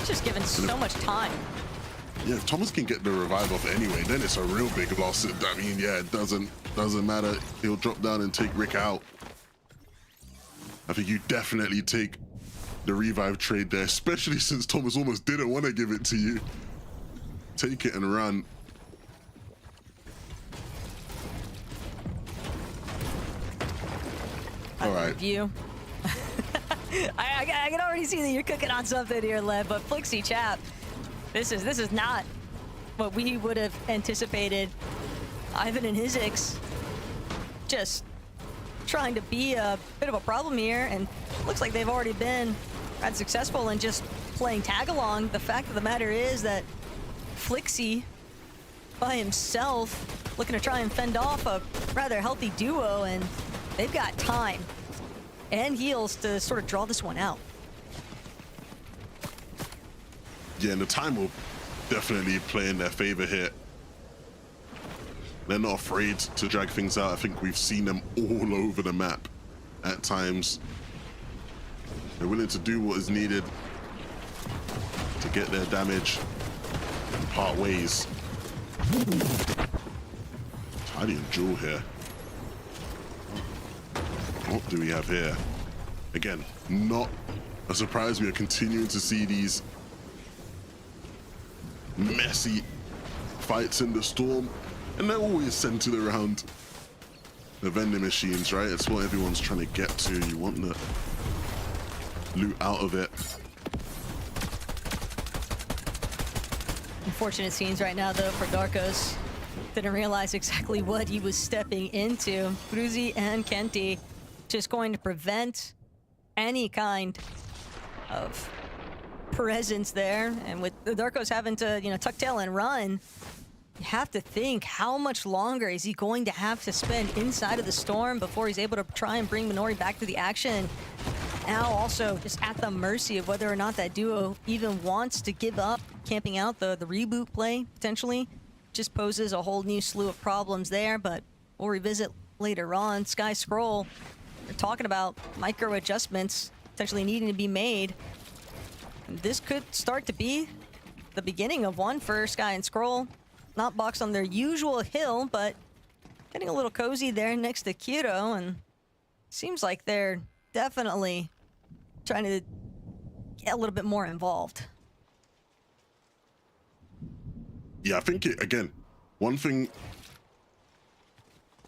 Just given so much time. Yeah, if Thomas can get the revive off anyway, then it's a real big loss. I mean, yeah, it doesn't matter. He'll drop down and take Rick out. I think you definitely take the revive trade there, especially since Thomas almost didn't want to give it to you. Take it and run. All right. View. I can already see that you're cooking on something here, Lev, but Flixie Chap, this is not what we would have anticipated. Ivan and Hizix just trying to be a bit of a problem here, and looks like they've already been rather successful in just playing tag along. The fact of the matter is that Flixie by himself looking to try and fend off a rather healthy duo, and they've got time and heals to sort of draw this one out. Yeah, and the time will definitely play in their favor here. They're not afraid to drag things out. I think we've seen them all over the map at times. They're willing to do what is needed to get their damage and part ways. Tidy and Jewel here. What do we have here? Again, not a surprise. We are continuing to see these messy fights in the storm, and they're always centered around the vending machines, right? It's what everyone's trying to get to. You want the loot out of it. Unfortunate scenes right now, though, for Darkos. Didn't realize exactly what he was stepping into. Bruzy and Kenti just going to prevent any kind of presence there. And with the Darkos having to, tuck tail and run, you have to think, how much longer is he going to have to spend inside of the storm before he's able to try and bring Minouri back to the action? Now also just at the mercy of whether or not that duo even wants to give up camping out the reboot play, potentially. Just poses a whole new slew of problems there, but we'll revisit later on. Sky Scroll, they're talking about micro adjustments potentially needing to be made. And this could start to be the beginning of one for Sky and Scroll. Not boxed on their usual hill, but getting a little cozy there next to Kiro, and seems like they're definitely trying to get a little bit more involved. Yeah, I think, again, one thing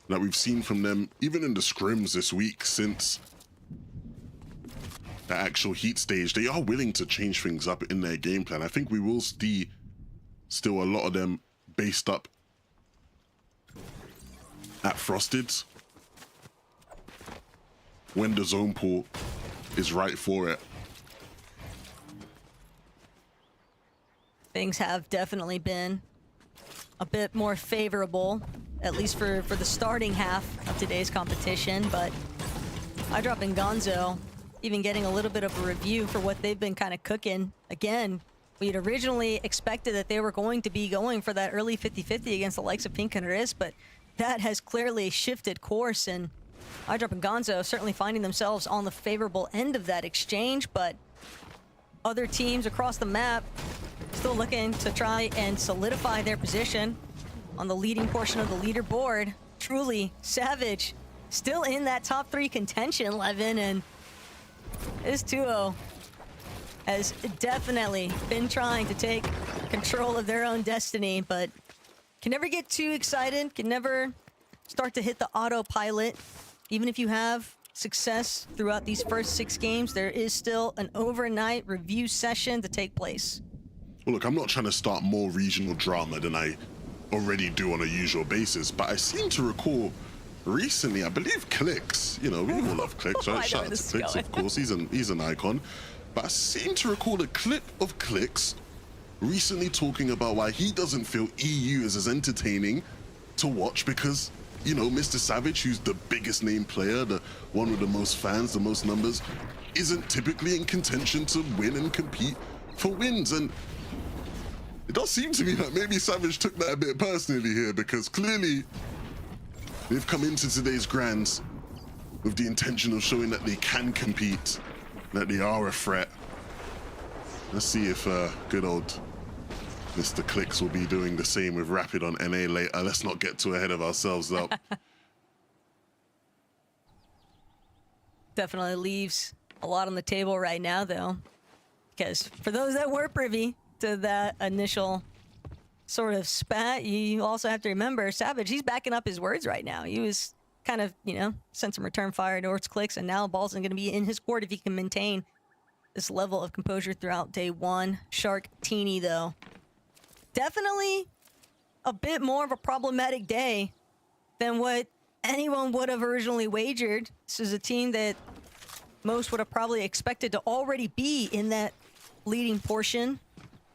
that we've seen from them, even in the scrims this week since the actual heat stage, they are willing to change things up in their game plan. I think we will see still a lot of them based up at Frosted when the zone pool is right for it. Things have definitely been a bit more favorable, at least for the starting half of today's competition, but Eyedrop and Gonzo even getting a little bit of a review for what they've been kind of cooking. Again, we had originally expected that they were going to be going for that early 50-50 against the likes of Pink and Riz, but that has clearly shifted course, and Eyedrop and Gonzo certainly finding themselves on the favorable end of that exchange, but other teams across the map still looking to try and solidify their position on the leading portion of the leaderboard. Truly, Savage still in that top 3 contention, Levin, and this duo has definitely been trying to take control of their own destiny, but can never get too excited, can never start to hit the autopilot. Even if you have success throughout these first 6 games, there is still an overnight review session to take place. Well, look, I'm not trying to start more regional drama than I already do on a usual basis, but I seem to recall recently, I believe Clix, we all love Clix, right? Shout out to Clix, of course, he's an icon. But I seem to recall a clip of Clix recently talking about why he doesn't feel EU is as entertaining to watch because, Mr. Savage, who's the biggest name player, the one with the most fans, the most numbers, isn't typically in contention to win and compete for wins. And it does seem to me that maybe Savage took that a bit personally here, because clearly they've come into today's Grands with the intention of showing that they can compete, that they are a threat. Let's see if good old Mr. Clicks will be doing the same with Rapid on NA later. Let's not get too ahead of ourselves, though. Definitely leaves a lot on the table right now, though. Because for those that were privy to that initial sort of spat, you also have to remember Savage, he's backing up his words right now. He was kind of, you know, sent some return fire towards Clicks, and now ball's going to be in his court if he can maintain this level of composure throughout day one. Shark Teeny, though, definitely a bit more of a problematic day than what anyone would have originally wagered. This is a team that most would have probably expected to already be in that leading portion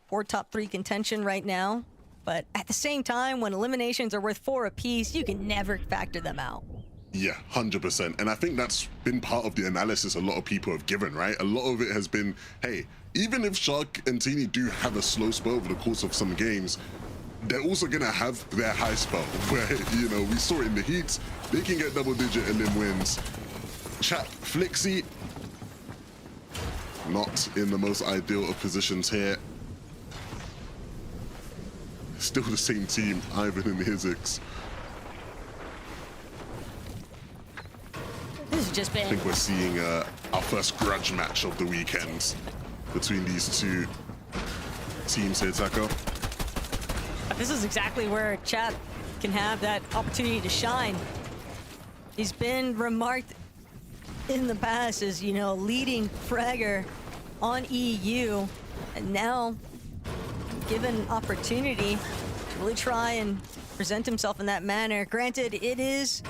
or top 3 contention right now. But at the same time, when eliminations are worth 4 apiece, you can never factor them out. Yeah, 100%. And I think that's been part of the analysis a lot of people have given, right? A lot of it has been, hey, even if Shark and Teeny do have a slow spell over the course of some games, they're also going to have their high spell where, you know, we saw it in the heats. They can get double-digit elim wins. Chat, Flixie, not in the most ideal of positions here. Still the same team, Ivan and Hizix. This has just been... I think we're seeing our first grudge match of the weekend between these two teams here, Taco. This is exactly where Chat can have that opportunity to shine. He's been remarked in the past as, you know, leading fragger on EU, and now given an opportunity to really try and present himself in that manner. Granted, it is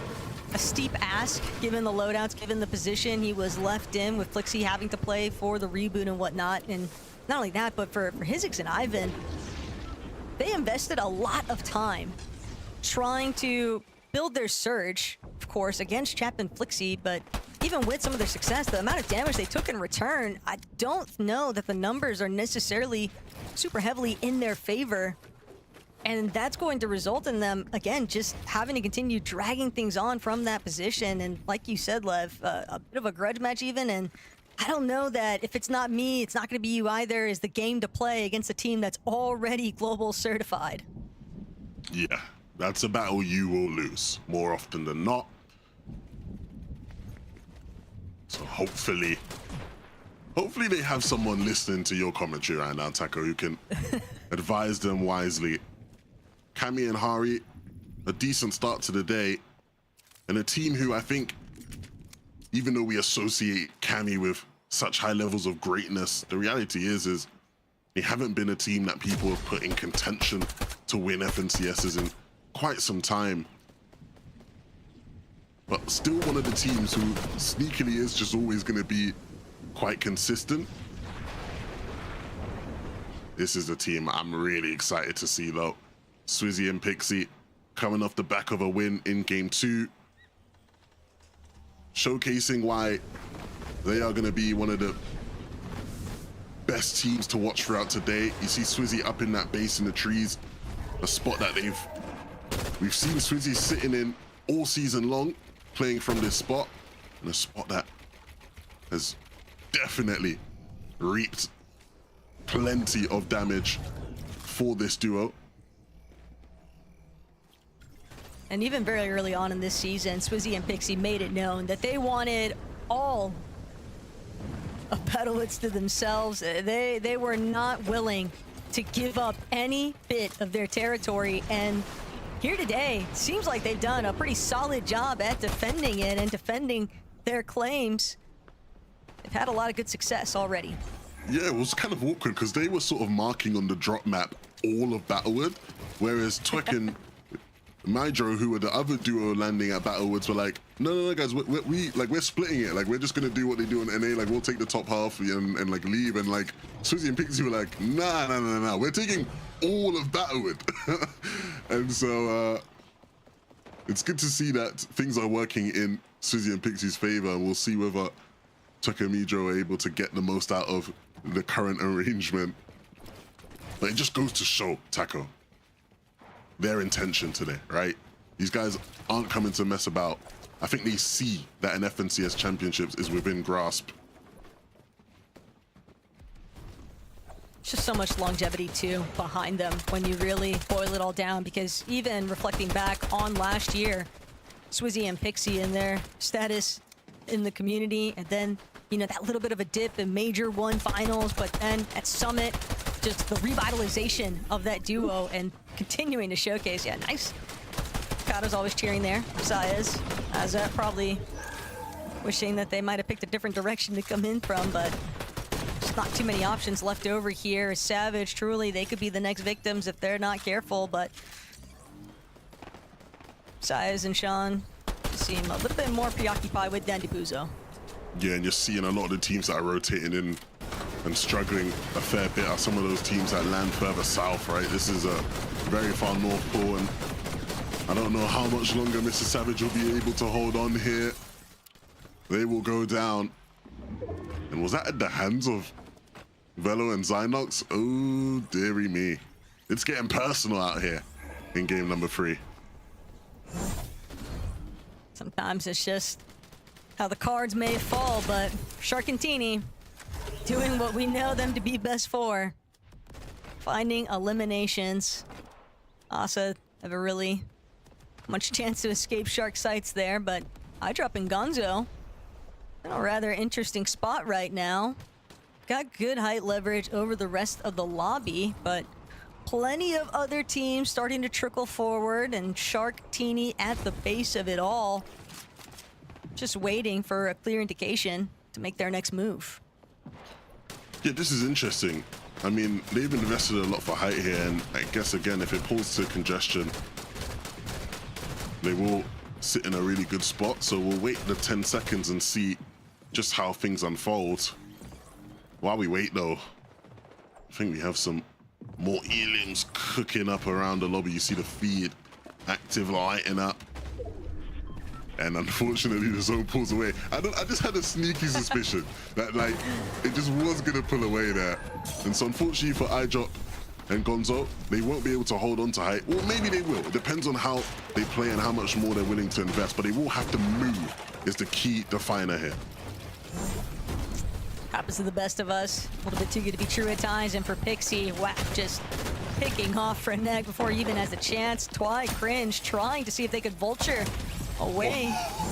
a steep ask given the loadouts, given the position he was left in, with Flixie having to play for the reboot and whatnot. And not only that, but for Hizix and Ivan, they invested a lot of time trying to build their surge, of course, against Chap and Flixie, but even with some of their success, the amount of damage they took in return, I don't know that the numbers are necessarily super heavily in their favor. And that's going to result in them, again, just having to continue dragging things on from that position. And like you said, Lev, a bit of a grudge match even. And I don't know that if it's not me, it's not going to be you either, is the game to play against a team that's already global certified. Yeah, that's a battle you will lose more often than not. So hopefully they have someone listening to your commentary right now, Taco, who can advise them wisely. Cammy and Hari, a decent start to the day, and a team who I think, even though we associate Cammy with such high levels of greatness, the reality is they haven't been a team that people have put in contention to win FNCSs in quite some time. But still one of the teams who sneakily is just always going to be quite consistent. This is a team I'm really excited to see, though. Swizzy and Pixie coming off the back of a win in Game 2. Showcasing why they are going to be one of the best teams to watch throughout today. You see Swizzy up in that base in the trees, a spot that we've seen Swizzy sitting in all season long, playing from this spot, and a spot that has definitely reaped plenty of damage for this duo. And even very early on in this season, Swizzy and Pixie made it known that they wanted all of Battlewoods to themselves. They were not willing to give up any bit of their territory, and here today, seems like they've done a pretty solid job at defending it and defending their claims. They've had a lot of good success already. Yeah, it was kind of awkward because they were sort of marking on the drop map all of Battlewood, whereas Twek and Mydro, who were the other duo landing at Battlewoods, were like, no, guys, we're splitting it. Like, we're just gonna do what they do in NA. Like, we'll take the top half and like leave. And like, Swizzy and Pixie were like, nah, we're taking all of Battlewood. And so it's good to see that things are working in Swizzy and Pixie's favor, and we'll see whether Twek and Mydro are able to get the most out of the current arrangement. But it just goes to show, Taco, their intention today, right? These guys aren't coming to mess about. I think they see that an FNCS Championships is within grasp. just so much longevity too behind them when you really boil it all down, because even reflecting back on last year, Swizzy and Pixie and their status in the community, and then, you know, that little bit of a dip in Major 1 finals, but then at Summit, just the revitalization of that duo and continuing to showcase. Yeah, nice. Kato's always cheering there. Saez, Azza probably wishing that they might have picked a different direction to come in from, but just not too many options left over here. Savage, truly, they could be the next victims if they're not careful, but Saez and Sean seem a little bit more preoccupied with Dandipuzo. Yeah, and you're seeing a lot of the teams that are rotating in and struggling a fair bit are some of those teams that land further south, right? This is a very far north pool, and I don't know how much longer Mr. Savage will be able to hold on here. They will go down. And was that at the hands of Velo and Zynox? Oh, dearie me. It's getting personal out here in game number 3. Sometimes it's just how the cards may fall, but Sharkantini doing what we know them to be best for. Finding eliminations. Asa have a really much chance to escape Shark sights there, but iDrop and Gonzo in a rather interesting spot right now. Got good height leverage over the rest of the lobby, but plenty of other teams starting to trickle forward, and Sharkantini at the base of it all, just waiting for a clear indication to make their next move. Yeah, this is interesting. I mean, they've invested a lot for height here, and I guess, again, if it pulls to congestion, they will sit in a really good spot. So we'll wait the 10 seconds and see just how things unfold. While we wait, though, I think we have some more Elims cooking up around the lobby. You see the feed active, lighting up. And unfortunately, the zone pulls away. I just had a sneaky suspicion that, like, it just was gonna pull away there. And so unfortunately for iDrop and Gonzo, they won't be able to hold on to height. Well, maybe they will. It depends on how they play and how much more they're willing to invest. But they will have to move is the key definer here. Happens to the best of us. A little bit too good to be true at times. And for Pixie, wow, just picking off Frenetic before he even has a chance. Twi cringe, trying to see if they could vulture away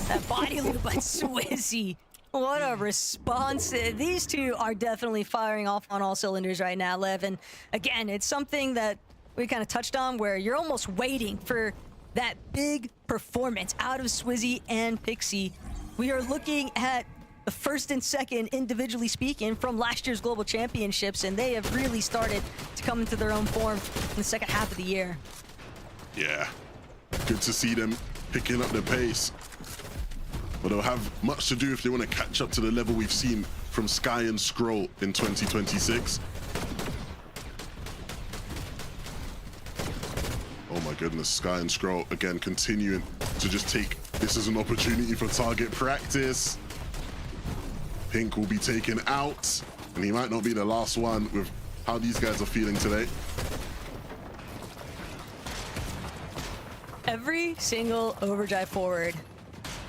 that body loop by Swizzy. What a response. These two are definitely firing off on all cylinders right now, Lev. And again, it's something that we kind of touched on where you're almost waiting for that big performance out of Swizzy and Pixie. We are looking at the first and second, individually speaking, from last year's Global Championships, and they have really started to come into their own form in the second half of the year. Yeah, good to see them picking up the pace. But they'll have much to do if they want to catch up to the level we've seen from Sky and Scroll in 2026. Oh my goodness, Sky and Scroll, again, continuing to just take this as an opportunity for target practice. Pink will be taken out, and he might not be the last one with how these guys are feeling today. Every single overdrive forward,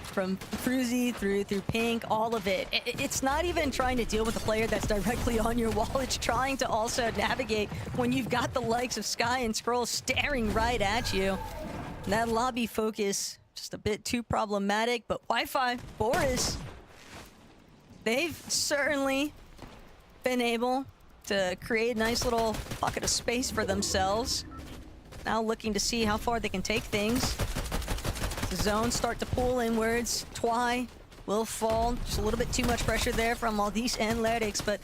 from Fruzy through Pink, all of it. It's not even trying to deal with a player that's directly on your wall. It's trying to also navigate when you've got the likes of Sky and Scroll staring right at you. And that lobby focus, just a bit too problematic, but Wi-Fi, Boris, they've certainly been able to create a nice little pocket of space for themselves. Now looking to see how far they can take things. The zones start to pull inwards. Twi will fall. Just a little bit too much pressure there from Maldice and Lerix, but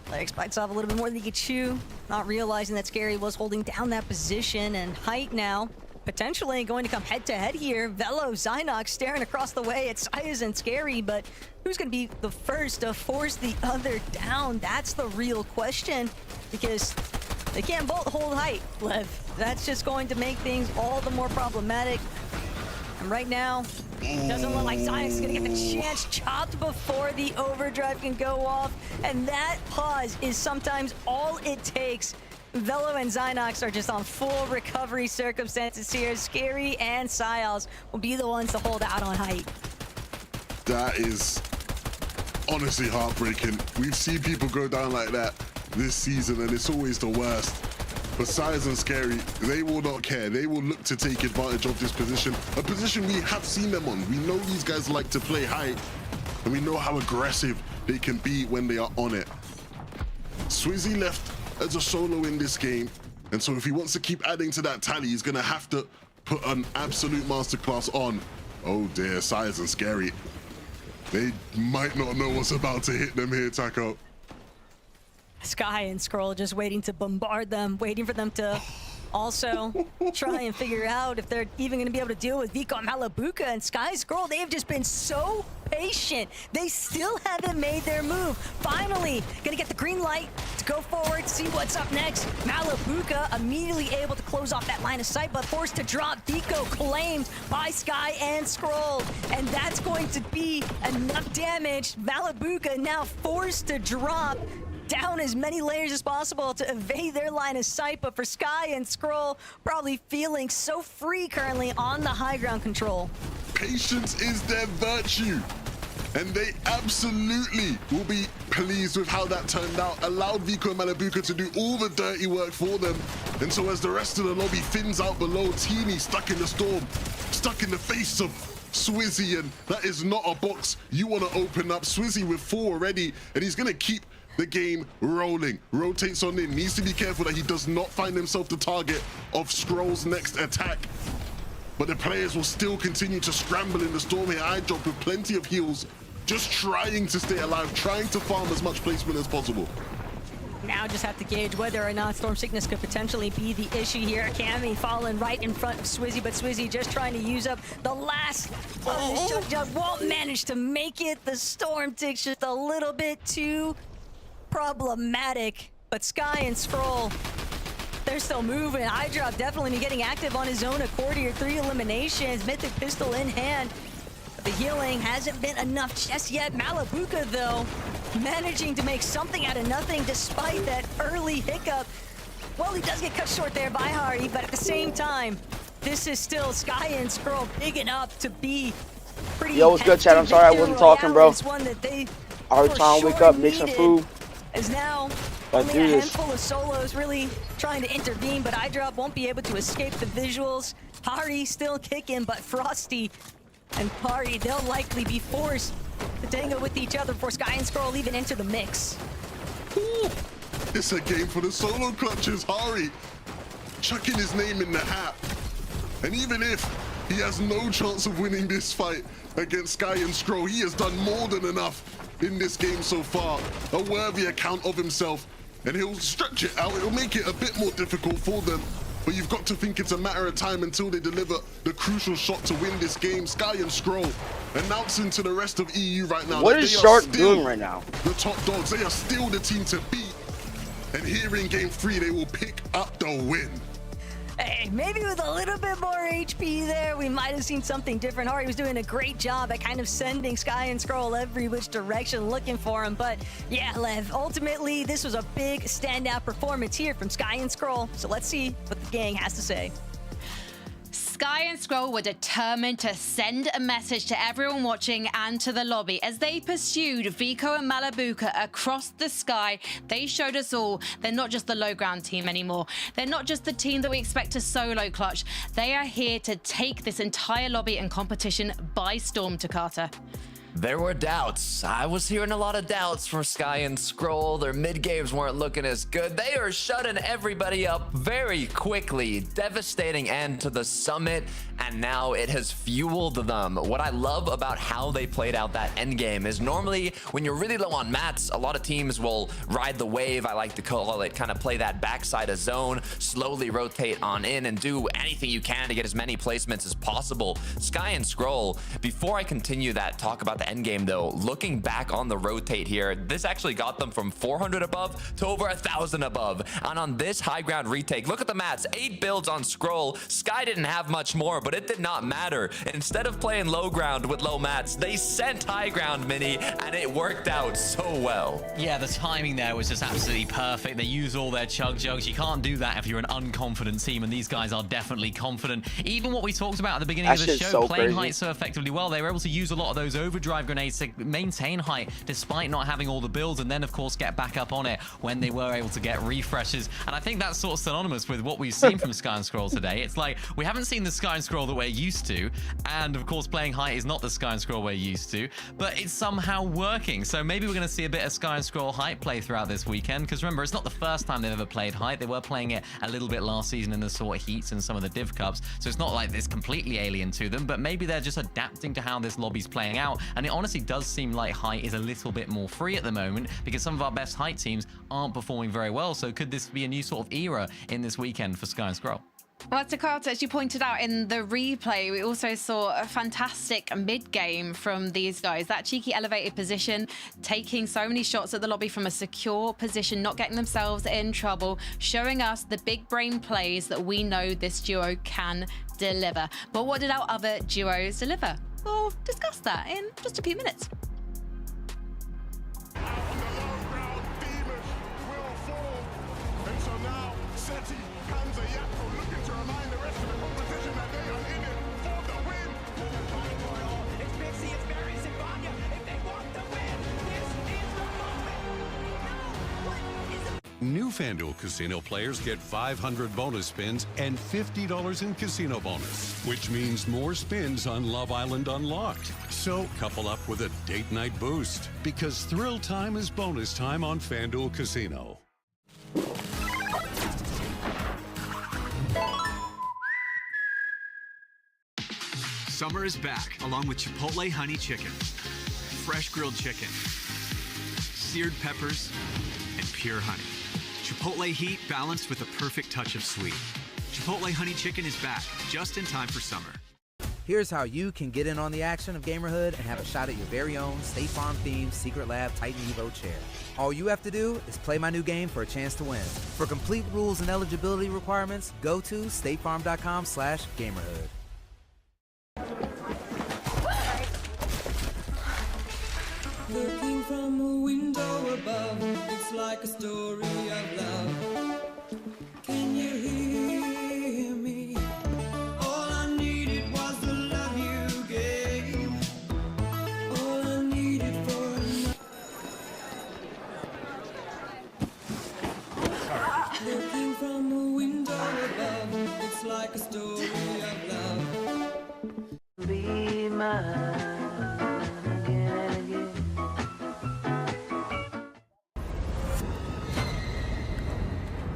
Lerix bites off a little bit more than he could chew, not realizing that Scary was holding down that position. And Height now potentially going to come head-to-head here. Velo, Zynox staring across the way at Saez and Scary, but who's going to be the first to force the other down? That's the real question, because they can't both hold Height, Lev. That's just going to make things all the more problematic. And right now, doesn't look like Zynox is going to get the chance. Chopped before the overdrive can go off. And that pause is sometimes all it takes. Velo and Zynox are just on full recovery circumstances here. Scary and Syals will be the ones to hold out on Height. That is honestly heartbreaking. We've seen people go down like that this season, and it's always the worst. But Size and Scary, they will not care. They will look to take advantage of this position, a position we have seen them on. We know these guys like to play high, and we know how aggressive they can be when they are on it. Swizzy left as a solo in this game, and so if he wants to keep adding to that tally, he's gonna have to put an absolute masterclass on. Oh dear, Size and Scary. They might not know what's about to hit them here, Taco. Sky and Scroll just waiting to bombard them, waiting for them to also try and figure out if they're even going to be able to deal with Vico and Malabuka. And Sky and Scroll, they have just been so patient. They still haven't made their move. Finally, gonna get the green light to go forward, see what's up next. Malabuka immediately able to close off that line of sight, but forced to drop. Vico claimed by Sky and Scroll, and that's going to be enough damage. Malabuka now forced to drop down as many layers as possible to evade their line of sight, but for Sky and Scroll, probably feeling so free currently on the high ground control. Patience is their virtue, and they absolutely will be pleased with how that turned out. Allowed Vico and Malabuka to do all the dirty work for them, and so as the rest of the lobby thins out below, Teeny stuck in the storm, stuck in the face of Swizzy, and that is not a box you want to open up. Swizzy with 4 already, and he's gonna keep the game rolling. Rotates on in, needs to be careful that he does not find himself the target of Scroll's next attack. But the players will still continue to scramble in the storm here. iDrop with plenty of heals, just trying to stay alive, trying to farm as much placement as possible. Now just have to gauge whether or not Storm Sickness could potentially be the issue here. Cammy falling right in front of Swizzy, but Swizzy just trying to use up the last of his Chug Jug. Won't manage to make it. The Storm Tick's just a little bit too problematic, but Sky and Scroll, they're still moving. iDrop definitely getting active on his own accord here. 3 eliminations, Mythic Pistol in hand. But the healing hasn't been enough just yet. Malabuka, though, managing to make something out of nothing despite that early hiccup. Well, he does get cut short there by Hari, but at the same time, this is still Sky and Scroll big enough to be pretty. Yo, what's good, chat? I'm sorry I wasn't talking, bro. One that they I was trying to wake up, make some food. Is now Let's only do a this. handful of solos really trying to intervene, but iDrop won't be able to escape the visuals. Hari still kicking, but Frosty and Hari, they'll likely be forced to tango with each other before Sky and Scroll even enter the mix. Ooh, it's a game for the solo clutches. Hari chucking his name in the hat. And even if he has no chance of winning this fight against Sky and Scroll, he has done more than enough in this game so far. A worthy account of himself, and he'll stretch it out. It'll make it a bit more difficult for them, but you've got to think it's a matter of time until they deliver the crucial shot to win this game. Sky and Scroll announcing to the rest of EU right now What that is they are Shark still doing right now? the top dogs. They are still the team to beat, and here in game 3 they will pick up the win. Hey, maybe with a little bit more HP there, we might have seen something different. Hari was doing a great job at kind of sending Sky and Scroll every which direction looking for him. But yeah, Lev, ultimately, this was a big standout performance here from Sky and Scroll. So let's see what the gang has to say. Sky and Scroll were determined to send a message to everyone watching and to the lobby. As they pursued Vico and Malabuka across the sky, they showed us all they're not just the low ground team anymore. They're not just the team that we expect to solo clutch. They are here to take this entire lobby and competition by storm, Takata. There were doubts. I was hearing a lot of doubts for Sky and Scroll. Their mid games weren't looking as good. They are shutting everybody up very quickly. Devastating end to the summit, and now it has fueled them. What I love about how they played out that end game is normally when you're really low on mats, a lot of teams will ride the wave. I like to call it, kind of play that backside of zone, slowly rotate on in and do anything you can to get as many placements as possible. Sky and Scroll, before I continue that talk about the end game though, looking back on the rotate here, this actually got them from 400 above to over 1,000 above. And on this high ground retake, look at the mats, 8 builds on Scroll. Sky didn't have much more, but it did not matter. Instead of playing low ground with low mats, they sent high ground, Mini, and it worked out so well. Yeah, the timing there was just absolutely perfect. They used all their Chug Jugs. You can't do that if you're an unconfident team, and these guys are definitely confident. Even what we talked about at the beginning of the show, so playing crazy. height so effectively well, they were able to use a lot of those overdrives drive grenades to maintain height despite not having all the builds, and then of course get back up on it when they were able to get refreshes. And I think that's sort of synonymous with what we've seen from Sky and Scroll today. It's like we haven't seen the Sky and Scroll that we're used to, and of course playing height is not the Sky and Scroll we're used to, but it's somehow working. So maybe we're going to see a bit of Sky and Scroll height play throughout this weekend, because remember, it's not the first time they've ever played height. They were playing it a little bit last season in the sort of heats and some of the div cups, so it's not like it's completely alien to them, but maybe they're just adapting to how this lobby's playing out. And it honestly does seem like height is a little bit more free at the moment, because some of our best height teams aren't performing very well. So could this be a new sort of era in this weekend for Sky and Scroll? Well, Takata, as you pointed out in the replay, we also saw a fantastic mid-game from these guys. That cheeky elevated position, taking so many shots at the lobby from a secure position, not getting themselves in trouble, showing us the big brain plays that we know this duo can deliver. But what did our other duos deliver? We'll discuss that in just a few minutes. New FanDuel Casino players get 500 bonus spins and $50 in casino bonus, which means more spins on Love Island Unlocked. So couple up with a date night boost, because thrill time is bonus time on FanDuel Casino. Summer is back, along with Chipotle honey chicken, fresh grilled chicken, seared peppers, and pure honey. Chipotle heat balanced with a perfect touch of sweet. Chipotle honey chicken is back, just in time for summer. Here's how you can get in on the action of Gamerhood and have a shot at your very own State Farm themed Secret Lab Titan Evo chair. All you have to do is play my new game for a chance to win. For complete rules and eligibility requirements, go to statefarm.com/Gamerhood. Looking from a window above, it's like a story of love. Can you hear me? All I needed was the love you gave. All I needed for looking from a window above, it's like a story of love. Be mine.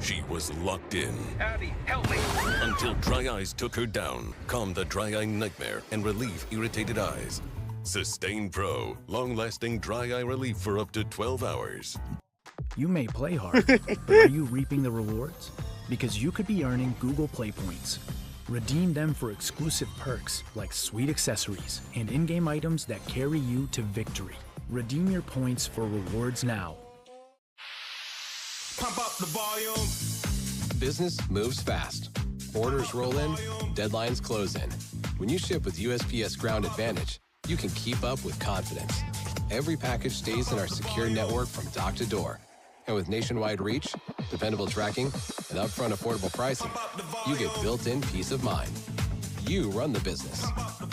She was locked in. Abby, help me! Until dry eyes took her down. Calm the dry eye nightmare and relieve irritated eyes. Sustain Pro. Long-lasting dry eye relief for up to 12 hours. You may play hard, but are you reaping the rewards? Because you could be earning Google Play points. Redeem them for exclusive perks like sweet accessories and in-game items that carry you to victory. Redeem your points for rewards now. Pump up the volume. Business moves fast. Orders roll in, deadlines close in. When you ship with USPS Ground Advantage, you can keep up with confidence. Every package stays in our secure network from dock to door. And with nationwide reach, dependable tracking, and upfront affordable pricing, you get built-in peace of mind. You run the business.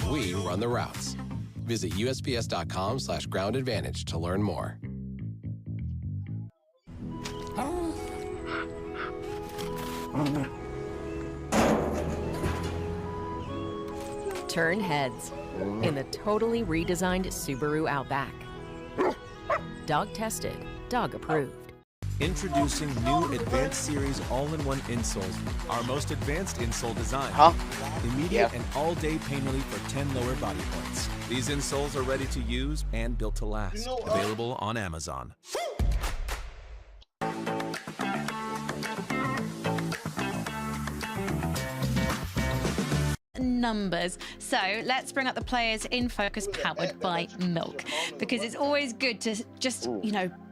We run the routes. Visit USPS.com/Ground Advantage to learn more. Turn heads in the totally redesigned Subaru Outback. Dog tested, dog approved. Introducing new Advanced Series all-in-one insoles. Our most advanced insole design. Immediate and all-day pain relief for 10 lower body points. These insoles are ready to use and built to last. Available on Amazon. Numbers. So let's bring up the players in focus powered by Milk, because it's always good to just,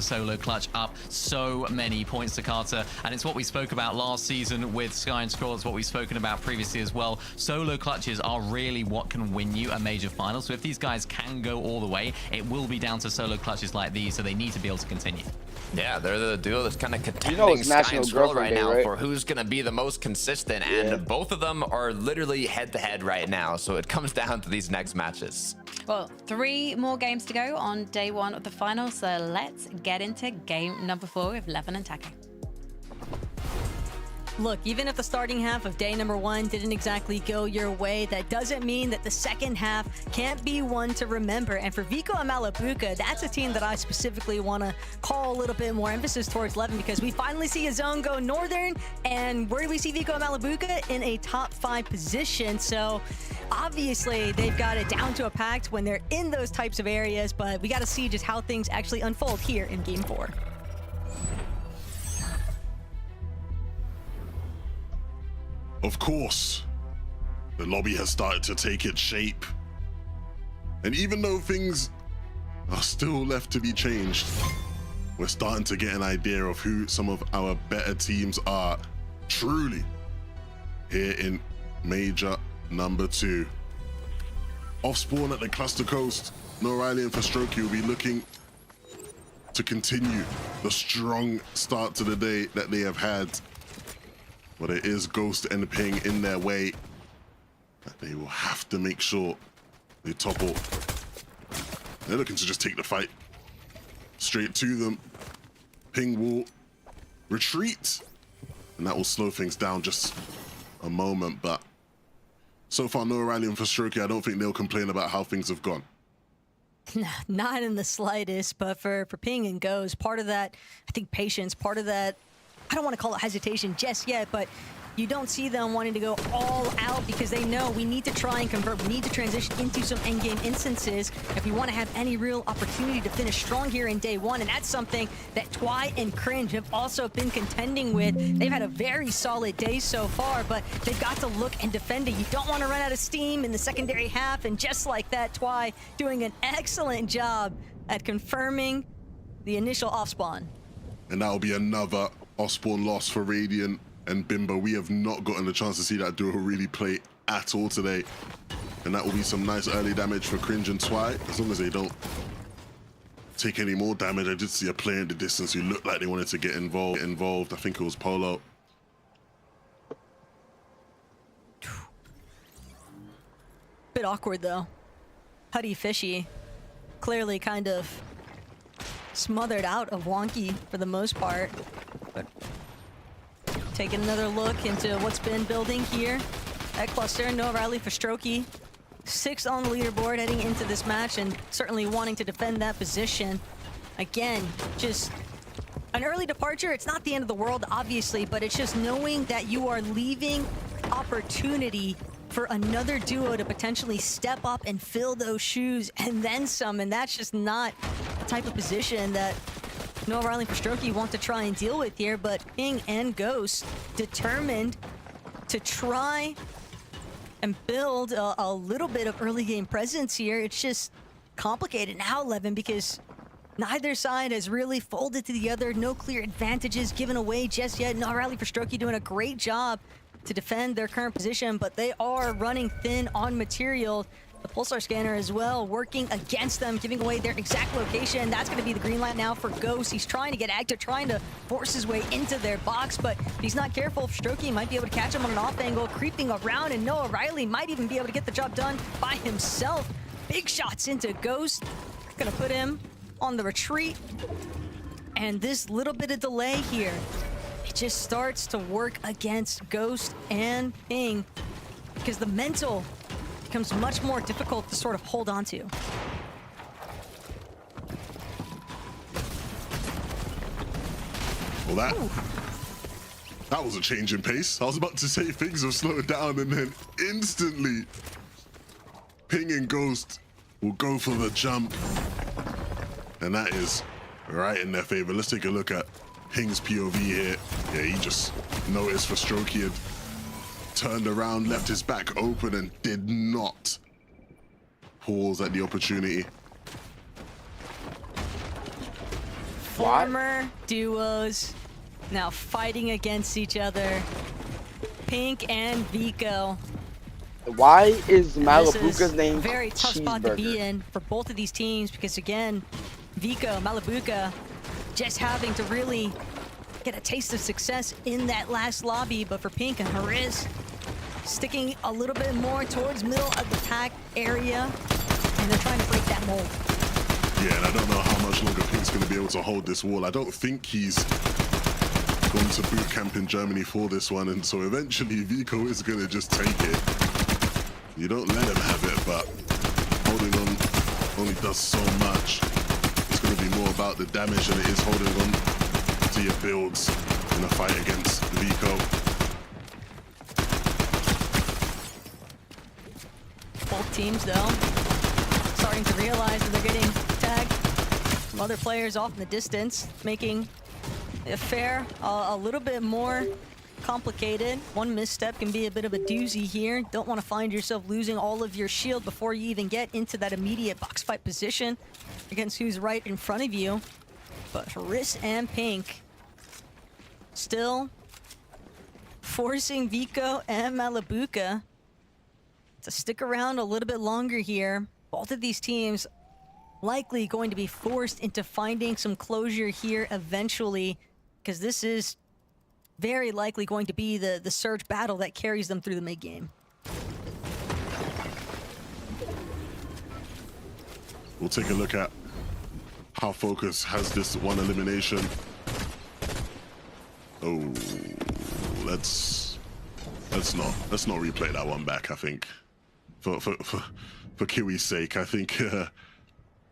a solo clutch up so many points to Carter. And it's what we spoke about about last season with Sky and Scroll, it's what we've spoken about previously as well. Solo clutches are really what can win you a major final. So if these guys can go all the way, it will be down to solo clutches like these, so they need to be able to continue. Yeah, they're the duo that's kind of contending it's Sky National and Scroll Girlfriend right Day, now right? for who's going to be the most consistent, and both of them are literally head-to-head right now, so it comes down to these next matches. Well, 3 more games to go on day 1 of the final, so let's get into game number 4 with Levin and Take. Look, even if the starting half of day number 1 didn't exactly go your way, that doesn't mean that the second half can't be one to remember. And for Vico and Malabuka, that's a team that I specifically want to call a little bit more emphasis towards Levin, because we finally see a zone go northern. And where do we see Vico and Malabuka? In a top 5 position. So obviously they've got it down to a pact when they're in those types of areas, but we got to see just how things actually unfold here in game 4. Of course, the lobby has started to take its shape. And even though things are still left to be changed, we're starting to get an idea of who some of our better teams are truly here in Major number 2. Off spawn at the Cluster Coast, O'Reilly and Fastroki will be looking to continue the strong start to the day that they have had. But it is Ghost and Ping in their way. They will have to make sure they topple. They're looking to just take the fight straight to them. Ping will retreat, and that will slow things down just a moment. But so far, no O'Reilly and Fastroki, I don't think they'll complain about how things have gone. Not in the slightest, but for Ping and Ghost, part of that, I think patience, part of that, I don't want to call it hesitation just yet, but you don't see them wanting to go all out because they know we need to try and convert. We need to transition into some endgame instances if we want to have any real opportunity to finish strong here in day 1. And that's something that Twy and Cringe have also been contending with. They've had a very solid day so far, but they've got to look and defend it. You don't want to run out of steam in the secondary half. And just like that, Twy doing an excellent job at confirming the initial off spawn. And that'll be another off-spawn loss for Radiant and Bimbo. We have not gotten a chance to see that duo really play at all today. And that will be some nice early damage for Cringe and Twy, as long as they don't take any more damage. I did see a player in the distance who looked like they wanted to get involved. I think it was Polo. Bit awkward though. Putty Fishy clearly kind of smothered out of Wonky for the most part. But taking another look into what's been building here at Cluster. No O'Reilly for Strokey. 6th on the leaderboard heading into this match, and certainly wanting to defend that position. Again, just an early departure. It's not the end of the world, obviously, but it's just knowing that you are leaving opportunity for another duo to potentially step up and fill those shoes and then some, and that's just not the type of position that No O'Reilly for Strokey want to try and deal with here. But Ping and Ghost determined to try and build a little bit of early game presence here. It's just complicated now, Levin, because neither side has really folded to the other. No clear advantages given away just yet. No O'Reilly for Strokey doing a great job to defend their current position, but they are running thin on material. The Pulsar scanner as well working against them, giving away their exact location. That's going to be the green light now for Ghost. He's trying to get active, trying to force his way into their box, but if he's not careful, Strokey might be able to catch him on an off angle, creeping around, and Noah Riley might even be able to get the job done by himself. Big shots into Ghost. Gonna put him on the retreat. And this little bit of delay here, it just starts to work against Ghost and Ping, because the mental becomes much more difficult to sort of hold on to. Well, that was a change in pace. I was about to say things have slowed down, and then instantly Ping and Ghost will go for the jump. And that is right in their favor. Let's take a look at Ping's POV here. Yeah, he just noticed for Strokey had turned around, left his back open, and did not pause at the opportunity. Former duos Now fighting against each other. Pink and Vico. Why is This Malabuka's is name a very tough spot to be Cheeseburger? in for both of these teams because, again, Vico, Malabuka, just having to really get a taste of success in that last lobby. But for Pink and Hariz, sticking a little bit more towards middle of the pack area, and they're trying to break that mold. Yeah, and I don't know how much longer Pink's going to be able to hold this wall. I don't think he's gone to boot camp in Germany for this one, and so eventually Vico is going to just take it. You don't let him have it, but holding on only does so much. It's going to be more about the damage than it is holding on to your builds in a fight against Vico. Both teams, though, starting to realize that they're getting tagged. Some other players off in the distance, making it fair a little bit more complicated. One misstep can be a bit of a doozy here. Don't want to find yourself losing all of your shield before you even get into that immediate box fight position against who's right in front of you. But Hariz and Pink still forcing Vico and Malabuka to stick around a little bit longer here. Both of these teams likely going to be forced into finding some closure here eventually, because this is very likely going to be the surge battle that carries them through the mid game. We'll take a look at how Focus has this one elimination. Oh, let's not replay that one back. I think for Kiwi's sake, I think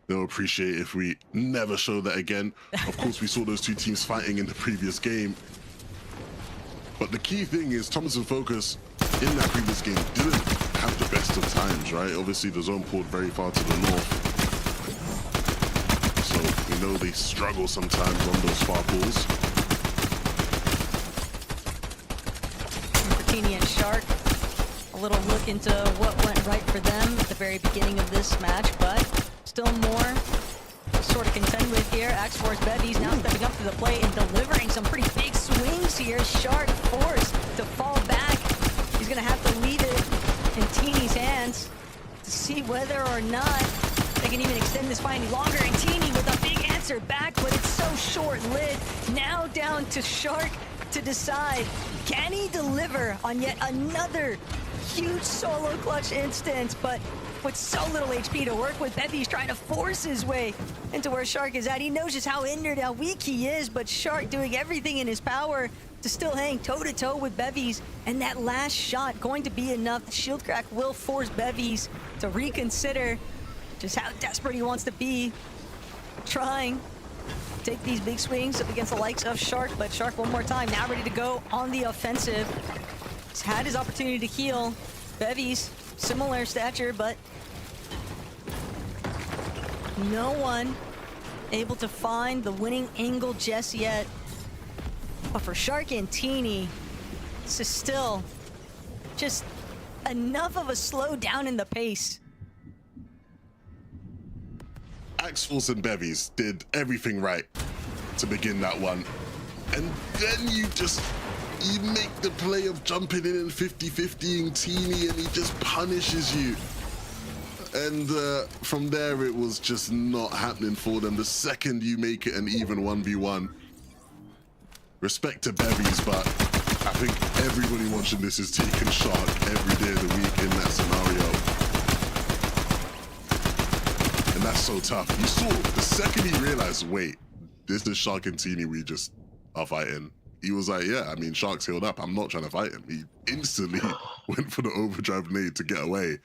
they'll appreciate if we never show that again. Of course, we saw those two teams fighting in the previous game. But the key thing is Thomas and Focus in that previous game didn't have the best of times, right? Obviously, the zone pulled very far to the north. So we know they struggle sometimes on those far pulls. Martini and Shark, a little look into what went right for them at the very beginning of this match, but still more to sort of contend with here. X-Force Bevies now stepping up to the plate and delivering some pretty big swings here. Shark forced to fall back. He's gonna have to leave it in Teeny's hands to see whether or not they can even extend this fight any longer. And Teeny with a big answer back, but it's so short-lived. Now down to Shark to decide, can he deliver on yet another huge solo clutch instance? But with so little HP to work with, Bevies trying to force his way into where Shark is at. He knows just how injured, how weak he is, but Shark doing everything in his power to still hang toe-to-toe with Bevies. And that last shot going to be enough. The shield crack will force Bevies to reconsider just how desperate he wants to be, trying to take these big swings up against the likes of Shark. But Shark one more time, now ready to go on the offensive. He's had his opportunity to heal. Bevies, similar stature, but no one able to find the winning angle just yet. But for Shark and Teeny, this is still just enough of a slow down in the pace. X-Force and Bevies did everything right to begin that one. And then you make the play of jumping in and 50-50ing Teeny, and he just punishes you. And from there, it was just not happening for them. The second you make it an even 1v1, respect to Bevies, but I think everybody watching this is taking Shark every day of the week in that scenario. And that's so tough. You saw the second he realized, wait, this is Shark and Teeny we just are fighting. He was like, yeah, I mean, Shark's healed up. I'm not trying to fight him. He instantly went for the overdrive nade to get away.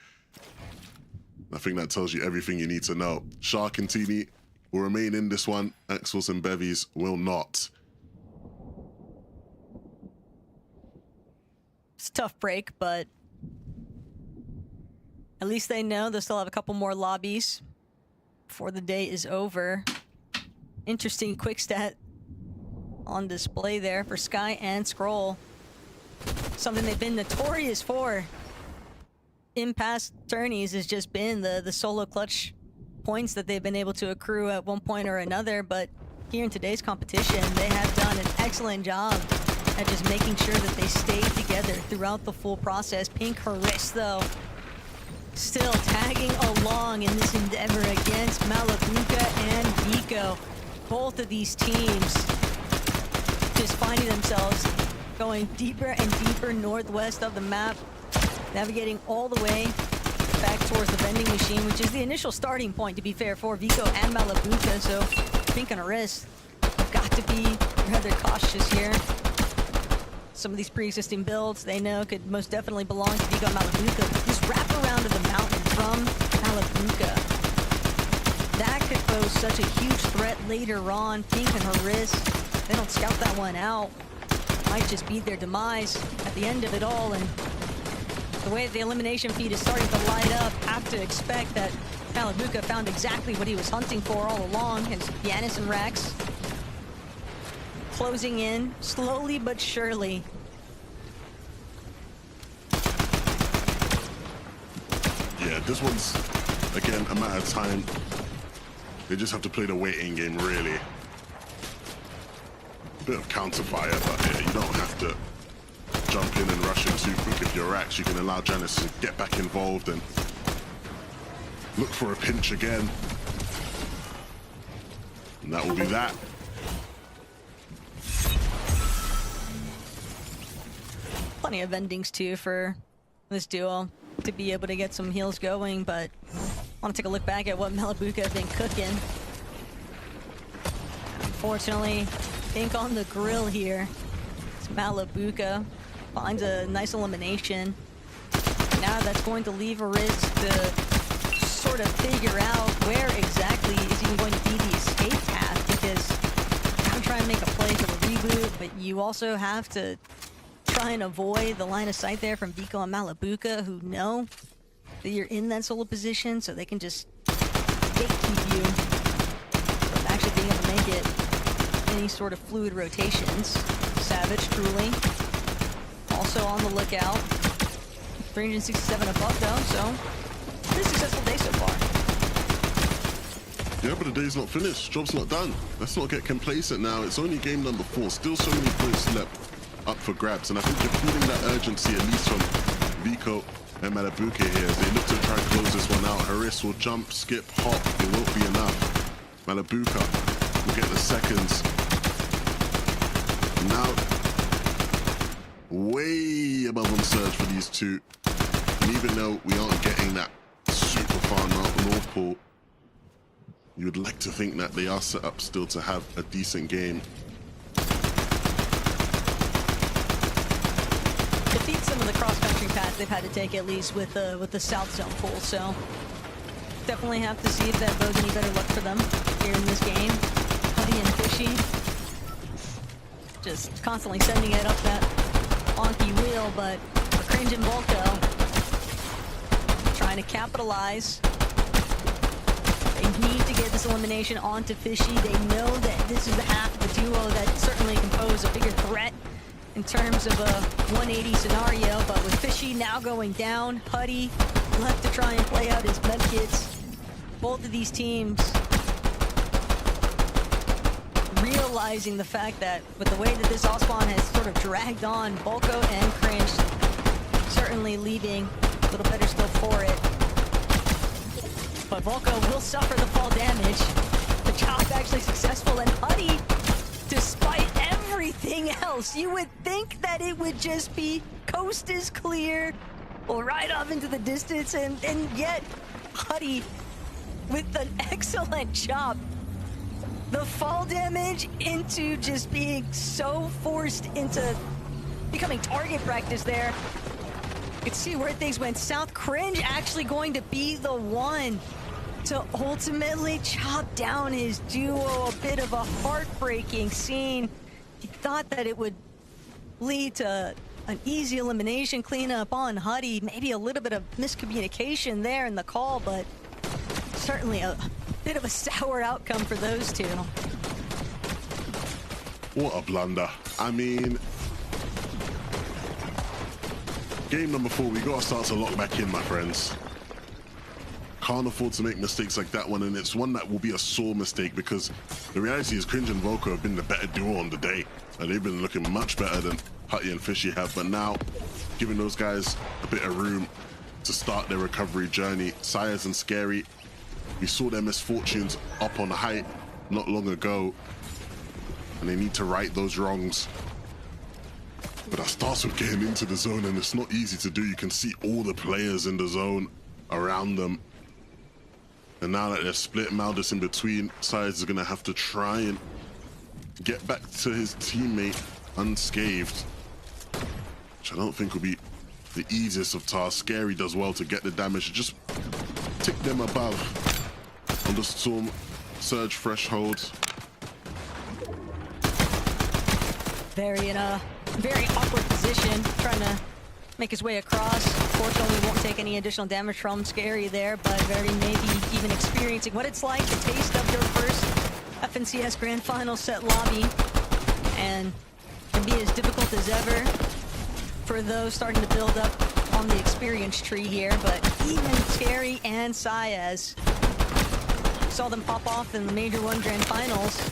I think that tells you everything you need to know. Shark and Teeny will remain in this one. X-Force and Bevies will not. It's a tough break, but at least they know they'll still have a couple more lobbies before the day is over. Interesting quick stat on display there for Sky and Scroll. Something they've been notorious for in past tourneys has just been the solo clutch points that they've been able to accrue at one point or another. But here in today's competition, they have done an excellent job at just making sure that they stay together throughout the full process. Pink Haris, though, still tagging along in this endeavor against Malabuka and Vico. Both of these teams just finding themselves going deeper and deeper northwest of the map, navigating all the way back towards the vending machine, which is the initial starting point, to be fair, for Vico and Malabuka. So Pink and Haris have got to be rather cautious here. Some of these pre-existing builds they know could most definitely belong to Vico and Malabuka. This wraparound of the mountain from Malabuka, that could pose such a huge threat later on. Pink and Haris, they don't scout that one out, might just be their demise at the end of it all. And the way the elimination feed is starting to light up, have to expect that Malabuka found exactly what he was hunting for all along. And Giannis and Rex closing in slowly but surely. Yeah, this one's, again, a matter of time. They just have to play the waiting game, really. A bit of counter-fire, but yeah, you don't have to jump in and rush in too quick. If you're Rax, you can allow Janice to get back involved and look for a pinch again. And that will be that. Plenty of endings too for this duo to be able to get some heals going, but I want to take a look back at what Malabuka have been cooking. Unfortunately, Pink on the grill here. It's Malabuka finds a nice elimination. Now that's going to leave Haris to sort of figure out where exactly is even going to be the escape path, because I'm trying to make a play for the reboot, but you also have to try and avoid the line of sight there from Vico and Malabuka, who know that you're in that solo position, so they can just gatekeep you from actually being able to make it any sort of fluid rotations. Savage, truly, also on the lookout. 367 above though, so pretty successful day so far. Yeah, but the day's not finished. Job's not done. Let's not get complacent now. It's only game number 4. Still so many points left up for grabs, and I think you're feeling that urgency, at least from Vico and Malabuka here, as they look to try and close this one out. Haris will jump, skip, hop. It won't be enough. Malabuka will get the seconds. Now, way above on surge for these two. And even though we aren't getting that super far North Pole, you would like to think that they are set up still to have a decent game. Defeat some of the cross-country paths they've had to take, at least with the South Zone pool, so definitely have to see if that bodes any better luck for them here in this game. Putty and Fishy just constantly sending it up that wonky wheel, but for Cringe and Volko trying to capitalize. They need to get this elimination onto Fishy. They know that this is the half of the duo that certainly can pose a bigger threat in terms of a 180 scenario, but with Fishy now going down, Huddy left to try and play out his medkits. Both of these teams realizing the fact that with the way that this Ospawn has sort of dragged on, Volko and Cringe certainly leaving a little better still for it. But Volko will suffer the fall damage. The job actually successful, and Huddy, despite everything else, you would think that it would just be coast is clear or right off into the distance, and yet Huddy with an excellent job. The fall damage into just being so forced into becoming target practice there. You can see where things went south. Cringe actually going to be the one to ultimately chop down his duo. A bit of a heartbreaking scene. He thought that it would lead to an easy elimination cleanup on Huddy. Maybe a little bit of miscommunication there in the call, but certainly a bit of a sour outcome for those two. What a blunder. I mean, game number 4, we gotta start to lock back in, my friends. can't afford to make mistakes like that one, and it's one that will be a sore mistake because the reality is Cringe and Volko have been the better duo on the day, and they've been looking much better than Hutty and Fishy have. But now, giving those guys a bit of room to start their recovery journey. Sayaz and Scary, we saw their misfortunes up on height not long ago, and they need to right those wrongs. But that starts with getting into the zone, and it's not easy to do. You can see all the players in the zone around them. And now that they're split, Maldus in between, Sayaz is going to have to try and get back to his teammate unscathed, which I don't think will be the easiest of tasks. Scary does well to get the damage, just tick them above on the Storm Surge threshold. Very in a very awkward position, trying to make his way across. Fortunately, won't take any additional damage from Scary there, but very maybe even experiencing what it's like to taste of your first FNCS Grand Final set lobby, and can be as difficult as ever for those starting to build up on the experience tree here. But even Scary and Sayaz, saw them pop off in the Major 1 Grand Finals.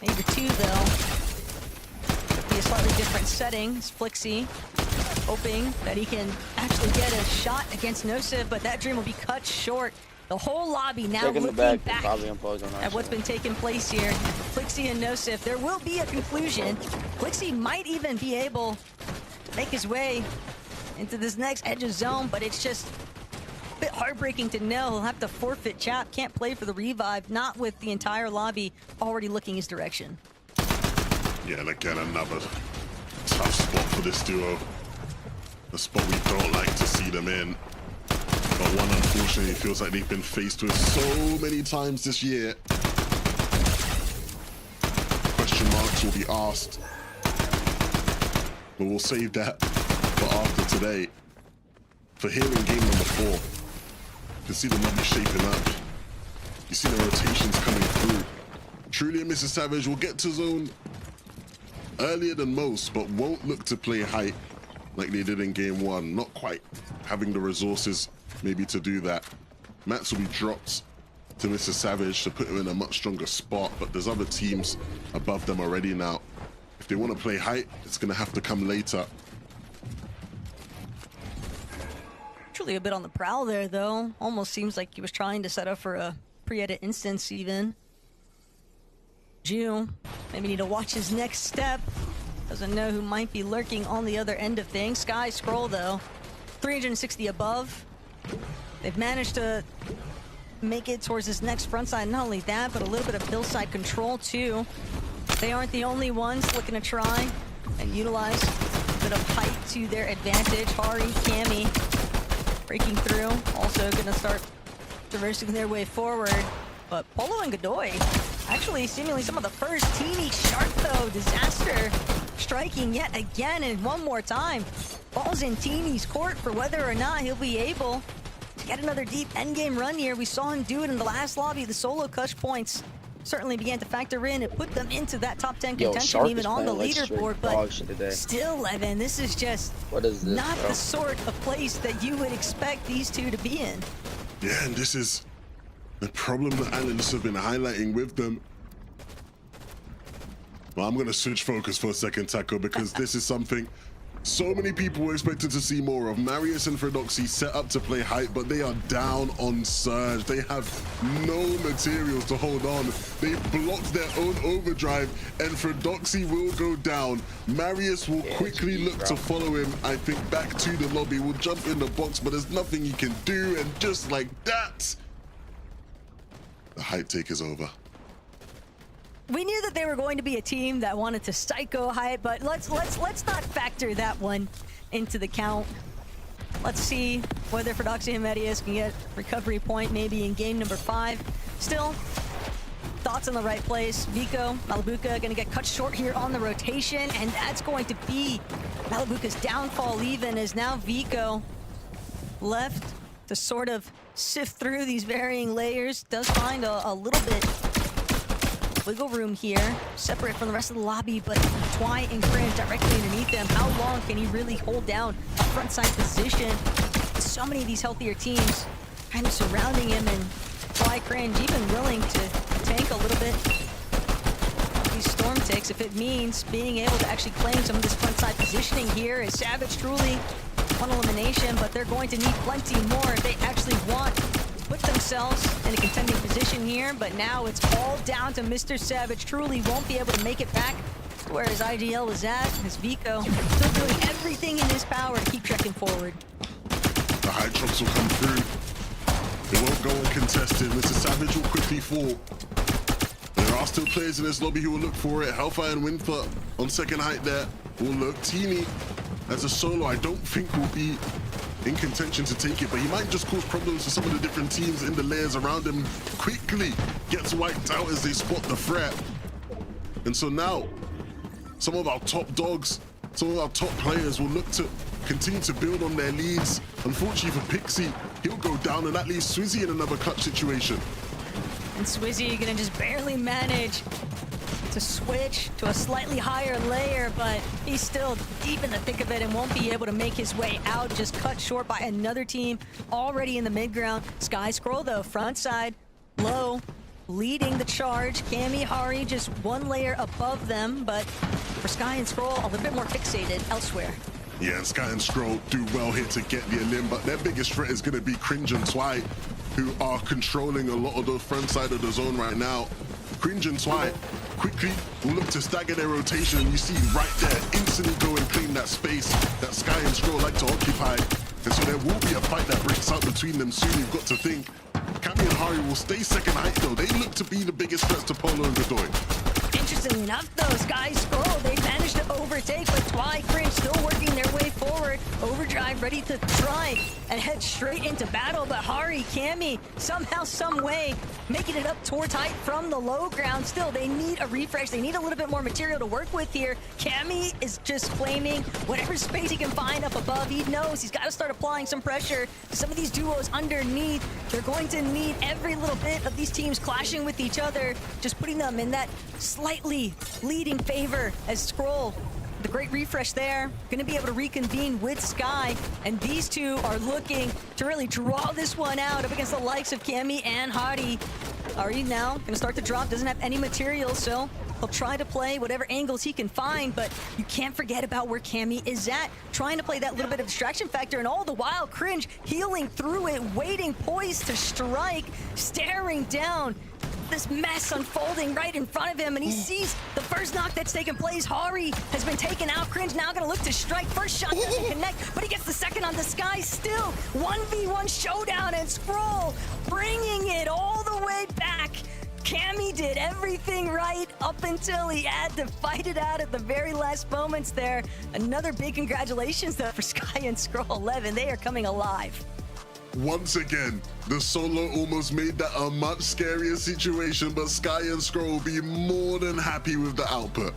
Major 2 though, be a slightly different setting. It's Flixie hoping that he can actually get a shot against Nosif, but that dream will be cut short. The whole lobby now looking back at what's been taking place here. Flixie and Nosif, there will be a conclusion. Flixie might even be able to make his way into this next edge of zone, but it's just a bit heartbreaking to know he'll have to forfeit Chap. Can't play for the revive, not with the entire lobby already looking his direction. Yeah, and again, another tough spot for this duo. A spot we don't like to see them in. But one, unfortunately, feels like they've been faced with so many times this year. Question marks will be asked. But we'll save that for after today. For here in game number 4, you can see the lobby shaping up. You see the rotations coming through. Truly and Mrs. Savage will get to zone earlier than most, but won't look to play height like they did in game 1. Not quite having the resources maybe to do that. Mats will be dropped to Mr. Savage to put him in a much stronger spot, but there's other teams above them already now. If they want to play height, it's going to have to come later. Truly a bit on the prowl there, though. Almost seems like he was trying to set up for a pre-edit instance, even. Ju, maybe need to watch his next step. Doesn't know who might be lurking on the other end of things. Sky Scroll, though, 360 above. They've managed to make it towards this next front side. Not only that, but a little bit of hillside control, too. They aren't the only ones looking to try and utilize a bit of height to their advantage. Hari, Cammy breaking through. Also going to start traversing their way forward. But Polo and Godoy, actually seemingly some of the first teeny Shark, though. Disaster striking yet again, and one more time. Ball's in Teeny's court for whether or not he'll be able to get another deep endgame run here. We saw him do it in the last lobby. The solo Kush points certainly began to factor in and put them into that top 10 contention, even on the leaderboard. But still, Evan, this is just not the sort of place that you would expect these two to be in. Yeah, and this is the problem that analysts have been highlighting with them. Well, I'm going to switch focus for a second, Taco, because this is something so many people were expected to see more of. Marius and Fredoxy set up to play height, but they are down on Surge. They have no materials to hold on. They blocked their own overdrive, and Fredoxy will go down. Marius will quickly look to follow him, I think, back to the lobby. Will jump in the box, but there's nothing he can do, and just like that, the height take is over. We knew that they were going to be a team that wanted to psycho height, but let's not factor that one into the count. Let's see whether Fredoxy and Medius can get recovery point maybe in game number 5. Still, thoughts in the right place. Vico, Malibuca gonna get cut short here on the rotation, and that's going to be Malibuca's downfall even, as now Vico left to sort of sift through these varying layers. Does find a little bit wiggle room here, separate from the rest of the lobby, but Twy and Cringe directly underneath them. How long can he really hold down a frontside position? So many of these healthier teams kind of surrounding him, and Twy Cringe even willing to tank a little bit these storm ticks if it means being able to actually claim some of this front side positioning here. As Savage truly one elimination, but they're going to need plenty more if they actually want to put themselves in a contending position here. But now it's all down to Mr. Savage. Truly won't be able to make it back to where his IGL was at. As Vico still doing everything in his power to keep trekking forward. The high trucks will come through. It won't go uncontested. Mr. Savage will quickly fall. There are still players in this lobby who will look for it. Hellfire and Winther on second height there will look. Teeny as a solo, I don't think will be in contention to take it, but he might just cause problems for some of the different teams in the layers around him. Quickly gets wiped out as they spot the threat. And so now, some of our top dogs, some of our top players will look to continue to build on their leads. Unfortunately for Pixie, he'll go down, and that leaves Swizzy in another clutch situation. And Swizzy gonna just barely manage to switch to a slightly higher layer, but he's still deep in the thick of it and won't be able to make his way out. Just cut short by another team already in the mid ground. Sky Scroll though, front side, low, leading the charge. Cammy, Hari just one layer above them, but for Sky and Scroll, a little bit more fixated elsewhere. Yeah, and Sky and Scroll do well here to get the elim, but their biggest threat is going to be Cringe and Twy, who are controlling a lot of the front side of the zone right now. Cringe and Twy quickly will look to stagger their rotation, and you see right there, instantly go and claim that space that Sky and Scroll like to occupy. And so there will be a fight that breaks out between them soon. You've got to think. Cammy and Hari will stay second height though. They look to be the biggest threats to Polo and Godoy. Interestingly enough though, Sky Scroll, they managed to overtake, but Twy Cringe still working their way forward. Overdrive ready to try and head straight into battle, but Hari, Cammy, somehow, some way, making it up towards height from the low ground. Still, they need a refresh. They need a little bit more material to work with here. Cammy is just claiming whatever space he can find up above. He knows he's got to start applying some pressure to some of these duos underneath. They're going to need every little bit of these teams clashing with each other, just putting them in that slightly leading favor as Scroll, the great refresh there, going to be able to reconvene with Sky, and these two are looking to really draw this one out up against the likes of Cammy and Hari. Hari now going to start to drop, doesn't have any material, so he'll try to play whatever angles he can find, but you can't forget about where Cammy is at, trying to play that little bit of distraction factor, and all the while Cringe healing through it, waiting, poised to strike, staring down this mess unfolding right in front of him, and he sees the first knock that's taken place. Hari has been taken out. Cringe now gonna look to strike. First shot doesn't connect, but he gets the second on the Sky. Still 1v1 showdown, and Scroll bringing it all the way back. Cammy did everything right up until he had to fight it out at the very last moments there. Another big congratulations though for Sky and Scroll 11. They are coming alive. Once again, the solo almost made that a much scarier situation, but Sky and Scroll will be more than happy with the output.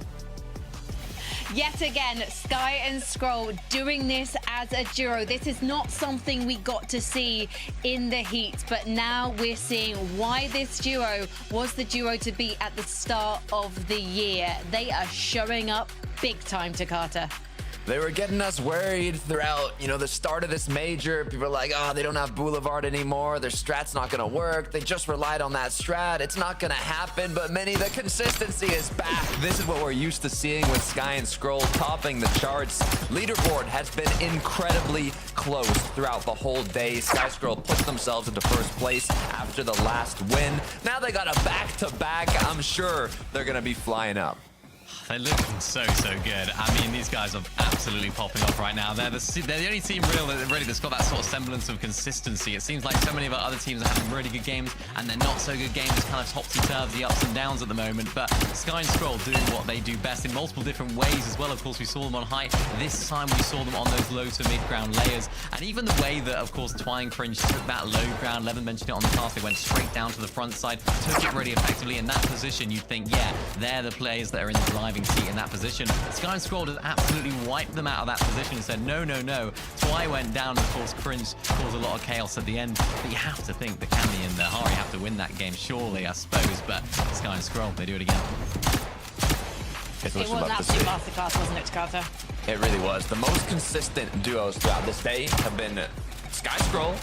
Yet again, Sky and Scroll doing this as a duo. This is not something we got to see in the heat, but now we're seeing why this duo was the duo to beat at the start of the year. They are showing up big time, Takata. They were getting us worried throughout, the start of this major. People are like, oh, they don't have Boulevard anymore. Their strat's not going to work. They just relied on that strat. It's not going to happen. But Mini, the consistency is back. This is what we're used to seeing with Sky and Scroll topping the charts. Leaderboard has been incredibly close throughout the whole day. Sky Scroll pushed themselves into first place after the last win. Now they got a back-to-back. I'm sure they're going to be flying up. They're looking so good. I mean, these guys are absolutely popping off right now. They're the only team really that's got that sort of semblance of consistency. It seems like so many of our other teams are having really good games, and they're not so good games. It's kind of topsy-turvy, ups and downs at the moment. But Sky and Scroll doing what they do best in multiple different ways as well. Of course, we saw them on height. This time we saw them on those low to mid-ground layers. And even the way that, of course, Twy and Cringe took that low ground. Levin mentioned it on the cast. They went straight down to the front side, took it really effectively. In that position, you'd think, yeah, they're the players that are in the driving seat in that position. Sky and Scroll just absolutely wiped them out of that position and said, no. Twy went down, and of course, Cringe caused a lot of chaos at the end. But you have to think the Cammy and the Hari have to win that game, surely, I suppose. But Sky and Scroll, they do it again. It was an absolute masterclass, wasn't it, Takata? It really was. The most consistent duos throughout this day have been Sky Scroll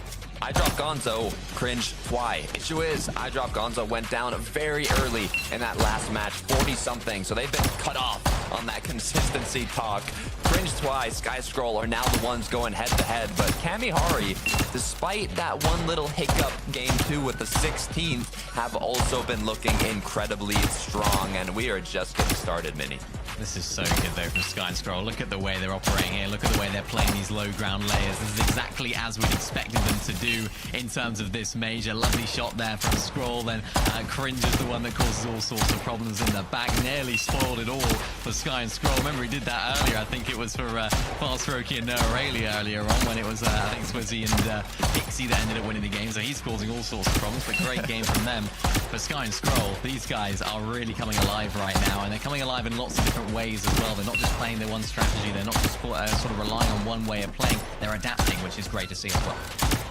I dropped Gonzo, cringe why. Issue is, I dropped Gonzo went down very early in that last match, 40-something, so they've been cut off on that consistency talk. Cringe why Sky Scroll are now the ones going head-to-head, but Kamihari, despite that one little hiccup game 2 with the 16th, have also been looking incredibly strong, and we are just getting started, Mini. This is so good though from Sky and Scroll. Look at the way they're operating here. Look at the way they're playing these low ground layers. This is exactly as we'd expected them to do in terms of this major. Lovely shot there from Scroll. Then Cringe is the one that causes all sorts of problems in the back. Nearly spoiled it all for Sky and Scroll. Remember he did that earlier. I think it was for Fast Roki and Noah Rayleigh earlier on when it was I think Swizzy and Pixie that ended up winning the game. So he's causing all sorts of problems. But great game from them. For Sky and Scroll, these guys are really coming alive right now, and they're coming alive in lots of different ways as well. They're not just playing their one strategy. They're not just sort of relying on one way of playing. They're adapting, which is great to see as well.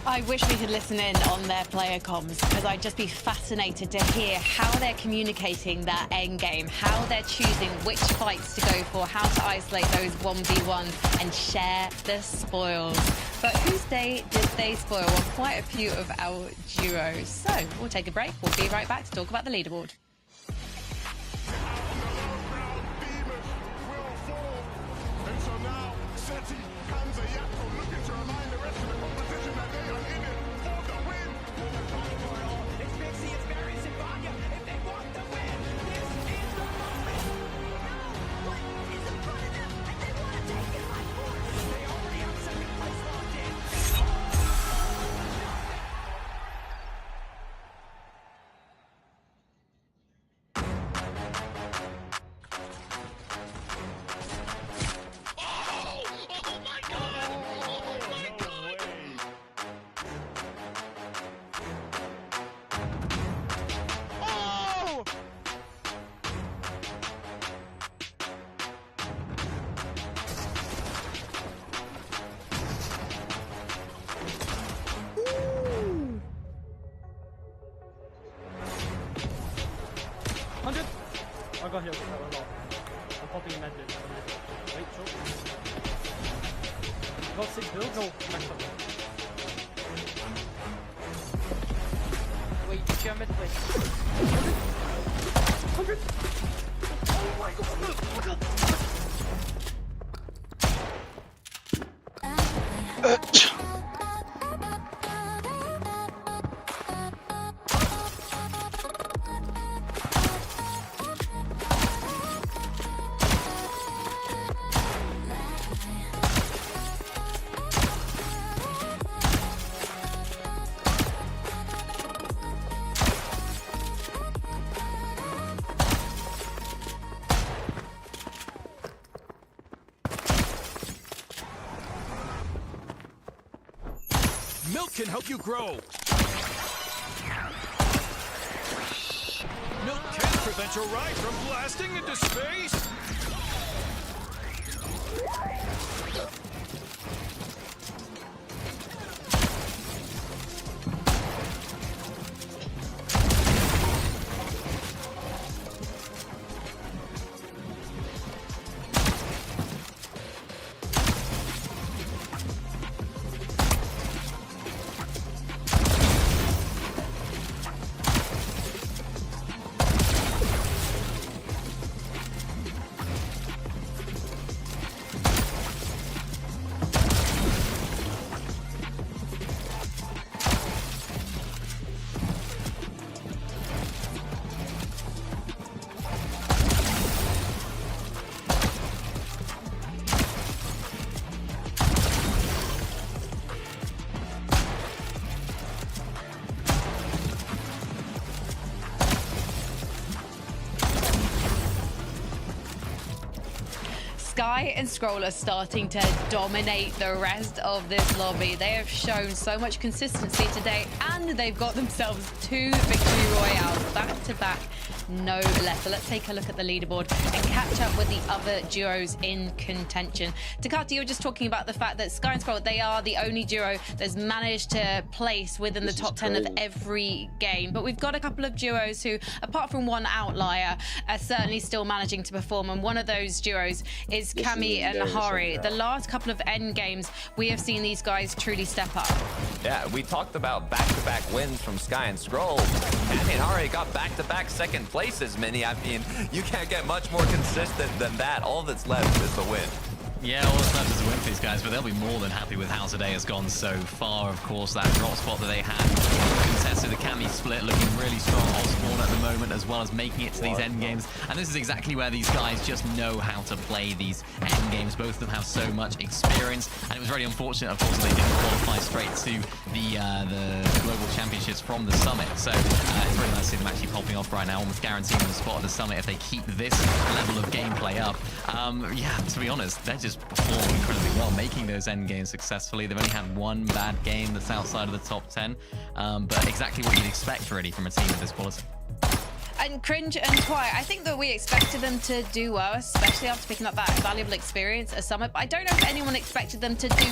I wish we could listen in on their player comms, because I'd just be fascinated to hear how they're communicating that end game, how they're choosing which fights to go for, how to isolate those 1v1 and share the spoils. But whose day did they spoil? Well, quite a few of our duos. So we'll take a break. We'll be right back to talk about the leaderboard. I got here with that a lot. I'm popping a medley. Wait, short. Got 6 builds? No, max up. Wait, you share mid, wait. 100! Oh my god! Milk can help you grow. Milk can prevent your ride from blasting into space. Sky and Scroll are starting to dominate the rest of this lobby. They have shown so much consistency today, and they've got themselves 2 victory royales back-to-back, no less. So let's take a look at the leaderboard and catch up with the other duos in contention. Takati, you were just talking about the fact that Sky and Scroll, they are the only duo that's managed to place within the top 10 of every game. But we've got a couple of duos who, apart from one outlier, are certainly still managing to perform. And one of those duos is is Cammy and Hari. The last couple of end games, we have seen these guys truly step up. Yeah, we talked about back-to-back wins from Sky and Scroll. Cammy and Hari got back-to-back second places, Mini. I mean, you can't get much more consistent than that. All that's left is the win. Yeah, all that's left is a win for these guys, but they'll be more than happy with how today has gone so far. Of course, that drop spot that they had contested, the Cammy split looking really strong. Osborne at the moment, as well as making it to these end games. And this is exactly where these guys just know how to play these end games. Both of them have so much experience, and it was really unfortunate, of course, they didn't qualify straight to the Global Championships from the Summit. So it's really nice to see them actually popping off right now, almost guaranteeing them a spot at the Summit if they keep this level of gameplay up. Yeah, to be honest, they're just performing incredibly well, making those end games successfully. They've only had one bad game that's outside of the top 10, but exactly what you'd expect really from a team of this quality. And Cringe and Twy, I think that we expected them to do well, especially after picking up that valuable experience at Summit. But I don't know if anyone expected them to do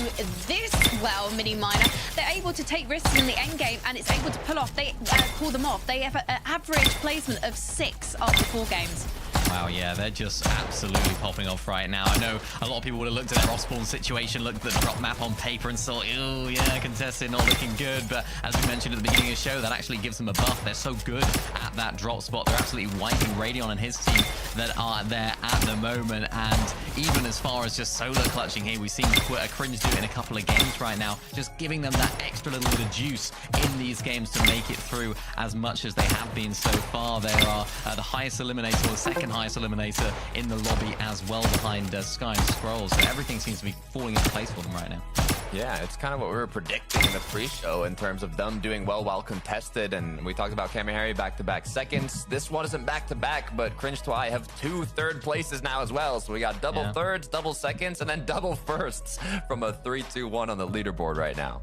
this well, Mini Miner. They're able to take risks in the end game, and it's able to pull them off. They have an average placement of 6 after 4 games. Wow, yeah, they're just absolutely popping off right now. I know a lot of people would have looked at their Osborne situation, looked at the drop map on paper and thought, oh, yeah, contested, not looking good. But as we mentioned at the beginning of the show, that actually gives them a buff. They're so good at that drop spot. They're absolutely wiping Radion and his team that are there at the moment. And even as far as just solo clutching here, we've seen Cringe do it in a couple of games right now, just giving them that extra little bit of juice in these games to make it through as much as they have been so far. They are the highest eliminator, or the second highest eliminator in the lobby, as well behind Sky and Scrolls. So everything seems to be falling into place for them right now. Yeah, it's kind of what we were predicting in the pre-show in terms of them doing well while contested. And we talked about Cammy Hari back-to-back seconds. This one isn't back-to-back, but Cringe Twy have 2 third places now as well. So we got double thirds, double seconds, and then double firsts from a 3-2-1 on the leaderboard right now.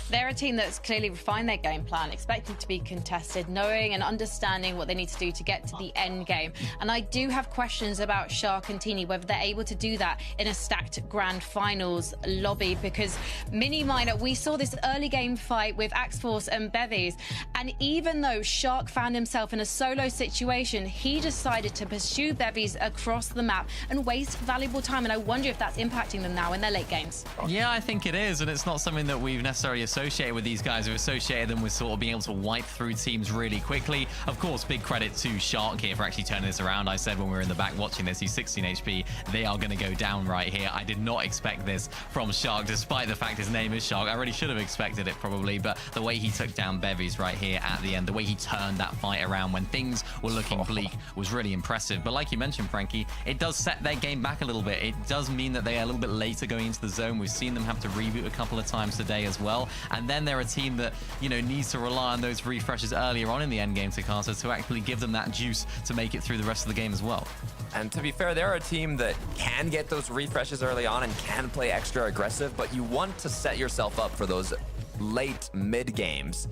They're a team that's clearly refined their game plan, expected to be contested, knowing and understanding what they need to do to get to the end game. And I do have questions about Shark and Teeny, whether they're able to do that in a stacked grand finals lobby, because Mini Miner, we saw this early game fight with Axe Force and Bevies, and even though Shark found himself in a solo situation, he decided to pursue Bevies across the map and waste valuable time, and I wonder if that's impacting them now in their late games. Yeah, I think it is, and it's not something that we've necessarily associated with these guys. We've associated them with sort of being able to wipe through teams really quickly. Of course, big credit to Shark here for actually turning this around. I said when we were in the back watching this, he's 16 HP. They are going to go down right here. I did not expect this from Shark, despite the fact his name is Shark. I really should have expected it probably, but the way he took down Bevies right here at the end, the way he turned that fight around when things were looking bleak was really impressive. But like you mentioned, Frankie, it does set their game back a little bit. It does mean that they are a little bit later going into the zone. We've seen them have to reboot a couple of times today as well. And then they're a team that, you know, needs to rely on those refreshes earlier on in the end game, Takata, to actually give them that juice to make it through the rest of the game as well. And to be fair, they're a team that can get those refreshes early on and can play extra aggressive, but you want to set yourself up for those late mid games.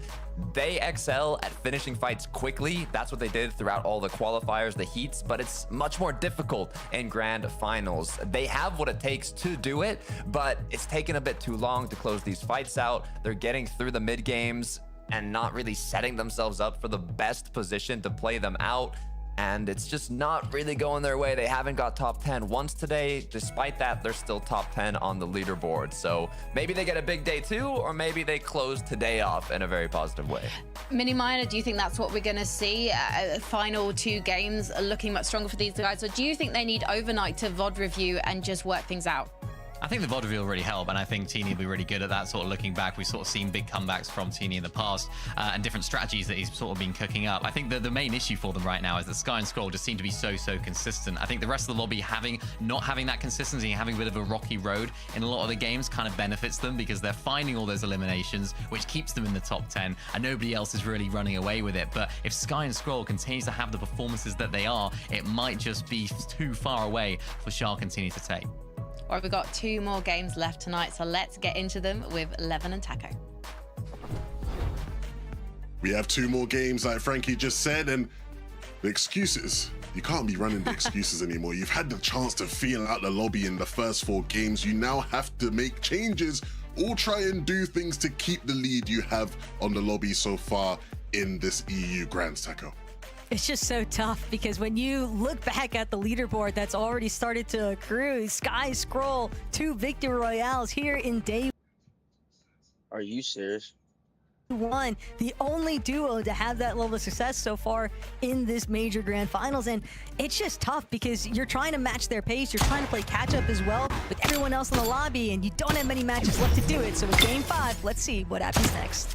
They excel at finishing fights quickly. That's what they did throughout all the qualifiers, the heats, but it's much more difficult in grand finals. They have what it takes to do it, but it's taken a bit too long to close these fights out. They're getting through the mid games and not really setting themselves up for the best position to play them out. And it's just not really going their way. They haven't got top 10 once today. Despite that, they're still top 10 on the leaderboard. So maybe they get a big day too, or maybe they close today off in a very positive way. Mini Miner, do you think that's what we're going to see? Final 2 games are looking much stronger for these guys, or do you think they need overnight to VOD review and just work things out? I think the VOD review will really help, and I think Teeny will be really good at that. Sort of looking back, we've sort of seen big comebacks from Teeny in the past, and different strategies that he's sort of been cooking up. I think the main issue for them right now is that Sky and Scroll just seem to be so consistent. I think the rest of the lobby not having that consistency, having a bit of a rocky road in a lot of the games kind of benefits them, because they're finding all those eliminations, which keeps them in the top 10, and nobody else is really running away with it. But if Sky and Scroll continues to have the performances that they are, it might just be too far away for Shark and Teeny to take. All right, we've got 2 more games left tonight, so let's get into them with Levin and Taco. We have 2 more games, like Frankie just said, and the excuses. You can't be running the excuses anymore. You've had the chance to feel out the lobby in the first 4 games. You now have to make changes or try and do things to keep the lead you have on the lobby so far in this EU Grands, Taco. It's just so tough because when you look back at the leaderboard that's already started to accrue, Sky Scroll 2 Victory Royales here in day Are you serious? 1, the only duo to have that level of success so far in this major grand finals. And it's just tough because you're trying to match their pace, you're trying to play catch up as well with everyone else in the lobby, and you don't have many matches left to do it. So with game 5, let's see what happens next.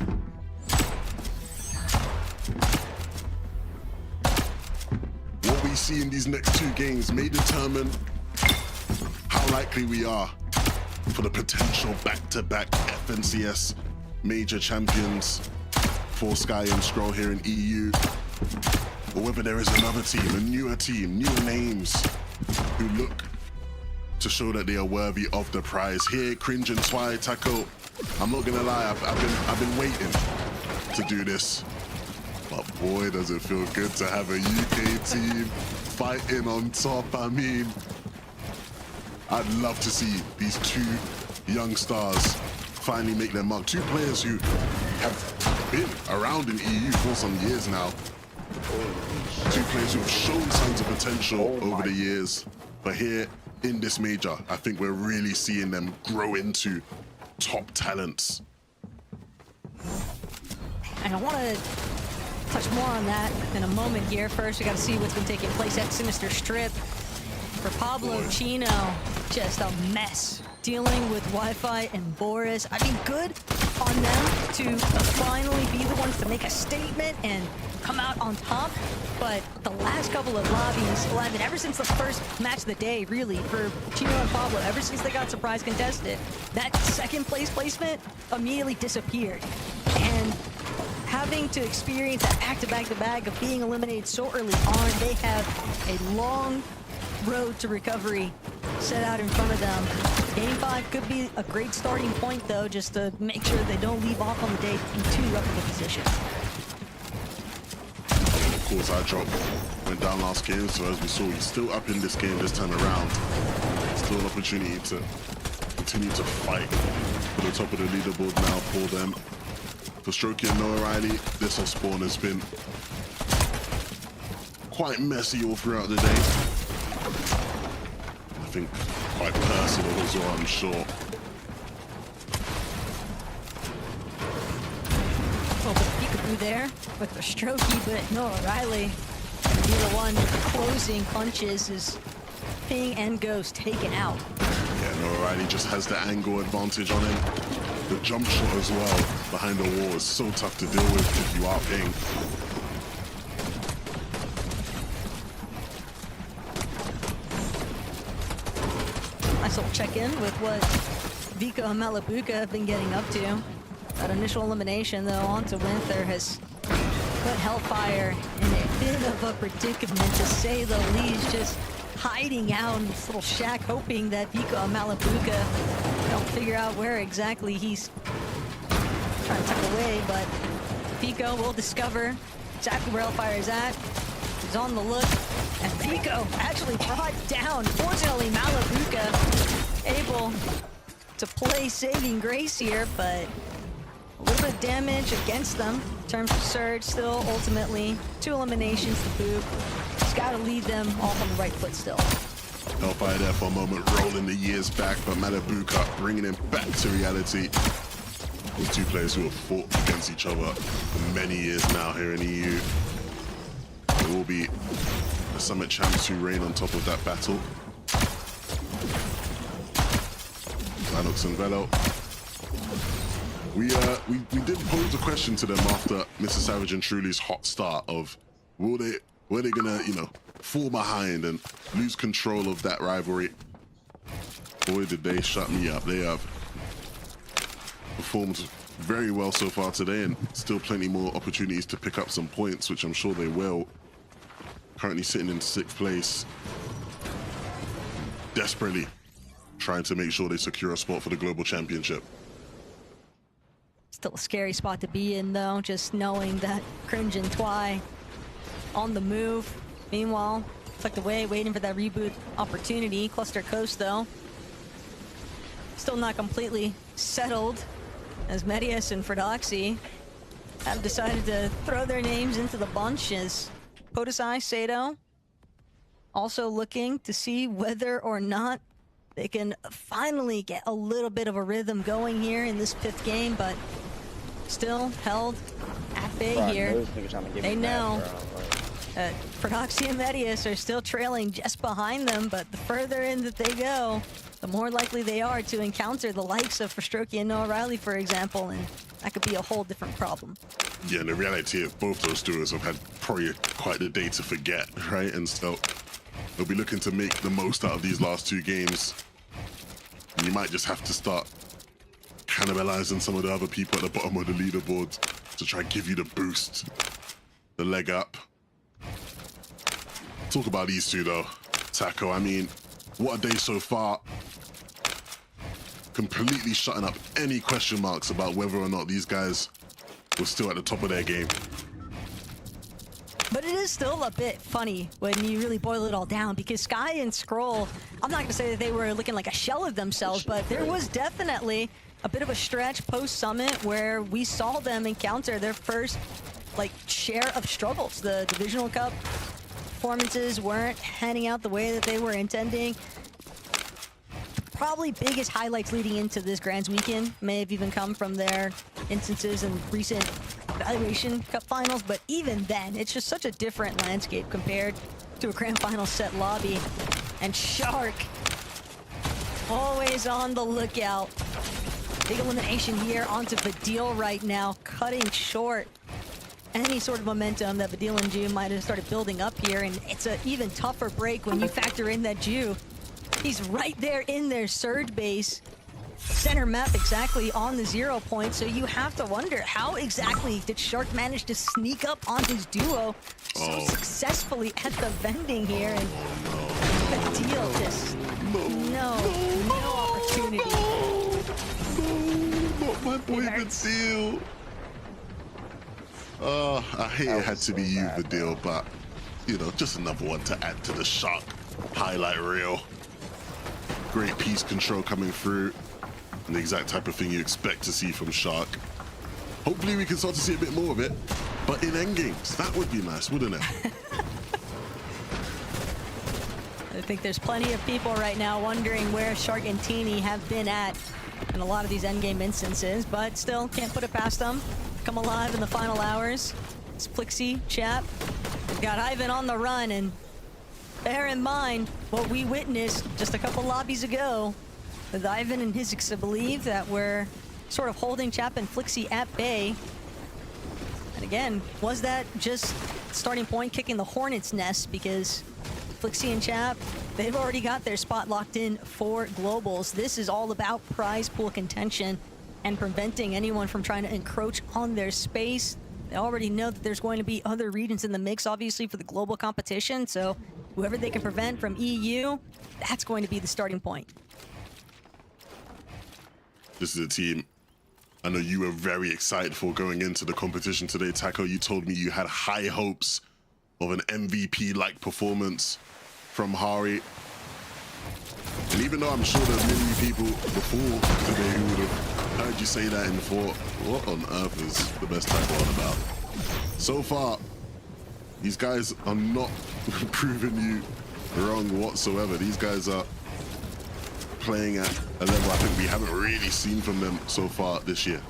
What we see in these next 2 games may determine how likely we are for the potential back-to-back FNCS major champions for Sky and Scroll here in EU, or whether there is another team, newer names who look to show that they are worthy of the prize. Here, Cringe and Twy Taco, I'm not gonna lie, I've been waiting to do this, but boy, does it feel good to have a UK team fighting on top. I mean, I'd love to see these 2 young stars finally make their mark. 2 players who have been around in EU for some years now. 2 players who have shown signs of potential over the years. But here in this major, I think we're really seeing them grow into top talents. And I want to touch more on that in a moment here. First, we got to see what's been taking place at Sinister Strip. For Pablo Chino, just a mess dealing with Wi-Fi and Boris. I mean, good on them to finally be the ones to make a statement and come out on top. But the last couple of lobbies, well, I mean, ever since the first match of the day, really, for Chino and Pablo, ever since they got surprise contested, that second place placement immediately disappeared. And having to experience that back-to-back-to-back of being eliminated so early on, they have a long road to recovery set out in front of them. Game 5 could be a great starting point, though, just to make sure they don't leave off on the day in too rough of a position. Of course, iDrop went down last game, so as we saw, he's still up in this game this time around. Still an opportunity to continue to fight for the top of the leaderboard now for them. For Strokey and Noah Riley, this off spawn has been quite messy all throughout the day. I think quite personal as well, I'm sure. Well, but Peekaboo there with the Strokey, but Noah Riley gonna be the one closing punches as Ping and Ghost taken out. Yeah, Noah Riley just has the angle advantage on him. The jump shot as well behind the wall is so tough to deal with if you are Ping. Nice little check-in with what Vico and Malabuka have been getting up to. That initial elimination, though, onto Winther has put Hellfire in a bit of a predicament, to say the least. Just hiding out in this little shack, hoping that Vico and Malabuka don't figure out where exactly he's trying to tuck away. But Vico will discover exactly where Hellfire is at. He's on the look, and Vico actually brought down. Fortunately, Malabuka able to play saving grace here, but a little bit of damage against them in terms of Surge. Still, ultimately, 2 eliminations to boot. Just got to lead them off on the right foot still. Hellfire there for a moment, rolling the years back, but Malabuka bringing him back to reality. These 2 players who have fought against each other for many years now here in EU. They will be the Summit champs who reign on top of that battle. Lanox and Velo. We did pose a question to them after Mr. Savage and Truly's hot start of were they gonna, you know, fall behind and lose control of that rivalry. Boy, did they shut me up. They have performed very well so far today, and still plenty more opportunities to pick up some points, which I'm sure they will. Currently sitting in 6th place, desperately trying to make sure they secure a spot for the Global Championship. Still a scary spot to be in, though, just knowing that Cringe and Twy on the move. Meanwhile, tucked away, waiting for that reboot opportunity. Cluster Coast, though, still not completely settled, as Medius and Fredoxy have decided to throw their names into the bunch as Podesai, Sato, also looking to see whether or not they can finally get a little bit of a rhythm going here in this 5th game, but still held at bay here. They know Prodoxy and Medius are still trailing just behind them, but the further in that they go, the more likely they are to encounter the likes of Frostroki and Noah Riley, for example, and that could be a whole different problem. Yeah, and the reality is both those duos have had probably quite a day to forget, right? And so they'll be looking to make the most out of these last 2 games. And you might just have to start cannibalizing some of the other people at the bottom of the leaderboard to try and give you the boost, the leg up. Talk about these two though, Taco. I mean, what a day so far. Completely shutting up any question marks about whether or not these guys were still at the top of their game. But it is still a bit funny when you really boil it all down, because Sky and Skrull, I'm not going to say that they were looking like a shell of themselves, but there was definitely a bit of a stretch post-Summit where we saw them encounter their first share of struggles. The Divisional Cup performances weren't handing out the way that they were intending. Probably biggest highlights leading into this Grands weekend may have even come from their instances in recent Evaluation Cup finals, but even then, it's just such a different landscape compared to a Grand Final set lobby. And Shark, always on the lookout. Big elimination here onto Vidil right now, cutting short any sort of momentum that Vidil and Ju might have started building up here, and it's an even tougher break when you factor in that Ju, he's right there in their surge base, center map exactly on the 0 point, so you have to wonder how exactly did Shark manage to sneak up on his duo so successfully at the vending here, and Vidil just no opportunity. Not my boy Vidil. I hate it had to be you, Vidil, but you know, just another one to add to the Shark highlight reel. Great piece control coming through, and the exact type of thing you expect to see from Shark. Hopefully we can start to see a bit more of it, but in endgames, that would be nice, wouldn't it? I think there's plenty of people right now wondering where Shark and Teeny have been at in a lot of these endgame instances, but still can't put it past them. Come alive in the final hours. It's Flixie, Chap. We've got Ivan on the run, and bear in mind what we witnessed just a couple lobbies ago with Ivan and Hizix, I believe, that we're sort of holding Chap and Flixie at bay. And again, was that just starting point kicking the hornet's nest, because Flixie and Chap, they've already got their spot locked in for globals. This is all about prize pool contention and preventing anyone from trying to encroach on their space. They already know that there's going to be other regions in the mix, obviously, for the global competition, so whoever they can prevent from EU, that's going to be the starting point. This is a team I know you were very excited for going into the competition today, Taco. You told me you had high hopes of an MVP-like performance from Hari. And even though I'm sure there's many people before today who would have heard you say that and thought, what on earth is the best Taco on about? So far, these guys are not proving you wrong whatsoever. These guys are playing at a level I think we haven't really seen from them so far this year.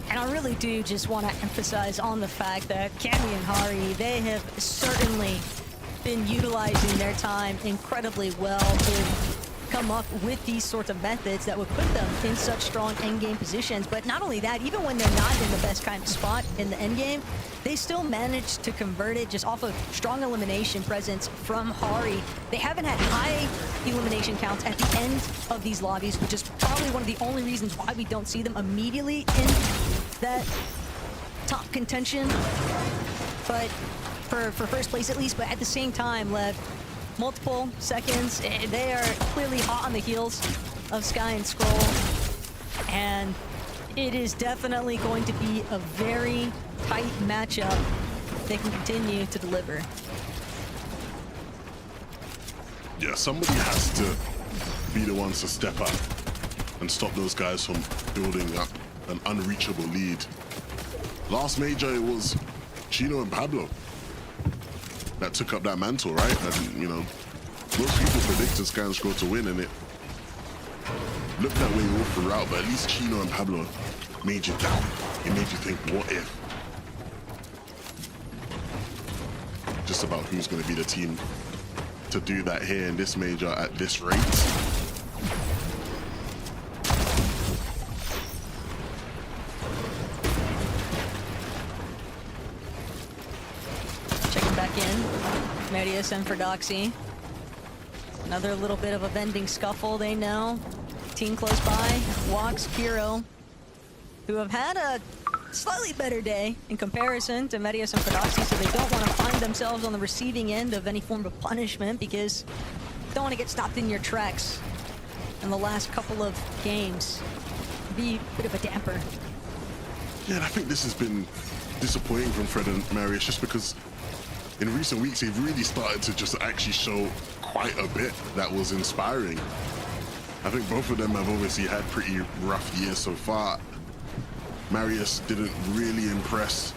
And I really do just want to emphasize on the fact that Cammy and Hari, they have certainly been utilizing their time incredibly well to come up with these sorts of methods that would put them in such strong endgame positions. But not only that, even when they're not in the best kind of spot in the endgame, they still manage to convert it just off of strong elimination presence from Hari. They haven't had high elimination counts at the end of these lobbies, which is probably one of the only reasons why we don't see them immediately in that top contention. But for first place at least, but at the same time, Lev, multiple seconds, they are clearly hot on the heels of Sky and Skrull, and it is definitely going to be a very tight matchup if they can continue to deliver. Yeah, somebody has to be the ones to step up and stop those guys from building up an unreachable lead. Last major, it was Chino and Pablo that took up that mantle, right? And, you know, most people predicted Sky and Scroll to win, and it looked that way all throughout, but at least Chino and Pablo made you doubt. It made you think, what if? Just about who's going to be the team to do that here in this major at this rate. Checking back in, Medius and Ferdoxy. Another little bit of a bending scuffle, they know. Team close by, Walks, Kiro, who have had a slightly better day in comparison to Medius and Ferdoxy, so they don't want to find themselves on the receiving end of any form of punishment because you don't want to get stopped in your tracks in the last couple of games. Be a bit of a damper. Yeah, and I think this has been disappointing from Fred and Marius just because in recent weeks they've really started to just actually show quite a bit that was inspiring. I think both of them have obviously had pretty rough years so far. Marius didn't really impress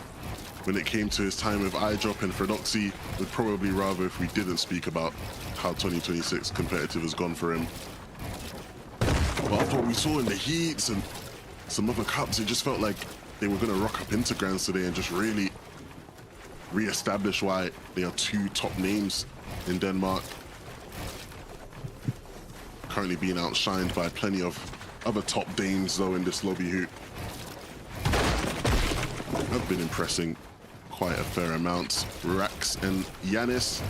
when it came to his time with iDrop, and Ferdoxy would probably rather if we didn't speak about how 2026 competitive has gone for him. But after what we saw in the heats and some other cups, it just felt like they were going to rock up into Grands today and just really re-establish why they are two top names in Denmark. Currently being outshined by plenty of other top dames though in this lobby hoot. Have been impressing quite a fair amount. Rax and Yanis.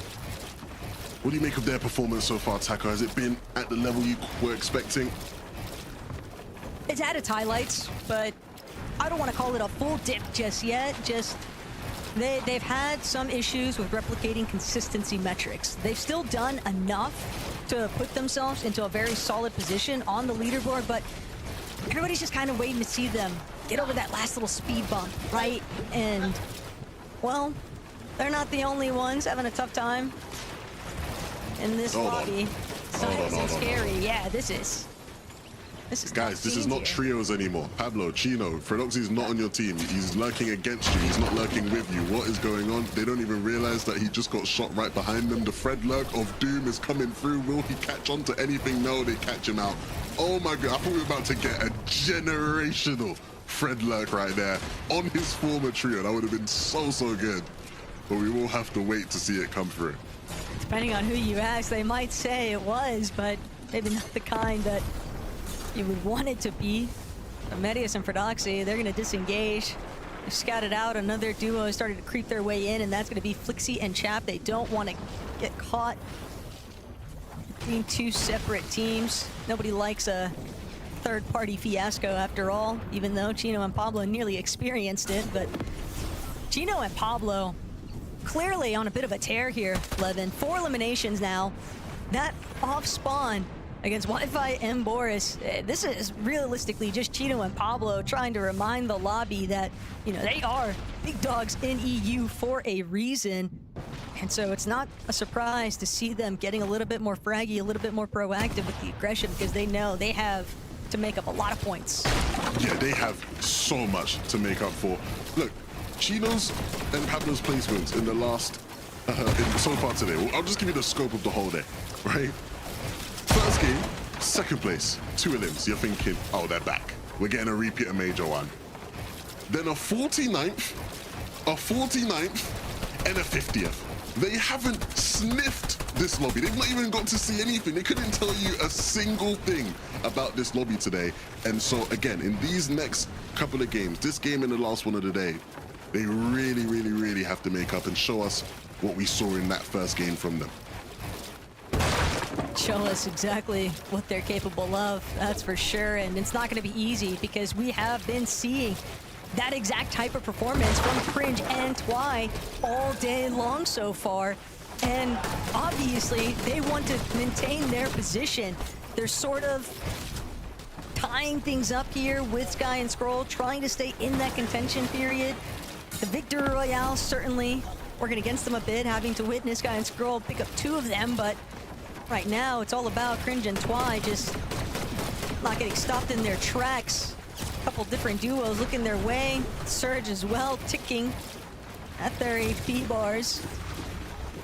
What do you make of their performance so far, Taco? Has it been at the level you were expecting? It's had its highlights, but I don't want to call it a full dip just yet. Just they've had some issues with replicating consistency metrics. They've still done enough to put themselves into a very solid position on the leaderboard, but everybody's just kind of waiting to see them get over that last little speed bump, right? And, well, they're not the only ones having a tough time in this lobby. Nice and scary. Yeah, this is Guys, this is not trios anymore. Pablo, Chino, Ferdoxy is not on your team. He's lurking against you. He's not lurking with you. What is going on? They don't even realize that he just got shot right behind them. The Fred lurk of doom is coming through. Will he catch on to anything? No, they catch him out. Oh my God, I thought we were about to get a generational Fred lurk right there on his former trio. That would have been so good. But we will have to wait to see it come through. Depending on who you ask, they might say it was, but maybe not the kind that you would want it to be. Medius and Ferdoxy, they're going to disengage. They've scouted out. Another duo started to creep their way in, and that's going to be Flixie and Chap. They don't want to get caught being two separate teams. Nobody likes a third-party fiasco after all, even though Chino and Pablo nearly experienced it. But Chino and Pablo clearly on a bit of a tear here, Levin. 4 eliminations now. That off-spawn against Wi-Fi and Boris. This is realistically just Chino and Pablo trying to remind the lobby that, you know, they are big dogs in EU for a reason. And so it's not a surprise to see them getting a little bit more fraggy, a little bit more proactive with the aggression, because they know they have to make up a lot of points. Yeah, they have so much to make up for. Look, Chino's and Pablo's placements in the last, so far today, I'll just give you the scope of the whole day, right? First game, second place, 2 elims. You're thinking, oh, they're back. We're getting a repeat of Major 1. Then a 49th, and a 50th. They haven't sniffed this lobby. They've not even got to see anything. They couldn't tell you a single thing about this lobby today. And so, again, in these next couple of games, this game and the last one of the day, they really have to make up and show us what we saw in that first game from them. Show us exactly what they're capable of, that's for sure. And it's not going to be easy because we have been seeing that exact type of performance from Cringe and Twy all day long so far. And obviously, they want to maintain their position. They're sort of tying things up here with Sky and Scroll, trying to stay in that contention period. The Victory Royale certainly working against them a bit, having to witness Sky and Scroll pick up 2 of them, but right now, it's all about Cringe and Twy just not getting stopped in their tracks. A couple different duos looking their way. Surge as well, ticking at their AP bars.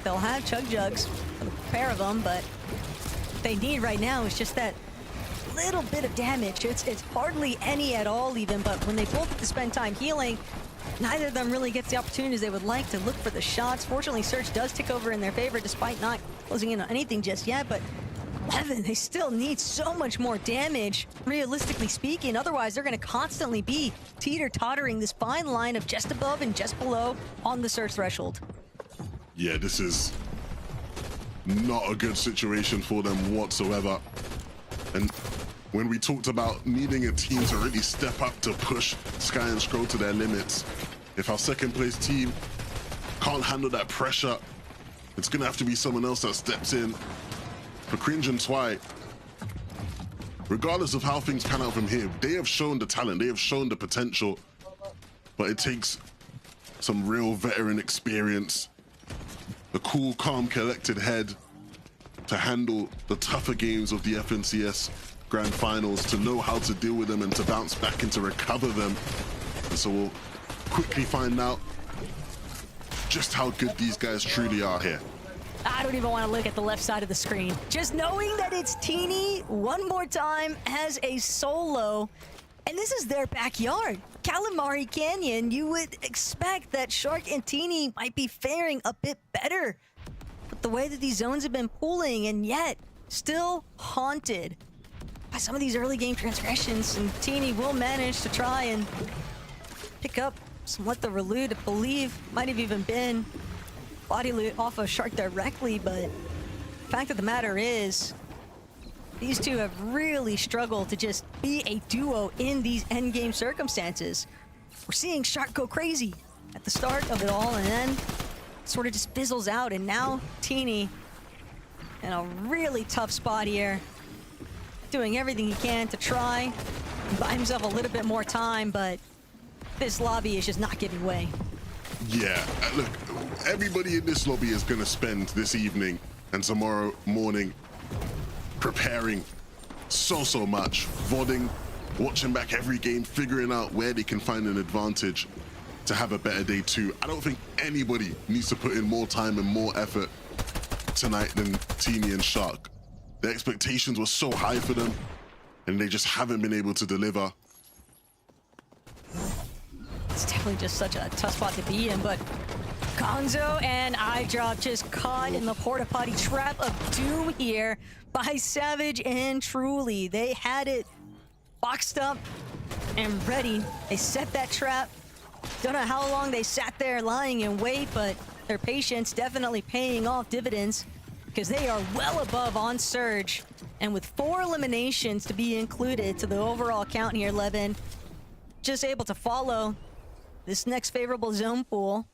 they'll have Chug Jugs, a pair of them, but what they need right now is just that little bit of damage. It's hardly any at all even, but when they both have to spend time healing, neither of them really gets the opportunities they would like to look for the shots. Fortunately, Surge does tick over in their favor despite not closing in on anything just yet, but Evan, they still need so much more damage, realistically speaking. Otherwise, they're going to constantly be teeter-tottering this fine line of just above and just below on the Surge threshold. Yeah, this is not a good situation for them whatsoever. And when we talked about needing a team to really step up to push Sky and Scroll to their limits, if our second place team can't handle that pressure, it's going to have to be someone else that steps in. For Cringe and Twy, regardless of how things pan out from here, they have shown the talent, they have shown the potential, but it takes some real veteran experience, a cool, calm, collected head to handle the tougher games of the FNCS Grand Finals, to know how to deal with them and to bounce back and to recover them. And so we'll quickly find out just how good these guys truly are here. I don't even want to look at the left side of the screen. Just knowing that it's Teeny one more time as a solo, and this is their backyard. Calamari Canyon, you would expect that Shark and Teeny might be faring a bit better. But the way that these zones have been pooling, and yet still haunted by some of these early game transgressions, and Teeny will manage to try and pick up somewhat the Relude. I believe might have even been body loot off of Shark directly, but the fact of the matter is, these two have really struggled to just be a duo in these endgame circumstances. We're seeing Shark go crazy at the start of it all, and then sort of just fizzles out, and now Teeny in a really tough spot here, doing everything he can to try and buy himself a little bit more time, but this lobby is just not giving way. Yeah, look, everybody in this lobby is going to spend this evening and tomorrow morning preparing so much, VODing, watching back every game, figuring out where they can find an advantage to have a better day too. I don't think anybody needs to put in more time and more effort tonight than Teeny and Shark. The expectations were so high for them, and they just haven't been able to deliver. It's definitely just such a tough spot to be in, but Gonzo and iDrop just caught in the porta potty trap of doom here by Savage and Truly. They had it boxed up and ready. They set that trap. Don't know how long they sat there lying in wait, but their patience definitely paying off dividends, because they are well above on Surge. And with 4 eliminations to be included to the overall count here, Levin, just able to follow this next favorable zone pool.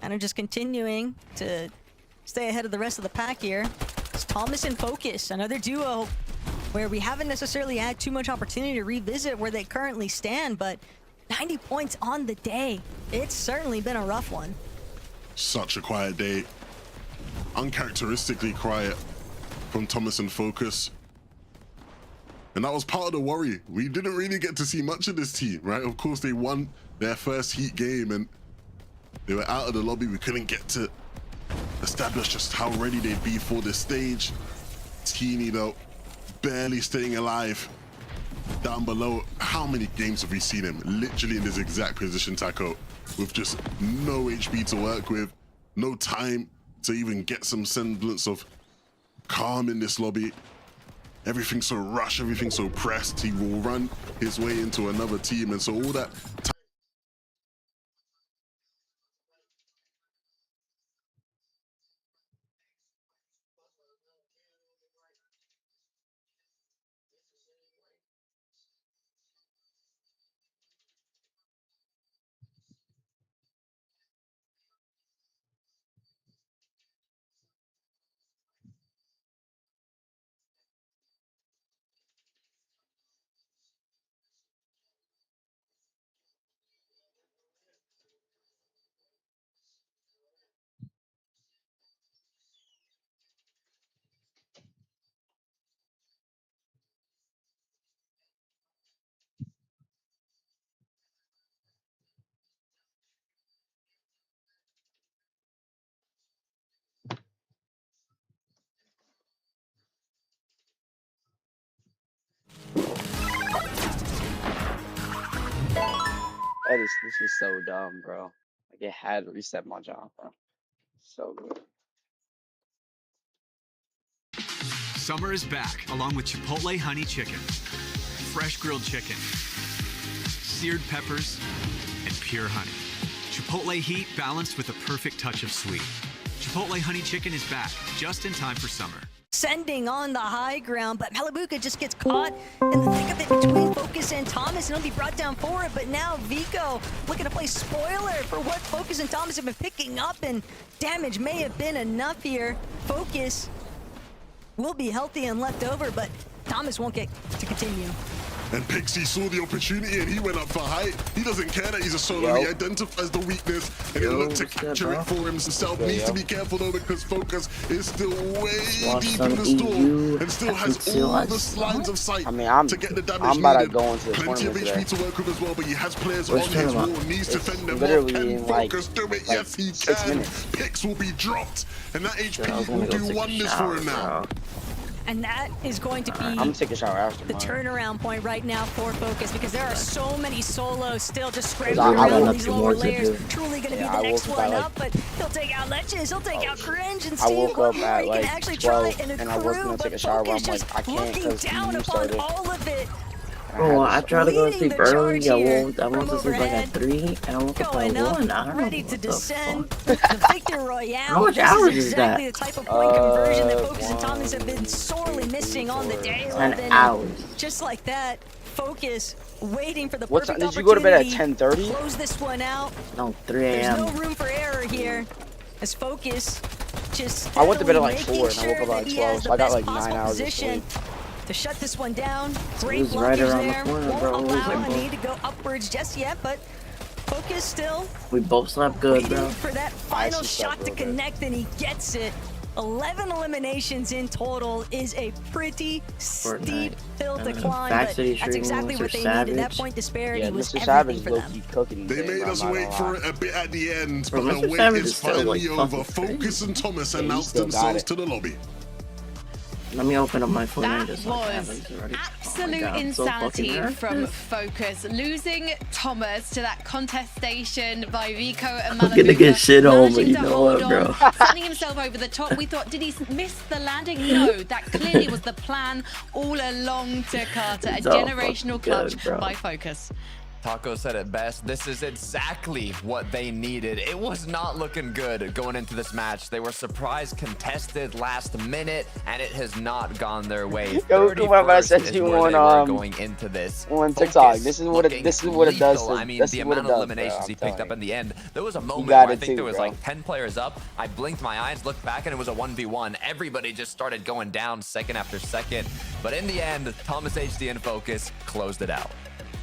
And are just continuing to stay ahead of the rest of the pack here. It's Thomas and Focus, another duo where we haven't necessarily had too much opportunity to revisit where they currently stand, but 90 points on the day. It's certainly been a rough one. Such a quiet day. Uncharacteristically quiet from Thomas and Focus. And that was part of the worry. We didn't really get to see much of this team, right? Of course, they won their first heat game and they were out of the lobby. We couldn't get to establish just how ready they'd be for this stage. Teeny, though, barely staying alive down below. How many games have we seen him literally in this exact position, Taco, with just no HP to work with, no time to even get some semblance of calm in this lobby? Everything's so rushed, everything's so pressed. He will run his way into another team, and so all that time This is so dumb, bro. Like it had to reset my job, bro. So good. Summer is back, along with Chipotle honey chicken, fresh grilled chicken, seared peppers, and pure honey. Chipotle heat balanced with a perfect touch of sweet. Chipotle honey chicken is back, just in time for summer. Sending on the high ground, but Malibuca just gets caught in the thick of it between Focus and Thomas, and he'll be brought down for it. But now Vico looking to play spoiler for what Focus and Thomas have been picking up, and damage may have been enough here. Focus will be healthy and left over, but Thomas won't get to continue. And Pixie saw the opportunity and he went up for height. He doesn't care that he's a solo. He identifies the weakness and he'll look to capture it for himself. Needs to be careful though, because Focus is still way deep in the storm and still has all the lines of sight to get the damage needed. Plenty of HP to work with as well, but he has players on his wall. Needs to fend them off. Can Focus do it? Yes, he can. Pix will be dropped and that HP will do wonders for him now. And that is going to be I'm gonna take a shower after the turnaround point right now for Focus, because there are so many solos still just scrambling I around these lower layers. Truly going to be the next one up, but he'll take out Leches, he'll take out Cringe, and Steve woke up at he like can actually 12 try and and I was gonna take a shower, but I'm like, I can't because down you upon started. all of it. Oh, I tried to go to sleep early. I went to sleep like at 3, and I woke up at 1. I don't know ready what to the descend. fuck. The Victor Royale. How much This hours is is that? exactly the type of point conversion that Focus and Thomas have been sorely missing on the day. 10 hours. Just like that, Focus waiting for the What perfect time did you go to bed at opportunity. 10:30? Close this one out. No, 3 There's a.m. no room for error here. As Focus just I went to bed at like steadily 4 and I woke up at making like sure that he has 12, so I the got best like 9 possible hours of position sleep. to shut this one down. Great was right blockers around the there. corner, Won't bro. It was allow like a both. need to go upwards just yet, but Focus still We both slept good, waiting bro. for that final shot to connect, and he gets it. 11 eliminations in total is a pretty steep hill to climb, but that's exactly what they needed. That point disparity was everything for them. Cooking. They made us wait for it a bit at the end, Bro, but the Mr. wait Savage is is still, finally like, over. fucking Focus and Thomas Yeah, he announced still got themselves it. to the lobby. Let me open up my phone and That just like have was it already. absolute God, I'm so fucking insanity hurt. from Focus. Losing Thomas to that contestation by Vico and I'm gonna get Malibuca, shit on, but managing you to know hold what, bro? on, sending himself over the top. We thought, did he miss the landing? No, that clearly was the plan all along to Carter. A It's all generational fucking clutch good, bro. by Focus. Taco said it best. This is exactly what they needed. It was not looking good going into this match. They were surprise contested last minute, and it has not gone their way. Yo, come on, I said 31st to is you where on they were going into this. on TikTok. Focus This is what it looking does. lethal. To, I mean, this the is what amount it of does, eliminations bro, he I'm picked telling up in the end. There was a moment got where I it think too, there was bro. like 10 players up. I blinked my eyes, looked back, and it was a 1v1. Everybody just started going down second after second. But in the end, Thomas HD and Focus closed it out.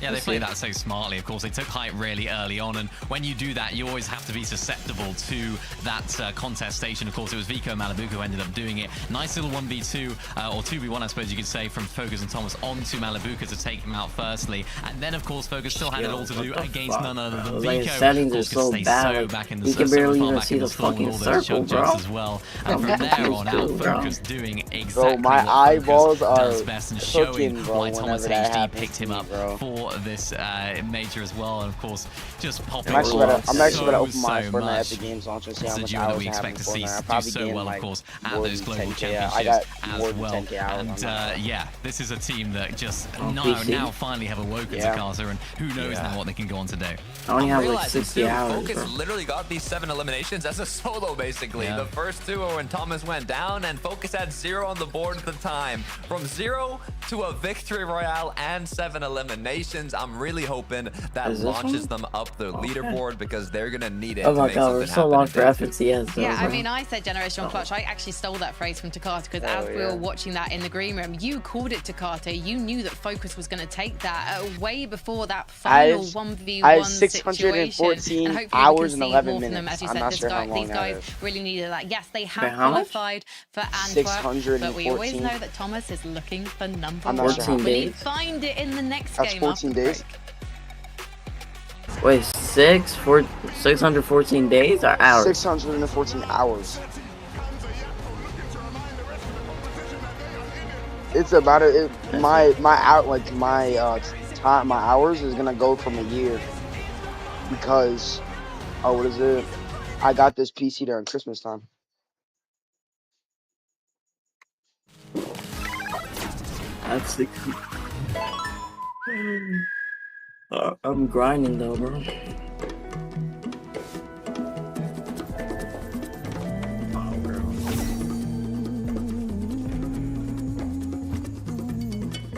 Yeah, they played that so smartly. Of course, they took height really early on, and when you do that, you always have to be susceptible to that contestation. Of course, it was Vico and Malibuca who ended up doing it. Nice little 1v2, or 2v1, I suppose you could say, from Focus and Thomas onto Malibuca to take him out firstly. And then, of course, Focus still had it all to do against none other than Like, Vico. settings Of are course, so could stay bad, so like, back in the you can so barely far even back see in the storm with fucking all those circle, choke jumps bro. as well. I'm And from there on out, confused, bro. Focus doing exactly Bro, my what eyeballs Focus are does best, and showing cooking, bro, why Thomas whenever that HD happens picked to him me, up bro. for this major as well. And of course, just popping I'm actually gonna open so my Fortnite much. Epic Games launcher and see how It's a much duo that hours we I have in expect to see Fortnite. I do probably so gained well, like of course, at more those than global 10K. I championships got more as than well. 10K hours. And on that. yeah, this is a team that just PC? now finally have awoken to Carter, and who knows now what they can go on to do. I only have like Realizing 60 too, hours, Focus bro. literally got these 7 eliminations as a solo, basically. Yeah. The first 2 were when Thomas went down, and Focus had 0 on the board at the time. From 0 to a victory royale and 7 eliminations. I'm really hoping that Is this launches one? them up the leaderboard, because they're gonna need it Oh to my make god, we're something so happen long in for day 2. FNCS. Yeah, I bro. mean, I said generational clutch. I actually stole that phrase from Takata, because as we yeah. were watching that in the green room, you called it Takata. You knew that Focus was going to take that way before that final 1v1 I have situation. 614 and hopefully hours we and can see 11 more from them. minutes. As you I'm said, not sure how long these that guys is. really needed that. Yes, they Wait, have how much? qualified for Antwerp, but we always 614. know that Thomas is looking for number I'm one. not sure how Will he days. find it in the next That's game? 14 after the days. break? Wait, 614 days or hours? 614 hours. It's about it. My out like my time, my hours is gonna go from a year. Because, oh, what is it? I got this PC during Christmas time. That's the. I'm grinding though, bro.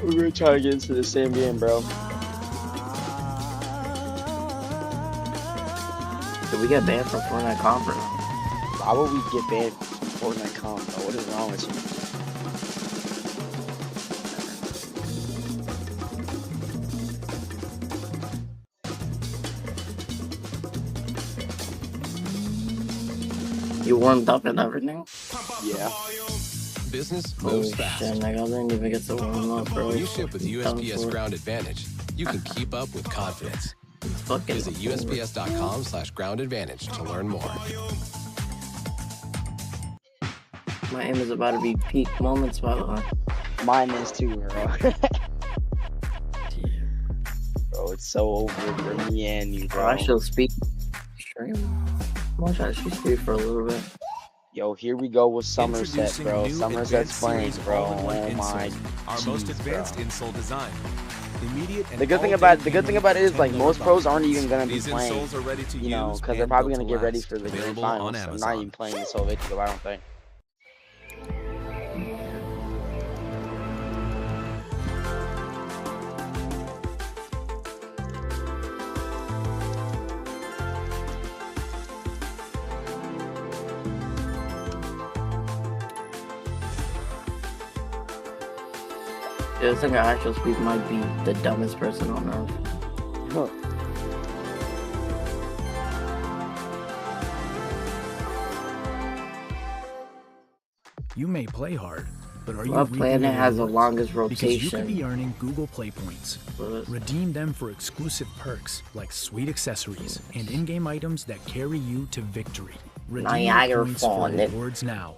We're gonna try to get into the same game, bro. Did we get banned from Fortnite Comp, bro? Why would we get banned from Fortnite Comp, bro? What is wrong with You warmed up and everything? Yeah. Business Holy moves fast. shit, I didn't even get to warm up, bro. When you ship with USPS Ground Advantage, you can keep up with confidence. Visit USPS.com/groundadvantage to learn more. My aim is about to be peak moments, by the way. Mine is too, bro. Bro, it's so over for me and you, bro. I shall speak. Stream. I'm gonna try to speak for a little bit. Yo, here we go with Somerset, bro. Introducing new Somerset's advanced playing, series bro. all-in-one Oh my. insoles. Our most advanced insole design. Immediate and The good thing about it is like most pros aren't even gonna be playing, you know, because they're probably gonna get ready for the grand finals. So I'm not even playing the Soul Victor, I don't think. I think Actual Speak might be the dumbest person on earth. Huh. You may play hard, but are you What reaping planet the has the rewards? longest Because you could rotation? be earning Google Play points. Redeem them for exclusive perks like sweet accessories and in-game items that carry you to victory. Redeem your Niagara points Falls, for Nick. rewards now.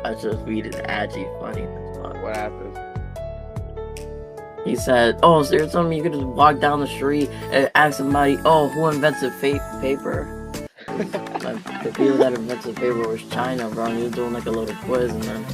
I just tweeted Agi funny. What happened? He said, "Oh, so there's something you could just walk down the street and ask somebody, oh, who invented paper?" Like, the people that invented paper was China, bro. And he was doing like a little quiz, and then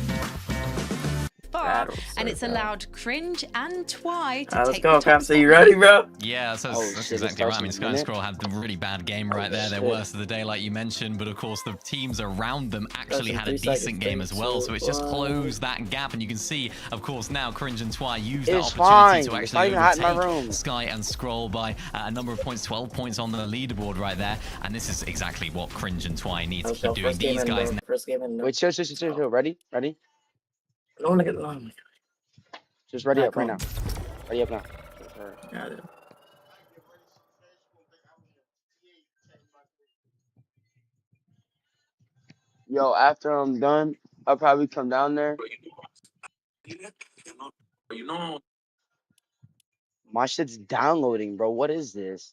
and it's allowed Cringe and Twy to let's take go, the top Capsa. You ready, bro? Yeah, that's shit, exactly right. I mean, it's Sky and Scroll had the really bad game right there. Their shit. worst of the day, like you mentioned, but of course the teams around them actually in had a 3 decent seconds, game as well. So it's just wow. closed that gap, and you can see, of course, now Cringe and Twy used It's that opportunity fine. to It's not actually even hot in my overtake room. Sky and Scroll by a number of points, 12 points on the leaderboard right there. And this is exactly what Cringe and Twy need to keep doing. First game These in, guys bro. now. First game in. Wait, chill. Ready? I don't want to get long. Just ready Yeah, up right come now. Ready up now. Got it. Yo, after I'm done, I'll probably come down there. My shit's downloading, bro. What is this?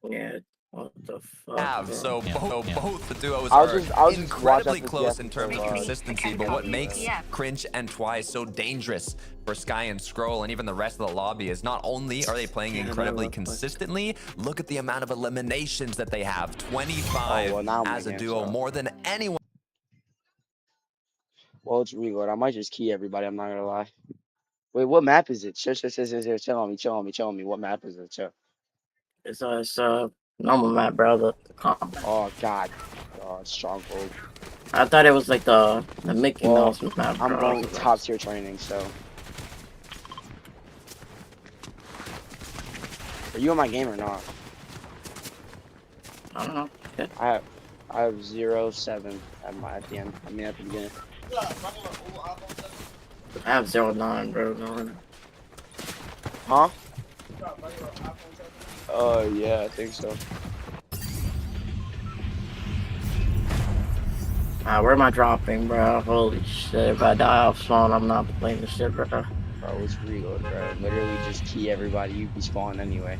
Yeah. What the fuck? Have, bro? so both the duos I'll are just watch incredibly out the close TF in terms of for, consistency, but what makes Cringe and Twy so dangerous for Sky and Scroll and even the rest of the lobby is not only are they playing incredibly consistently, look at the amount of eliminations that they have. 25 as a duo, more than anyone. Well, it's reload. I might just key everybody. I'm not gonna lie. Wait, what map is it? Chill on me. What map is it? Chill. It's a normal map, bro. The comp. Oh God. Stronghold. I thought it was like the Mickey Mouse map, bro. I'm going top tier training, so. Are you on my game or not? I don't know. Okay. I have 0-7 at the end. I mean at the beginning. I have 0-9, bro. No. Huh? Yeah, I think so. Where am I dropping, bro? Holy shit, if I die off spawn, I'm not playing this shit, bro. Bro, it's reload, bro. Literally just key everybody, you be spawning anyway.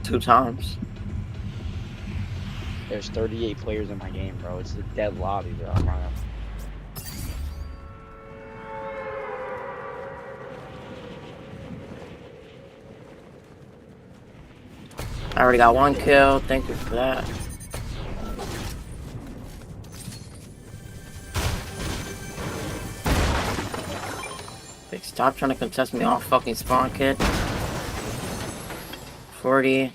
2 times. There's 38 players in my game, bro. It's a dead lobby, bro. I'm not. I already got 1 kill. Thank you for that. Hey, stop trying to contest me off fucking spawn, kid. 40.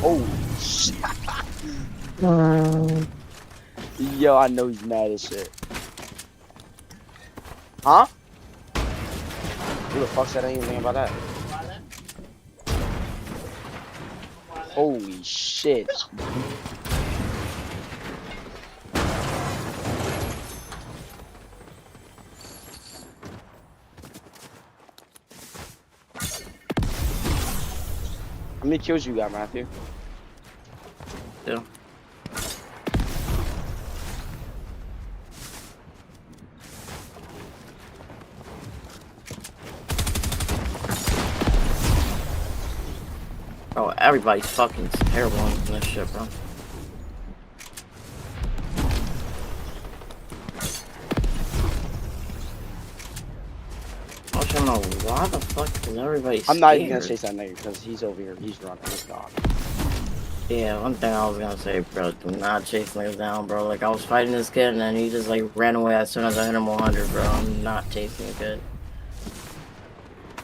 Oh, shit. Yo, I know he's mad as shit. Huh? Who the fuck said anything about that? Holy shit. How many kills you got, Matthew? 2. Bro, everybody's fucking terrible on this shit, bro. I don't know why the fuck is everybody scared? I'm not even gonna chase that nigga because he's over here. He's running his dog. Yeah, one thing I was gonna say, bro, do not chase niggas down, bro. Like, I was fighting this kid and then he just, like, ran away as soon as I hit him 100, bro. I'm not chasing a kid.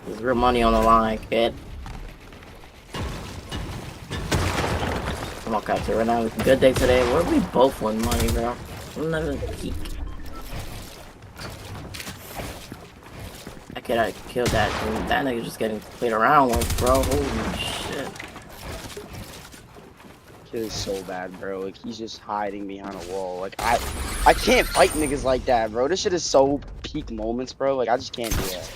There's real money on the line, kid. Come on, Captain, right now, good day today. Where we both win money, bro? We'll never peak. That kid, I killed that dude. That nigga just getting played around with, bro. Holy shit. Kid is so bad, bro. Like, he's just hiding behind a wall. Like, I can't fight niggas like that, bro. This shit is so peak moments, bro. Like, I just can't do that.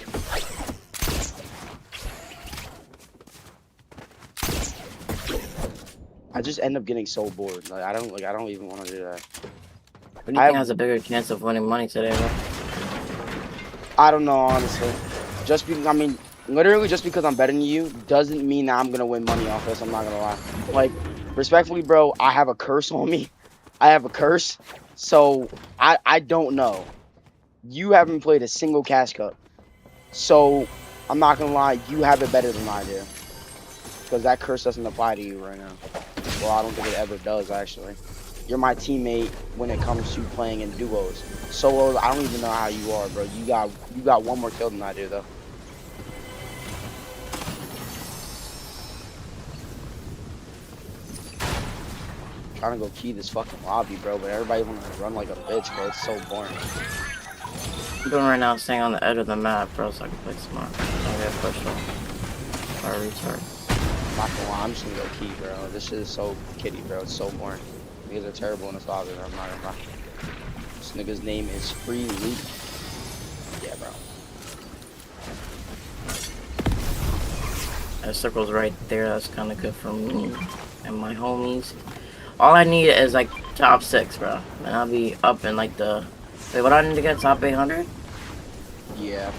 I just end up getting so bored. Like, I don't even want to do that. Who do you think has a bigger chance of winning money today, bro? I don't know, honestly. Just because, I mean, literally just because I'm better than you doesn't mean that I'm gonna win money off this. I'm not gonna lie. Like, respectfully, bro, I have a curse on me. I have a curse, so I don't know. You haven't played a single cash cup, so I'm not gonna lie. You have it better than I do, because that curse doesn't apply to you right now. Well, I don't think it ever does, actually. You're my teammate when it comes to playing in duos. Solos, I don't even know how you are, bro. You got 1 more kill than I do, though. Trying to go key this fucking lobby, bro, but everybody wants to run like a bitch, bro. It's so boring. I'm doing right now, staying on the edge of the map, bro, so I can play smart. Don't get pushed off. Or retard. Not gonna lie, I'm just gonna go key, bro. This shit is so kiddie, bro. It's so boring. Niggas are terrible in this lobby, bro. I'm not gonna lie. This nigga's name is Free Leak. Yeah, bro. That circle's right there. That's kind of good for me and my homies. All I need is like top 6, bro, and I'll be up in like the. Wait, what I need to get? Top 800? Yeah.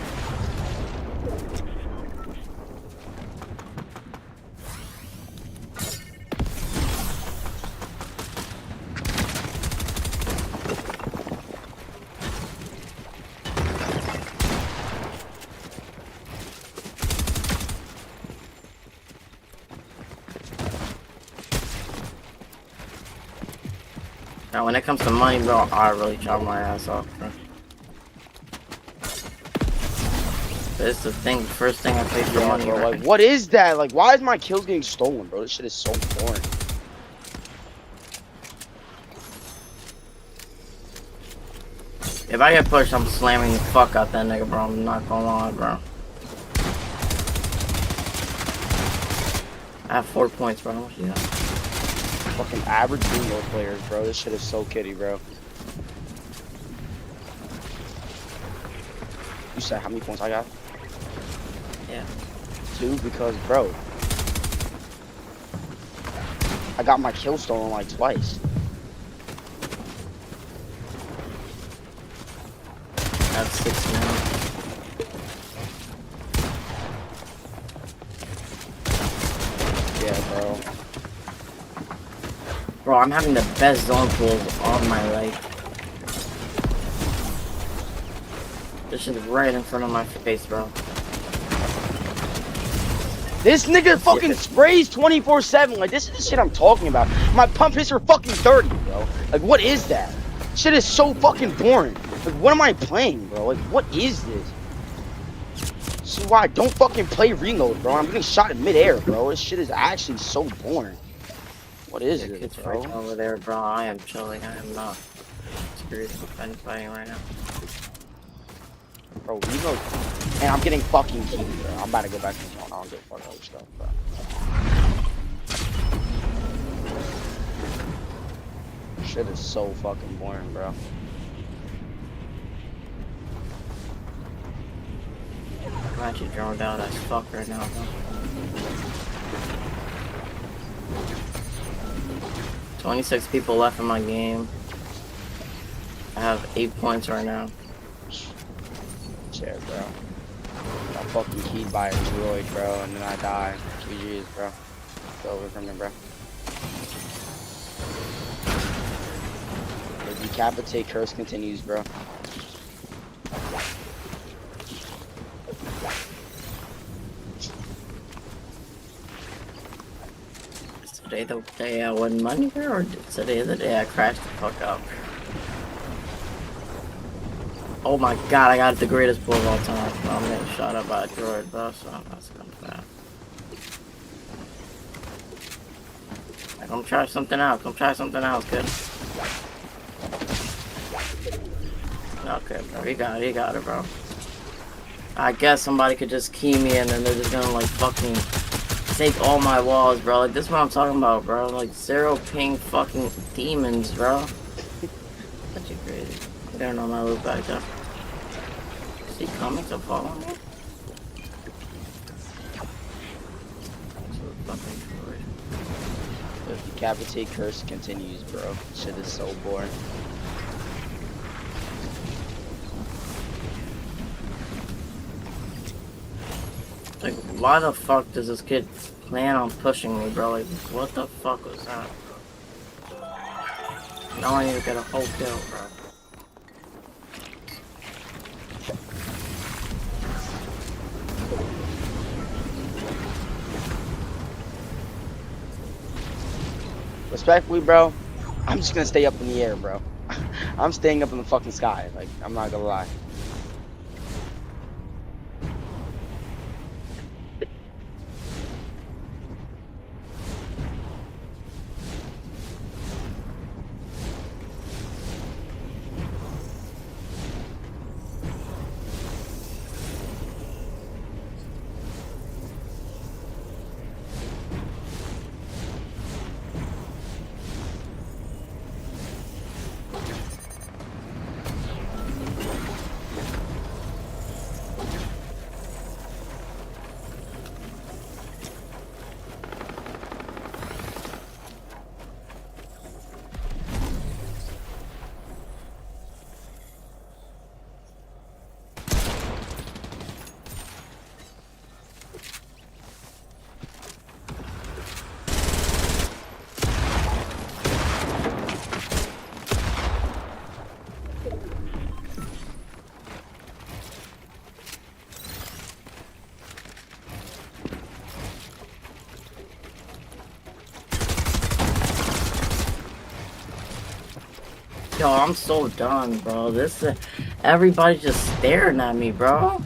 Now, when it comes to money, bro, I really chop my ass off, bro. It's the thing. First thing I paid for money. Bro, Right? like, what is that? Like, why is my kills getting stolen, bro? This shit is so boring. If I get pushed, I'm slamming the fuck out that nigga, bro. I'm not gonna lie, bro. I have 4 points, bro. How much you got? Fucking average reload players, bro. This shit is so kitty, bro. You said how many points I got? Yeah. 2, because, bro, I got my kill stolen like twice. That's 6 now. Yeah, bro. Bro, I'm having the best zone pools of my life. This shit is right in front of my face, bro. This nigga fucking sprays 24/7. Like, this is the shit I'm talking about. My pump hits are fucking 30, bro. Like, what is that? Shit is so fucking boring. Like, what am I playing, bro? Like, what is this? This is why I don't fucking play reload, bro. I'm getting shot in midair, bro. This shit is actually so boring. What is it, It's bro? right over there, bro. I am chilling. I am not experienced with fighting right now. Bro, reload. And I'm getting fucking keyed, bro. I'm about to go back to the zone. I don't give a fuck about stuff, bro. Shit is so fucking boring, bro. I'm actually droned out as fuck right now, bro. 26 people left in my game. I have 8 points right now. Shit, bro. Got fucking keyed by a droid, bro, and then I die. GG's, bro. It's over for me, bro. The decapitate curse continues, bro. Is today the day I won money, bro, or today the day I crashed the fuck out? Oh my god, I got the greatest pull of all time. I'm getting shot up by a droid, bro, so that's gonna bad. Come try something out. Come try something else, kid. Okay, bro. You got it, bro. I guess somebody could just key me and then they're just gonna, like, fucking take all my walls, bro. Like, this is what I'm talking about, bro. Like, 0 ping fucking demons, bro. That's you crazy. I don't know my loot back there. Is he coming to follow me? The decapitate curse continues, bro. Shit is so boring. Like, why the fuck does this kid plan on pushing me, bro? Like, what the fuck was that? Now I need to get a whole kill, bro. Respectfully, bro, I'm just gonna stay up in the air, bro. I'm staying up in the fucking sky. Like, I'm not gonna lie. Yo, I'm so done, bro. Everybody's just staring at me, bro.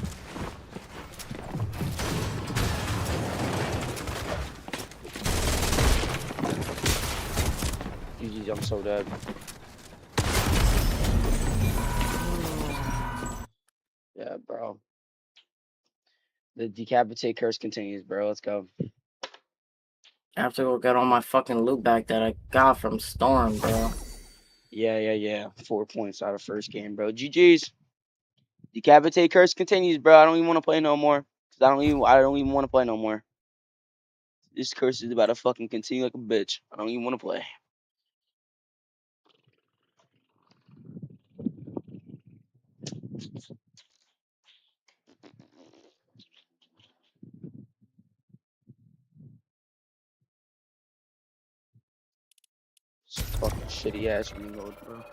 GG's, I'm so dead. Yeah, bro. The decapitate curse continues, bro. Let's go. I have to go get all my fucking loot back that I got from Storm, bro. Yeah. 4 points out of first game, bro. GG's. Decapitate curse continues, bro. I don't even want to play no more. Cause I don't even want to play no more. This curse is about to fucking continue like a bitch. I don't even want to play. Some fucking shitty ass reload, bro.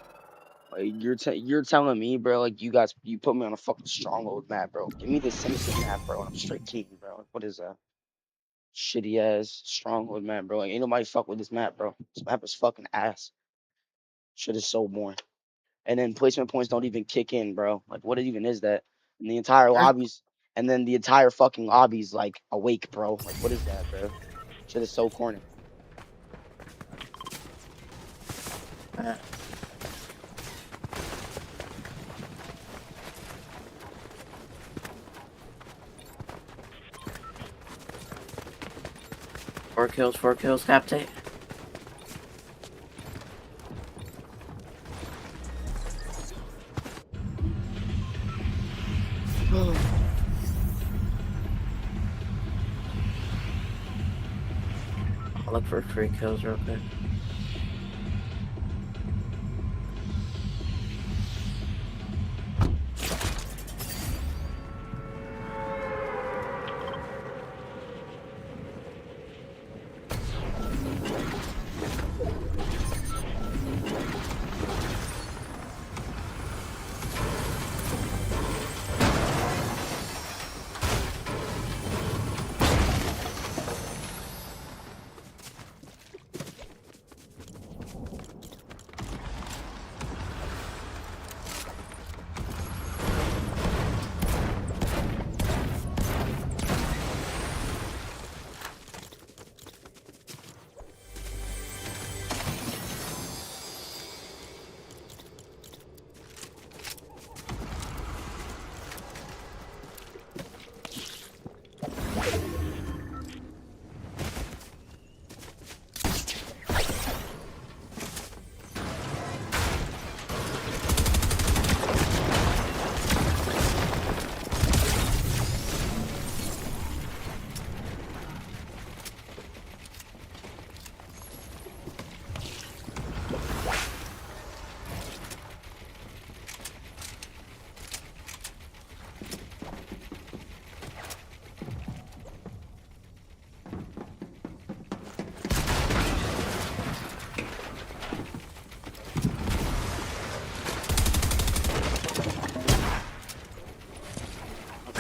Like you're telling me, bro, like you put me on a fucking stronghold map, bro. Give me the Simpson map, bro. I'm straight king, bro. Like, what is that? Shitty ass stronghold map, bro. Like ain't nobody fuck with this map, bro. This map is fucking ass. Shit is so boring. And then placement points don't even kick in, bro. Like what even is that? And the entire lobby's fucking lobby's like awake, bro. Like what is that, bro? Shit is so corny. Four kills, Captain. I'll look for 3 kills real quick.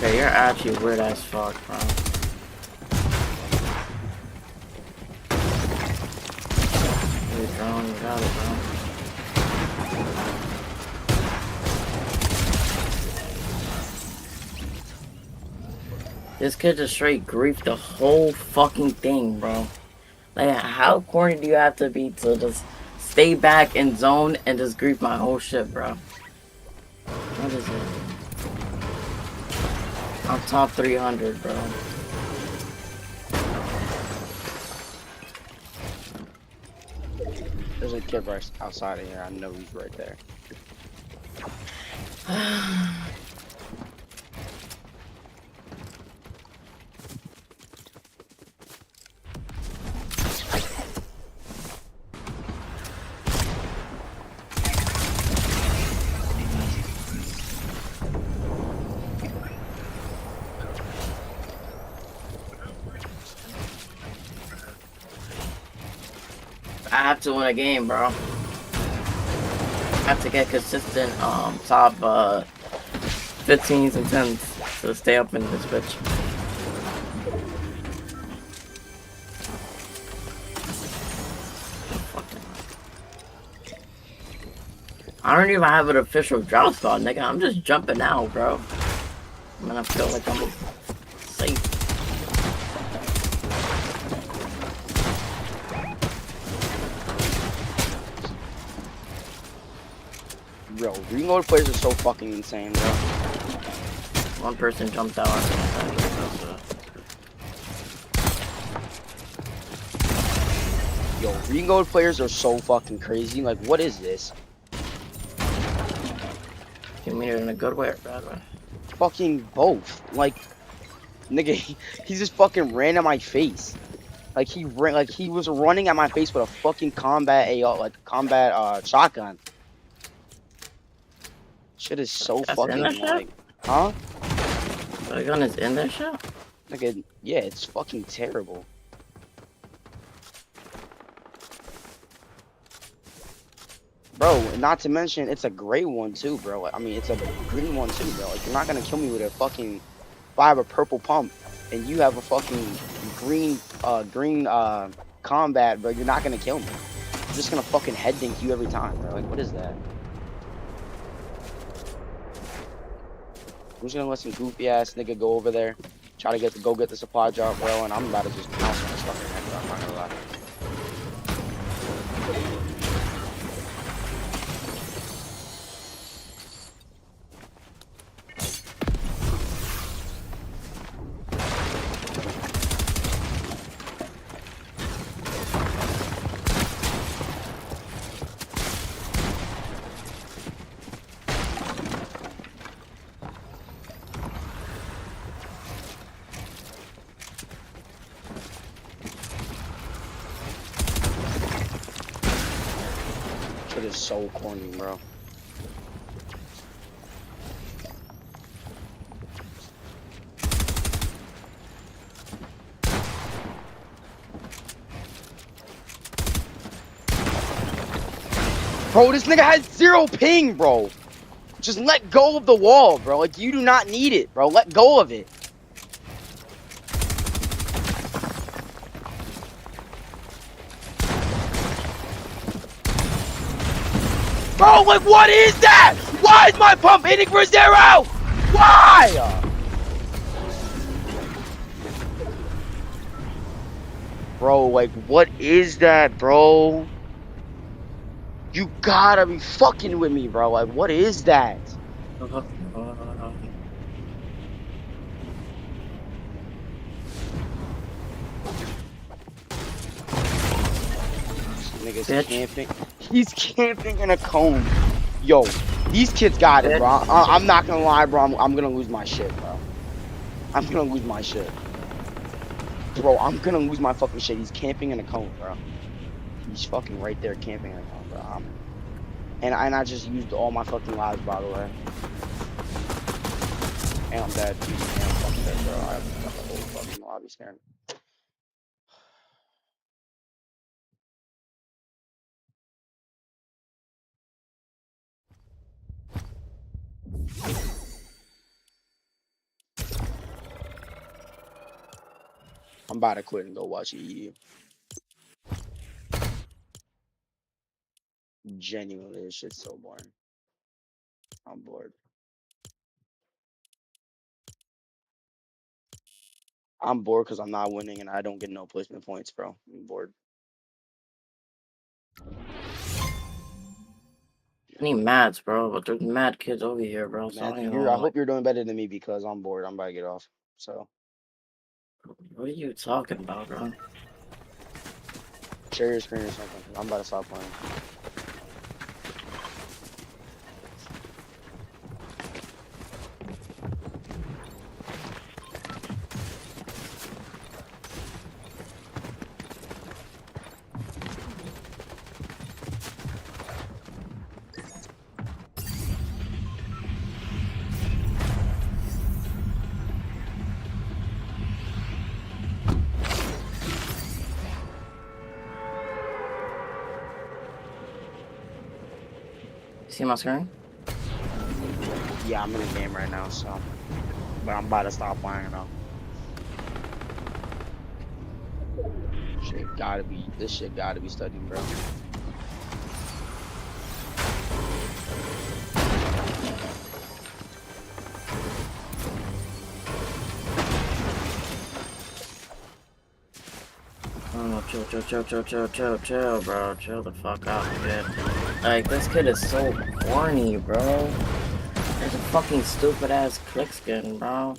Okay, you're actually weird as fuck, bro. You drone, you got it, bro. This kid just straight griefed the whole fucking thing, bro. Like, how corny do you have to be to just stay back in zone and just grief my whole shit, bro? What is it? I'm top 300, bro. There's a kid right outside of here. I know he's right there. I have to win a game, bro. I have to get consistent top 15s and 10s to stay up in this bitch. I don't even have an official drop spot, nigga. I'm just jumping out, bro. I mean, I feel like I'm safe. Bro, reload players are so fucking insane, bro. One person jumped out on me. Yo, reload players are so fucking crazy. Like, what is this? You mean it in a good way or bad way? Fucking both. Like, nigga, he just fucking ran at my face. Like he ran, like he was running at my face with a fucking combat AR, like combat shotgun. Shit is so That's fucking in that like, huh? The gun is in that shit? Nigga, yeah, it's fucking terrible. Bro, not to mention it's a gray one too, bro. I mean, it's a green one too, bro. Like, you're not gonna kill me with a fucking. If I have a purple pump and you have a fucking green combat, bro, you're not gonna kill me. I'm just gonna fucking head dink you every time, bro. Like, what is that? I'm just gonna let some goofy ass nigga go over there, try to go get the supply drop, bro, and I'm about to just pounce on this fucking head, bro. I'm not gonna lie. Shit is so corny, bro. Bro, this nigga has 0 ping, bro. Just let go of the wall, bro. Like, you do not need it, bro. Let go of it. Bro, like, what is that? Why is my pump hitting for 0? Why? Bro, like, what is that, bro? You gotta be fucking with me, bro. Like, what is that? Nigga's camping. He's camping in a cone. Yo, these kids got it, bro. I'm not gonna lie, bro. I'm gonna lose my shit, bro. I'm gonna lose my shit. Bro, I'm gonna lose my fucking shit. He's camping in a cone, bro. He's fucking right there camping in a cone, bro. And I just used all my fucking lives, by the way. And I'm dead. And I'm fucking dead, bro. I have the whole fucking lobby scared. I'm about to quit and go watch EU. Genuinely, this shit's so boring. I'm bored. I'm bored because I'm not winning and I don't get no placement points, bro. I'm bored. I need mats, bro, but there's mad kids over here, bro. So I hope you're doing better than me because I'm bored. I'm about to get off. So. What are you talking about, bro? Share your screen or something. I'm about to stop playing. See my screen? Yeah, I'm in the game right now, so. But I'm about to stop playing now. This shit gotta be studied, bro. Oh, chill, bro. Chill the fuck out, dude. Like, this kid is so corny, bro. There's a fucking stupid ass click skin, bro.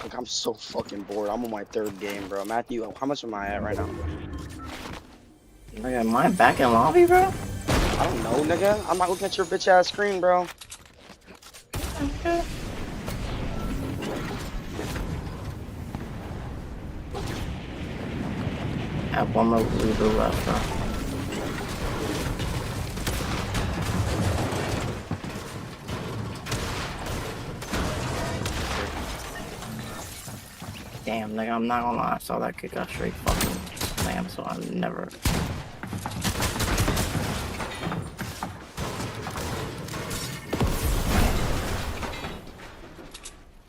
Like, I'm so fucking bored. I'm on my 3rd game, bro. Matthew, how much am I at right now? Nigga, am I back in lobby, bro? I don't know, nigga. I'm not looking at your bitch ass screen, bro. Okay. I have one more reboot left, bro. Damn, nigga, I'm not gonna lie. I saw that kick got straight fucking slammed, so I never.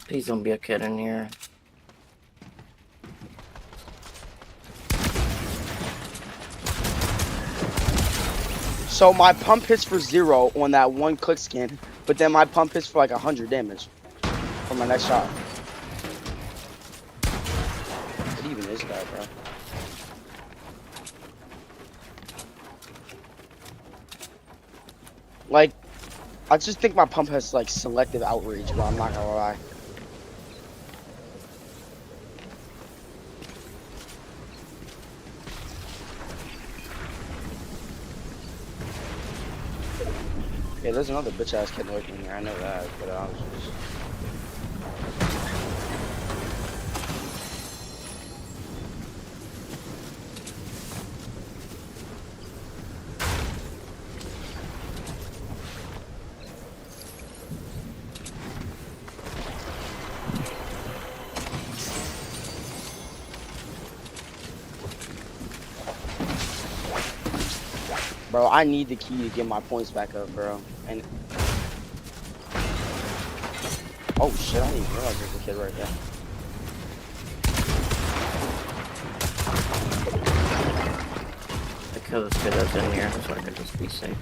Please don't be a kid in here. So my pump hits for 0 on that one click skin, but then my pump hits for like 100 damage for my next shot. What even is that, bro? Like, I just think my pump has like selective outrage, bro. I'm not gonna lie. Yeah, there's another bitch ass kid lurking here. I know that, but I was just. Bro, I need the key to get my points back up, bro. And oh shit, I didn't even realize there's a kid right there. I kill this kid that's in here so I can just be safe.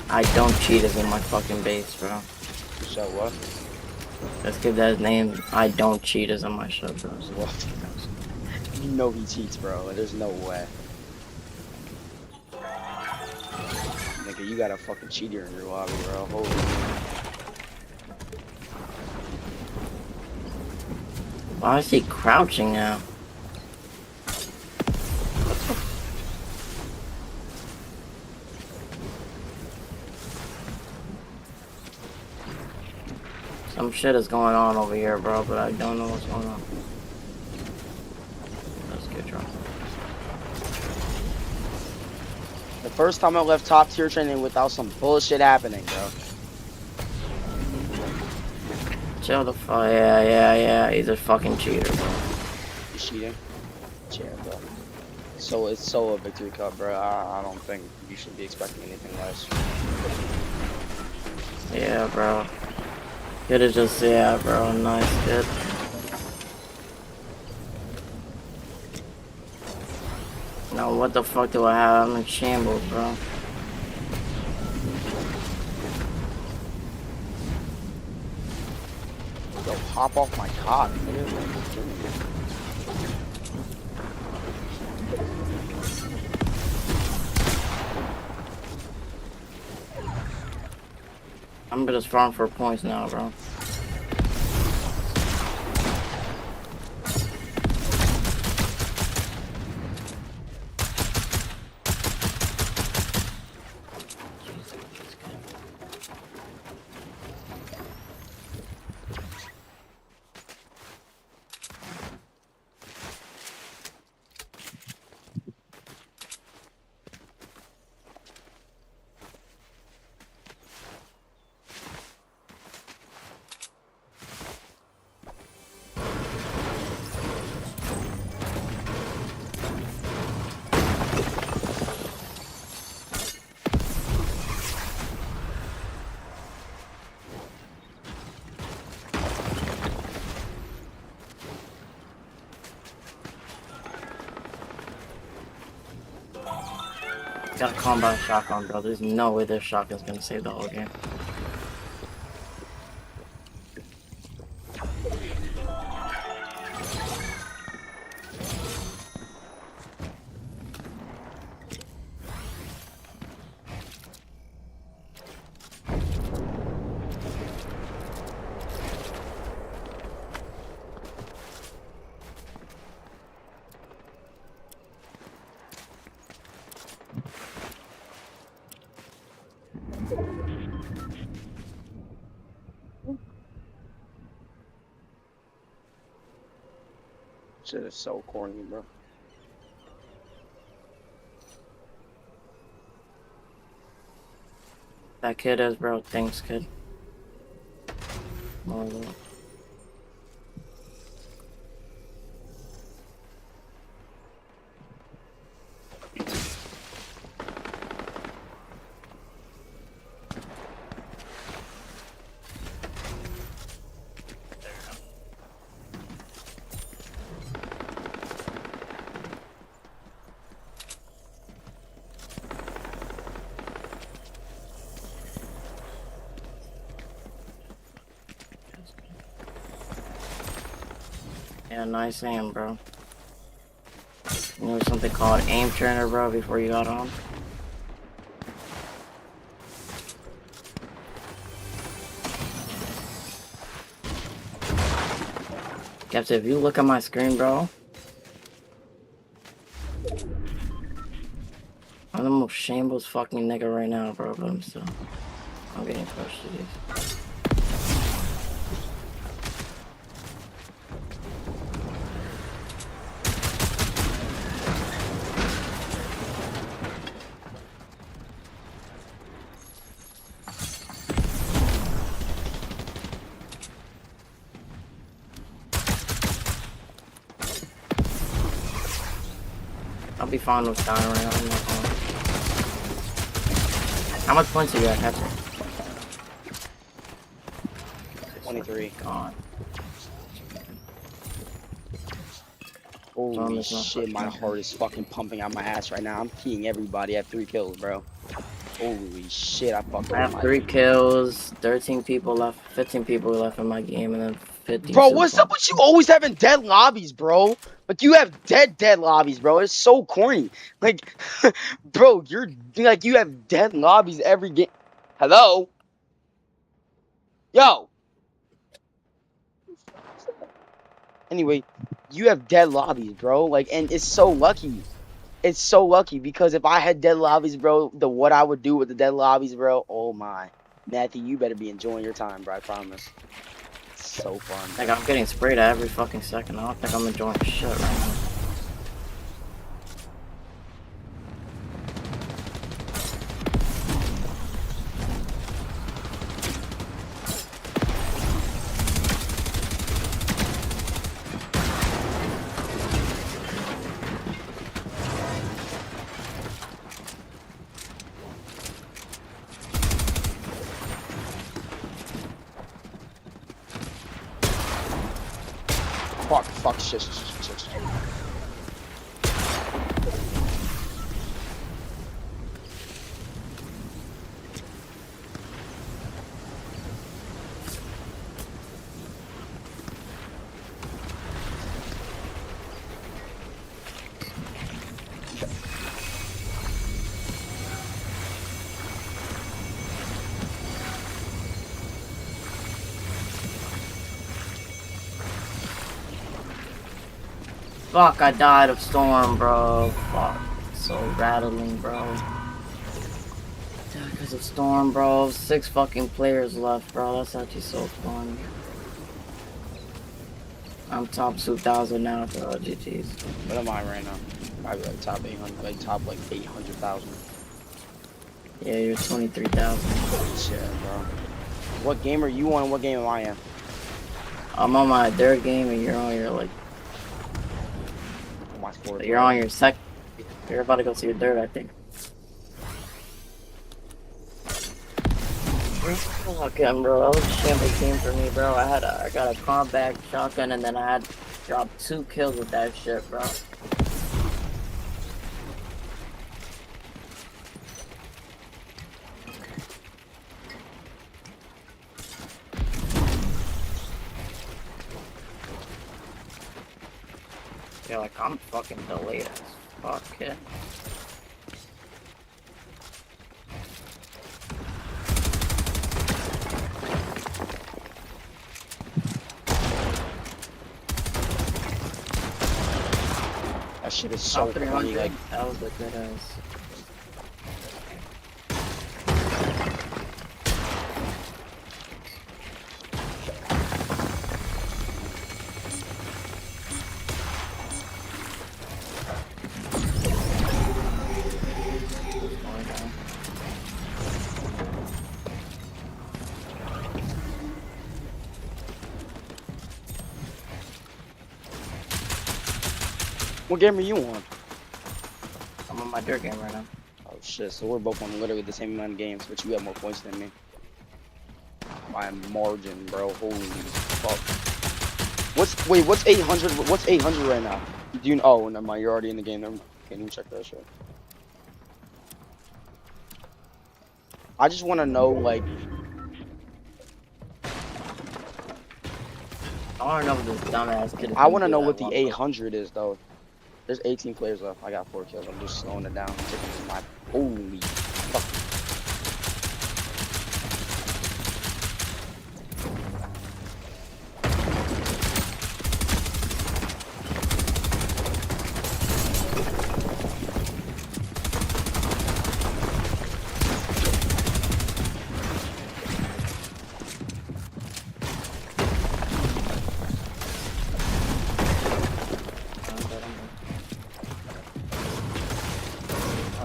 I don't cheat is in my fucking base, bro. So what? This kid that's named I don't cheat is on my show, bro. So what? You know he cheats, bro. There's no way. Nigga, you got a fucking cheater in your lobby, bro. Holy. Why is he crouching now? Some shit is going on over here, bro, but I don't know what's going on. Let's get drunk. The first time I left top tier training without some bullshit happening, bro. Chill the fuck. Yeah. He's a fucking cheater, bro. You cheating? Yeah, bro. So it's so a victory cup, bro. I don't think you should be expecting anything less. Yeah, bro. Kid is just, yeah, bro. Nice kid. Now, what the fuck do I have? I'm in shambles, bro. Yo, hop off my cock, nigga. I'm gonna just farm for points now, bro. Got a combat shotgun, bro. There's no way this shotgun's gonna save the whole game. Shit is so corny, bro. That kid is, bro. Thanks, kid. More love. Yeah, nice aim, bro. You know something called aim trainer, bro, before you got on? Captain, if you look at my screen, bro, I'm the most shameless fucking nigga right now, bro, but I'm getting pushed to these. I'll be fine with dying right now. I'm not going. How much points do you have, Captain? 23. God. Holy shit, my heart is fucking pumping out my ass right now. I'm keying everybody at 3 kills, bro. Holy shit, I fucking I have 3 kills, 13 people left, 15 people left in my game, and then 50. Bro, what's up with you always having dead lobbies, bro? Like, you have dead lobbies, bro. It's so corny. Like, bro, you're, like, you have dead lobbies every game. Hello? Yo. Anyway, you have dead lobbies, bro. Like, and it's so lucky. It's so lucky because if I had dead lobbies, bro, what I would do with the dead lobbies, bro, oh my. Matthew, you better be enjoying your time, bro, I promise. It's so fun. Like, I'm getting sprayed at every fucking second. I don't think I'm enjoying shit right now. Fuck, shit. Fuck, I died of storm, bro. Fuck. So rattling, bro. Because of storm, bro. 6 fucking players left, bro. That's actually so fun. I'm top 2,000 now, bro. GG's. What am I right now? Probably like top 800, like top like 800,000. Yeah, you're 23,000. Shit, bro. What game are you on and what game am I in? I'm on my 3rd game and you're on your like. My 4th. You're on your 2nd. You're about to go see your 3rd, I think. Fucking bro, that was a shambles game for me, bro. I got a combat shotgun and then I had dropped 2 kills with that shit, bro. feel like I'm fucking delayed as fuck, kid. That shit is so funny. Like, that was a good ass. what game are you on? I'm on my dirt game right now. Oh shit, so we're both on literally the same amount of games, but you have more points than me. By a margin, bro. Holy fuck. What's 800? What's 800 right now? Do you oh never mind, you're already in the game. Never mind. Can't even check that shit. I just wanna know like I wanna know what this dumbass kid is. I wanna know what the 800 is though. There's 18 players left. I got 4 kills. I'm just slowing it down. I'm taking my holy fuck.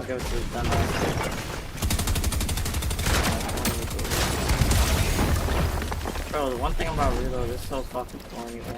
Go to his dumbass. Bro, the one thing about Reload is so fucking corny, bro.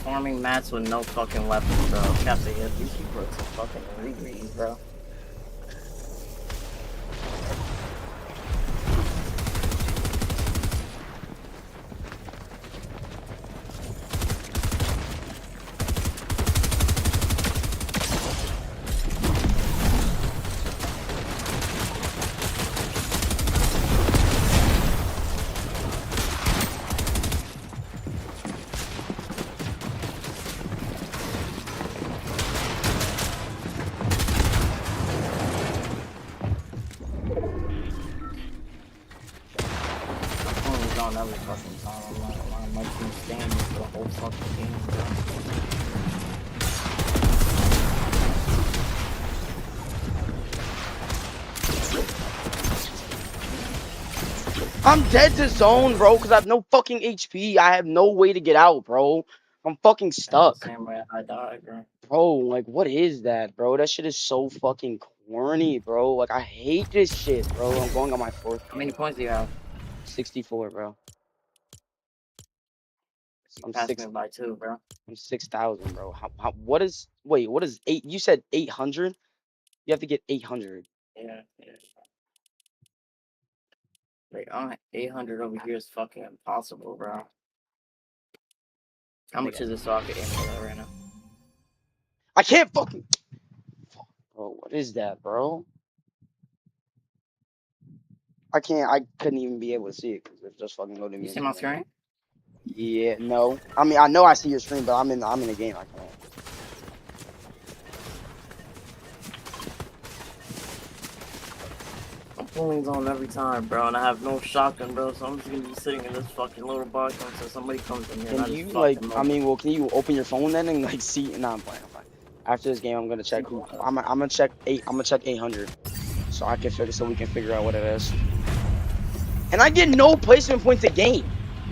Farming mats with no fucking weapons, bro. Captain, yeah, these people are fucking re-greens, bro. Every fucking time. I'm like standing for the whole fucking game, I'm dead to zone, bro, because I have no fucking HP. I have no way to get out, bro. I'm fucking stuck. That's the same way I died, bro. Bro, like, what is that, bro? That shit is so fucking corny, bro. Like, I hate this shit, bro. I'm going on my 4th. How many points do you have? 64, bro. I'm Passed six. me by 2, bro. I'm 6,000, bro. What is? Wait, what is 8? You said 800. You have to get 800. Yeah. Like, 800 over here is fucking impossible, bro. How much is this so I can aim for that right now? I can't fucking. Bro, what is that, bro? I can't. I couldn't even be able to see it because it's just fucking loading me. You see my screen? Yeah, no. I mean, I know I see your screen, but I'm in the game. I can't. I'm pulling zone every time, bro, and I have no shotgun, bro. So I'm just gonna be sitting in this fucking little box until somebody comes in here. and I Can just you fuck like? them up. I mean, well, can you open your phone then and like see? Nah, I'm playing. After this game, I'm gonna check who. I'm gonna check 800, so I can figure. So we can figure out what it is. And I get no placement points a game.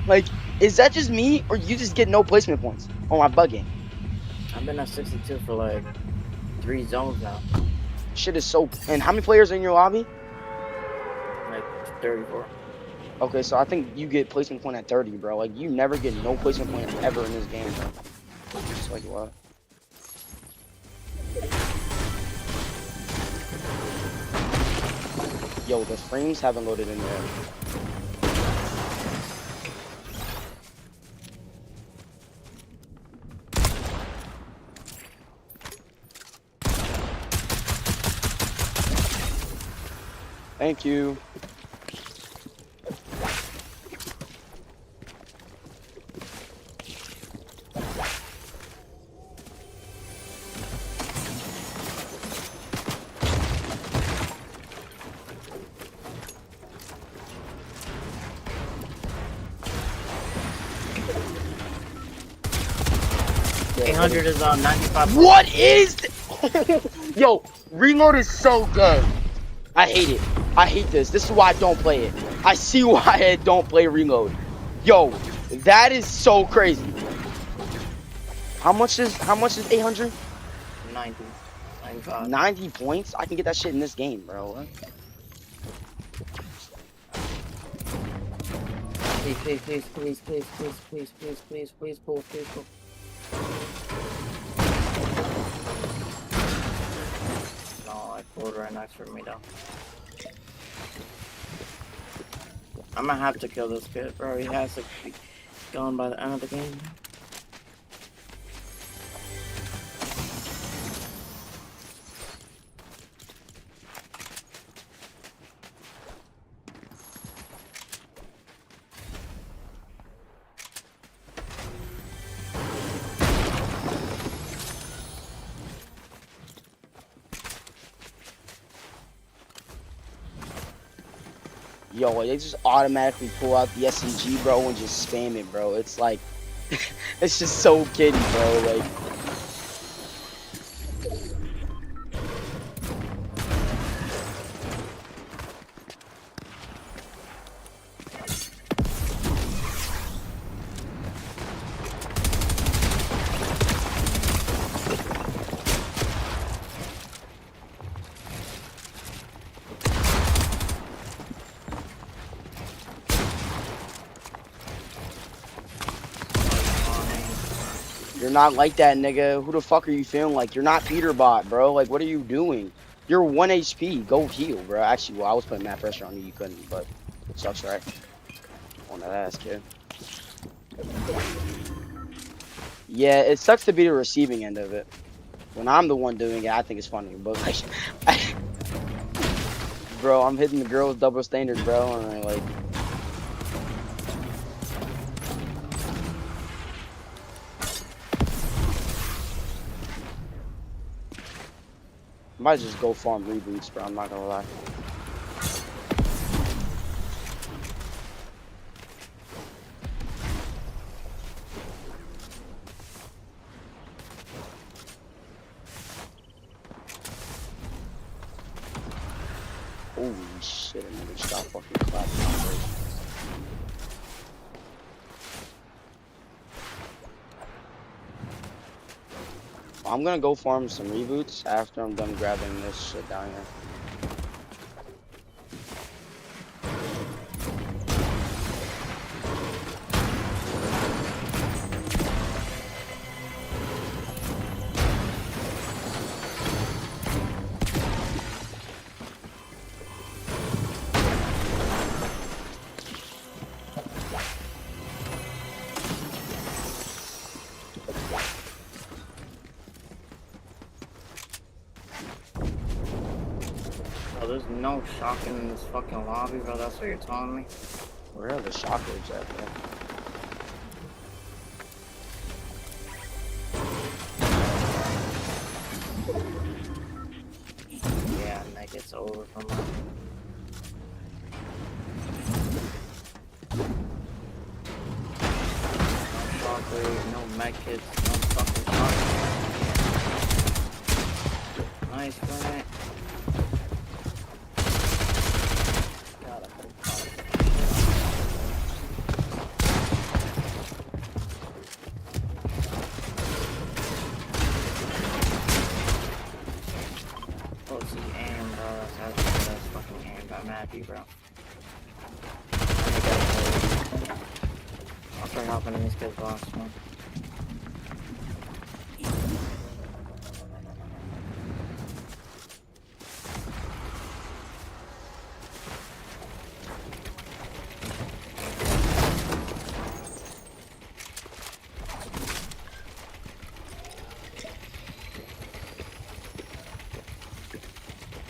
Like, is that just me, or you just get no placement points on my bugging? I've been at 62 for like 3 zones now. Shit is so. And how many players are in your lobby? Like 34. Okay, so I think you get placement point at 30, bro. Like, you never get no placement point ever in this game, bro. Just like what? Yo, the frames haven't loaded in there. Thank you. Yeah, 800 is 95. What is? Yo, reload is so good. I hate it. I hate this. This is why I don't play it. I see why I don't play reload. Yo, that is so crazy. How much is 800? 90. 95. 90 points? I can get that shit in this game, bro. What? Please, pull. No, I pulled right next to me though. I'm gonna have to kill this kid, bro. He has to be gone by the end of the game. Yo, they just automatically pull out the SMG, bro, and just spam it, bro. It's like, it's just so kiddie, bro. Like, you're not like that, nigga. Who the fuck are you feeling like? You're not Peterbot, bro. Like, what are you doing? You're 1 HP. Go heal, bro. Actually, well, I was putting mad pressure on you. You couldn't, but it sucks, right? On that ass, kid. Yeah, it sucks to be the receiving end of it. When I'm the one doing it, I think it's funny. But, like, bro, I'm hitting the girls double standard, bro. And I'm like... I might just go farm reboots, bro. I'm not gonna lie. Holy shit, another stop fucking clapping. I'm gonna go farm some reboots after I'm done grabbing this shit down here. Oh, there's no shotgun in this fucking lobby, bro. That's what you're telling me? Where are the shotguns at, bro? Yeah, and that gets over from that. No shockwave, no medkits, no fucking shotgun. Nice, Grenade. Bro. I'll try hopping in these kids' box, man.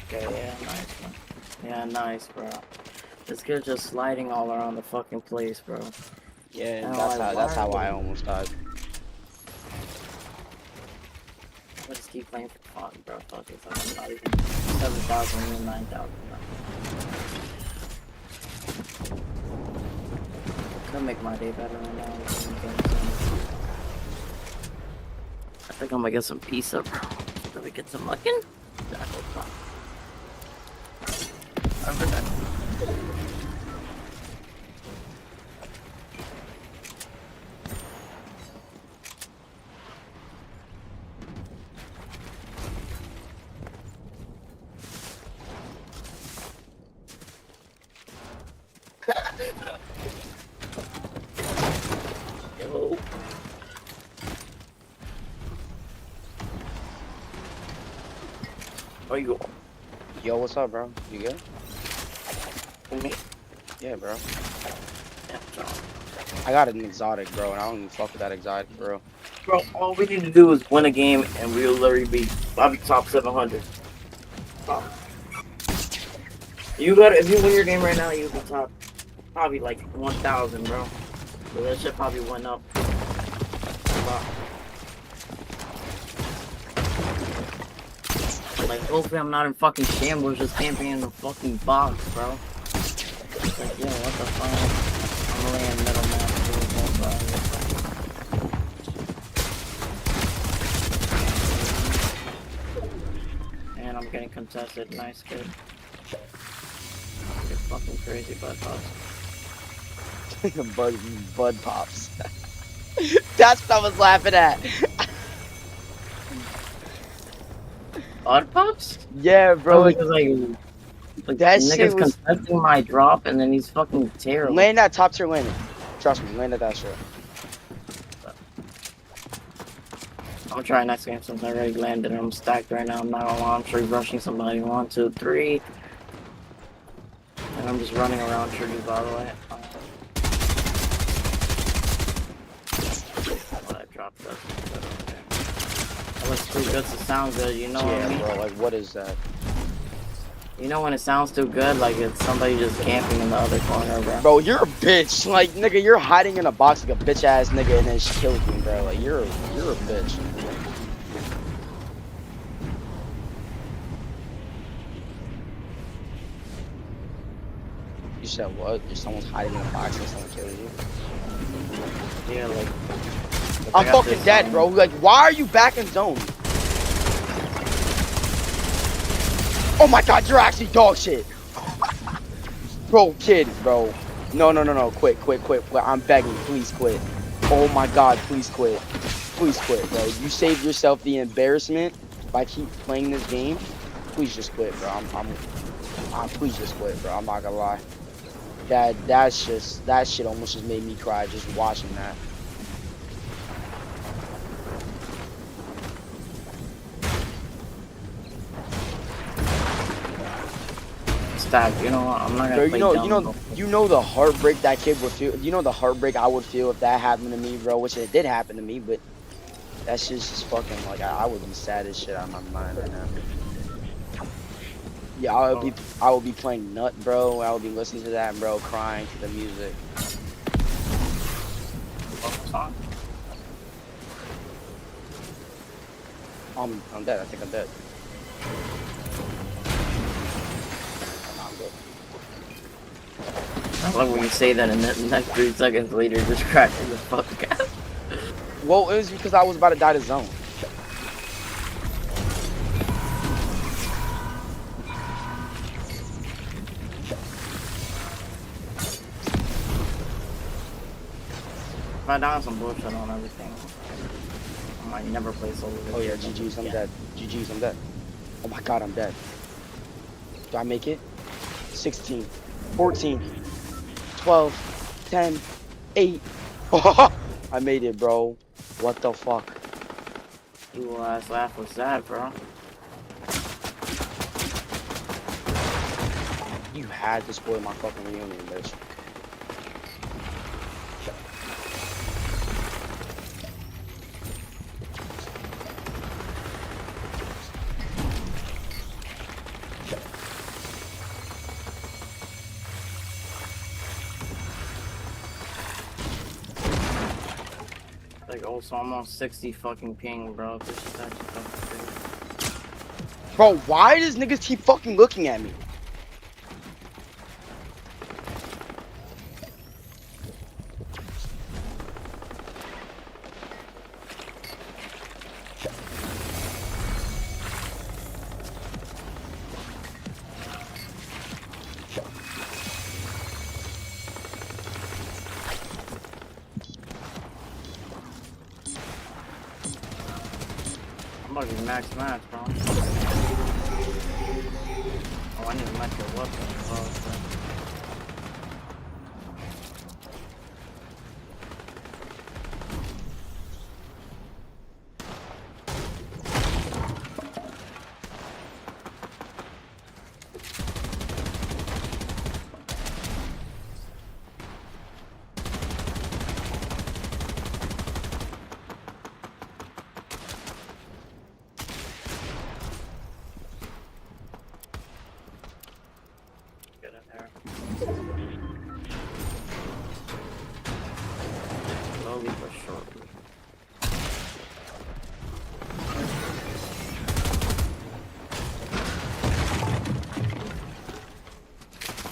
Okay, yeah, nice, man. Yeah, nice, bro. This kid's just sliding all around the fucking place, bro. Yeah, that's how I almost died. I just keep playing for fun, bro. Fuck it, I'm not even 7,000 and 9,000. That'll make my day better right now. I think I'm gonna get some pizza, bro. Let me get some mucking. Yo. Where you go? Yo, what's up, bro? You good? Me? Yeah, bro. Yeah, I got an exotic, bro, and I don't even fuck with that exotic, bro. Bro, all we need to do is win a game, and we'll literally be probably top 700. You got if you win your game right now, you'll be top probably like 1,000, bro. So that shit probably went up. Like, hopefully I'm not in fucking shambles, just camping in the fucking box, bro. It's like, yo, what the fuck? I'm laying middle man. And I'm getting contested. Nice kid. You're fucking crazy, bud pops. Bud pops. That's what I was laughing at. Bud pops? Yeah, bro. Because like that nigga's contesting my drop, and then he's fucking terrible. Land that top tier landing. Trust me, land at that shit. I'm trying next game since I already landed. I'm stacked right now. I'm not gonna lie. I'm tree rushing somebody. 1, 2, 3. And I'm just running around trees, by the way. I dropped that. It looks too good to sound good, you know what I mean? Yeah, bro, like, what is that? You know when it sounds too good, like it's somebody just camping in the other corner, bro. Bro, you're a bitch. Like, nigga, you're hiding in a box like a bitch ass nigga and then she kills me, bro. Like, you're a bitch. You said what? If someone's hiding in a box and someone kills you? Yeah, like... I'm fucking dead, bro. Like, why are you back in zone? Oh my god, you're actually dog shit. Bro, kid, bro. No. Quit. I'm begging. Please quit. Oh my god, please quit. Please quit, bro. You saved yourself the embarrassment by keep playing this game. Please just quit, bro. Please just quit, bro. I'm not gonna lie. That shit almost just made me cry just watching that. You know what? I'm not gonna play you know the heartbreak that kid would feel. You know the heartbreak I would feel if that happened to me, bro. Which it did happen to me, but that's just fucking like I would be sad as shit out of my mind right now. Yeah, I will be playing Nut, bro. I will be listening to that, bro, crying to the music. I'm dead. I think I'm dead. I love when you say that and then next 3 seconds later just cracking the fuck out. Well, it was because I was about to die to zone. If I die on some bullshit on everything, I might never play solo. Oh yeah, GG's, I'm dead. GG's, I'm dead. Oh my god, I'm dead. Do I make it? 16, 14, 12, 10, 8. I made it, bro. What the fuck? You last laugh was sad, bro. You had to spoil my fucking reunion, bitch. Like also almost 60 fucking ping, bro. This is actually fucking crazy. Bro, why does niggas keep fucking looking at me? I'm about to be max match, bro. Oh, I need to match your weapon, bro. Get in there. Slowly but surely.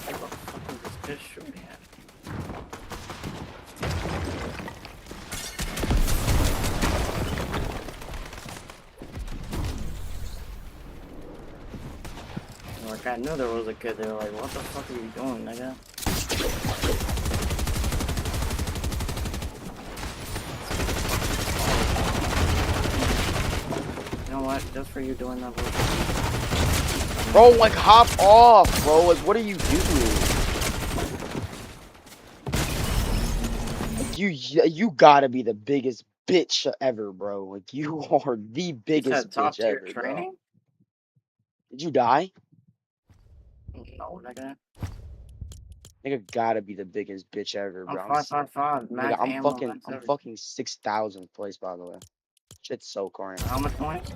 What the fuck is this bitch shooting at? Like, I knew there was a kid there, like, what the fuck are you doing, nigga? You know what? Just for you doing that bullshit. Bro, like, hop off, bro. Like, what are you doing? Like, you gotta be the biggest bitch ever, bro. Like, you are the biggest top bitch tier ever, training? bro. Did you die? No, nigga. Nigga gotta be the biggest bitch ever, I'm bro. 555, Nigga, max ammo, max I'm everything. fucking 6,000th place, by the way. Shit's so corny. How much points?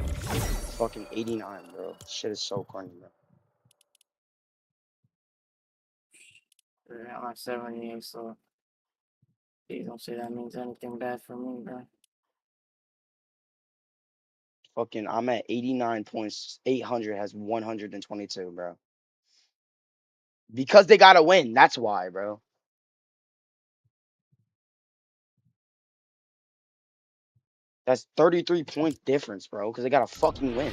Fucking 89, bro. Shit is so corny, bro. I'm at 78, so please don't say that means anything bad for me, bro. Fucking, I'm at 89 points. 800 has 122, bro. Because they gotta win. That's why, bro. That's 33 point difference, bro. Because they gotta fucking win.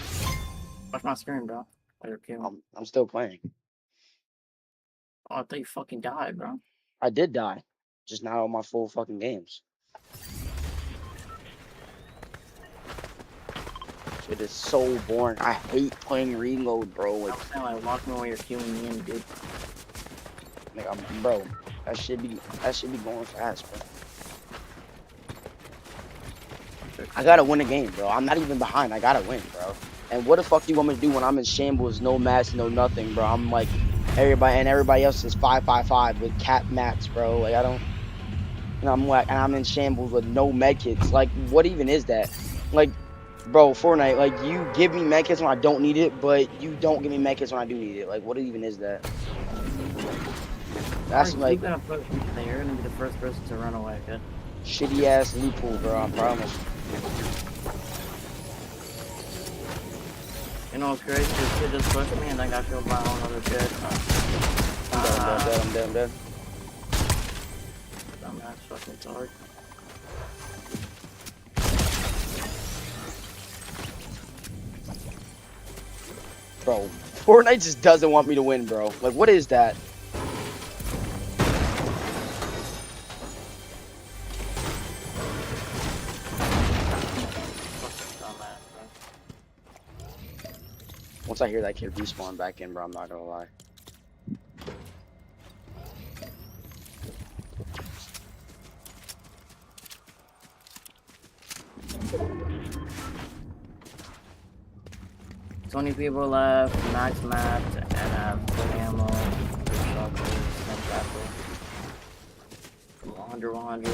Watch my screen, bro. I'm still playing. Oh, I thought you fucking died, bro. I did die. Just not on my full fucking games. Shit is so boring. I hate playing reload, bro. Like, I'm saying, like, walk me while you're queuing me in, dude. Like, bro, that should be going fast, bro. I gotta win a game, bro. I'm not even behind. I gotta win, bro. And what the fuck do you want me to do when I'm in shambles, no mats, no nothing, bro? I'm like everybody else is 555 with cap mats, bro. Like I don't, and I'm in shambles with no med kits. Like what even is that? Like Bro, Fortnite, like, you give me medkits when I don't need it, but you don't give me medkits when I do need it. Like, what even is that? That's like... You're gonna push me today. You're gonna be the first person to run away, okay? Shitty ass loophole, bro, I promise. You know what's crazy? This kid just pushed me and then got killed by all other kid. I'm dead. Dumbass fucking tard. Bro, Fortnite just doesn't want me to win, bro. Like, what is that? Once I hear that kid respawn back in, bro, I'm not gonna lie. Twenty people left, max mapped, and full ammo, under 100.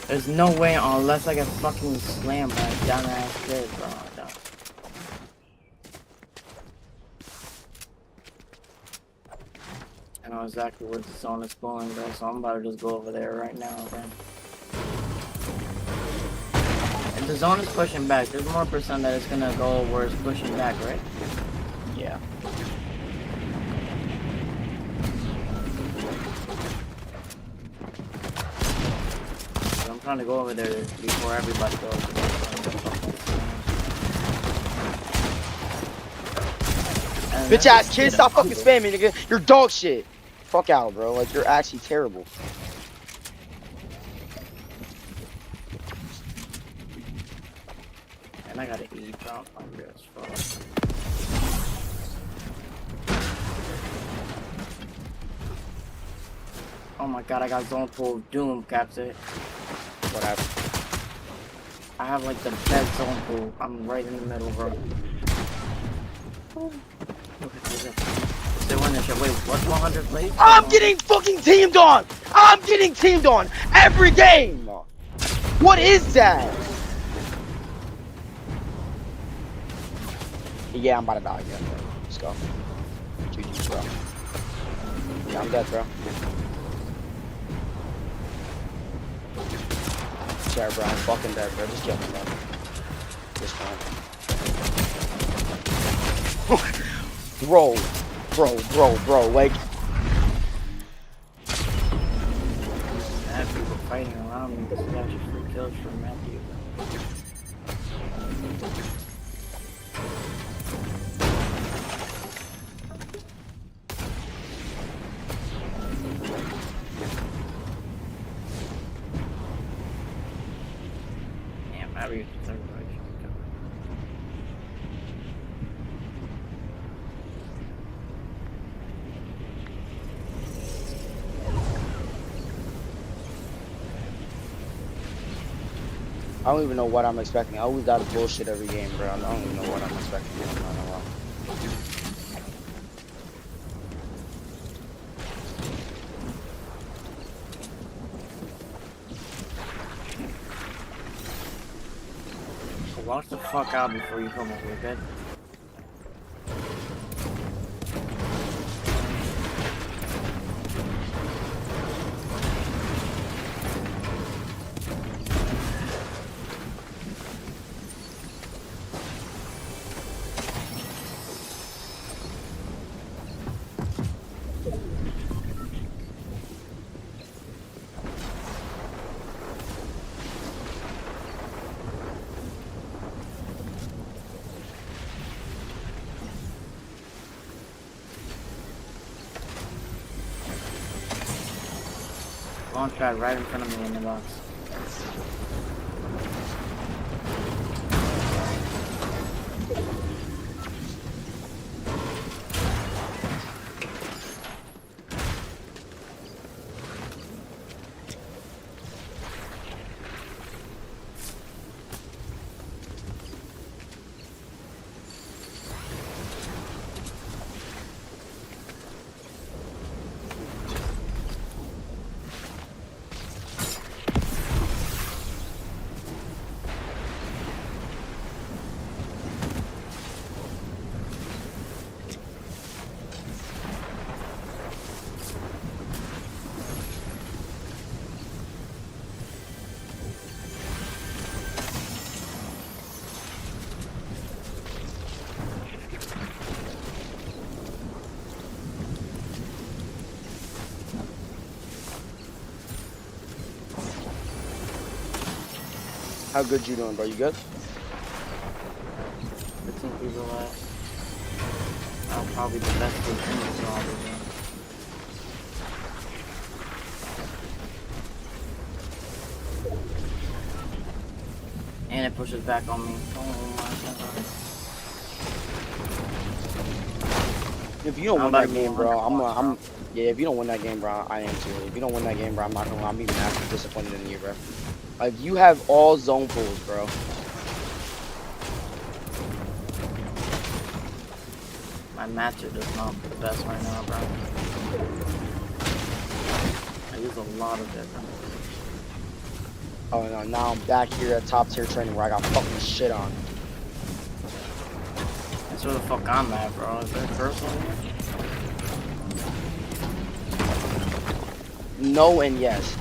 There's no way unless I get fucking slammed by a dumbass kid, bro. I know exactly where the zone is pulling, bro, so I'm about to just go over there right now, man. If the zone is pushing back, there's more percent that it's gonna go where it's pushing back, right? Yeah. So I'm trying to go over there before everybody goes. Bitch ass kid, stop fucking spamming, nigga. You're dog shit. Fuck out, bro. Like, you're actually terrible. And I gotta eat, bro. I'm hungry as fuck. Oh my god, I got zone pool doom, Captain. What happened? I have like the best zone pool. I'm right in the middle, bro. Wait, what's 100 plays? I'm getting fucking teamed on! I'm getting teamed on every game! What is that? Yeah, I'm about to die again, bro. Let's go. GG, bro. Yeah, I'm dead, bro. Sorry, bro. I'm fucking dead, bro. Just kill me, bro. This time. Bro, like... I have people fighting around me. This is actually free kills from Matthew. Damn, Matthew is third right. I don't even know what I'm expecting. I always got bullshit every game, bro. I don't even know what I'm expecting. I'm not gonna lie. So watch the fuck out before you come over, okay? Launch pad right in front of me in the box. How good you doing, bro? You good? 15 people left. I'm probably the best person in this all the time. And it pushes back on me. Oh my god. If you don't win that game, bro, yeah, if you don't win that game, bro, I am too. If you don't win that game, bro, I'm not gonna lie, I'm even actually disappointed in you, bro. Like, you have all zone pulls, bro. My match are just not the best right now, bro. I use a lot of different. Oh no, now I'm back here at top tier training where I got fucking shit on. That's where the fuck I'm at, bro. Is there a curse on here? No and yes.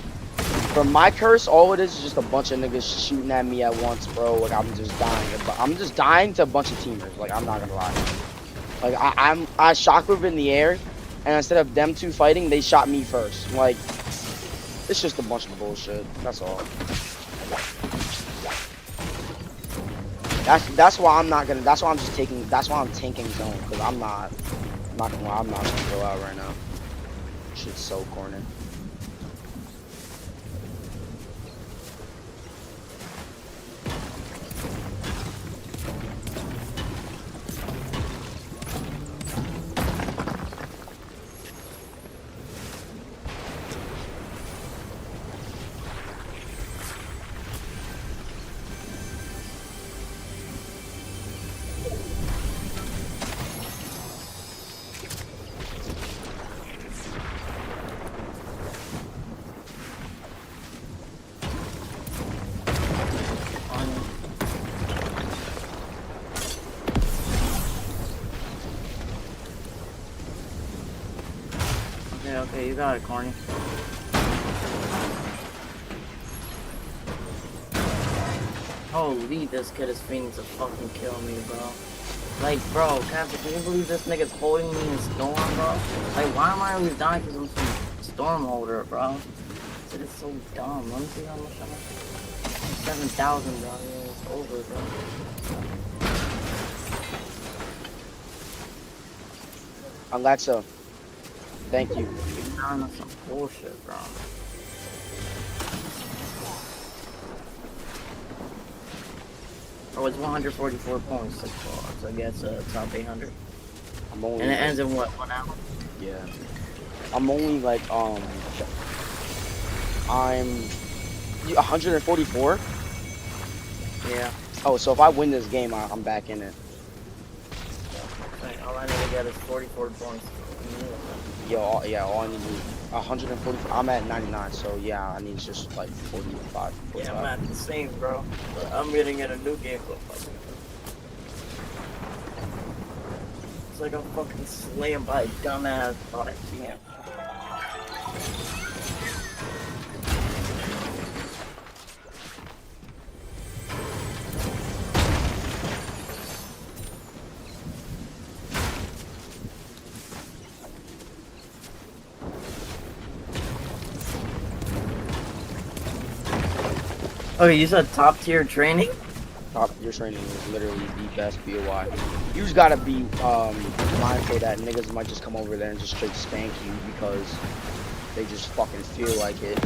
For my curse, all it is just a bunch of niggas shooting at me at once, bro. Like, I'm just dying. I'm just dying to a bunch of teamers. Like, I'm not gonna lie. Like, I shockwave in the air, and instead of them two fighting, they shot me first. Like, it's just a bunch of bullshit. That's all. That's why I'm not gonna. That's why I'm just taking. That's why I'm tanking zone, because I'm not gonna lie, I'm not gonna go out right now. Shit's so corny. Okay, you got it, Corny. Holy, this kid is fiending to fucking kill me, bro. Like, bro, Captain, can you believe this nigga's holding me in Storm, bro? Like, why am I always dying because I'm some Storm holder, bro? This is so dumb. Let me see how much I'm at. 7,000, bro. Yeah, it's over, bro. Alexa, thank you. You're not some bullshit, bro. Oh, it's 144 points so far, so I guess top 800. I'm only and it ends in what, 1 hour? Yeah. I'm only like, I'm 144? Yeah. Oh, so if I win this game, I'm back in it. Like, all I need to get is 44 points. Yo, all I need is 144. I'm at 99, so yeah, I need just like 45. Yeah, I'm at the same, bro. But I'm getting in a new game. It's like I'm fucking slammed by a dumbass thought I can't. Okay, you said top tier training? Top tier training is literally the best BOI. You just gotta be mindful that niggas might just come over there and just straight spank you because they just fucking feel like it.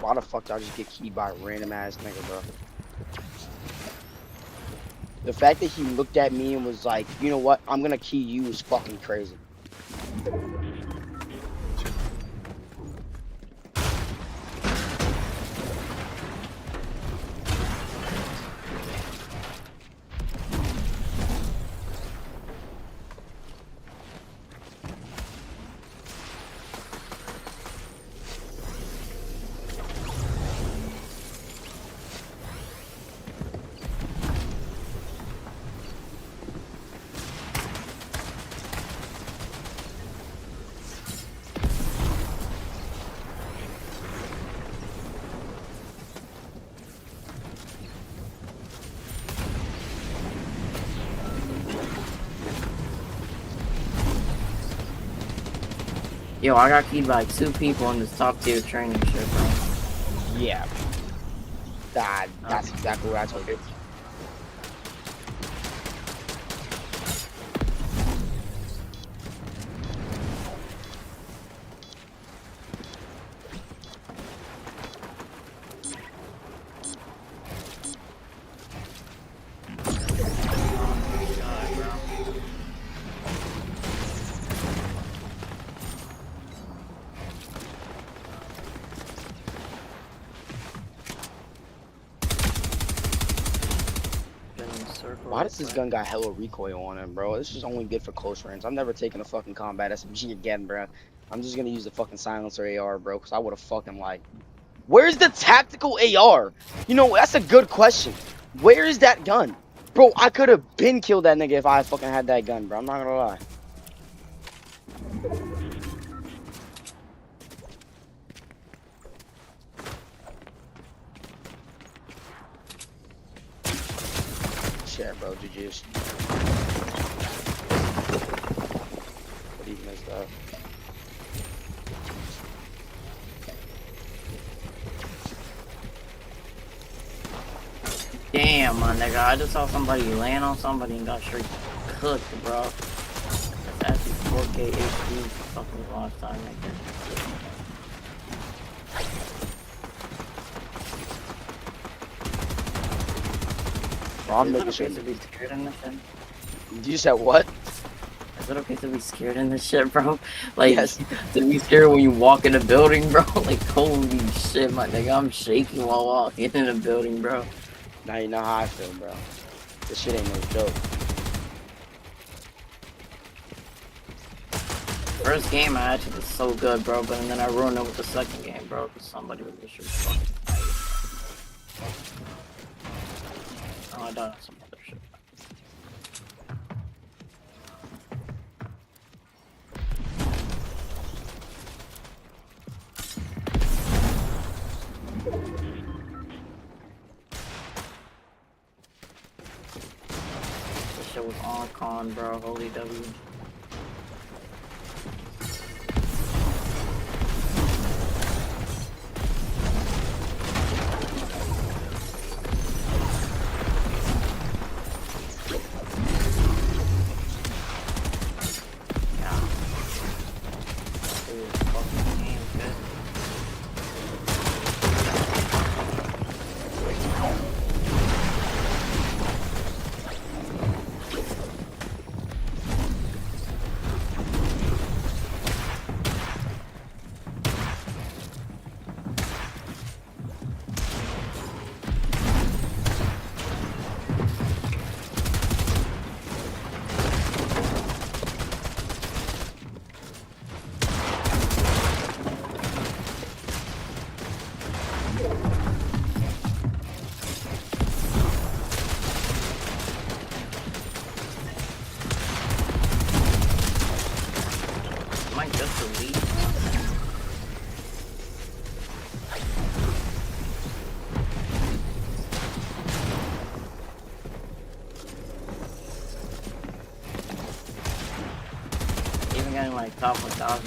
Why the fuck did I just get keyed by a random ass nigga, bro? The fact that he looked at me and was like, you know what, I'm gonna key you is fucking crazy. Yo, I got keyed by 2 people in this top tier training shit, bro. Yeah. That's exactly what I told you. Why does this gun got hella recoil on him, bro? This is only good for close range. I'm never taking a fucking combat SMG again, bro. I'm just gonna use the fucking silencer AR, bro, because I would have fucking like. Where's the tactical AR? You know, that's a good question. Where is that gun? Bro, I could have been killed that nigga if I fucking had that gun, bro. I'm not gonna lie. Shit, bro, GG's. What even is that? Damn, my nigga, I just saw somebody land on somebody and got straight cooked, bro. That's actually 4K HD fucking long time right there. Bro, I'm making sure to be scared in this shit. You said what? Is it okay to be scared in this shit, bro? Like, yes. To be scared when you walk in a building, bro? Like, holy shit, my nigga, I'm shaking while walking in a building, bro. Now you know how I feel, bro. This shit ain't no joke. First game I actually was so good, bro, but then I ruined it with the second game, bro, because somebody was just fucking oh, I done some other shit. This shit was on con, bro. Holy W. Like top 1,000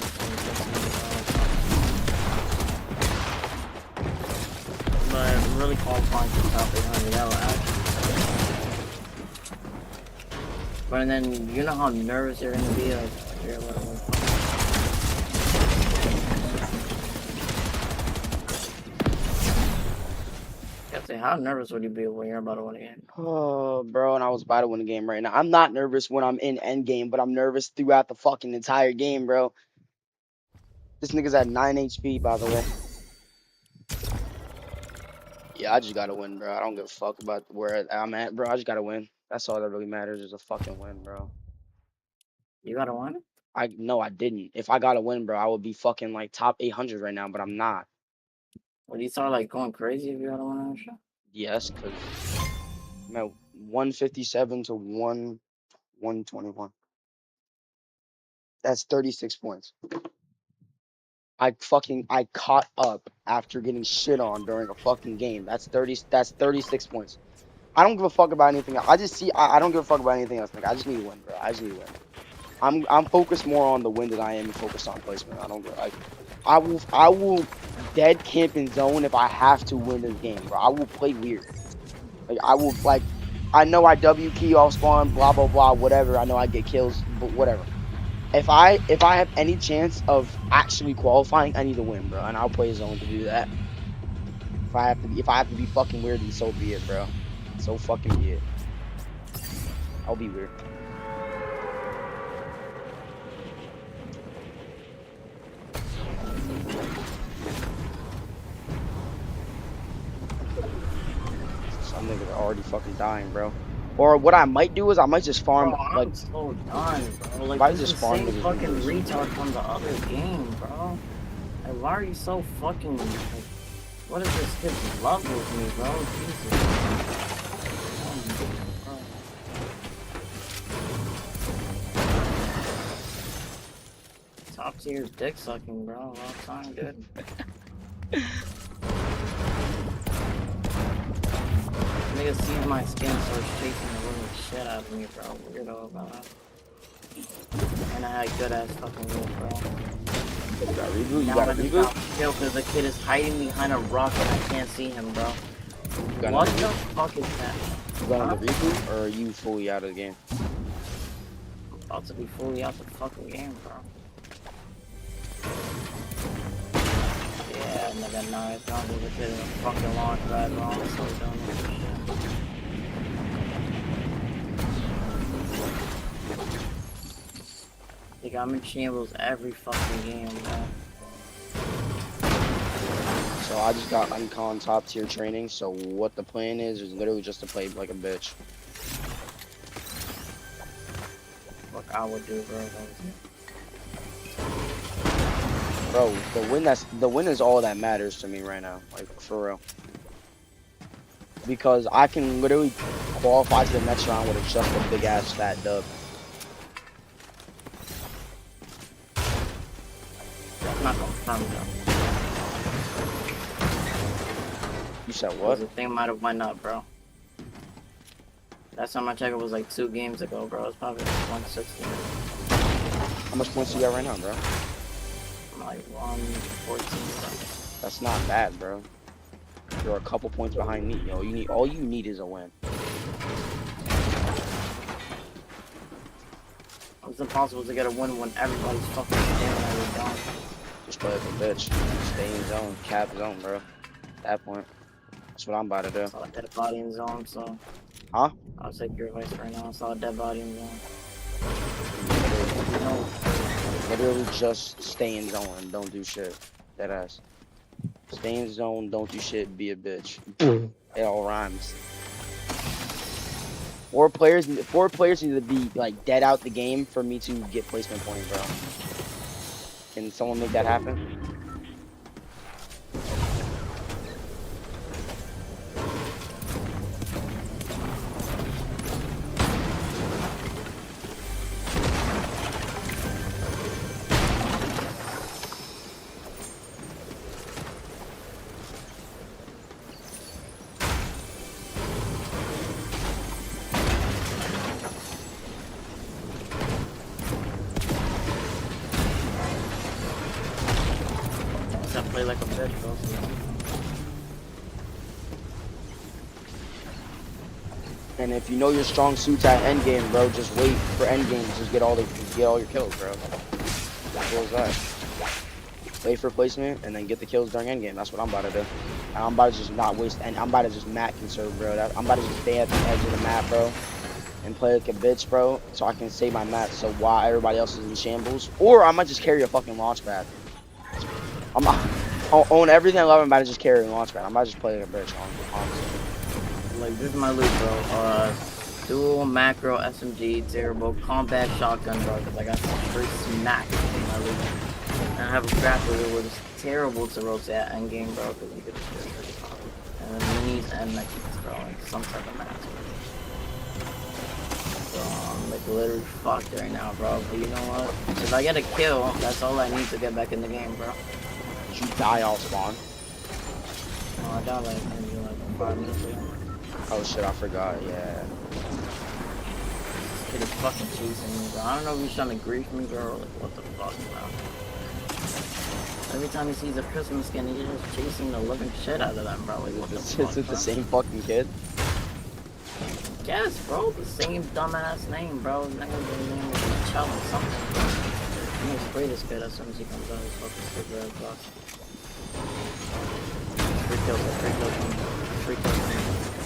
but really qualifying for top 800 that would actually. But then you know how nervous you're gonna be, like you're how nervous would you be when you're about to win a game? Oh, bro, and I was about to win a game right now. I'm not nervous when I'm in end game, but I'm nervous throughout the fucking entire game, bro. This nigga's at 9 HP, by the way. Yeah, I just gotta win, bro. I don't give a fuck about where I'm at, bro. I just gotta win. That's all that really matters is a fucking win, bro. You gotta win? No, I didn't. If I gotta win, bro, I would be fucking like top 800 right now, but I'm not. Would you start like going crazy if you gotta win that shit? Yes, because I'm at 157 to 121. That's 36 points. I caught up after getting shit on during a fucking game. That's 36 points. I don't give a fuck about anything else. I don't give a fuck about anything else. Like, I just need to win, bro. I just need to win. I'm focused more on the win than I am focused on placement. I don't like. I will dead camp in zone if I have to win this game, bro. I will play weird. Like I will like. I know I W key off spawn, blah blah blah, whatever. I know I get kills, but whatever. If I have any chance of actually qualifying, I need to win, bro, and I'll play zone to do that. If I have to be fucking weird, then so be it, bro. So fucking be it. I'll be weird. Some niggas are already fucking dying, bro. Or what I might do is I might just farm, bro, like. I'm so done, bro. Like, I this just is farm the same niggas fucking with this. retard from the other game, bro. Like, why are you so fucking, like, what is this kid's love with me, bro? Jesus. Top tier dick sucking, bro. All time, dude. Nigga sees my skin, starts chasing the little shit out of me, bro. Weirdo about that. And I had good ass fucking move, bro. You got reboot? You Now got I just reboot? got killed because the kid is hiding behind a rock and I can't see him, bro. got What another the fuck is that? You got on the reboot, or are you fully out of the game? I'm about to be fully out the fucking game, bro. Yeah, nigga, nice. Don't do the kid in a fucking launch pad, bro. I'm so done with this shit. Nigga, I'm in shambles every fucking game, bro. So I just got uncon top tier training. So what the plan is literally just to play like a bitch. What I would do, bro. Bro, the win is all that matters to me right now, like for real. Because I can literally qualify to the next round with just a big ass fat dub. That's not confirmed, though. You said what? The thing might have went up, bro. Last time I checked, it was like 2 games ago, bro. It's probably like 160. How much points you got right now, bro? I'm like 114, bro. That's not bad, bro. You're a couple points behind me, yo. All you need is a win. It's impossible to get a win when everybody's fucking standing at your zone. Just play like a bitch. Stay in zone, cap zone, bro. At that point, that's what I'm about to do. I saw a dead body in zone, so. Huh? I'll take your advice right now. I saw a dead body in zone. Literally just stay in zone and don't do shit. That ass. Stay in zone, don't do shit, be a bitch. It all rhymes. 4 players need to be like dead out the game for me to get placement points, bro. Can someone make that happen? I play like a bitch, bro. And if you know your strong suits at endgame, bro, just wait for endgame to just get all your kills, bro. Simple as that. Wait for placement and then get the kills during endgame. That's what I'm about to do. And I'm about to just not waste, and I'm about to just mat conserve, bro. I'm about to just stay at the edge of the map, bro, and play like a bitch, bro, so I can save my map. So while everybody else is in shambles, or I might just carry a fucking launch pad. I'll own everything I love. I'm about to just carry a launch pad. I'm about to just play like a bitch, honestly. Like, this is my loot, bro. Dual macro SMG, terrible combat shotgun, bro. Cause I got some free smack in my loot. And I have a grappler, which is terrible to rotate at endgame, bro. Cause you get and then minis and mechs, bro. Like some type of match. So I'm like literally fucked right now, bro. But you know what? If I get a kill, that's all I need to get back in the game, bro. Did you die all spawn? Oh, I died like maybe like 5 minutes ago. Oh shit, I forgot, yeah. This kid is fucking chasing me, bro. I don't know if he's trying to grief me, bro, or like, what the fuck, bro. Every time he sees a Christmas skin, he's just chasing the living shit out of them, bro. Like, what the fuck, Is it bro? the same fucking kid? Yes, bro. The same dumbass name, bro. His name is Chell or something. I'm gonna spray this kid as soon as he comes out of his fucking cigarette box. 3 kills, 3 kills, 3 kills.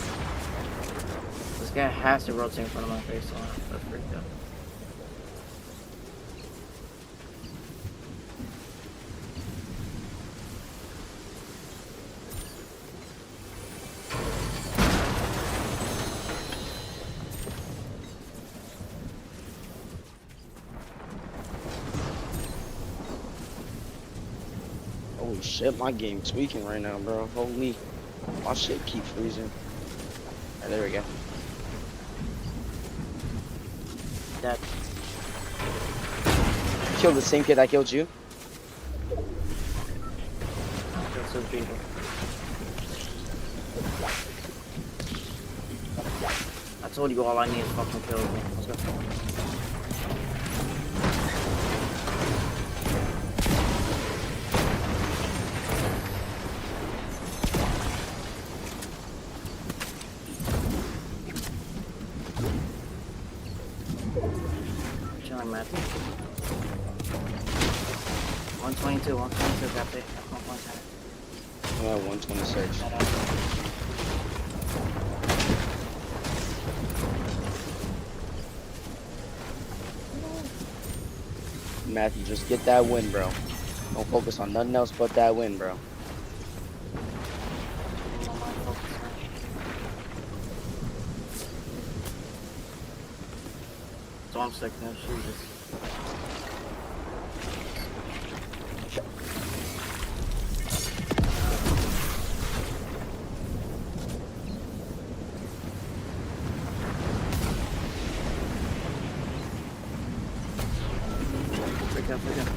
This guy has to rotate in front of my face, so that's 3 kills. Holy shit, my game tweaking right now, bro. Holy, my shit keep freezing. Alright, there we go. That killed the same kid that killed you? killed 2 people. I told you all I need is fucking kills, man. Let's go. Chilling, man. 122, 122, got it. Yeah, 126. Matthew, just get that win, bro. Don't focus on nothing else but that win, bro. So I'm sick now, Jesus. Freak out, freak out.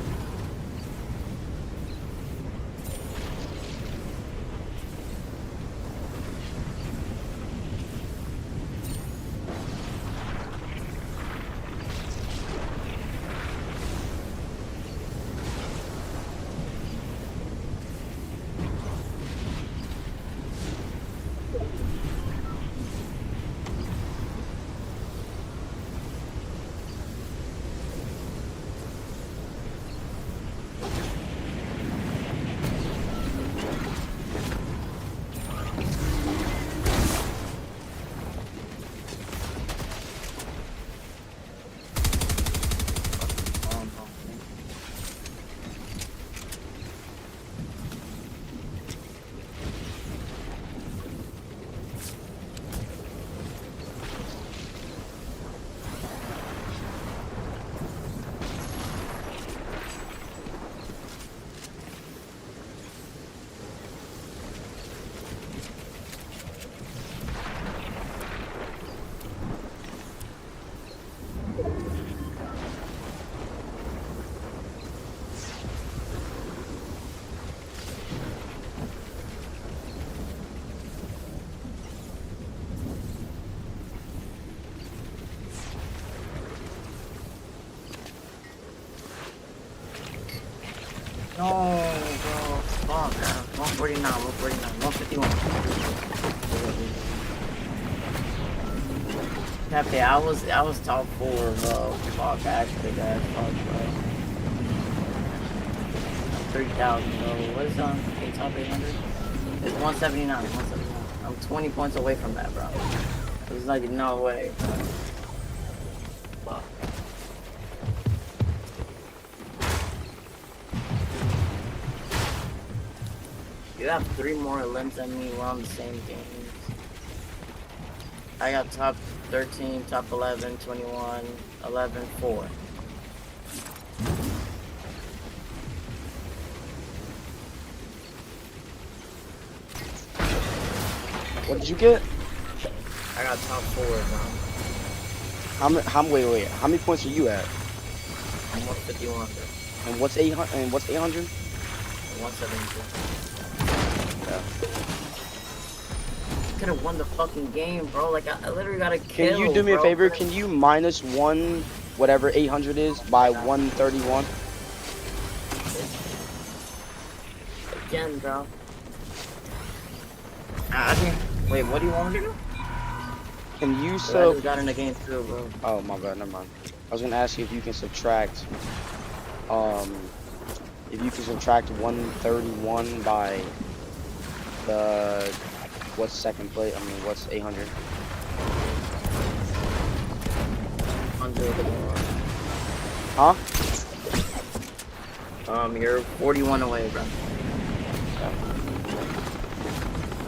No, bro. Fuck, man. 149, 151. Pepe, I was top 4, bro. Fuck, actually, guys. Fuck, bro. 3,000, bro. What is top 800? It's 179, 179. I'm 20 points away from that, bro. There's like no way, bro. Fuck. You have 3 more limbs than me. We're on the same games. I got top 13, top 11, 21, 11, 4. What did you get? I got top 4, bro. Wait. How many points are you at? I'm 151. And what's 800? And what's 800? 172. Yeah. could have won the fucking game, bro. Like, I literally got a kill. Can you do me a bro. favor? Can you minus 1, whatever 800 is, by 131? Again, bro. Wait, what do you want me to do? Can you I sub? just got in the game too, bro. Oh my bad, never mind. I was gonna ask you if you can subtract, if you can subtract 131 by the what's second place? I mean, what's 800? 100. Huh? You're 41 away, bro.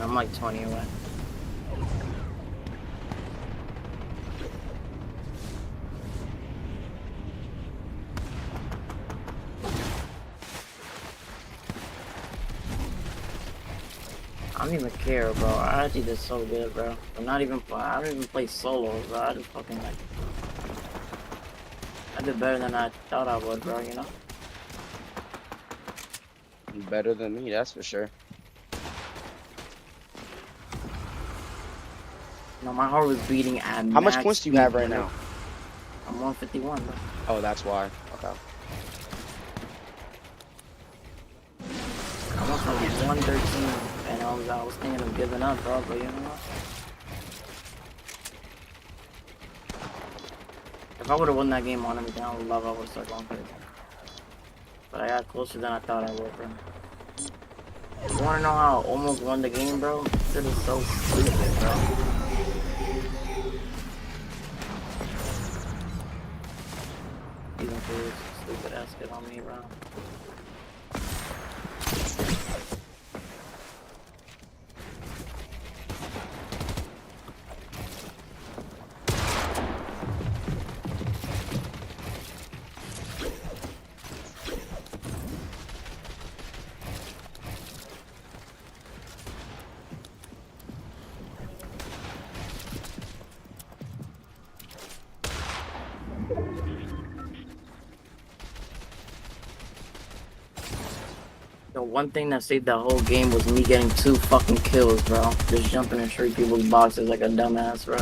I'm like 20 away. I don't even care, bro. I actually did so good, bro. I'm not even. I don't even play solo, bro. I just fucking like. I did better than I thought I would, bro. You know. Better than me, that's for sure. No, my heart was beating at How much max points do you have speed, right bro. now? I'm 151, bro. Oh, that's why. Okay. I went from 113, and I was thinking of giving up, bro. But you know what? If I would have won that game on everything, I would love. I would start going crazy. But I got closer than I thought I would, bro. You wanna know how I almost won the game, bro? This is so stupid, bro. Even for this stupid ass kid on me, bro. The one thing that saved the whole game was me getting 2 fucking kills, bro. Just jumping in straight people's boxes like a dumbass, bro.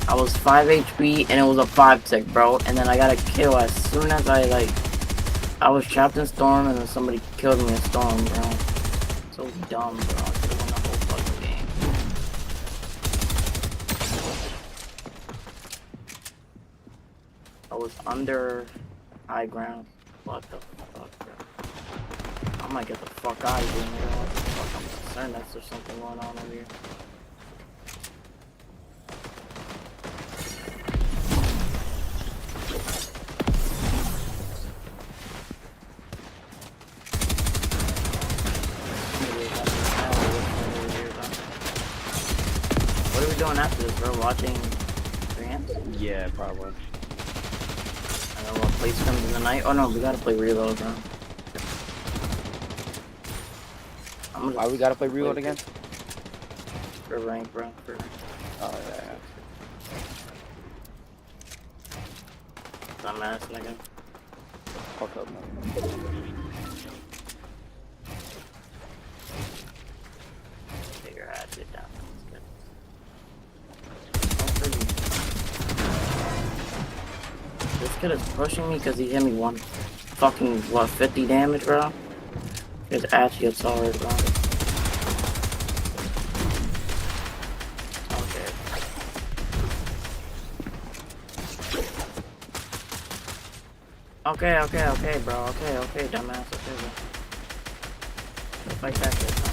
I was 5 HP and it was a 5-tick, bro. And then I got a kill as soon as I was trapped in Storm and then somebody killed me in Storm, bro. So dumb, bro. I could've won the whole fucking game. I was under high ground. What the fuck, bro? I might get the fuck out of here, man. What the fuck? I'm concerned that there's something going on over here. What are we doing after this, bro? Watching Grants? Yeah, probably. I don't know what place comes in the night. Oh no, we gotta play Reload, bro. Why we gotta play Reload again? For rank, bro. For rank. Oh, yeah. Dumbass nigga. Fuck up, man. Get your ass get down. This kid is pushing me because he hit me one fucking, what, 50 damage, bro? His ass gets hard, bro. Okay, bro. Okay, dumbass. Okay, bro. Go fight that shit, bro.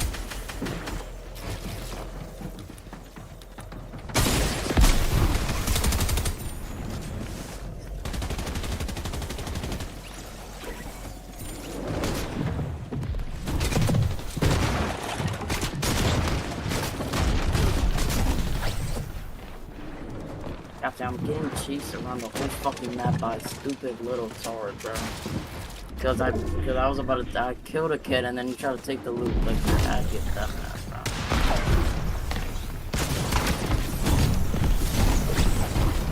After I'm getting chased around the whole fucking map by a stupid little tard, bro. Because I was about to, I killed a kid and then he tried to take the loot like your ass gets that ass, bro.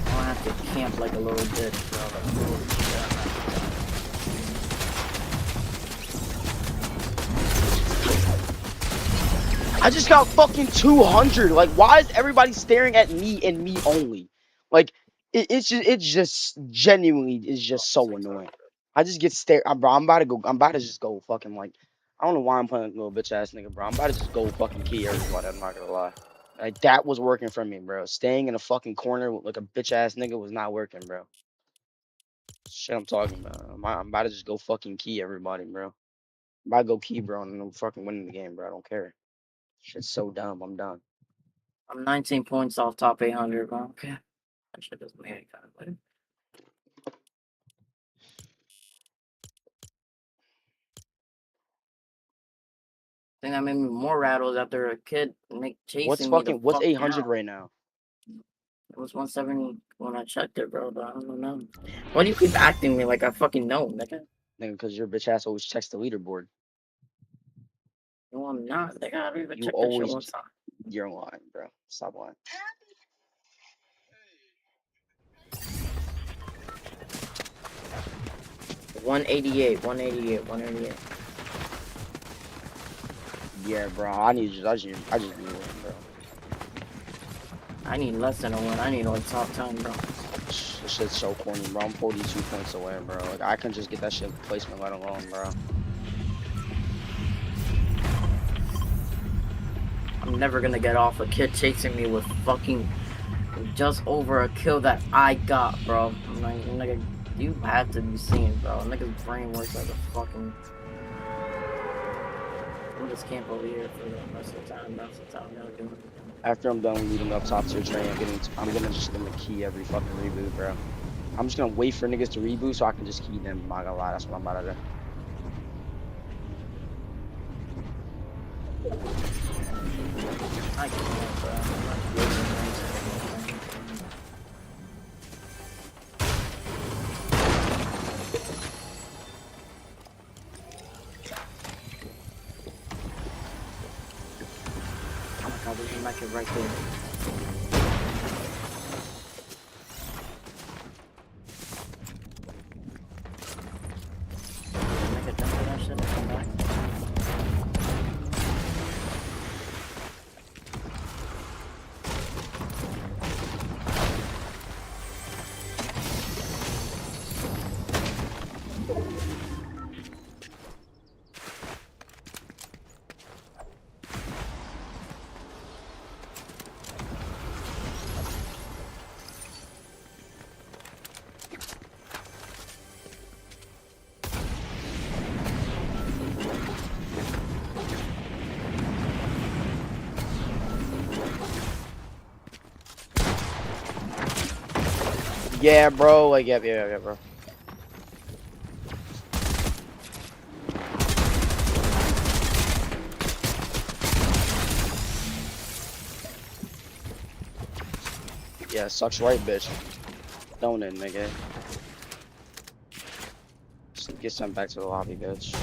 I don't have to camp like a little bitch, bro. Like, holy shit. I just got fucking 200. Like, why is everybody staring at me and me only? Like, it's just genuinely is just so annoying. I just get stared. Bro, I'm about to just go fucking like. I don't know why I'm playing like a little bitch ass nigga, bro. I'm about to just go fucking key everybody. I'm not gonna lie. Like that was working for me, bro. Staying in a fucking corner with like a bitch ass nigga was not working, bro. Shit, I'm talking about. I'm about to just go fucking key everybody, bro. I'm about to go key, bro, and I'm fucking winning the game, bro. I don't care. Shit's so dumb. I'm done. I'm 19 points off top 800, bro. Okay. That shit doesn't make any kind of way. I think that made me more rattled after a kid chasing me. What's 800 right now? It was 170 when I checked it, bro, but I don't know. Why do you keep acting me like I fucking know, nigga? Nigga, because your bitch ass always checks the leaderboard. No, I'm not. They gotta even You check always, that shit one time. you're lying, bro. Stop lying. $188. Yeah, bro. I just need to win, bro. I need less than a win. I need like top 10, bro. This shit's so corny, bro. I'm 42 points away, bro. Like I can just get that shit placement let alone, bro. I'm never gonna get off a kid chasing me with fucking just over a kill that I got, bro. I'm like, nigga, you have to be seeing, bro. Nigga's brain works like a fucking. We'll just camp over here for the rest of the time. After I'm done leading up top tier train, I'm gonna just gonna key every fucking reboot, bro. I'm just gonna wait for niggas to reboot so I can just key them. I'm not gonna lie, that's what I'm about to do. I can't, bro. I'm not losing. Oh my god, there's a mech right there. Make a jump for that shit and come back. Yeah, bro. Like, yeah, bro. Yeah, sucks right, bitch. Don't it, nigga. Just get sent back to the lobby, bitch.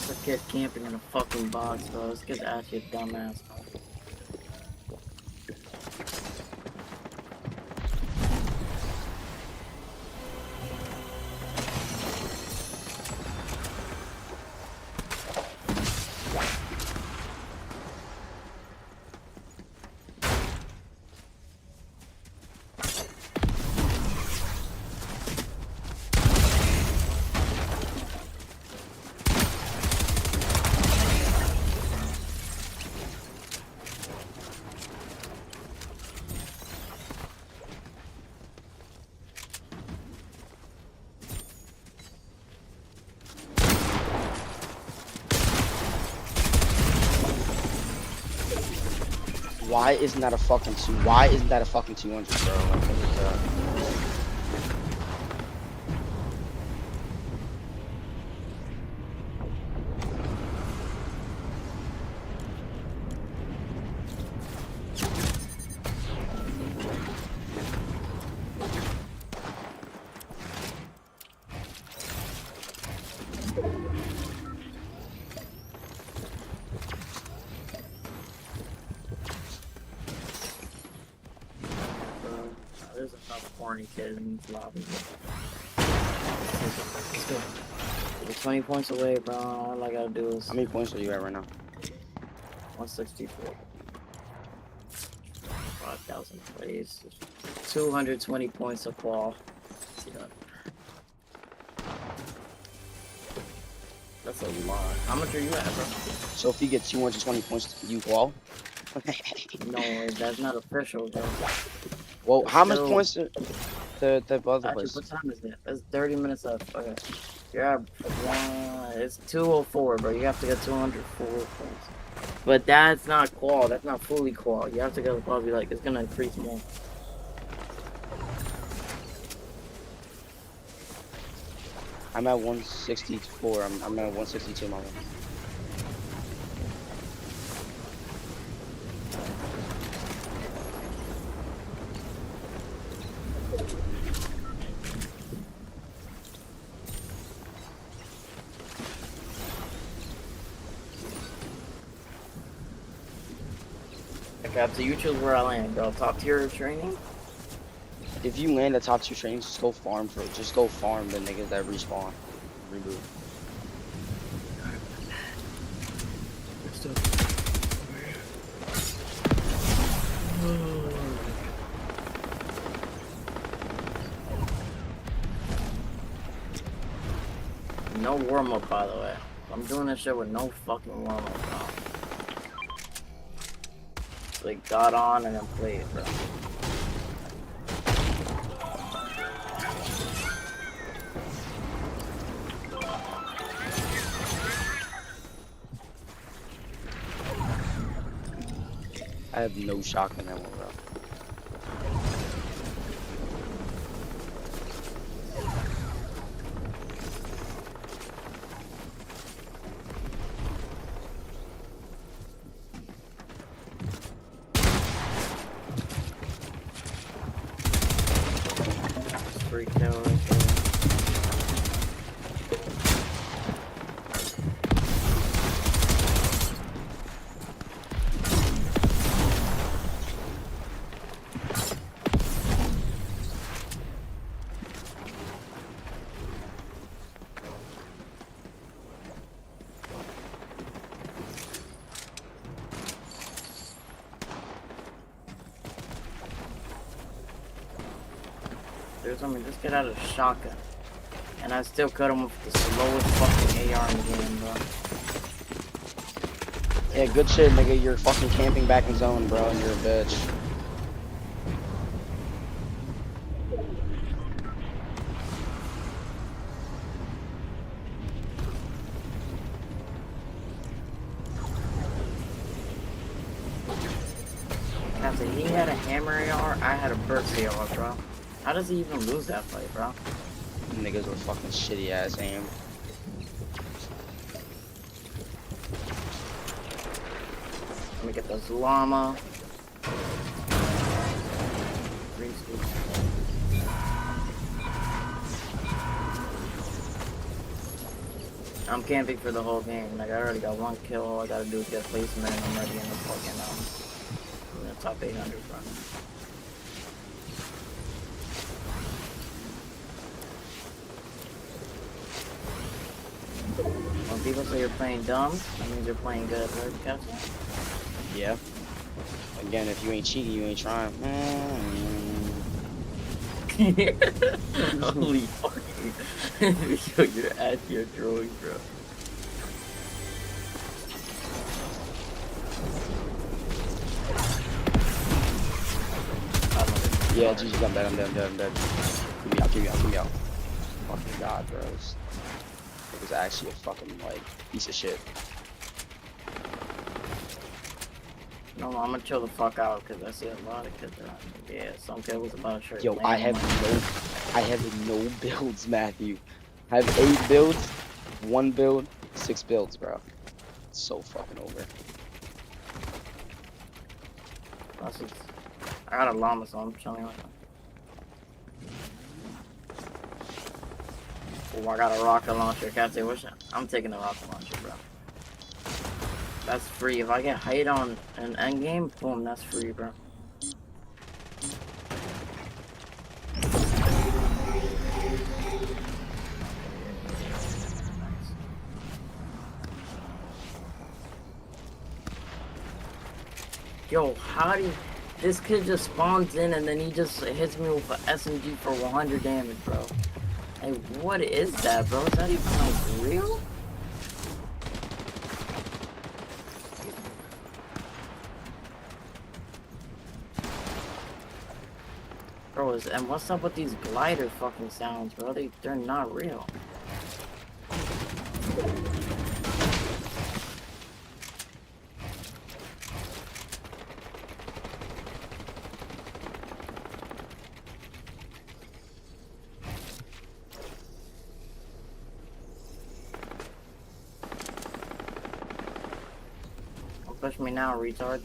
It's a kid camping in a fucking box, bro. This kid's actually a dumbass. Why isn't that a fucking two? Why isn't that a fucking 200, bro? Like, what is that? There's another horny kid in this lobby. Let's go. We're 20 points away, bro. All I gotta do is. How many points are you at right now? 164. 5,000 plays. 220 points of qual. Yeah. That's a lot. How much are you at, bro? So if you get 220 points, you qual? No, that's not official, bro. Well, how much Still- points the other Actually, place? what time is it? It's 30 minutes left. Okay. You're at one. It's 204, bro. You have to get 204 points. But that's not qual. That's not fully qual. You have to go probably like it's gonna increase more. I'm at 164. I'm at 162, my man. Okay, so you choose where I land, bro. Top tier training? If you land at top 2 trains, just go farm for it. Just go farm the niggas that respawn. Reboot. No warm up, by the way. I'm doing this shit with no fucking warm up, bro. Like, got on and then played, bro. I have no shock in that one, bro. Free kill right there. There's something, just get out of shotgun. And I still cut him with the slowest fucking AR in the game, bro. Yeah, good shit, nigga. You're fucking camping back in zone, bro, and you're a bitch. After he had a hammer AR, I had a burst AR, bro. How does he even lose that fight, bro? Niggas with fucking shitty ass aim. Let me get this llama. Green scoops. I'm camping for the whole game. Like, I already got 1 kill. All I gotta do is get placement, and I'm already in the fucking, in the top 800, bro. When people say you're playing dumb, that means you're playing good, right, Captain? Yeah. Again, if you ain't cheating, you ain't trying. Holy fucking. Yo, you're at your drawing, bro. Yeah, GG, I'm dead. Give me out. Fucking god, bro. It was actually a fucking, like, piece of shit. No, I'm gonna chill the fuck out because I see a lot of kids around. Yeah, some kid was about to try. Yo, I have no builds, Matthew. I have 8 builds, 1 build, 6 builds, bro. It's so fucking over. I got a llama, so I'm chilling right now. Oh, I got a rocket launcher. Captain, I'm taking the rocket launcher, bro. That's free. If I get height on an endgame, boom, that's free, bro. Yo, how do you... This kid just spawns in and then he just hits me with an SMG for 100 damage, bro. Hey, what is that, bro? Is that even, like, real? Bro, and what's up with these glider fucking sounds, bro? They're not real. Don't push me now, retard.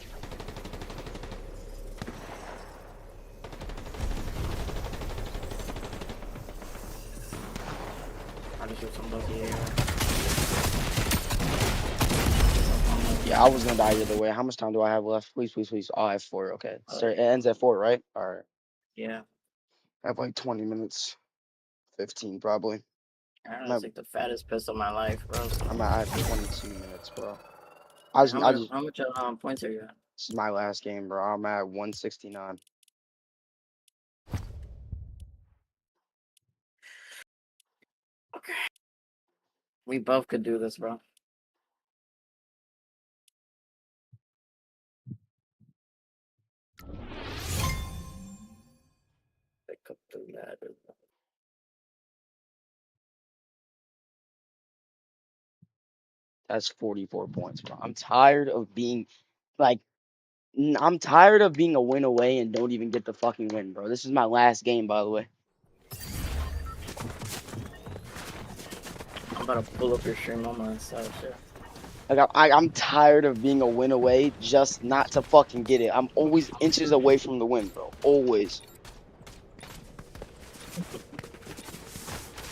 Yeah, I was gonna die either way. How much time do I have left? Please. Oh, I have 4. Okay. So it ends at 4, right? Alright. Yeah. I have like 20 minutes. 15 probably. That's like the fattest piss of my life, bro. I have 22 minutes, bro. How much points are you at? This is my last game, bro. I'm at 169. Okay. We both could do this, bro. Pick up the ladder. That's 44 points, bro. I'm tired of being like I'm tired of being a win away and don't even get the fucking win, bro. This is my last game, by the way. I'm about to pull up your stream on my side, shit. Like I'm tired of being a win away just not to fucking get it. I'm always inches away from the win, bro. Always.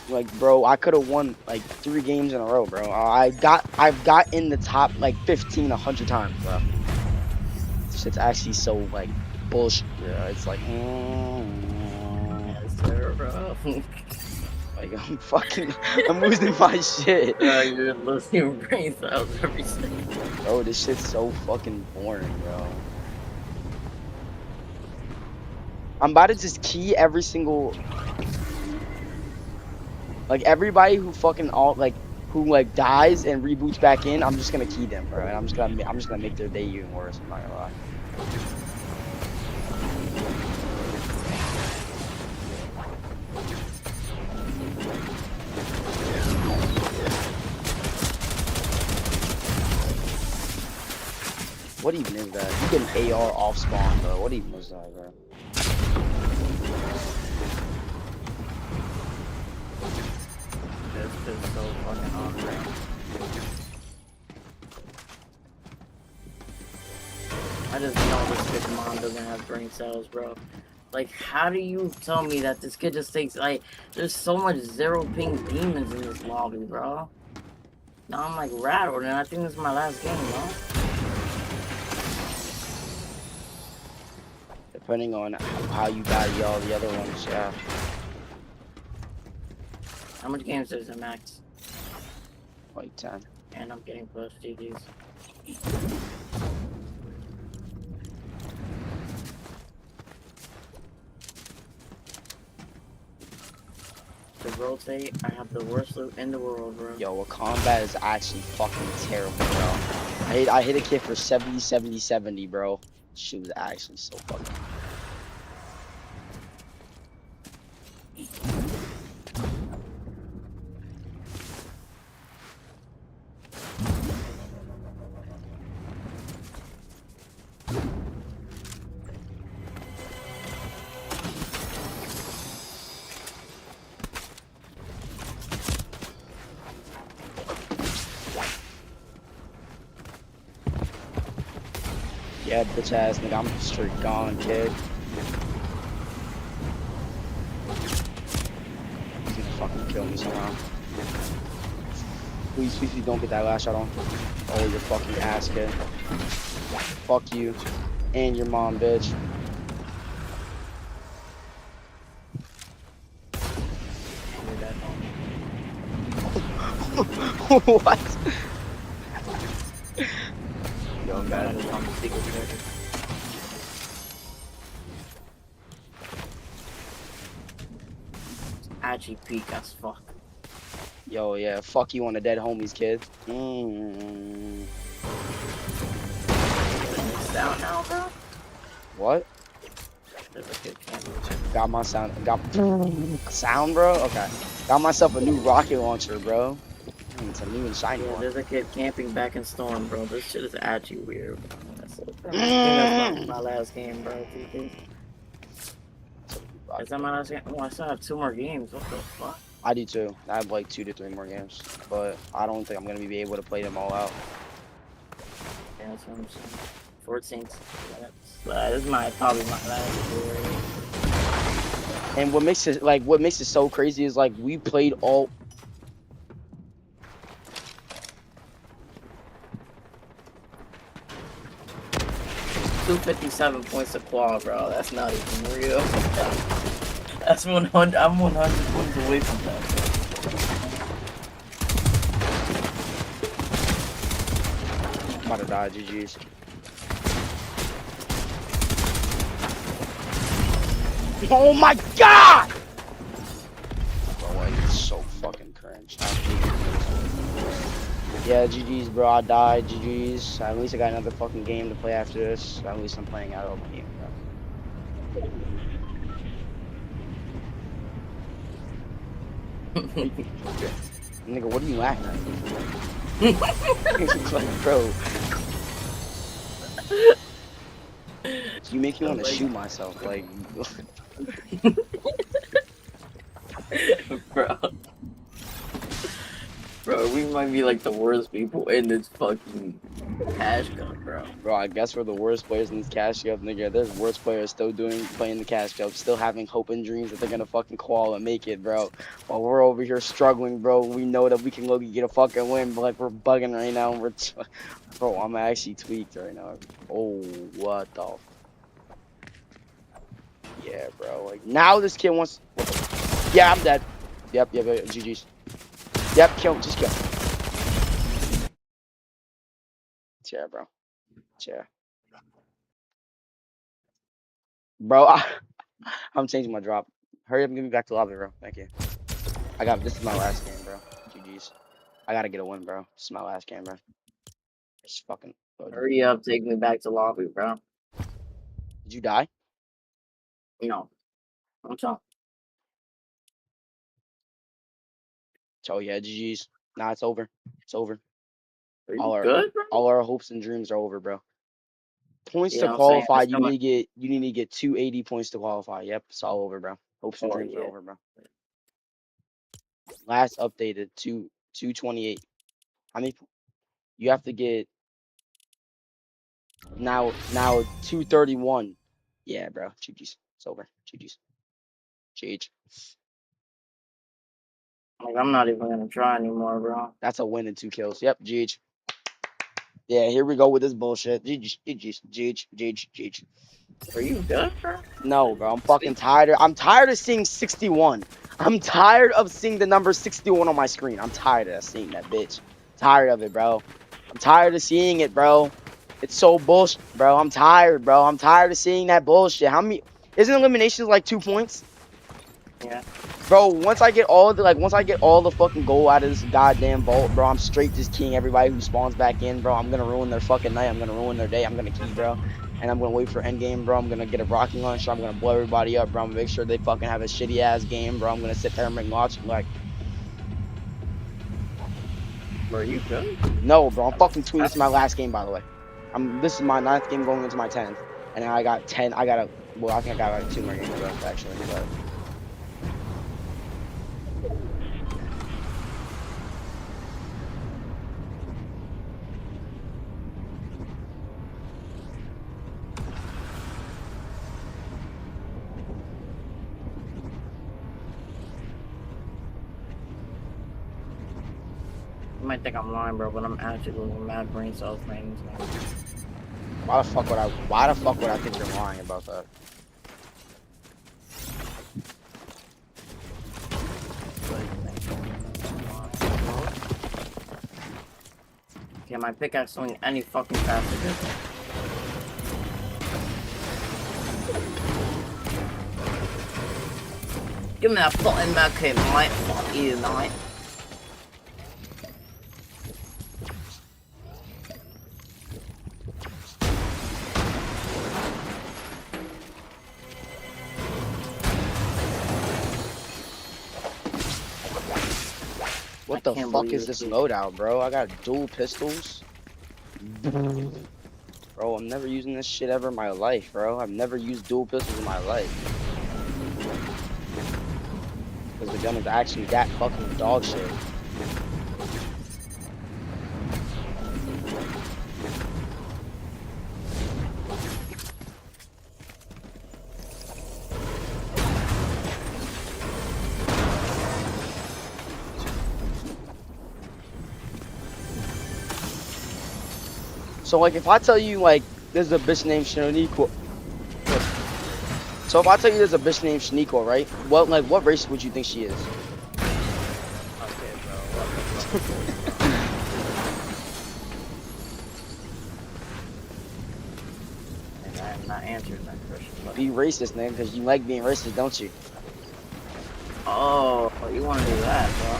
Like, bro, I could have won like 3 games in a row, bro. I've got in the top like 15 100 times, bro. This shit's actually so like bullshit. Yeah, it's like, yes, sir, bro. Like I'm losing my shit. You're losing your brain cells every second. Bro, this shit's so fucking boring, bro. I'm about to just key every single. Like everybody who fucking who dies and reboots back in, I'm just gonna key them, bro. And I'm just gonna make their day even worse. I'm not gonna lie. What even is that? You get an AR off spawn, bro. What even is that, bro? This is so fucking awkward. I just know this kid's mom doesn't have brain cells, bro. Like, how do you tell me that this kid just takes, like, there's so much 0 ping demons in this lobby, bro? Now I'm like rattled, and I think this is my last game, bro. Depending on how you battle all the other ones, yeah. How much games is it, Max? Like 10. And I'm getting close to these. To rotate, I have the worst loot in the world, bro. Yo, well, combat is actually fucking terrible, bro. I hit a kid for 70, 70, 70, bro. She was actually so fucking. Yeah, bitch ass nigga, I'm straight gone, kid. He's gonna fucking kill me somehow. Please, please, please don't get that last shot on. Oh, your fucking ass, kid. Fuck you. And your mom, bitch. What? Yo, man, I'm a secret character. Actually peak as fuck. Yo, yeah, fuck you on the dead homies, kid. It's down now, bro. What? Got my sound. Got sound, bro. Okay. Got myself a new rocket launcher, bro. It's a new and shiny Yeah, one. there's a kid camping back in Storm, bro. This shit is actually weird, bro. That's my last game, bro. Is that my last game? Oh, I still have 2 more games. What the fuck? I do too. I have like 2 to 3 more games, but I don't think I'm gonna be able to play them all out. Yeah, that's what I'm saying. 14th. This is probably my last game. And what makes it so crazy is like we played all. 257 points to qual, bro. That's not even real. That's 100. I'm 100 points away from that. I'm about to die, GG's. Oh my god! Bro, it's so fucking cringe. Yeah, GG's, bro. I died. GG's. At least I got another fucking game to play after this. At least I'm playing out of the game, bro. Nigga, what are you laughing at? Like, bro. You make me want to shoot myself, like. Bro. Bro, we might be like the worst people in this fucking cash cup, bro. Bro, I guess we're the worst players in this cash cup, nigga. There's worse players still playing the cash cup, still having hope and dreams that they're gonna fucking qual and make it, bro. While we're over here struggling, bro, we know that we can low get a fucking win, but like we're bugging right now. And bro, I'm actually tweaked right now. Oh, what the? Yeah, bro. Like now, this kid wants. Yeah, I'm dead. Yep, GG's. Yep, just kill. Yeah, bro. Yeah. Bro, I'm changing my drop. Hurry up and get me back to lobby, bro. Thank you. This is my last game, bro. GG's. I gotta get a win, bro. This is my last game, bro. Just fucking. Hurry up, take me back to lobby, bro. Did you die? No. I'm talking. Oh yeah, GG's. Nah, it's over. It's over. All good, bro? All our hopes and dreams are over, bro. Points Yeah, to I'm qualify, saying, you need to get 280 points to qualify. Yep, it's all over, bro. Hopes and dreams are over, bro. Last updated 228. How many? You have to get now 231. Yeah, bro. GG's. It's over. GG's. GG. Like, I'm not even gonna try anymore, bro. That's a win and 2 kills. Yep, GG. Yeah, here we go with this bullshit. GG. Are you good, bro? No, bro. I'm fucking tired. I'm tired of seeing 61. I'm tired of seeing the number 61 on my screen. I'm tired of seeing that bitch. Tired of it, bro. I'm tired of seeing it, bro. It's so bullshit, bro. I'm tired, bro. I'm tired of seeing that bullshit. How many? Isn't eliminations like 2 points? Yeah. Bro, once I get all the fucking gold out of this goddamn vault, bro, I'm straight just keying everybody who spawns back in, bro. I'm gonna ruin their fucking night. I'm gonna ruin their day. I'm gonna key, bro. And I'm gonna wait for endgame, bro. I'm gonna get a rocket launcher. I'm gonna blow everybody up, bro. I'm gonna make sure they fucking have a shitty ass game, bro. I'm gonna sit there and make lots of like. Bro, are you good? No, bro. I'm fucking tweeting. This is my last game, by the way. This is my 9th game going into my 10th, and I got 10. Well, I think I got like 2 more games left actually, but. You might think I'm lying, bro, but I'm actually losing mad brain cells playing this game. Why the fuck would I think you're lying about that? Yeah, my pickaxe swing any fucking faster. Give me that fucking medkit, mate. Fuck you, mate. What the fuck is this loadout, bro? I got dual pistols. Bro, I'm never using this shit ever in my life, bro. I've never used dual pistols in my life. Because the gun is actually that fucking dog shit. So like if I tell you like there's a bitch named Shaniqua. So if I tell you there's a bitch named Shaniqua, right? What race would you think she is? Okay, bro. And I'm not answering that question. Be racist, man, because you like being racist, don't you? Oh, you want to do that, bro?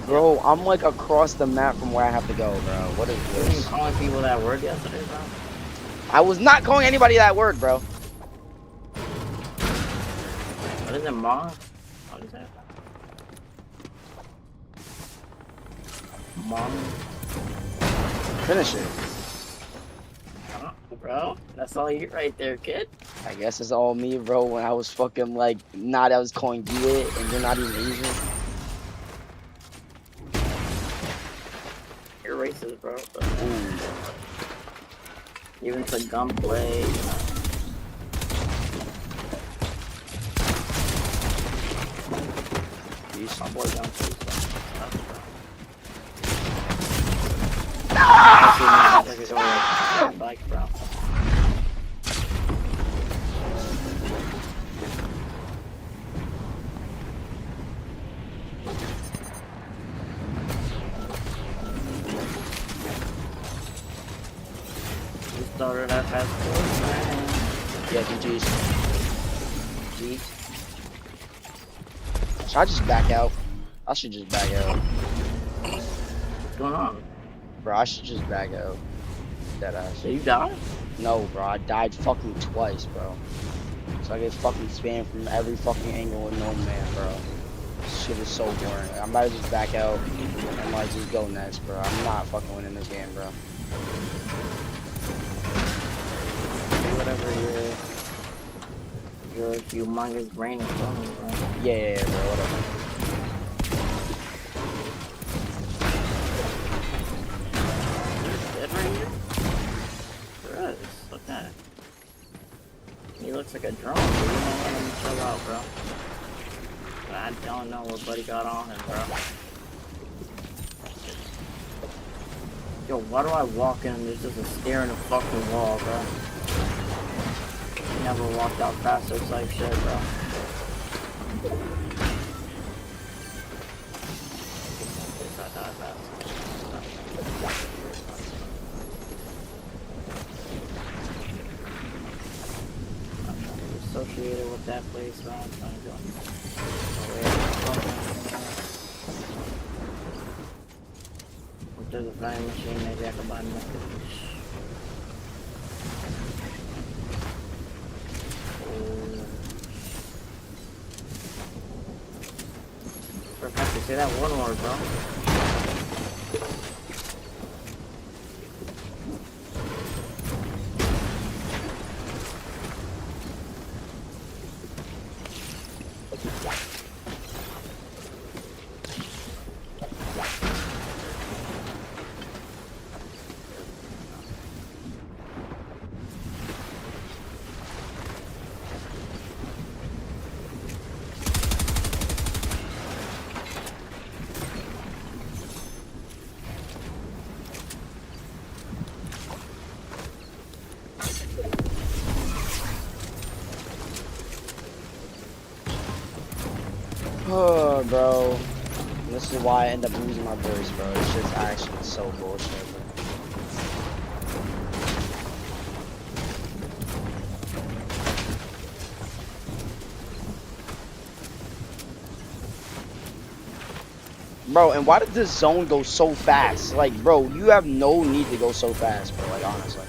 Bro, I'm like across the map from where I have to go, bro. What is Were you this? calling people that word yesterday, bro? I was not calling anybody that word, bro. What is it, Mom? What is that? Mom? Finish it. Oh, bro, that's all you right there, kid. I guess it's all me, bro, when I was fucking like, I was calling you it, and you're not even Asian. You're racist, bro. But, even to gunplay. My boy gunplay. Bike, bro. Started at fast forward, man. Yeah, GG's. G. Should I just back out? I should just back out. What's going on? Bro, I should just back out. Deadass. So you died? No, bro, I died fucking twice, bro. So I get fucking spammed from every fucking angle with no man, bro. This shit is so boring. I might just back out and like just go next, bro. I'm not fucking winning this game, bro. Whatever your humongous brain is telling you, bro. Yeah, bro, whatever. Dead right here? Gross, look at it. He looks like a drone, but you don't let him chill out, bro. I don't know what buddy got on him, bro. Yo, why do I walk in and there's just a stair in the fucking wall, bro? Never walked out faster type shit, bro. Associated with that place, bro. I'm trying to go. If there's a vending machine, maybe I can buy more. Say that one word, bro. Oh, bro. This is why I end up losing my voice, bro. It's just actually so bullshit, bro. Bro, and why did this zone go so fast? Like, bro, you have no need to go so fast, bro. Like, honestly.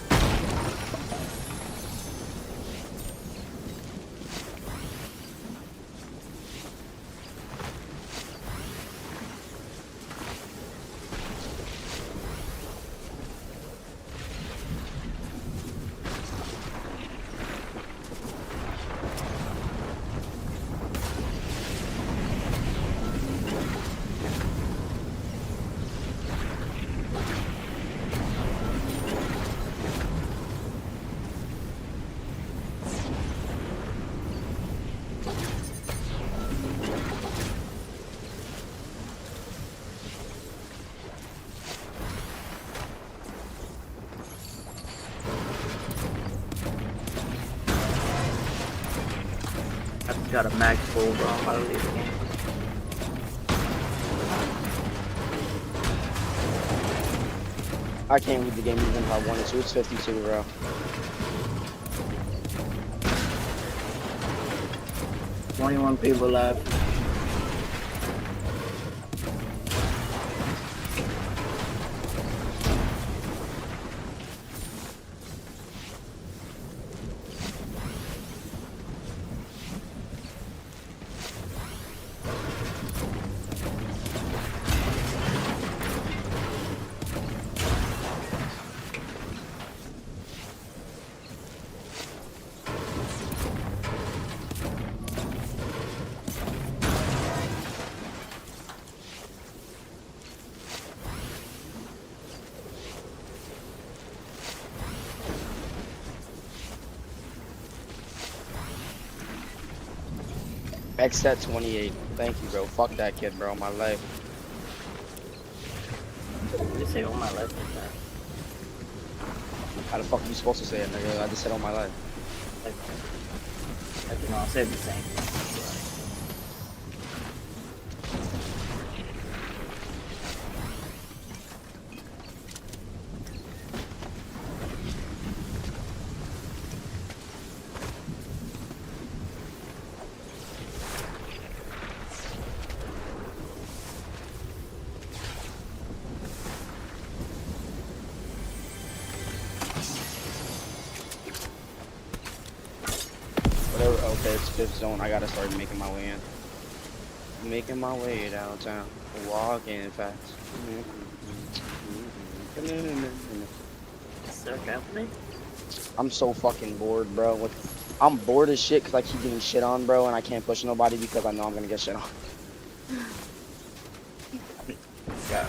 Got a max full, bro. I'm about to leave the game. I can't leave the game even if I wanted to. It's 52, bro. $21 people left. Xstat 28. Thank you, bro. Fuck that kid, bro. My life. You say all my life like that. How the fuck are you supposed to say it, nigga? I just said all my life. Like, you know, I'll say the same. Okay, it's 5th zone. I gotta start making my way in. Making my way downtown. Walking fast. Sir, company? I'm so fucking bored, bro. Like, I'm bored as shit because I keep getting shit on, bro, and I can't push nobody because I know I'm gonna get shit on. Yeah.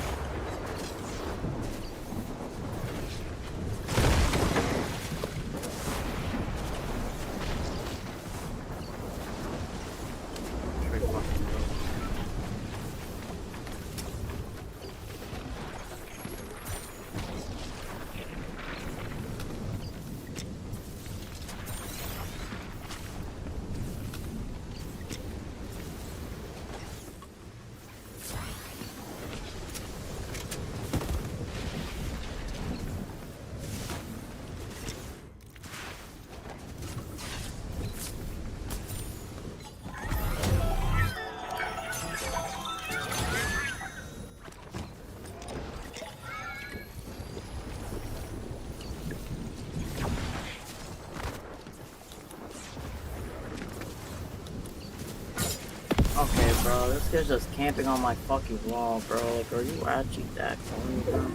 This guy's just camping on my fucking wall, bro. Like, are you actually that corny, bro?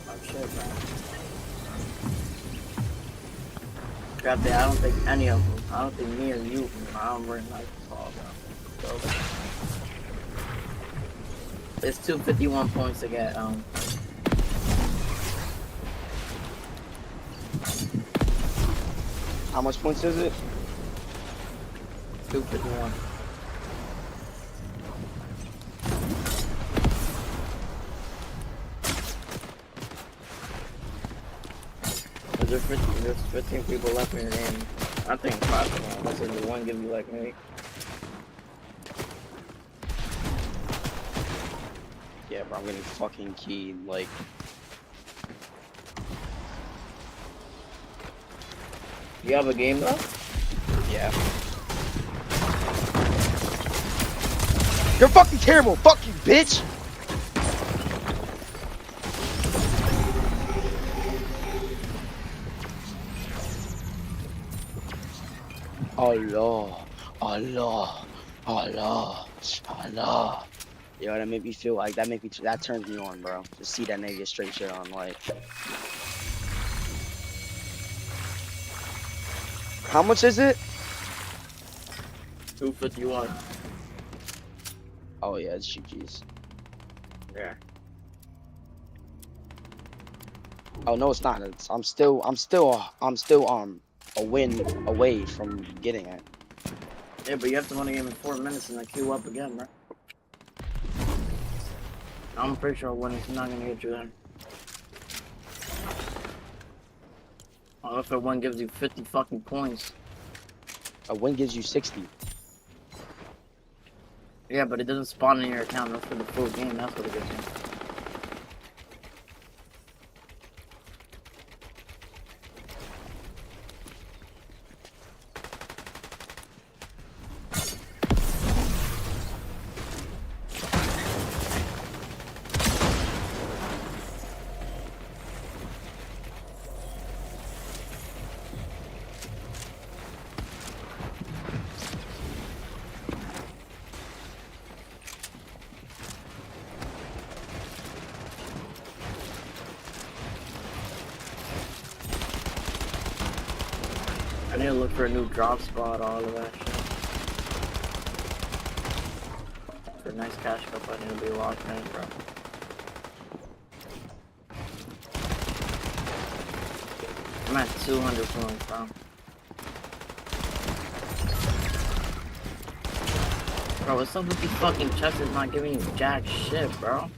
Oh shit, bro. Grab that. I don't think any of them. I don't think me or you. I don't really like the ball, bro. So, it's 251 points to get. How much points is it? 251. There's 15 people left in the game. I think it's possible unless there's one give you like me. Yeah, bro, I'm getting fucking keyed. Like, you have a game though? yeah. You're fucking terrible. Fuck you, bitch. Allah, Allah, Allah, Allah. Yo, that make me feel like that turns me on, bro. Just see that nigga straight shit on, like. How much is it? 251. Oh yeah, it's GG's. Yeah. Oh no, it's not. I'm still a win away from getting it. Yeah, but you have to win a game in 4 minutes and then queue up again, bro. I'm pretty sure winning's not gonna get you there. Oh, if a win gives you 50 fucking points. A win gives you 60. Yeah, but it doesn't spawn in your account. That's for the full game. That's what it gives you. I need to look for a new drop spot, all of that shit. For a nice cash cup, I need to be locked in, bro. I'm at 200 points, bro. Bro, what's up with these fucking chests is not giving you jack shit, bro?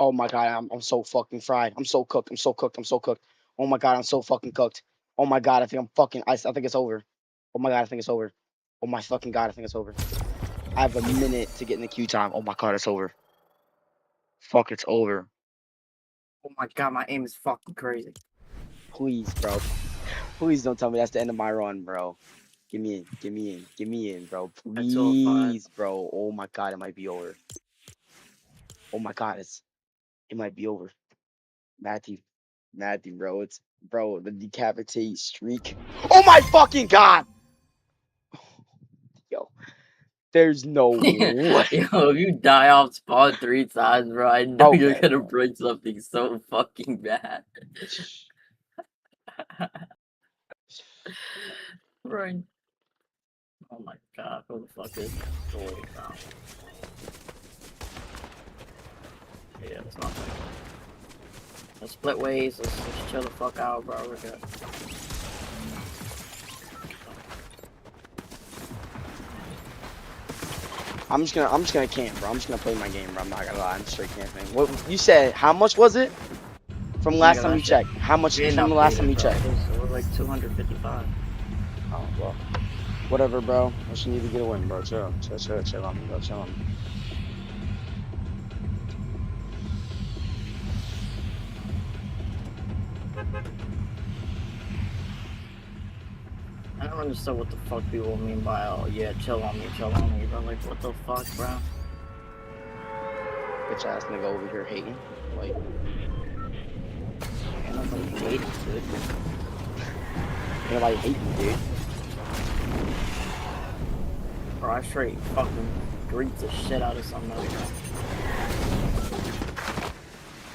Oh my god, I'm so fucking fried. I'm so cooked. I'm so cooked. I'm so cooked. Oh my god, I'm so fucking cooked. Oh my god, I think I think it's over. Oh my god, I think it's over. Oh my fucking god, I think it's over. I have a minute to get in the queue time. Oh my god, it's over. Fuck, it's over. Oh my god, my aim is fucking crazy. Please, bro. Please don't tell me that's the end of my run, bro. Give me in. Give me in. Give me in, bro. Please, bro. Oh my god, it might be over. Oh my god, it might be over. Matthew, bro. Bro, the decapitate streak. Oh my fucking god! Yo, there's no way. Yo, if you die off spawn 3 times, bro, I know Okay, you're gonna break something so fucking bad. Right. Oh my god, who the fuck is that? Holy cow. Yeah, it's not good. Let's split ways, let's chill the fuck out, bro. We're good. I'm just gonna camp, bro. I'm just gonna play my game, bro. I'm not gonna lie. I'm straight camping. What you said? How much was it? From last time you checked? How much from the last time you checked? It was like 255. Oh well. Whatever, bro. I just need to get a win, bro. Chill on me, bro. Chill on me. I don't understand what the fuck people mean by, oh yeah, chill on me, bro. Like, what the fuck, bro? Bitch ass nigga over here hating. Like, Ain't nobody hating, dude. ain't nobody hating, dude. Bro, I straight fucking greet the shit out of somebody.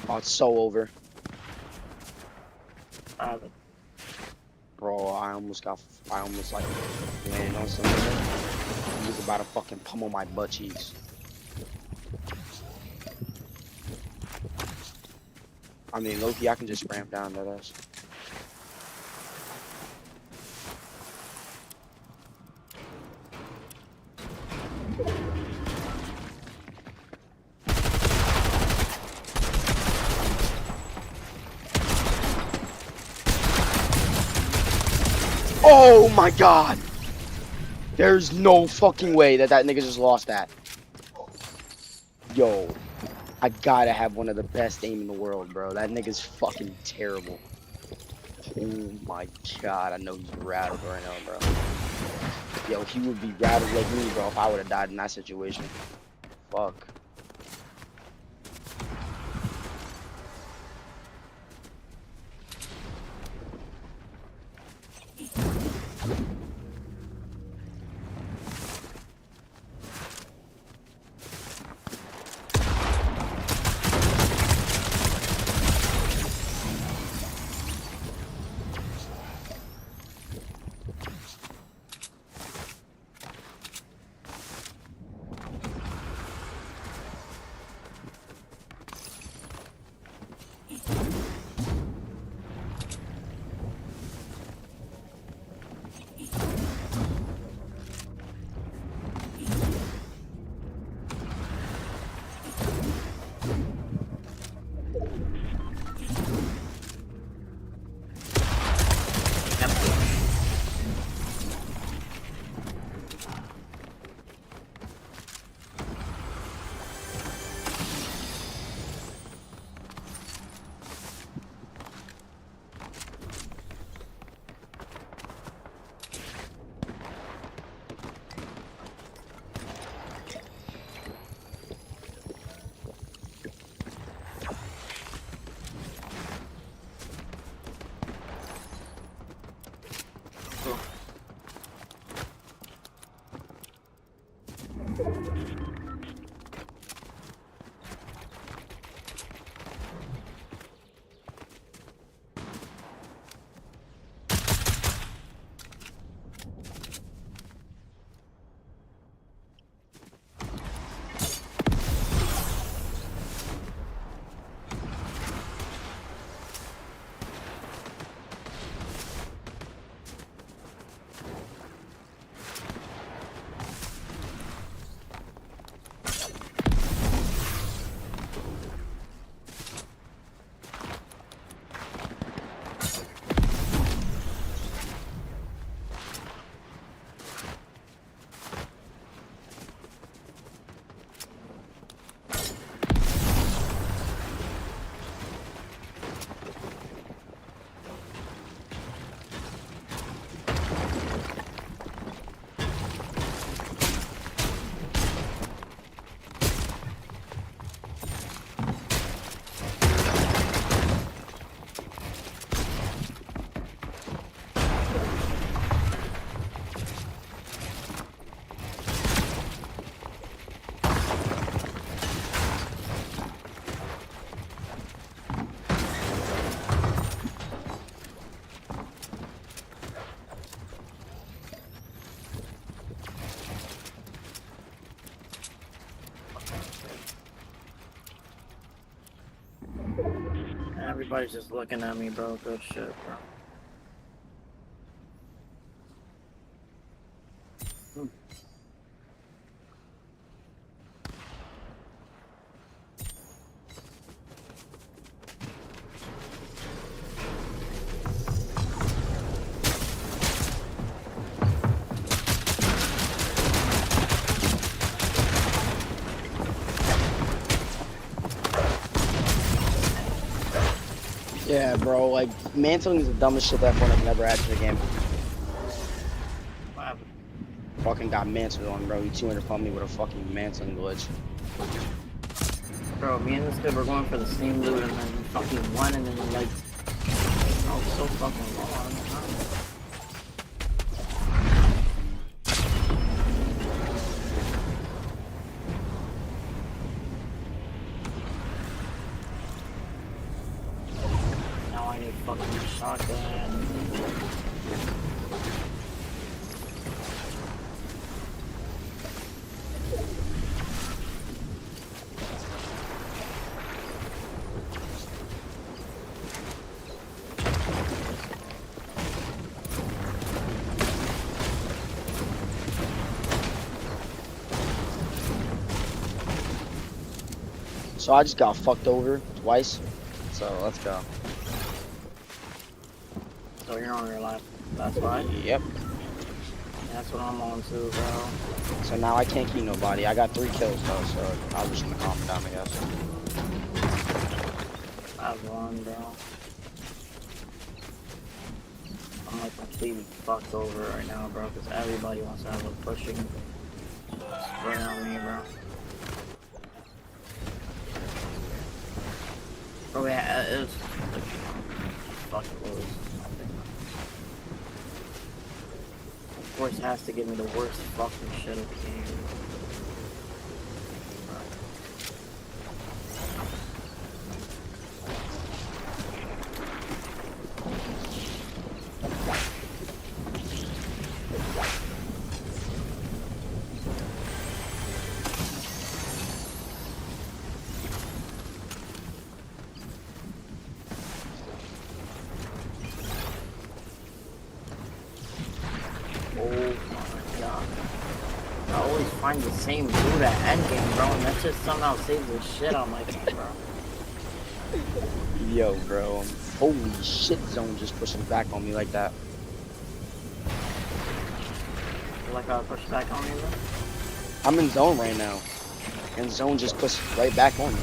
Oh, it's so over. Bro, I almost like landed on something. He was about to fucking pummel my butt cheeks. I mean, Loki, I can just ramp down that ass. Oh my god! There's no fucking way that nigga just lost that. Yo, I gotta have one of the best aim in the world, bro. That nigga's fucking terrible. Oh my god, I know he's rattled right now, bro. Yo, he would be rattled like me, bro, if I would have died in that situation. Fuck. Everybody's just looking at me, bro. Good shit, bro. Yeah, bro. Like mantling is the dumbest shit that Fortnite never had in the game. Wow. Fucking got mantled on, bro. He 200 pumped me with a fucking mantling glitch. Bro, me and this dude were going for the same loot and then we fucking won and then like I was so fucking long. Now I need fucking shotgun. So I just got fucked over twice. So let's go. So you're on your left. That's why? Yep. That's what I'm on too, bro. So now I can't keep nobody. I got 3 kills though, so I'm just gonna calm down, I guess. I have one, bro. I'm like completely fucked over right now, bro, because everybody wants to have a pushing spray on me, bro. Bro, yeah, it was fucking loose. Of course, has to give me the worst fucking shit of the game. Find the same dude at endgame, bro, and that just somehow saves the shit on my team, bro. Yo, bro. Holy shit, Zone just pushing back on me like that. You like how I push back on me, bro? I'm in Zone right now. And Zone just pushed right back on me.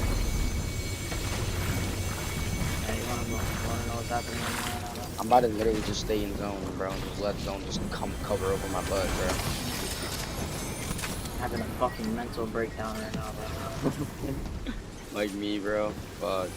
Hey, you wanna know what's happening right now? I'm about to literally just stay in Zone, bro, and just let Zone just come cover over my butt, bro. Having a fucking mental breakdown right now, bro. Like me, bro. Fuck.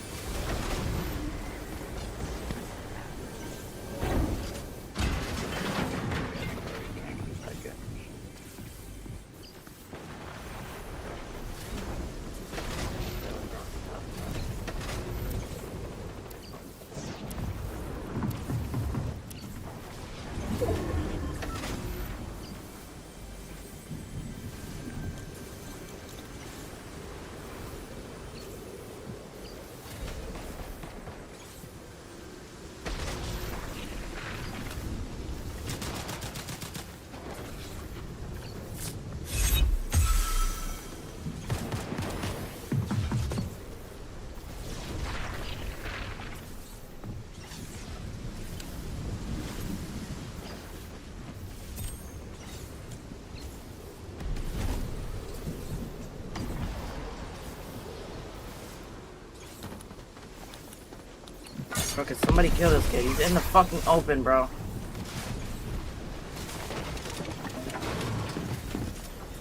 Bro, could somebody kill this kid? He's in the fucking open, bro.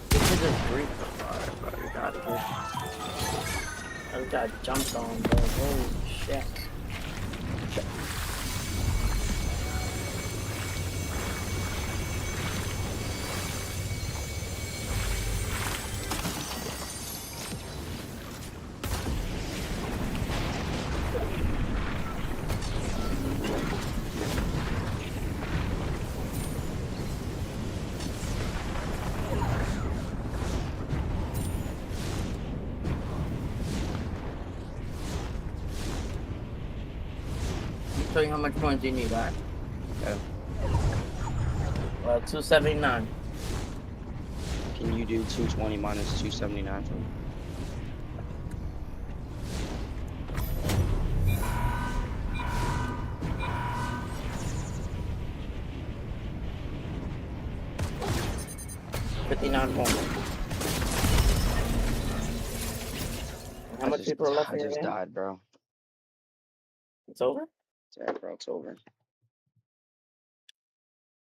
This kid just breathed so far, bro. You gotta get. This guy jumped on, bro. Holy shit. Tell you how much points you need, alright? Okay. Well, 279. Can you do 220 minus 279 for me? $59 points. How much people are left in I your just game? died, bro. It's over? Yeah, bro, it's over.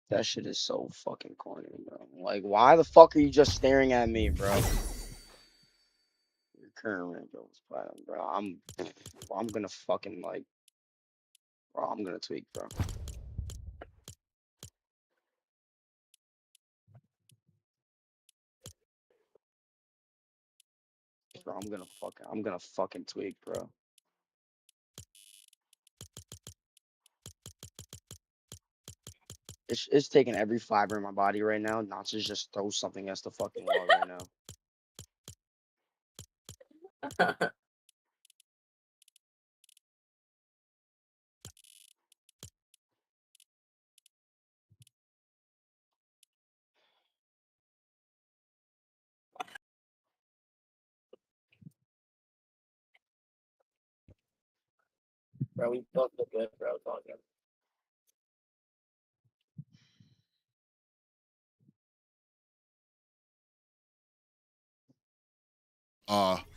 That shit is so fucking corny, bro. Like, why the fuck are you just staring at me, bro? Your current rank goes platinum, bro. I'm gonna fucking like, bro. I'm gonna tweak, bro. Bro, I'm gonna fucking tweak, bro. It's taking every fiber in my body right now not to just throw something against the fucking wall right now. Bro, we both look good, bro. Talking.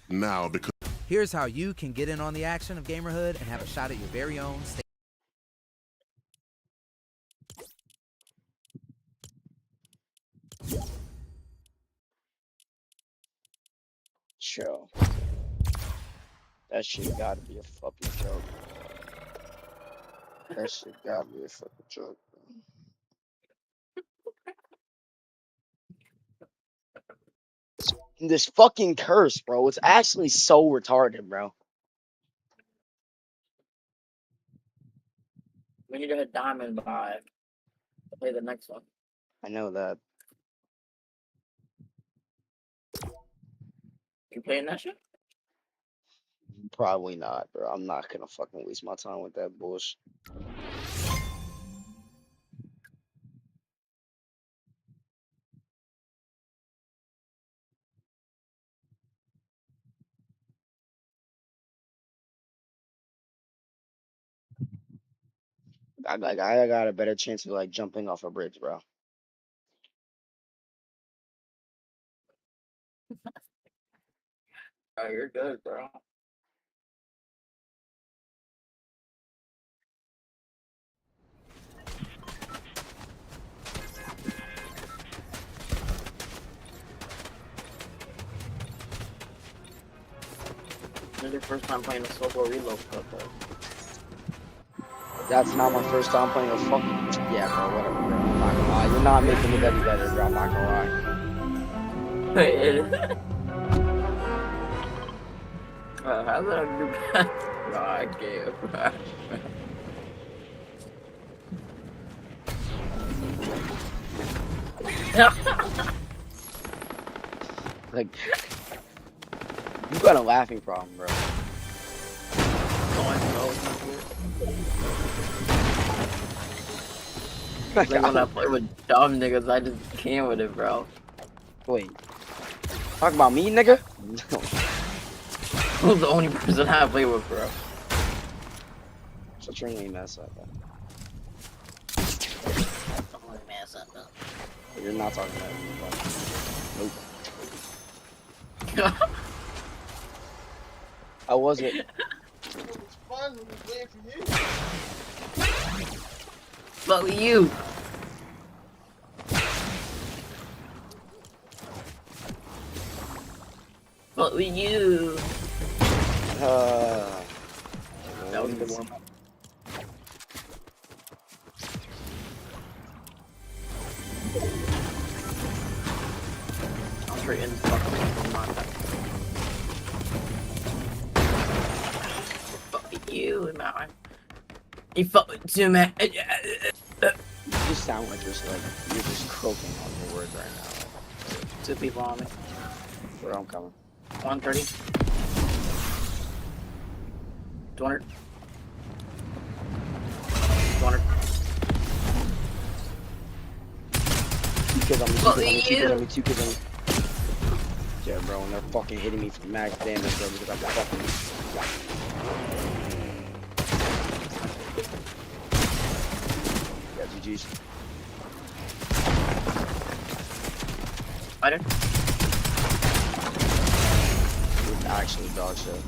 Now because Here's how you can get in on the action of Gamerhood and have a shot at your very own state. Chill. That shit gotta be a fucking joke. That shit gotta be a fucking joke, bro. This fucking curse, bro. It's actually so retarded, bro. We need to hit diamond by to play the next one. I know that. You playing that shit? Probably not, bro. I'm not gonna fucking waste my time with that bullshit. I got a better chance of like jumping off a bridge, bro. Oh, you're good, bro. This is your first time playing a solo reload club, though. That's not my first time playing a fucking. Yeah, bro, whatever, bro. I'm not gonna lie. You're not making it any better, bro. I'm not gonna lie. How did I do that? Bro, I can't, bro. Like, you got a laughing problem, bro. Like when I play with dumb niggas, I just can't with it, bro. Wait. Talk about me, nigga? Who's the only person I play with, bro? Shut your lame ass up, bro. You're not talking about me, bro. Nope. How was it? It's fun when we play for you. Fuck with you. Fuck with you. That was a good one. I'm straight in fucking my fuck with you, man. You fuck with you, man. You just sound like you're just croaking on your words right now. Two people on me. Where I'm coming. 130. 200. 200. Two kids on me, two kids on me. Yeah, bro, and they're fucking hitting me for max damage, bro, because I'm fucking. Yeah, GG's. Fighter. It's actually dog shit.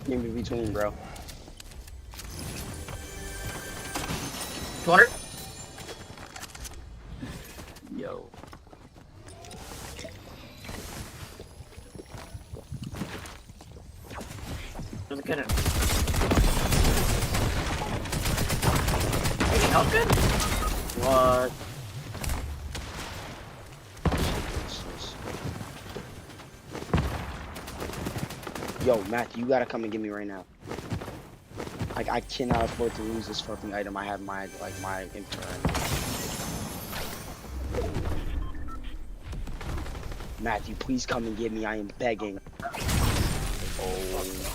In between, bro. corner. Yo. Doesn't get it. Hey, how good? What? Yo, Matthew, you gotta come and get me right now. Like, I cannot afford to lose this fucking item. I have my intern. Matthew, please come and get me. I am begging. Oh.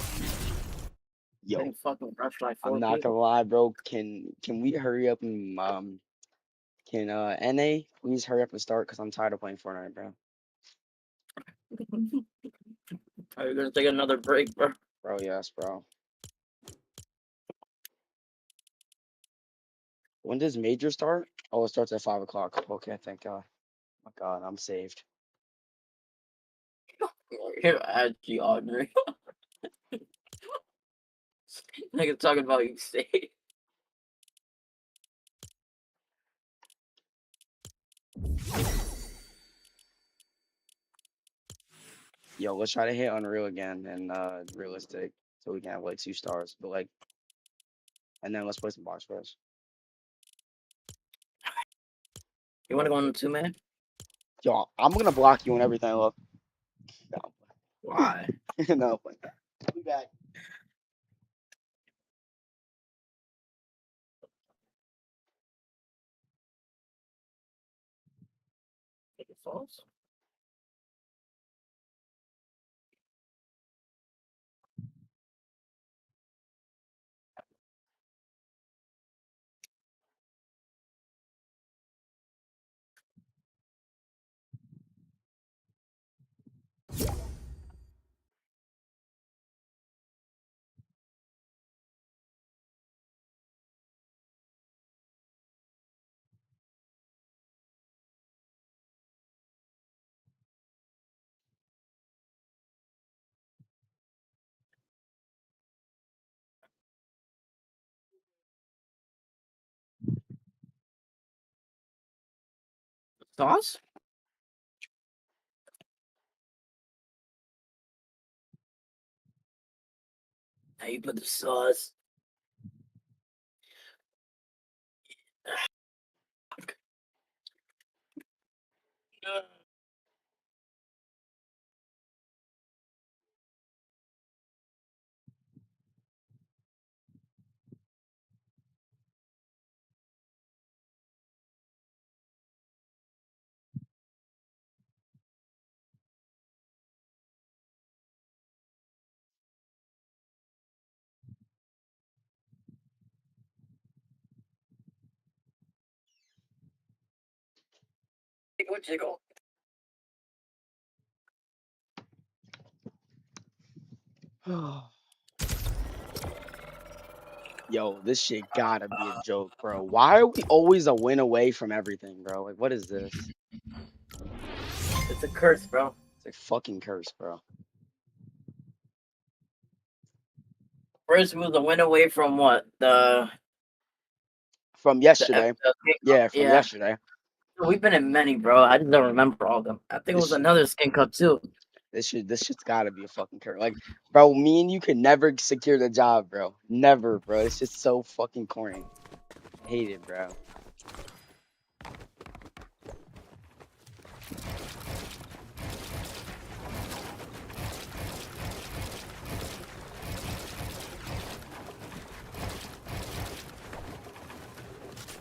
Yo. Getting fucking rushed by 4 I'm not people. gonna lie, bro. Can we hurry up and can NA please hurry up and start? Cause I'm tired of playing Fortnite, bro. Are you gonna take another break, bro? Bro, yes, bro. When does Major start? Oh, it starts at 5 o'clock. Okay, thank God. My God, I'm saved. Here, actually, Audrey. Nigga talking about you stay. Yo, let's try to hit Unreal again and realistic, so we can have like 2 stars. But like, and then let's play some box first. You wanna go on the 2-man? Yo, I'm gonna block you and everything. Look. No. Why? No. Be back. Take it false. Sauce? Now you put the sauce. Jiggle, jiggle. Yo, this shit gotta be a joke, bro. Why are we always a win away from everything, bro? Like, what is this? It's a curse, bro. It's a fucking curse, bro. First was a win away from what? From yesterday. Yeah, from yesterday. We've been in many, bro. I just don't remember all of them. I think it was another skin cup too. This shit's gotta be a fucking curse. Like, bro, me and you could never secure the job, bro. Never, bro. It's just so fucking corny. Hate it, bro.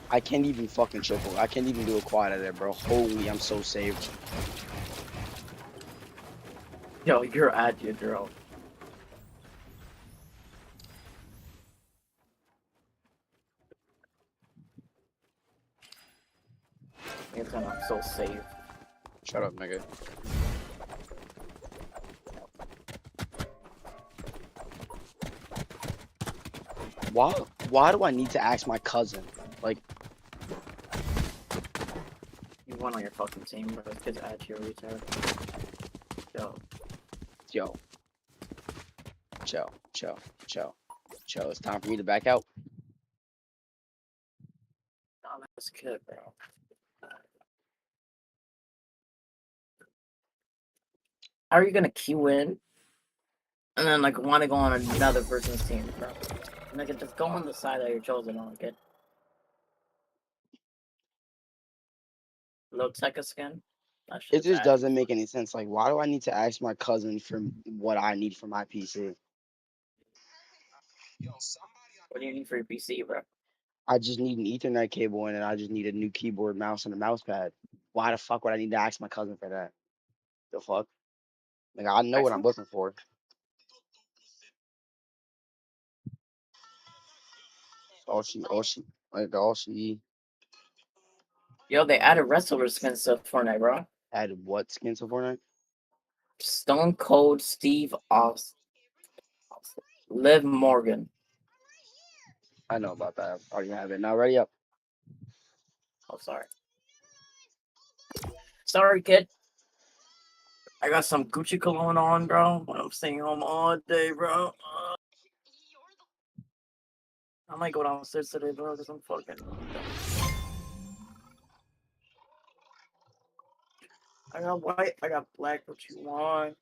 I can't even fucking triple. I can't even do a quad out of there, bro. Holy, I'm so saved. Yo, you're at your girl. I'm so safe. Shut up, nigga. Why do I need to ask my cousin? Like, You won on your fucking team, bro. It's good to add to your retard. Yo. Yo. Chill. It's time for me to back out. That's good, bro. How are you gonna queue in and then like want to go on another person's team, bro? Like, just go on the side that you're chosen on, kid. Low tech skin. It just doesn't make any sense. Like, why do I need to ask my cousin for what I need for my PC? What do you need for your PC, bro? I just need an Ethernet cable and I just need a new keyboard, mouse, and a mouse pad. Why the fuck would I need to ask my cousin for that? The fuck? Like, I know what I'm looking for. All she. Yo, they added wrestler skins to Fortnite, bro. Added what skins to Fortnite? Stone Cold Steve Austin. Liv Morgan. I know about that. I already have it. Now, ready up. Oh, sorry. Sorry, kid. I got some Gucci cologne on, bro. When I'm staying home all day, bro. I might go downstairs today, bro, because I'm fucking. I got white, I got black. What you want?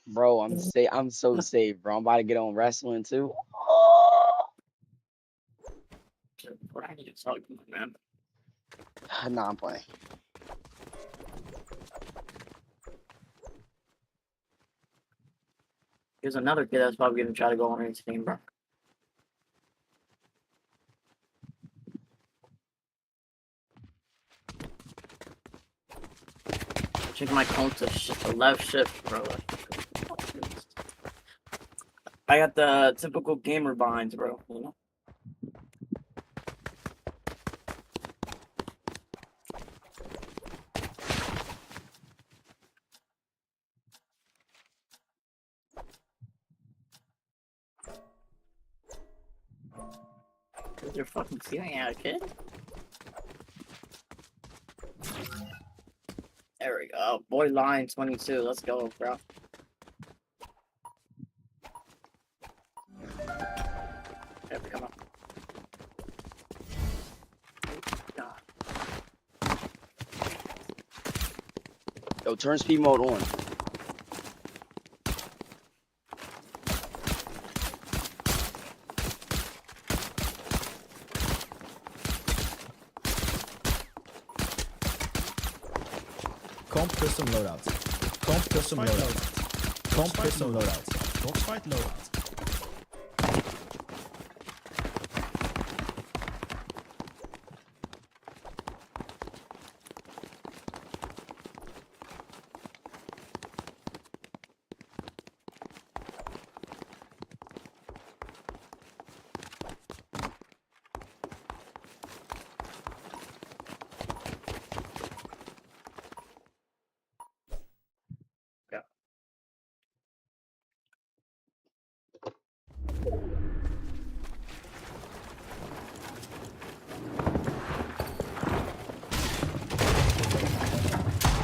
Bro, I'm so safe, bro. I'm about to get on wrestling too. What I need to talk to you, man. Nah, I'm playing. Here's another kid that's probably gonna try to go on his team, bro. Check my count to left shift, bro. I got the typical gamer binds, bro. You know? You're fucking feeling out, kid. There we go. Boy line 22. Let's go, bro. There we go. Yo, turn speed mode on. Comp custom loadouts. Comp custom loadouts. Comp custom loadouts. Foxfight loadouts.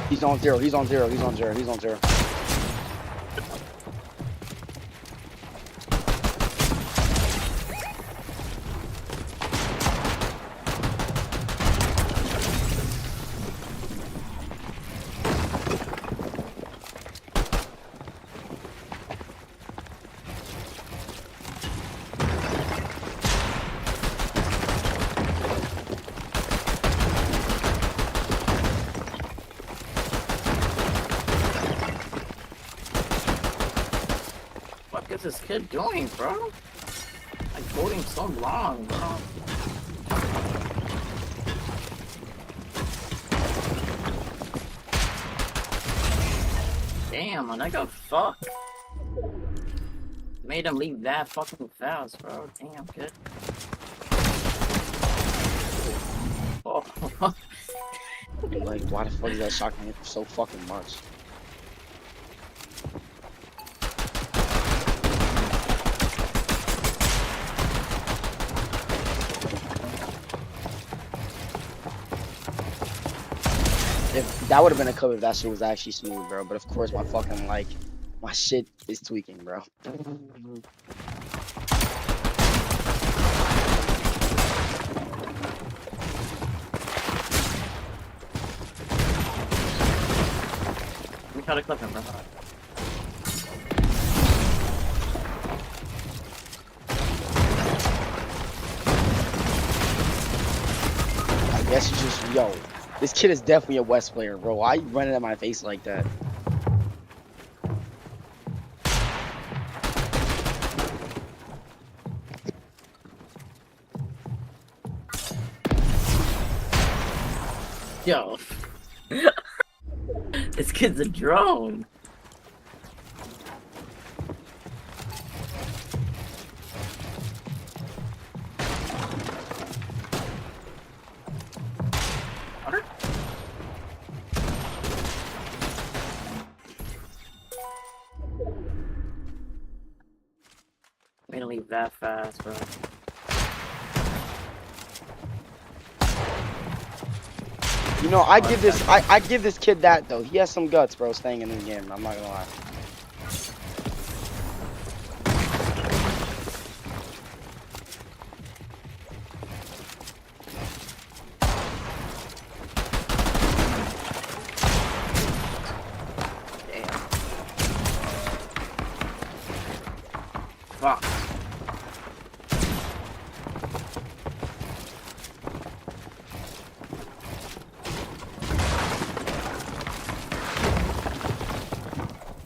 He's on zero. He's on zero. He's on zero. He's on zero. What is this kid doing, bro? Like voting so long, bro. Damn, my nigga, fuck. Made him leave that fucking fast, bro. Damn, kid. Oh. Like, why the fuck is that shotgun hit so fucking much? If that would have been a cover if that shit was actually smooth, bro. But of course, my fucking like My shit is tweaking, bro. Let me try to clip him, bro. I guess you just, yo, this kid is definitely a West player, bro. Why you running at my face like that? Yo. This kid's a drone. We don't leave that fast, bro. You know, I give this kid that though. He has some guts, bro, staying in the game. I'm not gonna lie. Fuck.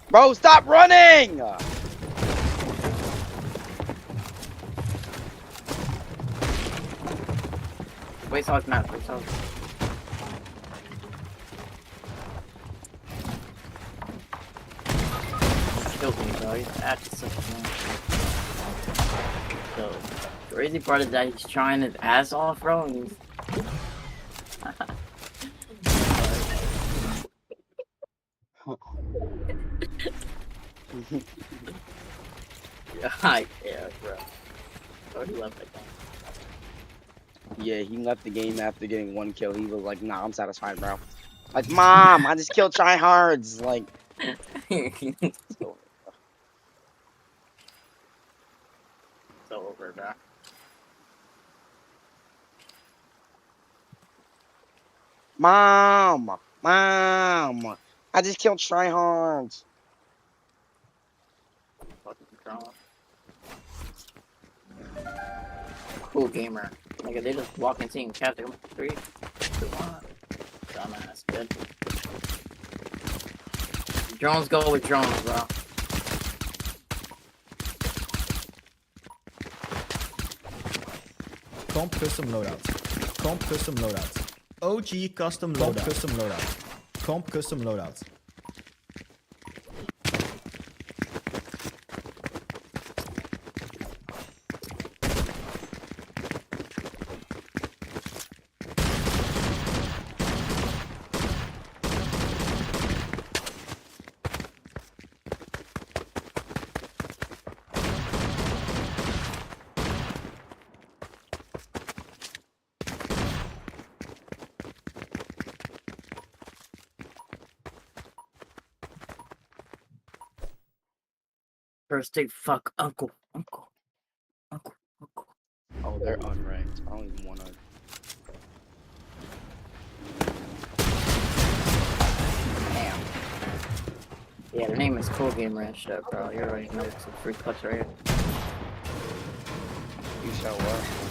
Bro, stop running! Wait, so it's not. Wait, so. Killed me, bro. He's actually such a man. So, the crazy part is that he's trying his ass off, bro, and he's... Yeah, bro. Oh, he left that game. Yeah, he left the game after getting 1 kill. He was like, nah, I'm satisfied, bro. Like, Mom, I just killed tryhards. Like, It's over, bro. Mom, I just killed tryhards. Fucking drama. Cool gamer. Like, if they just walk into and chat, they're 3, 2, 1. Dumbass, good. Drones go with drones, bro. Comp custom loadouts. Comp custom loadouts. OG custom loadout. Comp custom loadout. Comp custom loadout. First take, fuck, uncle. Oh, they're unranked. I don't even want to. Damn. Yeah, their name is Cool Gamer and shit, bro. You already know it's a free clutch right here. You shall what?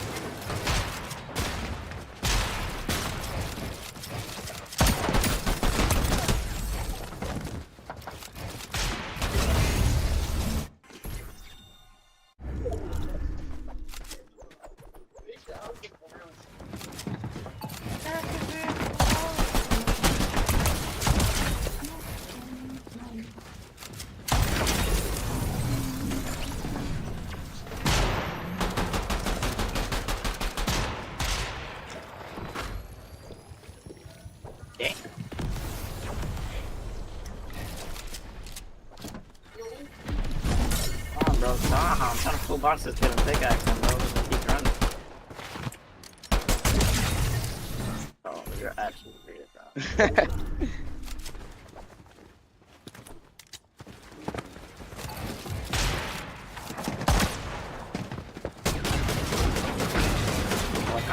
Bro, I'm trying to full box this kid and pickaxe him, bro. Keep running. Oh, you're actually weird, bro.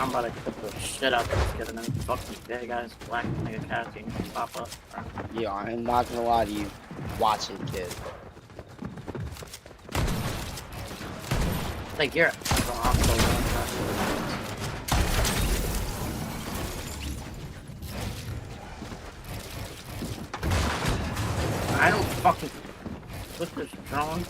I'm about to get the shit out this kid and then fucking big ass black nigga casting pop up. Yeah, I'm not gonna lie to you. Watch it, kid. Like, you're. I'm so I don't fucking put this drone.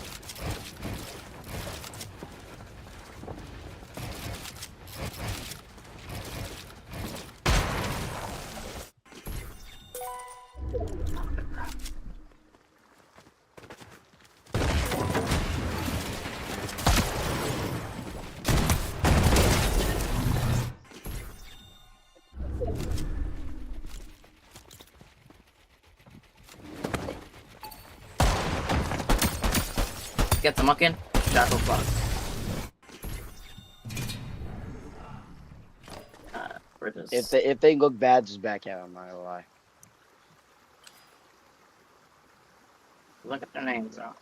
Get the muck in. Shackle fuck. If they look bad, just back out. I'm not gonna lie. Look at their names though.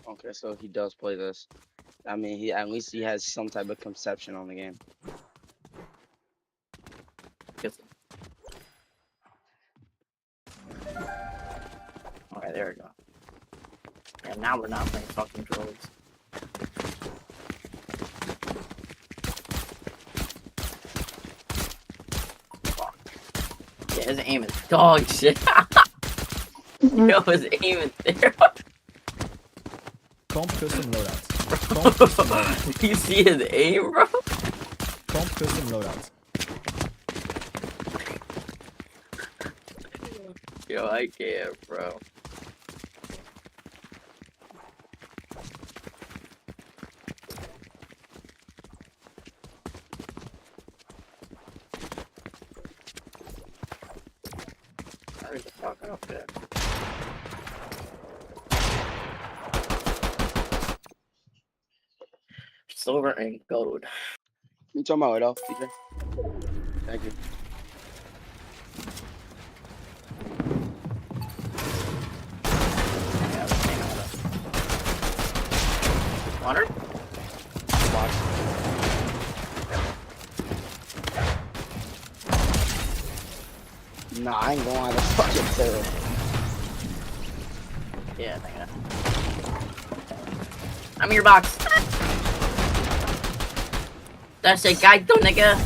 Okay, so he does play this. I mean, he at least he has some type of conception on the game. Okay, there we go. And now we're not playing fucking droids. Fuck. Yeah, his aim is dog shit. Yo, his aim is there. Comp custom loadouts. Comp custom loadouts. Do you see his aim, bro? Comp custom loadouts. Yo, I can't, bro. Hurry the fuck up there. Silver and gold. You talking about it, though, TJ? Thank you. Water? Nah, I ain't going on the fucking server. Yeah, nigga. I'm in your box. That's a guy, though, nigga.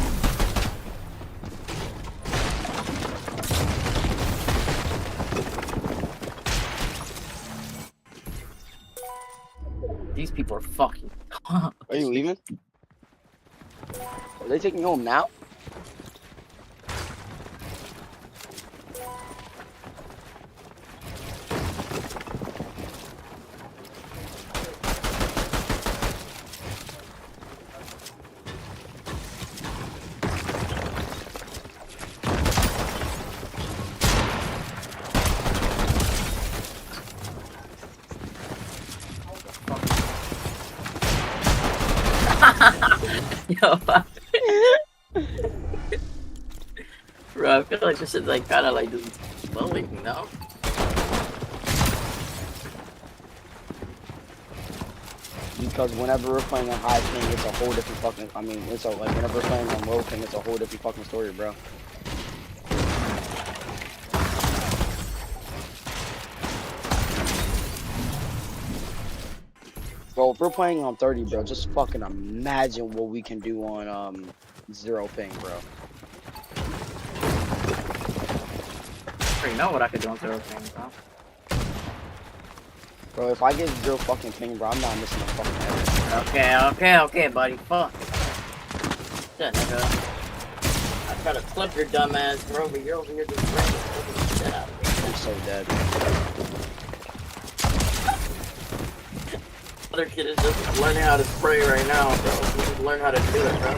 These people are fucking. Are you leaving? Are they taking you home now? Yo, bro, I feel like this is like kind of like just flowing, you know? Because whenever we're playing on high ping, it's a whole different fucking. I mean, it's a like whenever we're playing on low ping, it's a whole different fucking story, bro. Bro, if we're playing on 30, bro, just fucking imagine what we can do on 0 ping, bro. I already know what I could do on 0 ping, bro. Bro, if I get 0 fucking ping, bro, I'm not missing a fucking head. Okay, buddy, fuck. Shit, nigga. I try to clip your dumb ass, bro, but you're over here just bringing fucking shit out of me. I'm so dead. Other kid is just learning how to spray right now, bro. Just learn how to do it, bro.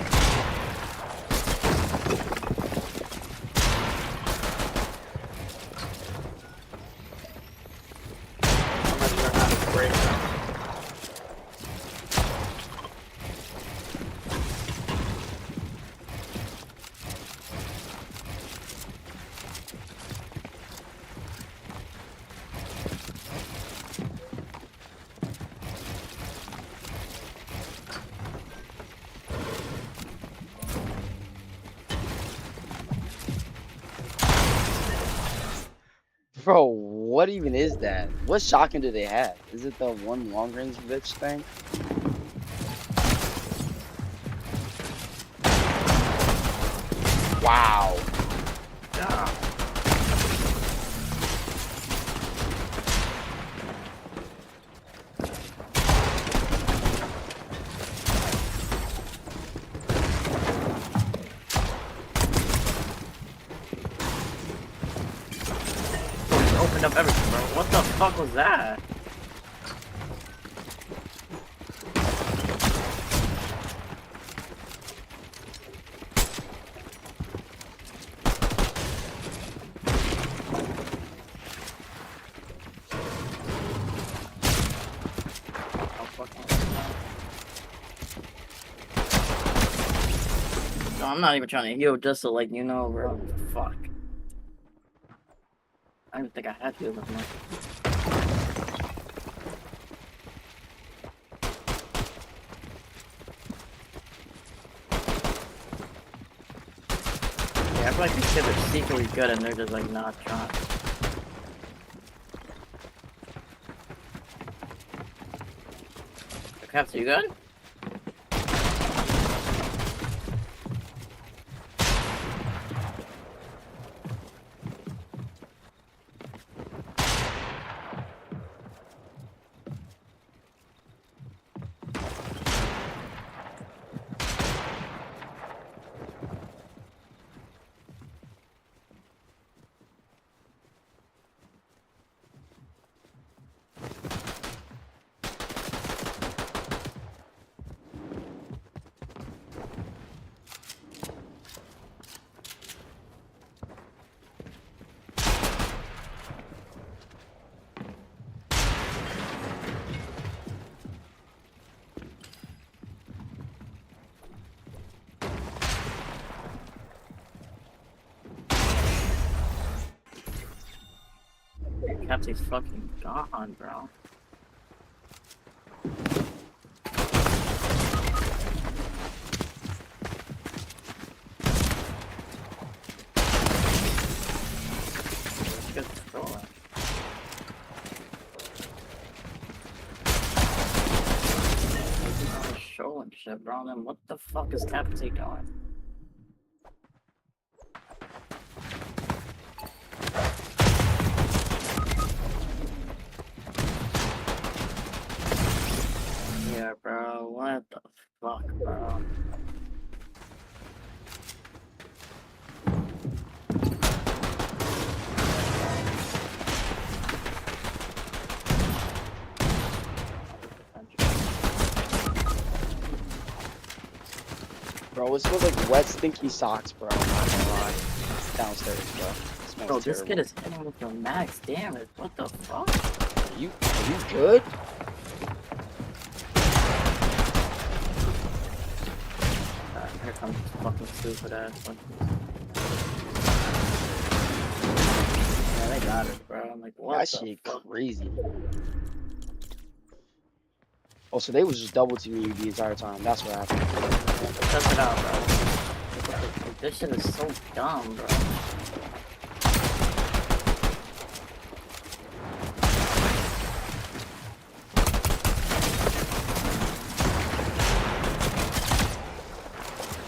Bro, what even is that? What shotgun do they have? Is it the one long range bitch thing? Wow. Opened up everything, bro. What the fuck was that? No, I'm not even trying to heal, just to let you know, bro. Fuck. I didn't think I had to as much. Yeah, I feel like these kids are secretly good and they're just like not trying. Caps, are you good? Capsy's fucking gone, bro. Good throw. Show and shit, bro. Then what the fuck is Capsy doing? Yeah, bro, what the fuck, bro? Bro, it smells like wet, stinky socks, bro. I'm not gonna lie. It's downstairs, bro. It smells Bro, this terrible. kid is hitting with the max damage. What the fuck? Are you good? Here comes this fucking stupid ass one. Yeah, they got it, bro. I'm like, what That the shit fuck? crazy. Oh, so they was just double teaming you the entire time. That's what happened. Check it out, bro. This shit is so dumb, bro.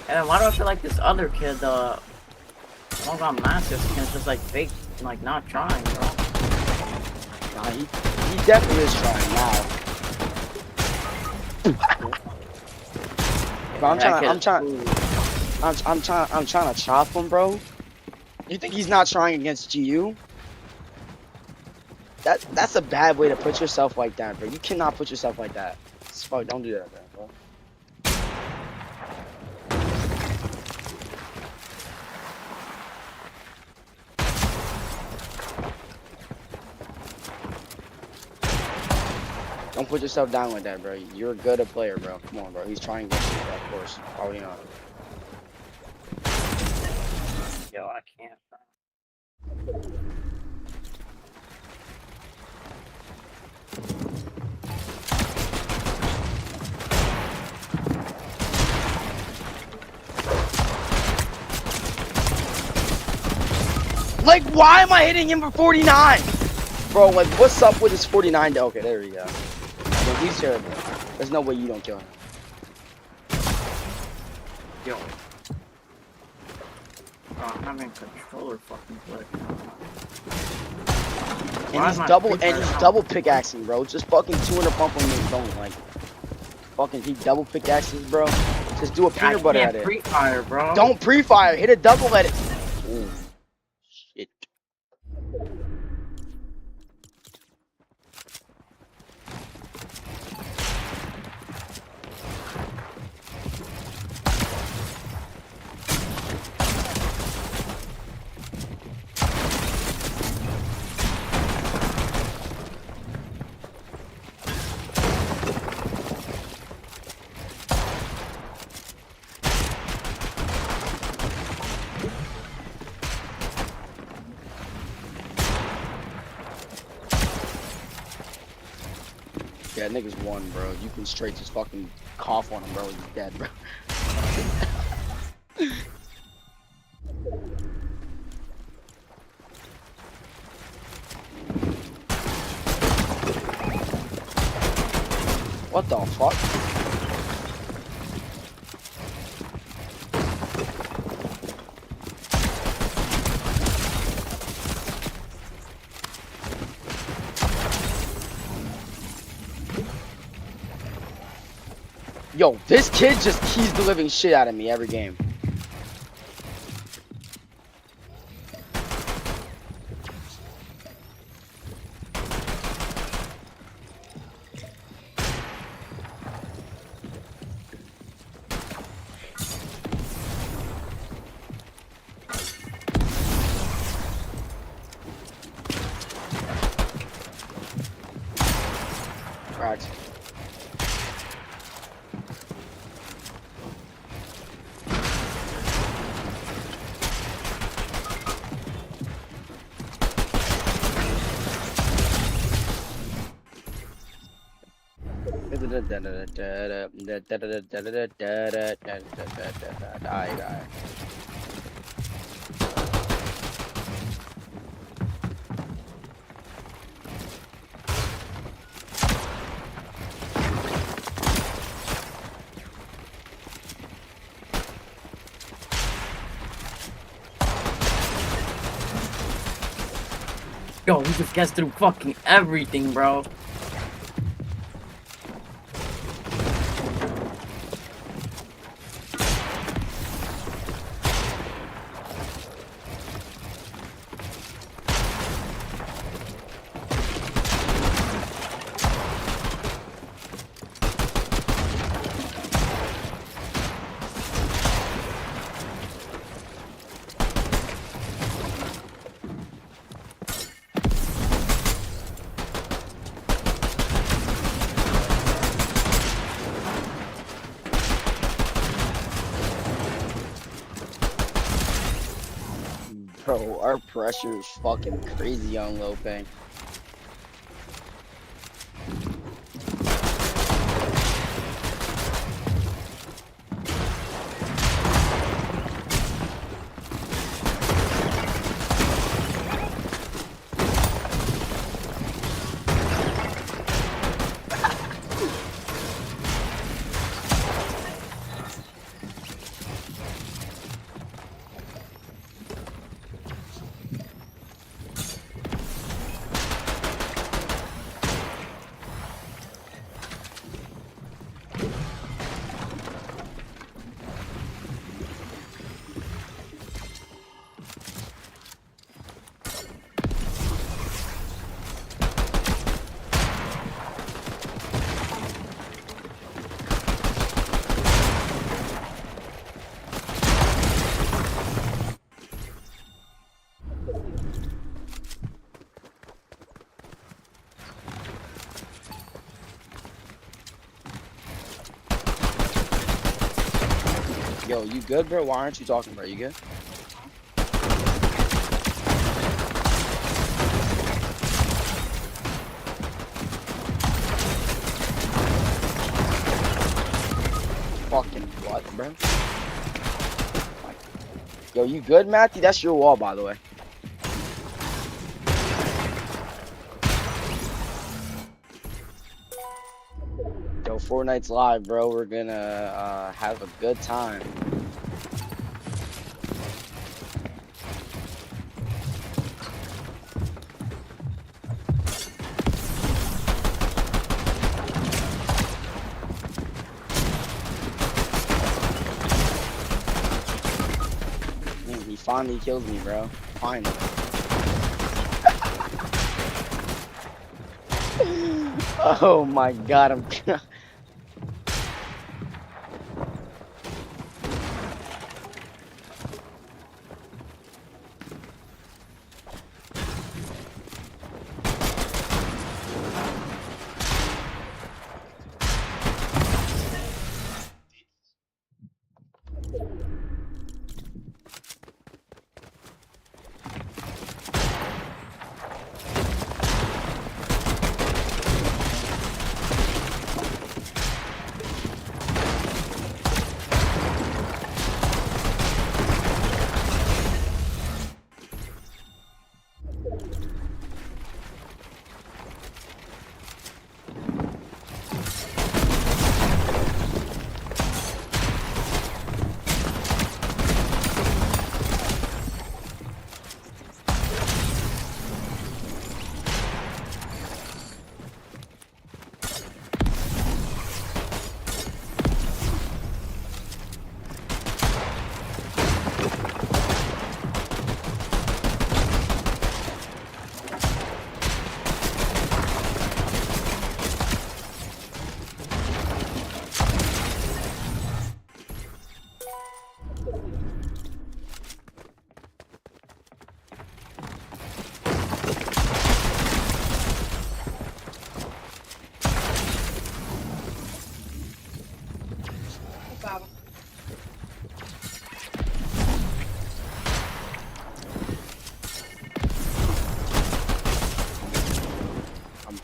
And why do I feel like this other kid, one got master skin is just like fake, like not trying, bro. Nah, he definitely is trying now. Bro, I'm trying to chop him, bro. You think he's not trying against GU? That's a bad way to put yourself like that, bro. You cannot put yourself like that. Fuck, don't do that, bro. Don't put yourself down like that, bro. You're a good player, bro. Come on, bro. He's trying to get you, bro, of course. Probably not. Yo, I can't, bro. Like, why am I hitting him for 49? Bro, like, what's up with his 49? Okay, there we go. Like, he's terrible. There's no way you don't kill him. Yo. Oh, I'm having controller fucking play. And he's double pickaxing, bro. Just fucking 200 pump on me. Don't like. Fucking he double pickaxes, bro. Just do a peanut butter at it. Pre-fire, bro. Don't pre-fire. Hit a double at it. Ooh. Shit. Yeah, niggas won, bro. You can straight just fucking cough on him, bro. He's dead, bro. What the fuck? Yo, this kid just keys the living shit out of me every game. Right. Die. Yo, he just gets through fucking everything, bro. Bro, our pressure is fucking crazy on Lope. Yo, you good, bro? Why aren't you talking, bro? You good? Fucking what, bro? Yo, you good, Matthew? That's your wall, by the way. Yo, Fortnite's live, bro. We're gonna have a good time. He finally killed me, bro. Finally. Oh my god, I'm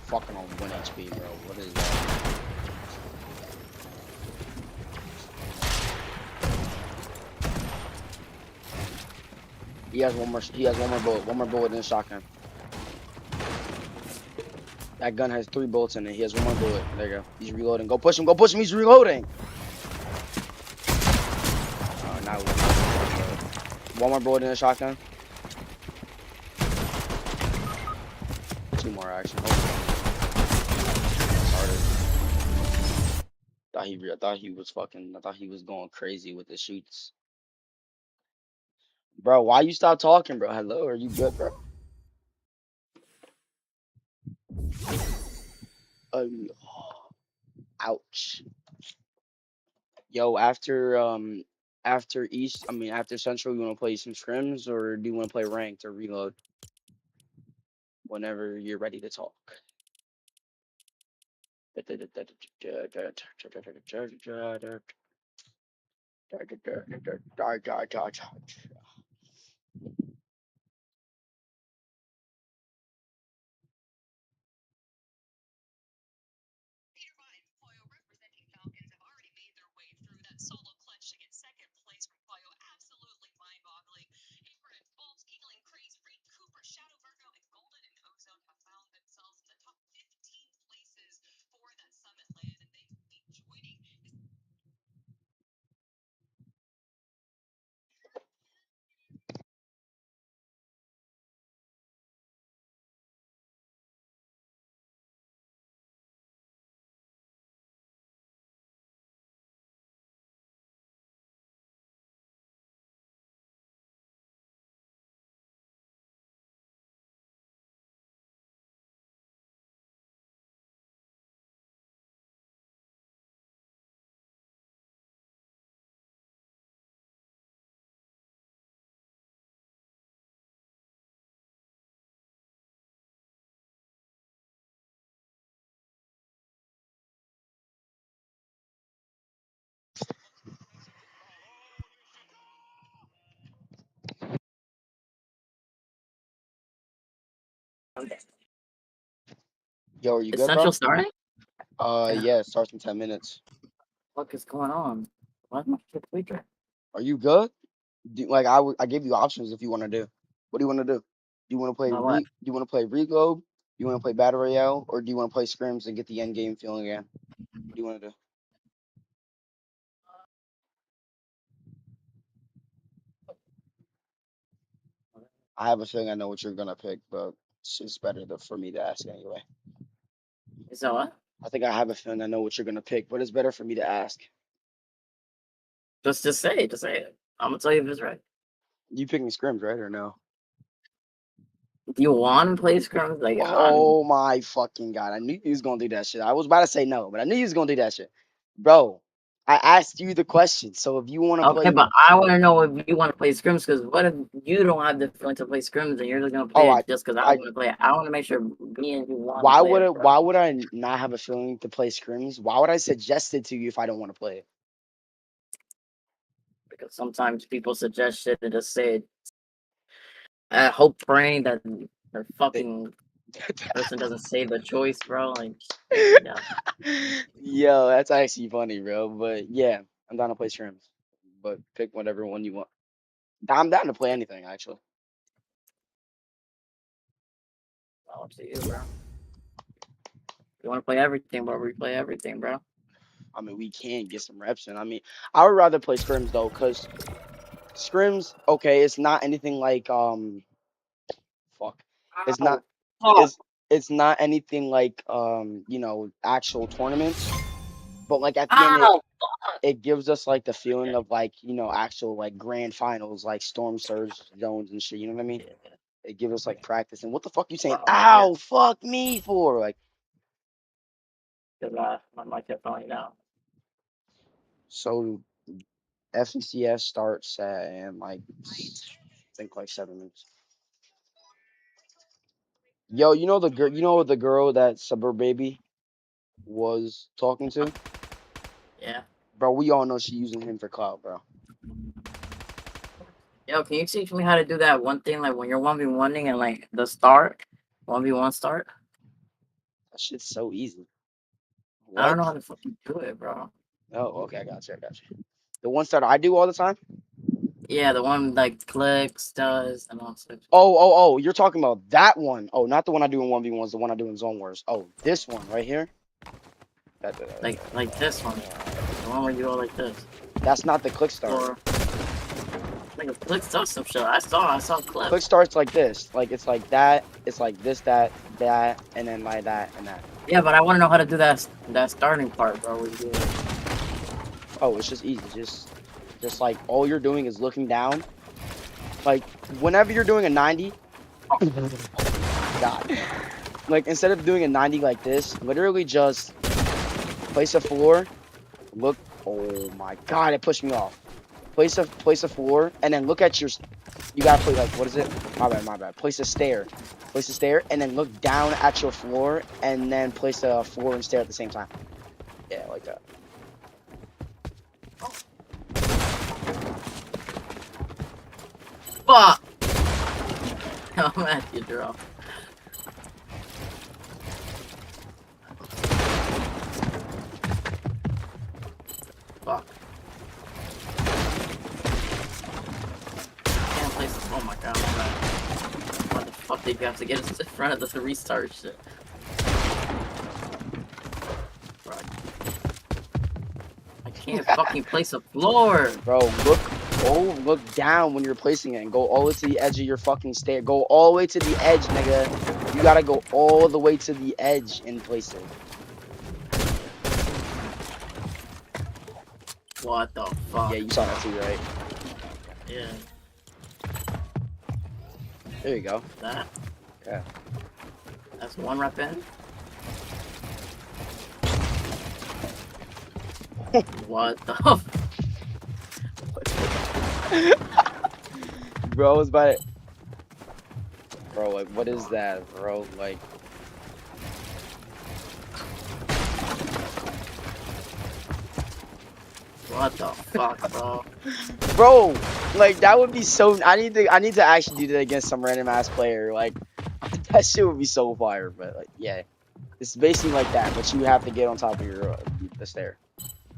fucking on 1 HP, bro. What is that? He has one more. He has one more bullet. One more bullet in the shotgun. That gun has 3 bullets in it. He has one more bullet. There you go. He's reloading. Go push him. Go push him. He's reloading. Oh, now one more bullet in the shotgun. 2 more actually. I thought he was fucking. I thought he was going crazy with the shoots. Bro, why you stop talking, bro? Hello, are you good, bro? Ouch. Yo, after after Central, you want to play some scrims, or do you want to play ranked or reload? Whenever you're ready to talk. Yo, are you Is good, bro? Central starting? Yeah, it starts in 10 minutes. What is going on? Why is my shit tweaking? Are you good? Like I gave you options if you want to do. What do you want to do? Do you want to play what? Do you want to play reload? You want to play Battle Royale, or do you want to play scrims and get the end game feeling again? What do you want to do? I have a feeling I know what you're gonna pick, but it's just better for me to ask anyway. Is that what? I think I have a feeling I know what you're gonna pick, but it's better for me to ask. Just say it. Just say it. I'm gonna tell you if it's right. You picking scrims, right, or no? Do you want to play scrims? Like, Oh my fucking god! I knew you was gonna do that shit. I was about to say no, but I knew you was gonna do that shit, bro. I asked you the question, so if you want to okay, play, but I want to know if you want to play scrims. Because what if you don't have the feeling to play scrims and you're just gonna play it just because I want to play it? I want to make sure me and you want. why would it? Why would I not have a feeling to play scrims? Why would I suggest it to you if I don't want to play it? Because sometimes people suggest shit and just say it. I hope praying that the fucking person doesn't say the choice, bro. Like, yeah. Yo, that's actually funny, bro. But yeah, I'm down to play scrims. But pick whatever one you want. I'm down to play anything, actually. All up to you, bro. You want to play everything, bro? We play everything, bro. I mean, we can get some reps in. I mean, I would rather play scrims though, cause scrims, okay, it's not anything like fuck. It's not. It's not anything like you know, actual tournaments. But like at the end, it gives us like the feeling of like, you know, actual like grand finals, like Storm Surge zones and shit. You know what I mean? It gives us like practice. And what the fuck you saying? Ow, fuck me for like. Because my mic kept falling down. So, FCS starts in like I think like 7 minutes. Yo, you know the girl? You know the girl that Suburb Baby was talking to? Yeah. Bro, we all know she using him for clout, bro. Yo, can you teach me how to do that one thing, like when you're 1v1ing and like the start, 1v1 start? That shit's so easy. I don't know how to fucking do it, bro. Oh, okay, I got you. The one starter I do all the time? Yeah, the one like clicks, does, and all such. Oh, you're talking about that one. Oh, not the one I do in 1v1s, the one I do in Zone Wars. Oh, this one right here? Like this one. The one where you go like this. That's not the click start. Or, like a click does some shit. I saw clips. Click starts like this. Like it's like that, it's like this, that, and then like that and that. Yeah, but I want to know how to do that starting part, bro. Oh, it's just easy. Just like all you're doing is looking down. Like whenever you're doing a 90, God. Like instead of doing a 90 like this, literally just place a floor. Look. Oh my God, it pushed me off. Place a floor, and then look at your. You gotta play like, what is it? My bad. Place a stair, and then look down at your floor, and then place a floor and stair at the same time. Yeah, like that. Fuck! I'm at you, bro. Fuck. Can't place this. Oh my god, what the fuck did you have to get us in front of the restart shit? Bro. I can't fucking place a floor! Bro, look down when you're placing it and go all the way to the edge of your fucking stair. Go all the way to the edge, nigga. You gotta go all the way to the edge and place it. What the fuck? Yeah, you saw that too, right? Yeah. There you go. That? Yeah. That's one rep in? What the Bro, I was about it. Bro, like, what is that, bro? Like. What the fuck, bro? Bro, like that would be so. I need to actually do that against some random ass player. Like that shit would be so fire. But like, yeah, it's basically like that. But you have to get on top of your the stair.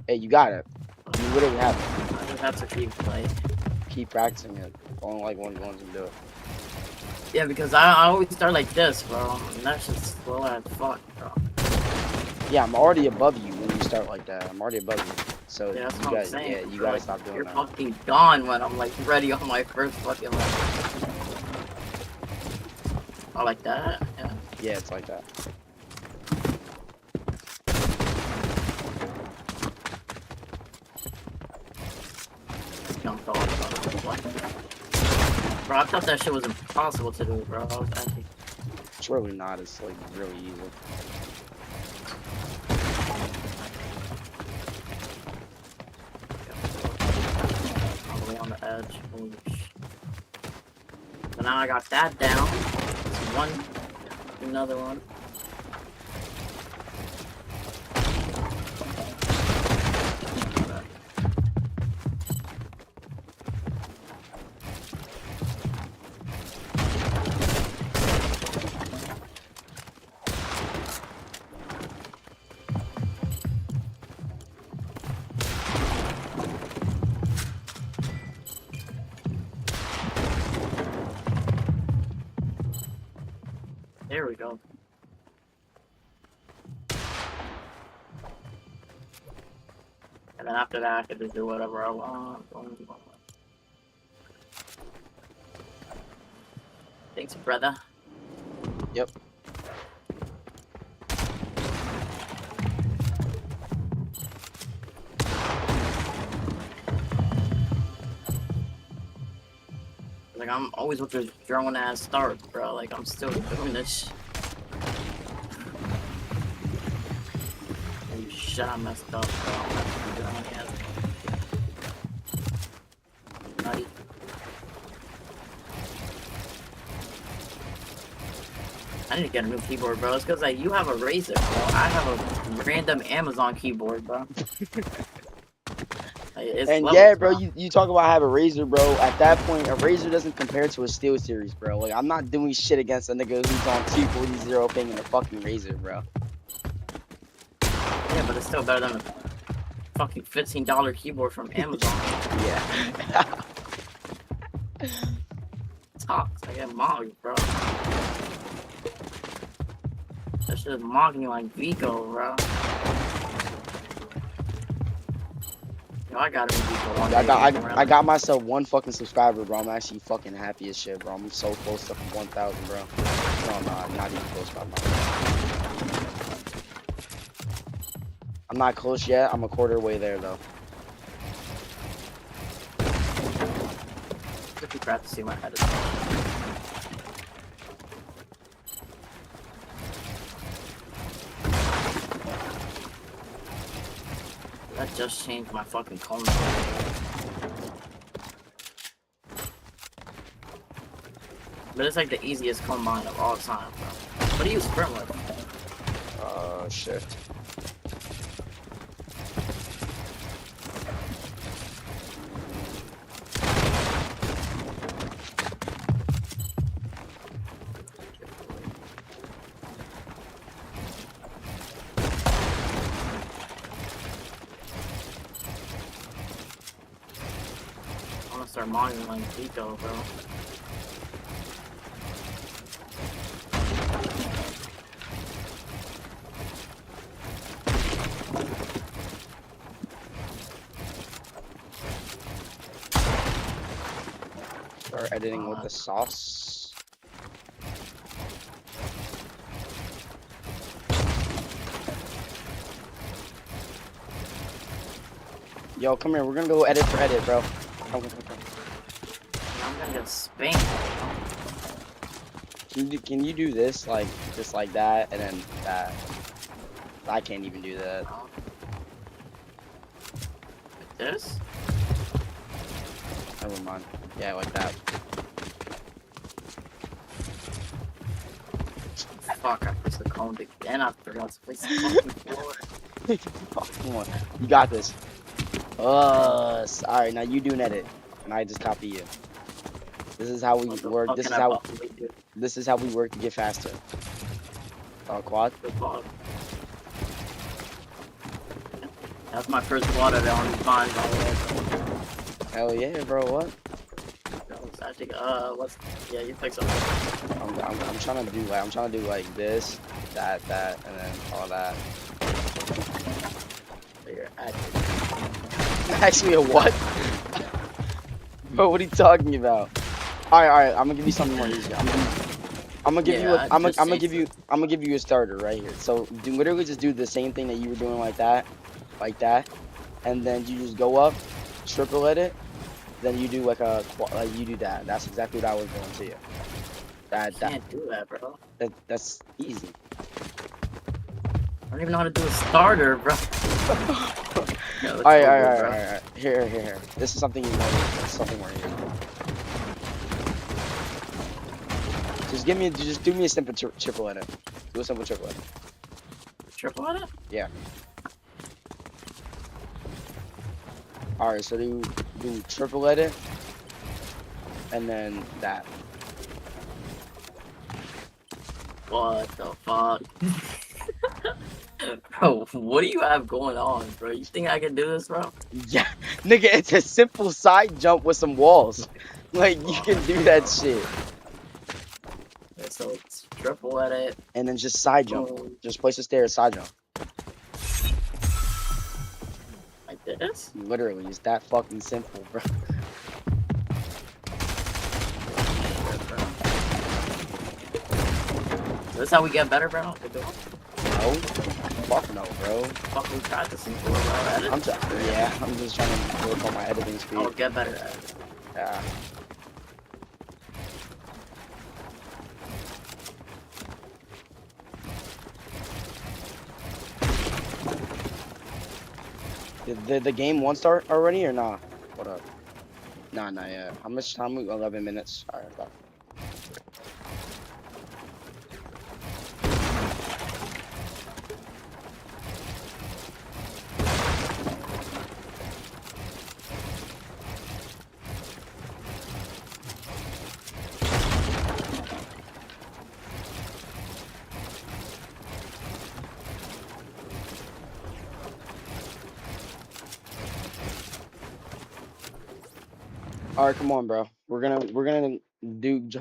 Hey, you got it. You literally have it. I just have to keep practicing it. On like 1v1s and do it. Yeah, because I always start like this, bro. And that's just slow as fuck, bro. Yeah, I'm already above you when you start like that. I'm already above you. So Yeah, that's you what I'm gotta, saying. yeah, you bro. gotta stop doing You're that. fucking gone when I'm like ready on my first fucking like. Oh, like that? Yeah. Yeah, it's like that. Jumped off, bro. Bro, I thought that shit was impossible to do, bro. I was actually... It's really not. It's like really easy. All the way on the edge. Holy shit. So now I got that down. One, another one. There we go. And then after that, I could just do whatever I want. Thanks, brother. Yep. Like, I'm always with this drone ass start, bro. Like, I'm still doing this. Holy shit, I messed up, bro. Nutty. I need to get a new keyboard, bro. It's because, like, you have a Razer, bro. I have a random Amazon keyboard, bro. It's And levels, yeah, bro, you talk about have a Razer, bro. At that point, a Razer doesn't compare to a Steel Series, bro. Like, I'm not doing shit against a nigga who's on 240 ping in a fucking Razer, bro. Yeah, but it's still better than a fucking $15 keyboard from Amazon. Yeah. Talks, I get mocked, bro. That shit is mocking you like Vico, bro. Yo, I got him Vico one day. I got myself one fucking subscriber, bro. I'm actually fucking happy as shit, bro. I'm so close to 1,000, bro. No, I'm not even close, bro. I'm not close yet. I'm a quarter way there, though. Pretty crap to see my head is. That just changed my fucking cone. But it's like the easiest combine of all time, bro. What do you sprint with? Shift. I'm gonna start modding like Vico, bro. Start editing with the sauce. Yo, come here. We're gonna go edit for edit, bro. Come. I'm gonna get spanked. Can you do this like just like that and then that? I can't even do that. Like this? Never mind. Yeah, like that. Fuck, I pressed the cone again. I forgot to place the fucking floor. Oh, come on. You got this. Alright, now you do an edit. And I just copy you. This is how we work. This is how we work to get faster. Quad? That's my first quad edit on Vine, by the way. Hell yeah, bro. What? That was think, yeah, you think something. I'm trying to do like this, that, and then all that. You're acting. Actually, a what? Bro, what are you talking about? All right. I'm gonna give you something more easy. I'm gonna give you a starter right here. So literally just do the same thing that you were doing like that, and then you just go up, triple at it, then you do like you do that. That's exactly what I was doing to you. Can't do that, bro. That's easy. I don't even know how to do a starter, bro. All right. Here. This is something you know. This is something where you just do me a simple triple edit. Do a simple triple edit. Triple edit? Yeah. All right, so do triple edit, and then that. What the fuck? Bro, what do you have going on, bro? You think I can do this, bro? Yeah, nigga, it's a simple side jump with some walls. Like, you can do that shit. Okay, so it's triple edit. And then just side jump. Just place the stairs, side jump. Like this? Literally, it's that fucking simple, bro. Is this how we get better, bro? No. Fuck no, bro. Fuck, we practicing for bro. I'm just trying to work on my editing speed. I'll get better at it. Yeah. Did the game one start already or not? What up? Nah, not yet. How much time? 11 minutes. Alright, bye. All right, come on, bro. We're gonna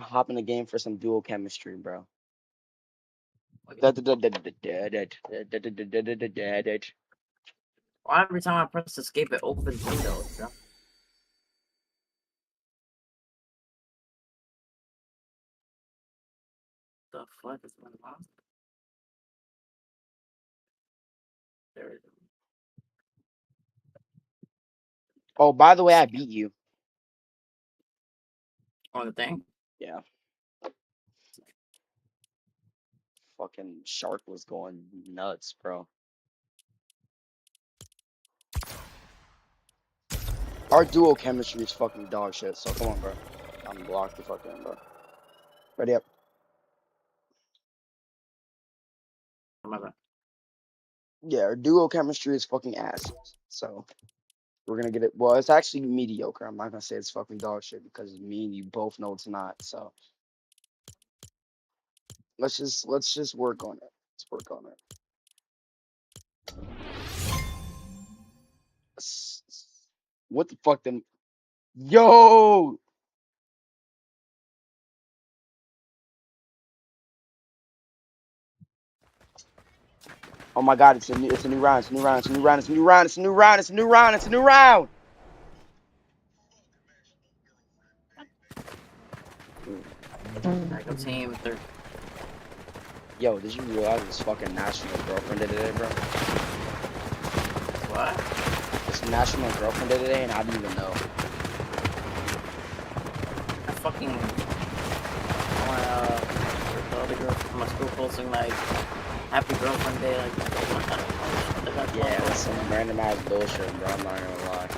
hop in the game for some dual chemistry, bro. Why every time I press escape it opens windows, bro? The fuck is my mouse? There it is. Oh, by the way, I beat you. On the thing? Yeah. Fucking shark was going nuts, bro. Our duo chemistry is fucking dog shit, so come on, bro. I'm blocked the fuck in, bro. Ready up. Yeah, our duo chemistry is fucking ass. So we're gonna get it. Well, it's actually mediocre. I'm not gonna say it's fucking dog shit because me and you both know it's not. So let's just work on it. Let's work on it. What the fuck then? Yo! Oh my god, it's a new round, it's a new round, it's a new round, it's a new round, it's a new round, it's a new round, it's a new round! Backup team, third. Yo, did you realize this fucking national girlfriend did today, bro? What? This national girlfriend did today and I didn't even know. I fucking want the other girl from my school posting like happy girlfriend day, like yeah, that's some random ass bullshit, bro. I'm not gonna lie.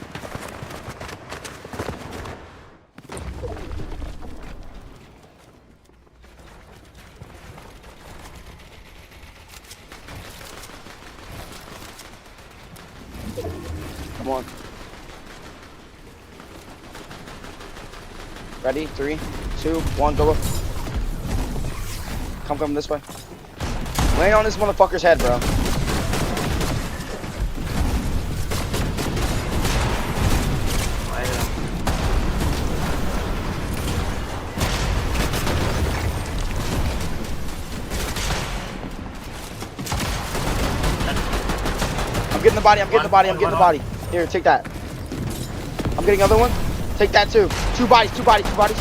Come on. Ready? 3, 2, 1, go up. Come this way. Land on this motherfucker's head, bro. the body. I'm getting the body. I'm getting the body. Here, take that. I'm getting another one. Take that too. Two bodies. Two bodies. Two bodies.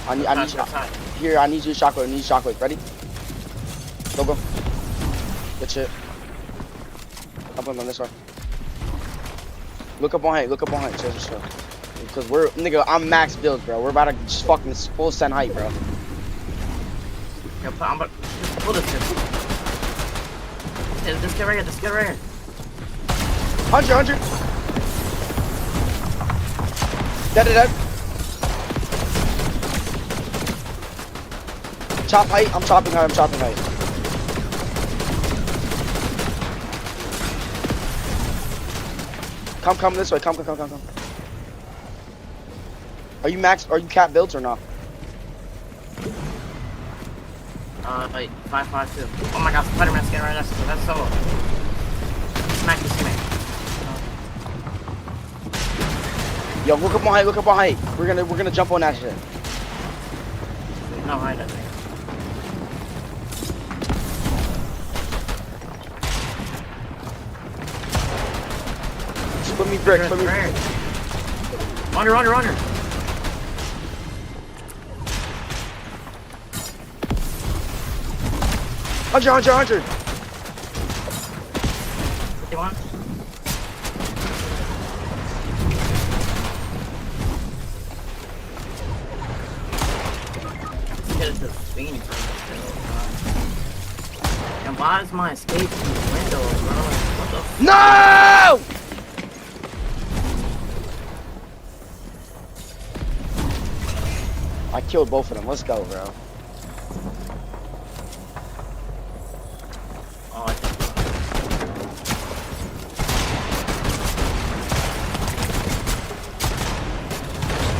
I need here. I need you to shockwave. I need you to shockwave. Ready? Go, go. Good shit. I'm going on this one. Look up on height. Look up on height. Chill, chill. Because we're, nigga, I'm max build, bro. We're about to just fucking full send height, bro. Yo, I'm about to pull this here. Hey, this kid right here. This kid right here. 100. Dead. Chop height. I'm chopping height. I'm chopping height. Come this way. Come. Are you max? Are you cap builds or not? Wait, 552. Oh my god, Spider-Man's getting right next to me. That's so. Smack this teammate. Yo, look up on height. Look up on height. We're gonna jump on that shit. No, right, I think. Put me brick. Put me. Under. 100. 51. Get it to Spain for and why is my escape from the window, bro? What the f— No! I killed both of them. Let's go, bro. Oh, I think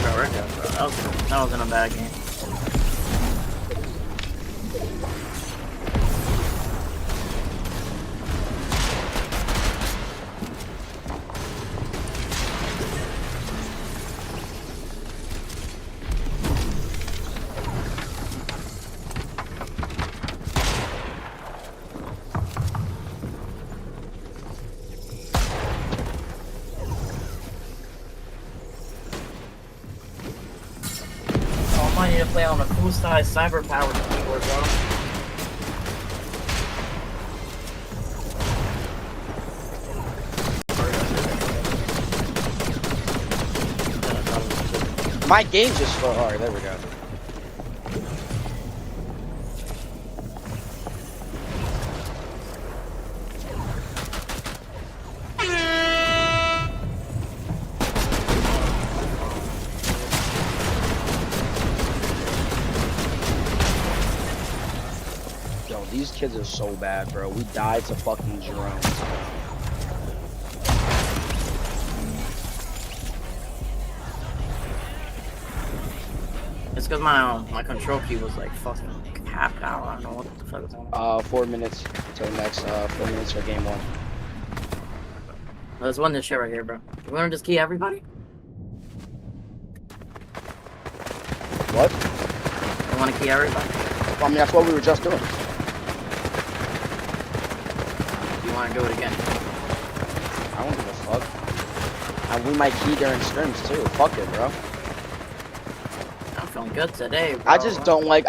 bro, we're good, bro. That wasn't a bad game. I need to play on a full-size cyber-powered keyboard, bro. My game just fell hard. There we go. These kids are so bad, bro. We died to fucking drones, bro. It's because my control key was like fucking capped out. I don't know what the fuck is on. 4 minutes till next. 4 minutes for game 1. Let's win this shit right here, bro. You wanna just key everybody? What? You wanna key everybody? Well, I mean, that's what we were just doing. You wanna do it again? I don't give a fuck. And we might key during scrims too. Fuck it, bro. I'm feeling good today, bro. I just don't like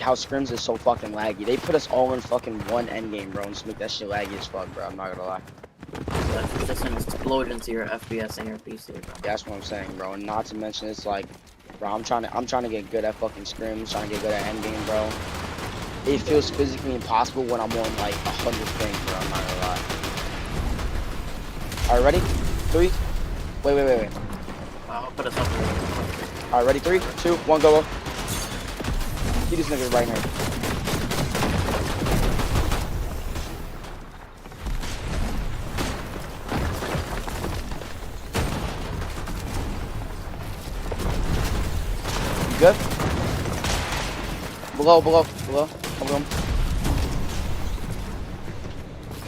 how scrims is so fucking laggy. They put us all in fucking one endgame, bro, and just make that shit laggy as fuck, bro. I'm not gonna lie. That's just an explosion to your FPS and your PC, bro. That's what I'm saying, bro. And not to mention, it's like, bro, I'm trying to get good at fucking scrims, trying to get good at endgame, bro. It feels physically impossible when I'm on like 100 ping, bro. I'm not gonna lie. Alright, ready? 3. Wait. I'll put us up here. Alright, ready? 3, 2, 1, go. See this nigga right here. Good? Below. Come.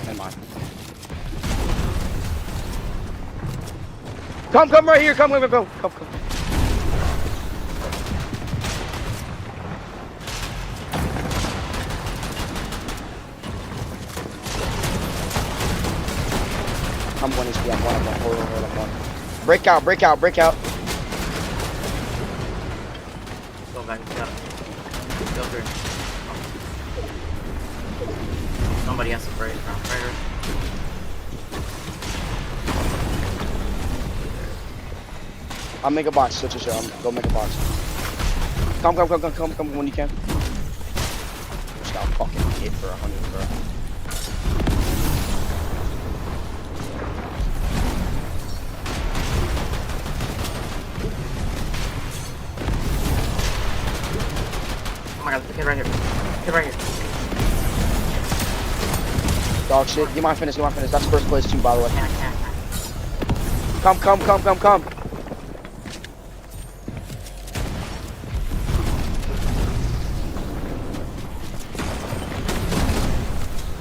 Never mind. Come right here. Come. I'm 1 HP. I'm 1. Hold on. I'm 1. Break out. Go back. Got it. Go through. Somebody has to break. Right. I'll make a box. Switch your shit. Go make a box. Come when you can. Just got fucking hit for 100, bro. Oh my god, the kid right here. Dog shit. Get my finish. That's first place too, by the way. Come.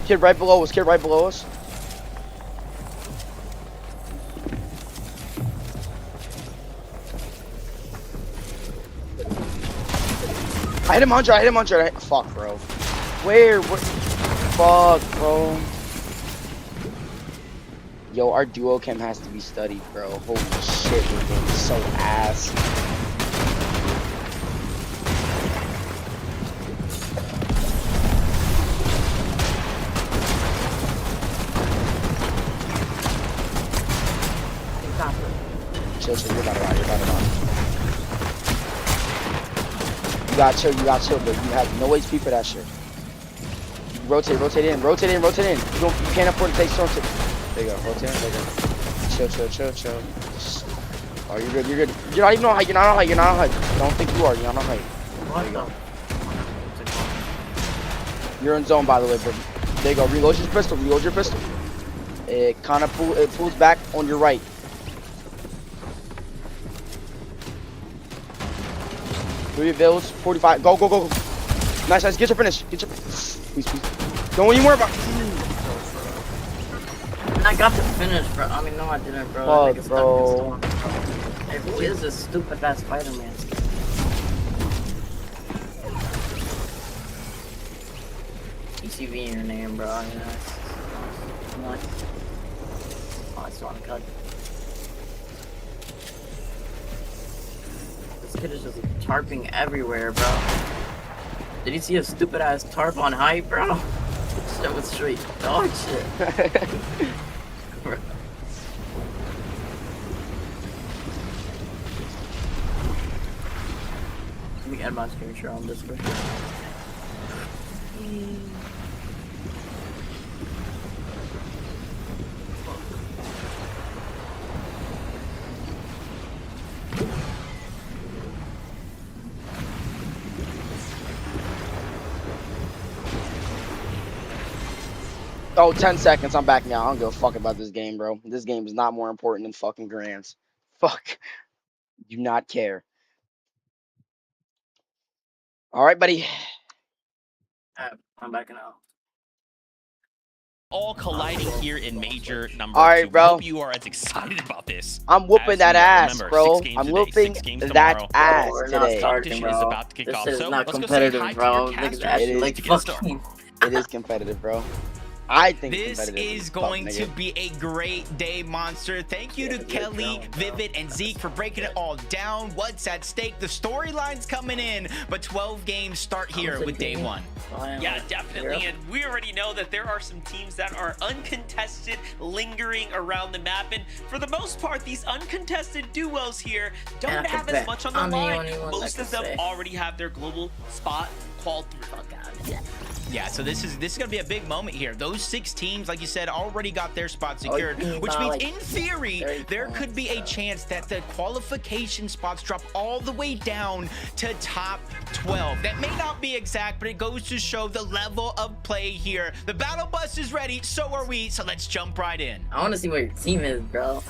Kid right below us. I hit him 100. Fuck, bro. Where? Fuck, bro. Yo, our duo chem has to be studied, bro. Holy shit, we're getting so ass. Chill, you're about to ride. You gotta chill, but you have no HP for that shit. Rotate in. You can't afford to take storm tip. There you go, rotate in, there you go. Chill. Oh, you're good. You're not even on height, you're not on height. Don't think you are, you're not on height. There you go. You're in zone, by the way, but there you go. Reload your pistol. It pulls back on your right. Three bills, 45. Go. Nice. Get your finish. Please. Don't even worry about. I got the finish, bro. I mean, no, I didn't, bro. Fuck, bro. Hey, who is this stupid ass Spider-Man? ECV in your name, bro. I mean, that's nice. Oh, I just want to cut. This kid is just tarping everywhere, bro. Did you see a stupid ass tarp on height, bro? That was straight dog shit. Let me add my screen share on Discord. Oh, 10 seconds. I'm back now. I don't give a fuck about this game, bro. This game is not more important than fucking Grands. Fuck. Do not care. All right, buddy. I'm backing out. All colliding here in major number All right, 2. bro. Hope you are as excited about this. I'm whooping as that we are. ass, Remember, bro. 6 games I'm today, whooping 6 games that tomorrow. ass We're today. not starting, Competition bro. is about to kick This off. is So not let's go say competitive, hi to bro. your Niggas casters. actually is like to get us started. It is competitive, bro. I think it's This competitive. is Fuck, going nigga. to be a great day, Monster. Thank you to Kelly, Vivid, and Zeke for breaking it all down. What's at stake? The storyline's coming in, but 12 games start here with day 1. Yeah, definitely. And we already know that there are some teams that are uncontested, lingering around the map. And for the most part, these uncontested duos here don't have as much on the line. Most of them already have their global spot qualified through. Yeah, so this is gonna be a big moment here. Those 6 teams, like you said, already got their spot secured, which means in theory there could be a chance that the qualification spots drop all the way down to top 12. That may not be exact, but it goes to show the level of play here. The battle bus is ready, so are we. So let's jump right in. I want to see what your team is, bro.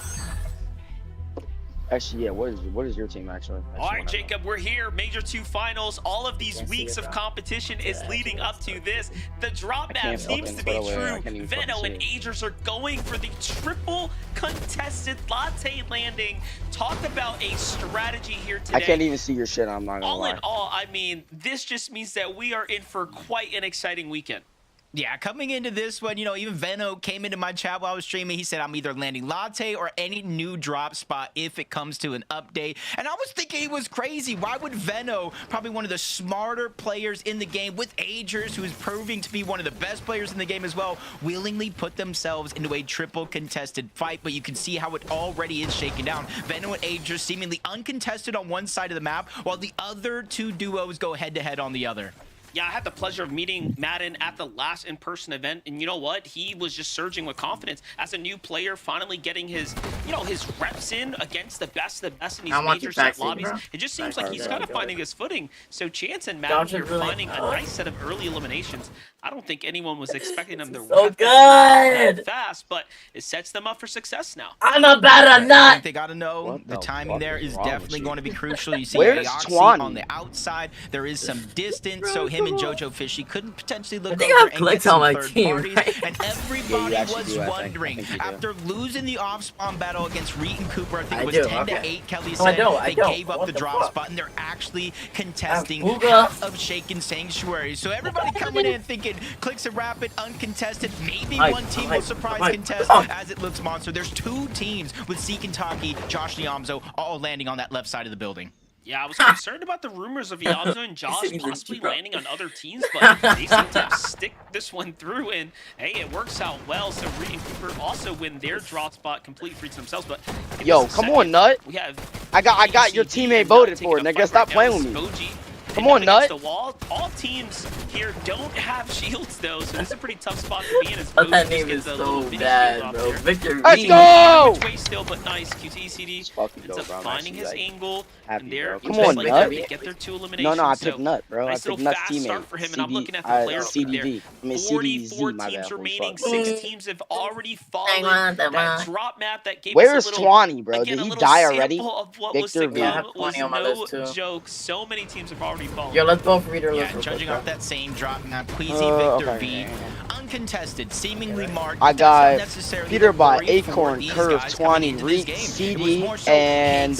Actually, yeah. What is your team actually? All right, Jacob, we're here. Major 2 finals. All of these weeks of competition is leading up to this. The drop map seems to be true. Veno and Agers are going for the triple contested latte landing. Talk about a strategy here today. I can't even see your shit. I'm not gonna All lie. in all, I mean, this just means that we are in for quite an exciting weekend. Yeah, coming into this one, you know, even Veno came into my chat while I was streaming. He said, I'm either landing Latte or any new drop spot if it comes to an update. And I was thinking he was crazy. Why would Veno, probably one of the smarter players in the game with Agers, who is proving to be one of the best players in the game as well, willingly put themselves into a triple contested fight? But you can see how it already is shaken down. Veno and Agers seemingly uncontested on one side of the map, while the other two duos go head-to-head on the other. Yeah, I had the pleasure of meeting Madden at the last in-person event, and you know what? He was just surging with confidence as a new player, finally getting his, you know, his reps in against the best in these major set lobbies. It just seems like he's kind of finding his footing. So Chance and Madden here finding a nice set of early eliminations. I don't think anyone was expecting them to wrap that fast, but it sets them up for success now. I'm a better nut. I think they got to know the timing there is definitely going to be crucial. You see Aoxy on the outside. There is some distance, so him and Jojo Fishy couldn't potentially look over and get some third parties. And everybody was wondering, after losing the off-spawn battle against Reet and Cooper, I think it was 10-8, Kelly said, they gave up the drop spot, and they're actually contesting half of Shaken Sanctuary. So everybody coming in thinking, Clicks and Rapid, uncontested. Maybe one team will surprise contest as it looks monster. There's two teams with Zeke and Taki, Josh Niamzo, all landing on that left side of the building. Yeah, I was concerned about the rumors of Yamzo and Josh possibly landing on other teams, but they seem to stick this one through, and hey, it works out well. So Reed and Cooper also win their drop spot complete for themselves. But yo, come on, Nut. We have I got your teammate voted for it, nigga. Stop playing with me. Come on, Nut. The wall. All teams here don't have shields though, so this is a pretty tough spot to be in. That name is so bad, bro. Victor V. Let's go! Which way still, but nice. QTCD ends up finding his angle, and there. Come on, Nut. They get their two eliminations. No, I picked Nut, bro. Nice I picked Nut's teammate. Start for him, and I'm looking at the players CDD. I mean, 44 CDZ, teams remaining. 6 teams have already fallen. That drop map that gave Where is us a little, Twanny, bro? again, Did he a little die already? sample of what Victor was V. to come was no joke. So many teams have already fallen. Yo, let's go for Reader. Yeah, judging off that same drop map, Queasy, Victor V, uncontested, seemingly marked. I got Peterbot, Acorn, Curve, Twanny, Reek, CD, and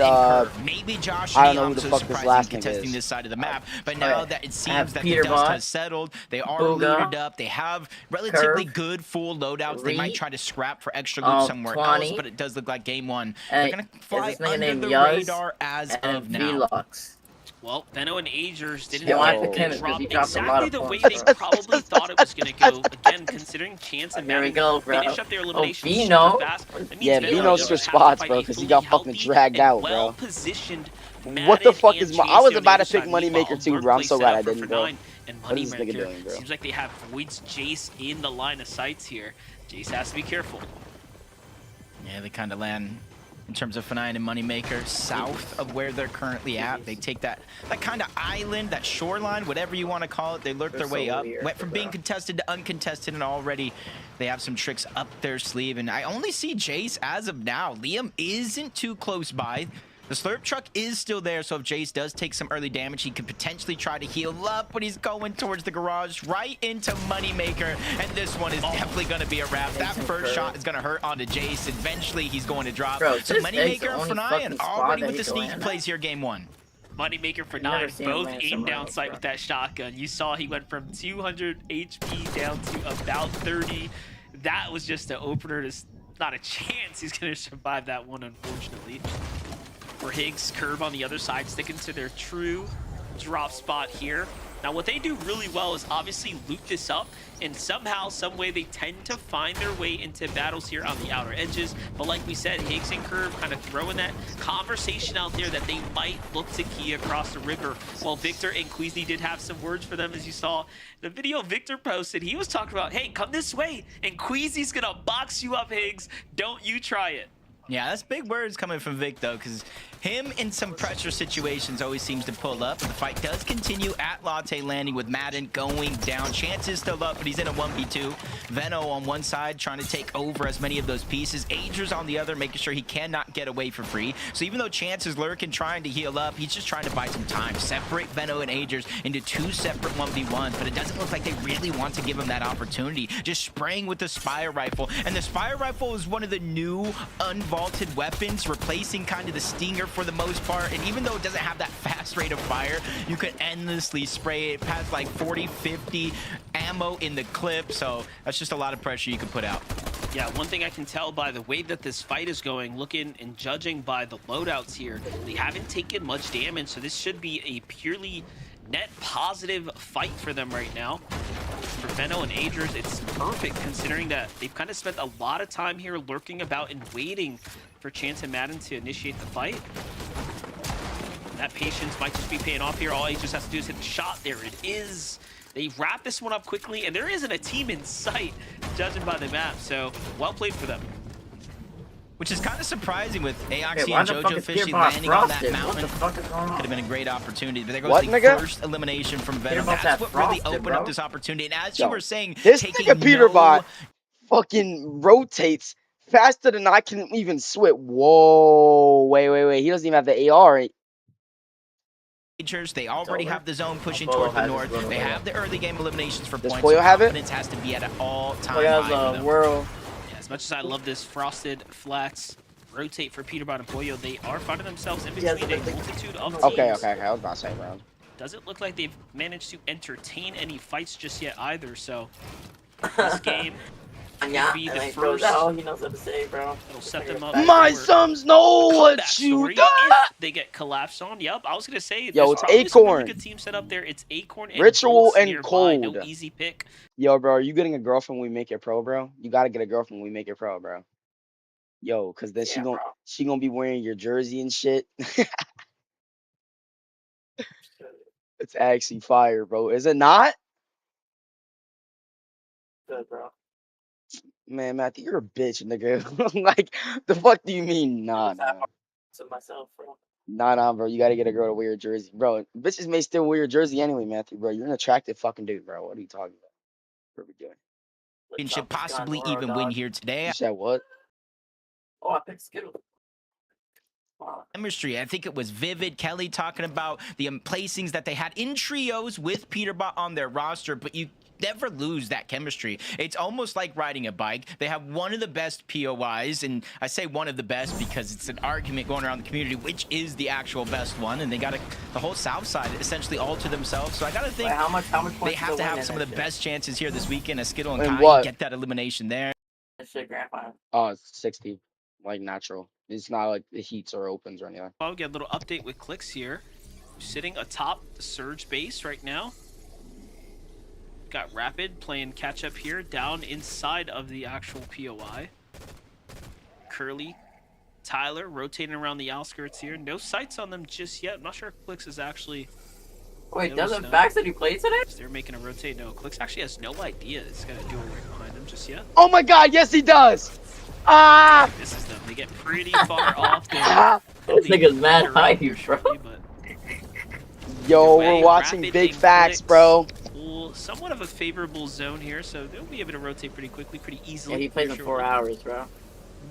maybe Josh I don't know who the fuck this last name contesting is. this side of the map, but now that it seems that the dust has settled, they are looted up, they have relatively good full loadouts. They might try to scrap for extra loot somewhere else, but it does look like game one. They're gonna fly under the radar as of now. Well, Veno and Agers didn't drop exactly the way they probably thought it was going to go. Again, considering Chance and Madden finish up their elimination super fast. Yeah, Veno's for spots, bro, because he got fucking dragged out, bro. What the fuck is my... I was about to pick Moneymaker too, bro. I'm so glad I didn't, bro. What is this nigga doing, bro? Seems like they have Void's Jace in the line of sights here. Jace has to be careful. Yeah, they kind of land... in terms of Fnatic and Moneymaker, south of where they're currently at. They take that kind of island, that shoreline, whatever you want to call it. They lurk their way up. Went from being contested to uncontested, and already they have some tricks up their sleeve. And I only see Jace as of now. Liam isn't too close by. The slurp truck is still there, so if Jace does take some early damage, he could potentially try to heal up, but he's going towards the garage, right into Moneymaker, and this one is definitely going to be a wrap. That first shot is going to hurt onto Jace. Eventually, he's going to drop. So Moneymaker and Fnatic already with the sneaky plays here, game one. Moneymaker for 9 both aimed down sight with that shotgun. You saw he went from 200 HP down to about 30. That was just the opener. There's not a chance he's going to survive that one, unfortunately. For Higgs, Curve on the other side, sticking to their true drop spot here. Now, what they do really well is obviously loot this up, and somehow, some way, they tend to find their way into battles here on the outer edges. But like we said, Higgs and Curve kind of throwing that conversation out there that they might look to key across the river. While Victor and Queasy did have some words for them, as you saw the video Victor posted. He was talking about, hey, come this way, and Queasy's gonna box you up, Higgs. Don't you try it. Yeah, that's big words coming from Vic, though, because him in some pressure situations always seems to pull up. But the fight does continue at Latte landing with Madden going down. Chance is still up, but he's in a 1v2. Veno on one side trying to take over as many of those pieces. Agers on the other, making sure he cannot get away for free. So even though Chance is lurking, trying to heal up, he's just trying to buy some time. Separate Veno and Agers into 2 separate 1v1s, but it doesn't look like they really want to give him that opportunity. Just spraying with the Spire Rifle. And the Spire Rifle is one of the new unvaulted weapons, replacing kind of the Stinger for the most part. And even though it doesn't have that fast rate of fire, you can endlessly spray it past like 40, 50 ammo ammo in the clip, so that's just a lot of pressure you can put out. Yeah, one thing I can tell by the way that this fight is going, looking and judging by the loadouts here, they haven't taken much damage, so this should be a purely net positive fight for them right now. For Veno and Agers, it's perfect considering that they've kind of spent a lot of time here lurking about and waiting for Chance and Madden to initiate the fight. And that patience might just be paying off here. All he just has to do is hit the shot. There it is. They wrap this one up quickly, and there isn't a team in sight, judging by the map, so well played for them. Which is kind of surprising with Aoxy and Jojo Fishy landing on that mountain. Could have been a great opportunity, but there goes the first elimination from Venom. That's what really opened up this opportunity. And as you were saying, this taking nigga Peterbot fucking rotates faster than I can even switch. Whoa, wait. He doesn't even have the AR. They already have the zone pushing towards the north. They have the early game eliminations for points. Pollo have it? Confidence has to be at an all-time high for them. Yeah, as much as I love this Frosted Flats rotate for Peterbot and Pollo, they are finding themselves in between a multitude of teams. Okay. I was about to say, bro. Doesn't look like they've managed to entertain any fights just yet either, so this game could be the first. He knows what to say, bro. It'll set them up. My sons know what you done. If they get collapsed on. Yep, I was gonna say. Yo, it's Acorn. Acorn. Really good team set up there. It's Acorn and Ritual Bolts and nearby. Cold. No easy pick. Yo, bro, are you getting a girlfriend when we make it pro, bro? You gotta get a girlfriend when we make it pro, bro. Yo, cause then she gonna be wearing your jersey and shit. It's actually fire, bro. Is it not? Good, bro. Man, Matthew, you're a bitch, nigga. Like, the fuck do you mean? Nah. To myself, bro. Nah, bro. You gotta get a girl to wear your jersey, bro. Bitches may still wear your jersey anyway, Matthew, bro. You're an attractive fucking dude, bro. What are you talking about? What are we doing? And should possibly even win here today. You said what? Oh, I picked Skittles. Chemistry. I think it was Vivid, Kelly talking about the placings that they had in trios with Peterbot on their roster, but you never lose that chemistry. It's almost like riding a bike. They have one of the best POIs, and I say one of the best because it's an argument going around the community which is the actual best one, and they got the whole south side essentially all to themselves. So I gotta think how much they have to have some of the best chances here this weekend as Skittle and And Kai what? get that elimination there. Oh, it's 60. Like, natural. It's not like the heats or opens or anything. I'll get a little update with Clicks here. Sitting atop the Surge base right now. Got Rapid playing catch up here down inside of the actual POI. Curly, Tyler rotating around the outskirts here. No sights on them just yet. I'm not sure if Clicks is actually... Wait, doesn't Fax that he played today? They're making a rotate. No, Clicks actually has no idea it's going to do it right behind him just yet. Oh my god, yes he does! Ah! This is them. They get pretty far off there. This nigga's mad high, you bro. Yo, we're watching Big Facts, bro. Somewhat of a favorable zone here, so they'll be able to rotate pretty quickly, pretty easily. Yeah, he plays in 4 hours, bro.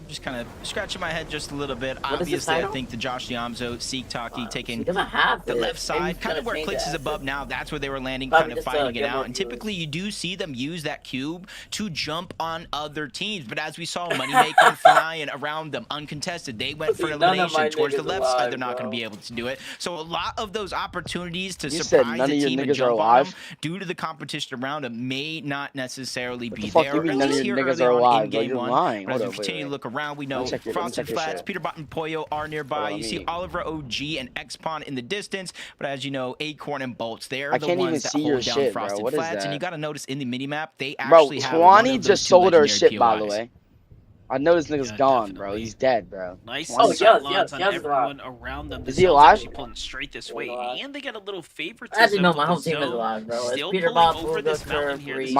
Just kind of scratching my head just a little bit. What is the Obviously, I title? think the Josh Yamzo, Seek Taki taking doesn't have the it. left side, Maybe kind of where change Clicks is it. above now. That's where they were landing, Probably kind of just, fighting it get out. more And viewers. typically, you do see them use that cube to jump on other teams. But as we saw, Moneymaker and Fanayan around them, uncontested, they went for None of my elimination towards the niggas left side. alive, They're not going bro. to be able to do it. So a lot of those opportunities to You said surprise none a of your team and niggas are jump on alive? them due to the competition around them may not necessarily be the fuck there. you mean At none of least your here niggas early are on alive, in bro? game You're one. lying. But as Hold we up, wait, continue to wait. look around, we know Let me check Frosted your Flats, shit. Peterbot and Pollo are nearby. Hold on, You see me. Oliver OG and X-Pawn in the distance, but as you know, Acorn and Bolts, they're I the can't even ones that see your hold down shit, bro. Frosted What is Flats. And that? you got to notice in the minimap, they Bro, actually have one Twani of those just two sold her legendary shit, by the POIs. way. I know this nigga's gone, bro. He's dead, bro. Nice Twani's- sight lines on everyone around them. Is The he zone's alive? actually pulling straight this way, and they get a little favoritism. Actually, no, with my the whole team is zone. alive, bro. It's Still Peter pulling Bob, over this Bulldog, mountain here. This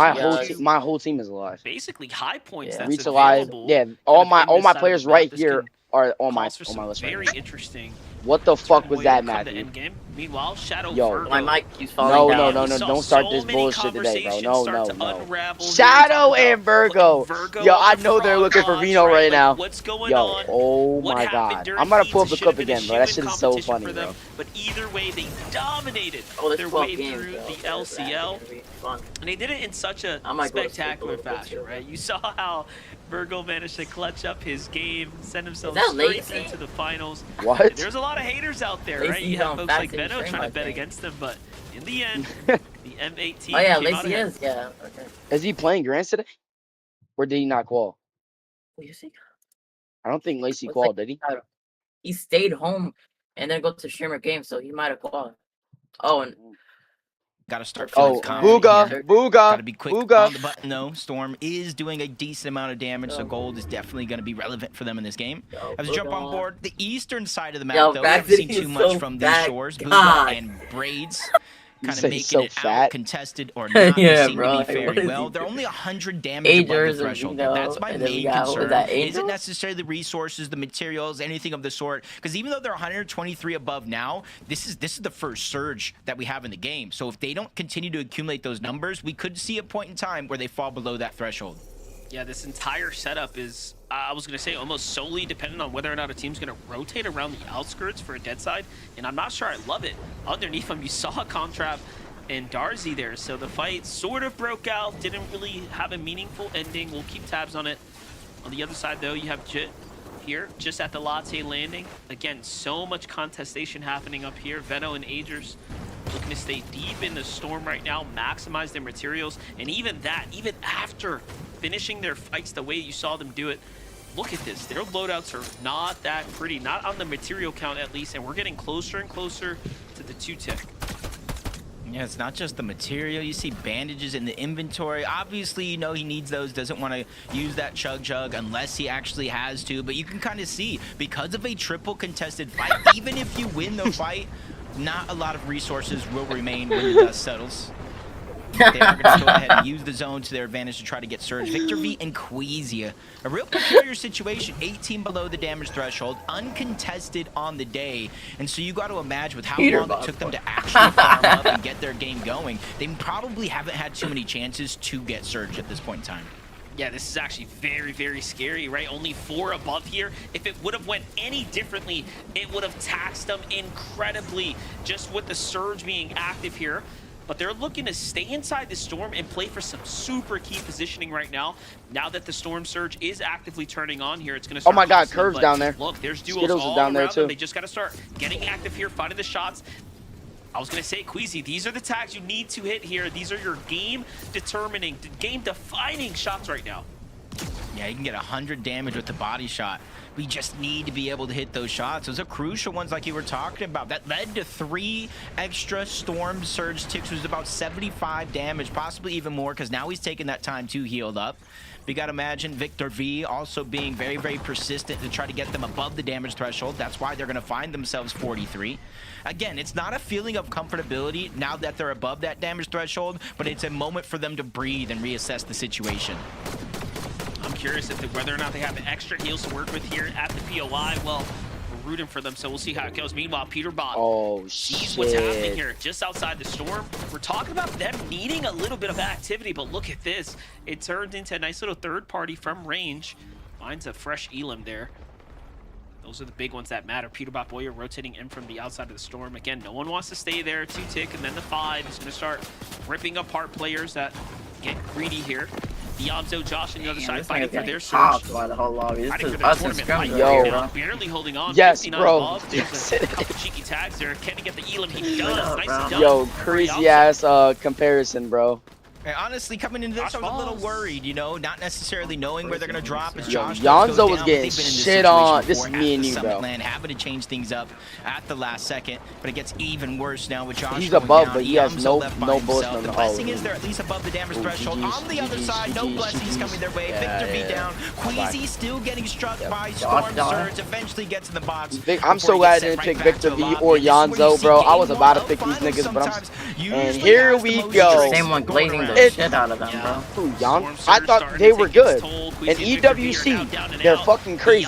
Reese, My whole team is alive. basically high points Yeah. that's Reach alive. available. Yeah, all kind of in my this side of players the map. right This here can are on my calls for some list right very now. interesting. What the fuck was turmoil that, come the Matthew? end game. Meanwhile, Shadow Yo, Virgo. My mic keeps No, falling no, down. no, We no! saw Don't start so this many bullshit today, bro. No, conversations no, start to no. unravel here. Shadow Talk and about Virgo. Virgo Yo, I and the know they're Frog looking for Lodge, Reno right Like, now. what's going Yo, on? oh What my happened god. during I'm gonna heats? pull up It the should clip have been a again, bro. That human shit is so competition funny, for them, bro. But either way, they dominated Oh, their there's way 12 games, through bro. the So it's actually LCL. gonna be fun. And they did it in such a I might go to sleep a spectacular little bit fashion, too. right? You saw how Virgo managed to clutch up his game, send himself that straight lazy? into the finals. What? There's a lot of haters out there, Lazy right? You have on folks Fast like and Veno Stream, trying I to bet think. against them, but in the end, The M18. Oh yeah, came out Lacey ahead. is. Yeah. Okay. Is he playing Grants today? Or did he not qual? What do you see? I don't think Lacey Looks qual, like did he? He stayed home and then go to streamer game, so he might have qualified. Oh, and Got to start Oh, feeling confident Booga, here. Booga, Gotta be quick Booga. on the button though. Storm is doing a decent amount of damage, so gold is definitely going to be relevant for them in this game. As we jump on board, the eastern side of the map, Yo, though, we haven't seen Vaccity too is much so from these fat. shores. God. Booga and Braids kind of said making he's so it out, fat? contested or not. Yeah, They seem bro, to be like, what faring is well. he They're doing? only 100 damage above the Agers, threshold. you know, That's my and then we main got- what was concern. that, Isn't Angels? necessarily the resources, the materials, anything of the sort. Because even though they're 123 above now, this is the first surge that we have in the game. So if they don't continue to accumulate those numbers, we could see a point in time where they fall below that threshold. Yeah, this entire setup is, I was going to say, almost solely dependent on whether or not a team's going to rotate around the outskirts for a dead side. And I'm not sure I love it. Underneath them, you saw Contrap and Darzi there. So the fight sort of broke out, didn't really have a meaningful ending. We'll keep tabs on it. On the other side, though, you have Jit here, just at the Latte landing. Again, so much contestation happening up here. Veno and Agers looking to stay deep in the storm right now, maximize their materials. And even that, even after finishing their fights the way you saw them do it, look at this. Their loadouts are not that pretty, not on the material count at least, and we're getting closer and closer to the 2-tick. Yeah, it's not just the material. You see bandages in the inventory. Obviously, you know he needs those, doesn't want to use that chug jug unless he actually has to. But you can kind of see, because of a triple contested fight, even if you win the fight, not a lot of resources will remain when the dust settles. They are going to go ahead and use the zone to their advantage to try to get Surge. Victor V and Queesia. A real peculiar situation. 18 below the damage threshold. Uncontested on the day. And so you got to imagine with how long it took them to actually farm up and get their game going, they probably haven't had too many chances to get Surge at this point in time. Yeah, this is actually very, very scary, right? Only 4 above here. If it would have went any differently, it would have taxed them incredibly just with the Surge being active here. But they're looking to stay inside the storm and play for some super key positioning right now. Now that the storm surge is actively turning on here, it's going to start. Oh my God, costing them, Curve's but down there. Look, there's duos Skittles is all down there around them. too. They just got to start getting active here, finding the shots. I was going to say, Queasy, these are the tags you need to hit here. These are your game-determining, game-defining shots right now. Yeah, you can get 100 damage with the body shot. We just need to be able to hit those shots. Those are crucial ones like you were talking about. That led to 3 extra Storm Surge ticks, which was about 75 damage, possibly even more, because now he's taking that time to heal up. We got to imagine Victor V also being very, very persistent to try to get them above the damage threshold. That's why they're going to find themselves 43. Again, it's not a feeling of comfortability now that they're above that damage threshold, but it's a moment for them to breathe and reassess the situation. I'm curious whether or not they have extra heals to work with here at the POI. Well, we're rooting for them, so we'll see how it goes. Meanwhile, Peterbot sees what's happening here just outside the storm. We're talking about them needing a little bit of activity, but look at this. It turned into a nice little third party from range. Finds a fresh Elam there. Those are the big ones that matter. Peterbot Boyer rotating in from the outside of the storm. Again, no one wants to stay there. 2-tick, and then the 5 is going to start ripping apart players that get greedy here. Diabzo, Josh on the other side fighting for their surge. By the whole lobby. This Fighting is for their us and tournament scrum, life Yo. right now. Barely holding on. Yes, 59 bro. above. There's a couple cheeky tags there. Can he get the Elam? He does. Nicely done. Yo, crazy ass comparison, bro. And honestly, coming into this, I was a little worried, you know, not necessarily knowing where they're going to drop as Yo, Josh Yonzo goes was down, getting but they've been in this shit on. situation This is before me at and the you, Summit bro. Land, having to change things up at the last second, but it gets even worse now with Josh He's going above, down. but he has Iamzo no left by bullets himself. on The the blessing hole. is they're at least above the damage threshold. GG's, On the other GG's, side, no GG's, blessings coming their way. Yeah, Victor yeah. V down. Queasy still getting struck by Josh Storm down. Surge. Eventually gets in the box. I'm so glad I didn't pick Victor V or Yonzo, bro. I was about to pick these niggas, but and here we go. Same one glazing the shit out of them, bro. Who, I thought they were good. And EWC, they're fucking crazy.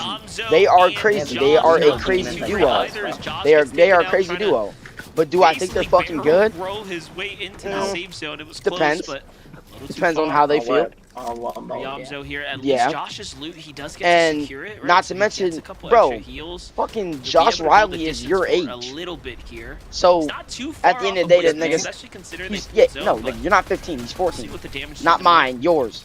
They are crazy. They are a crazy duo. They are a crazy duo. But do I think they're fucking good? Depends. Depends on how they feel. Riamzo here, at Yeah. least Josh's loot, he does get to And secure it, right? not So to he gets mention, a couple bro, extra heals. fucking He'll be Josh able to Riley build the is your distance for age. a little bit here. So He's not too at far the end off of the day, what that he's nigga, especially considering he's, the yeah, zone, no, but you're not 15. He's 14. see what the damage is Not gonna mine, yours.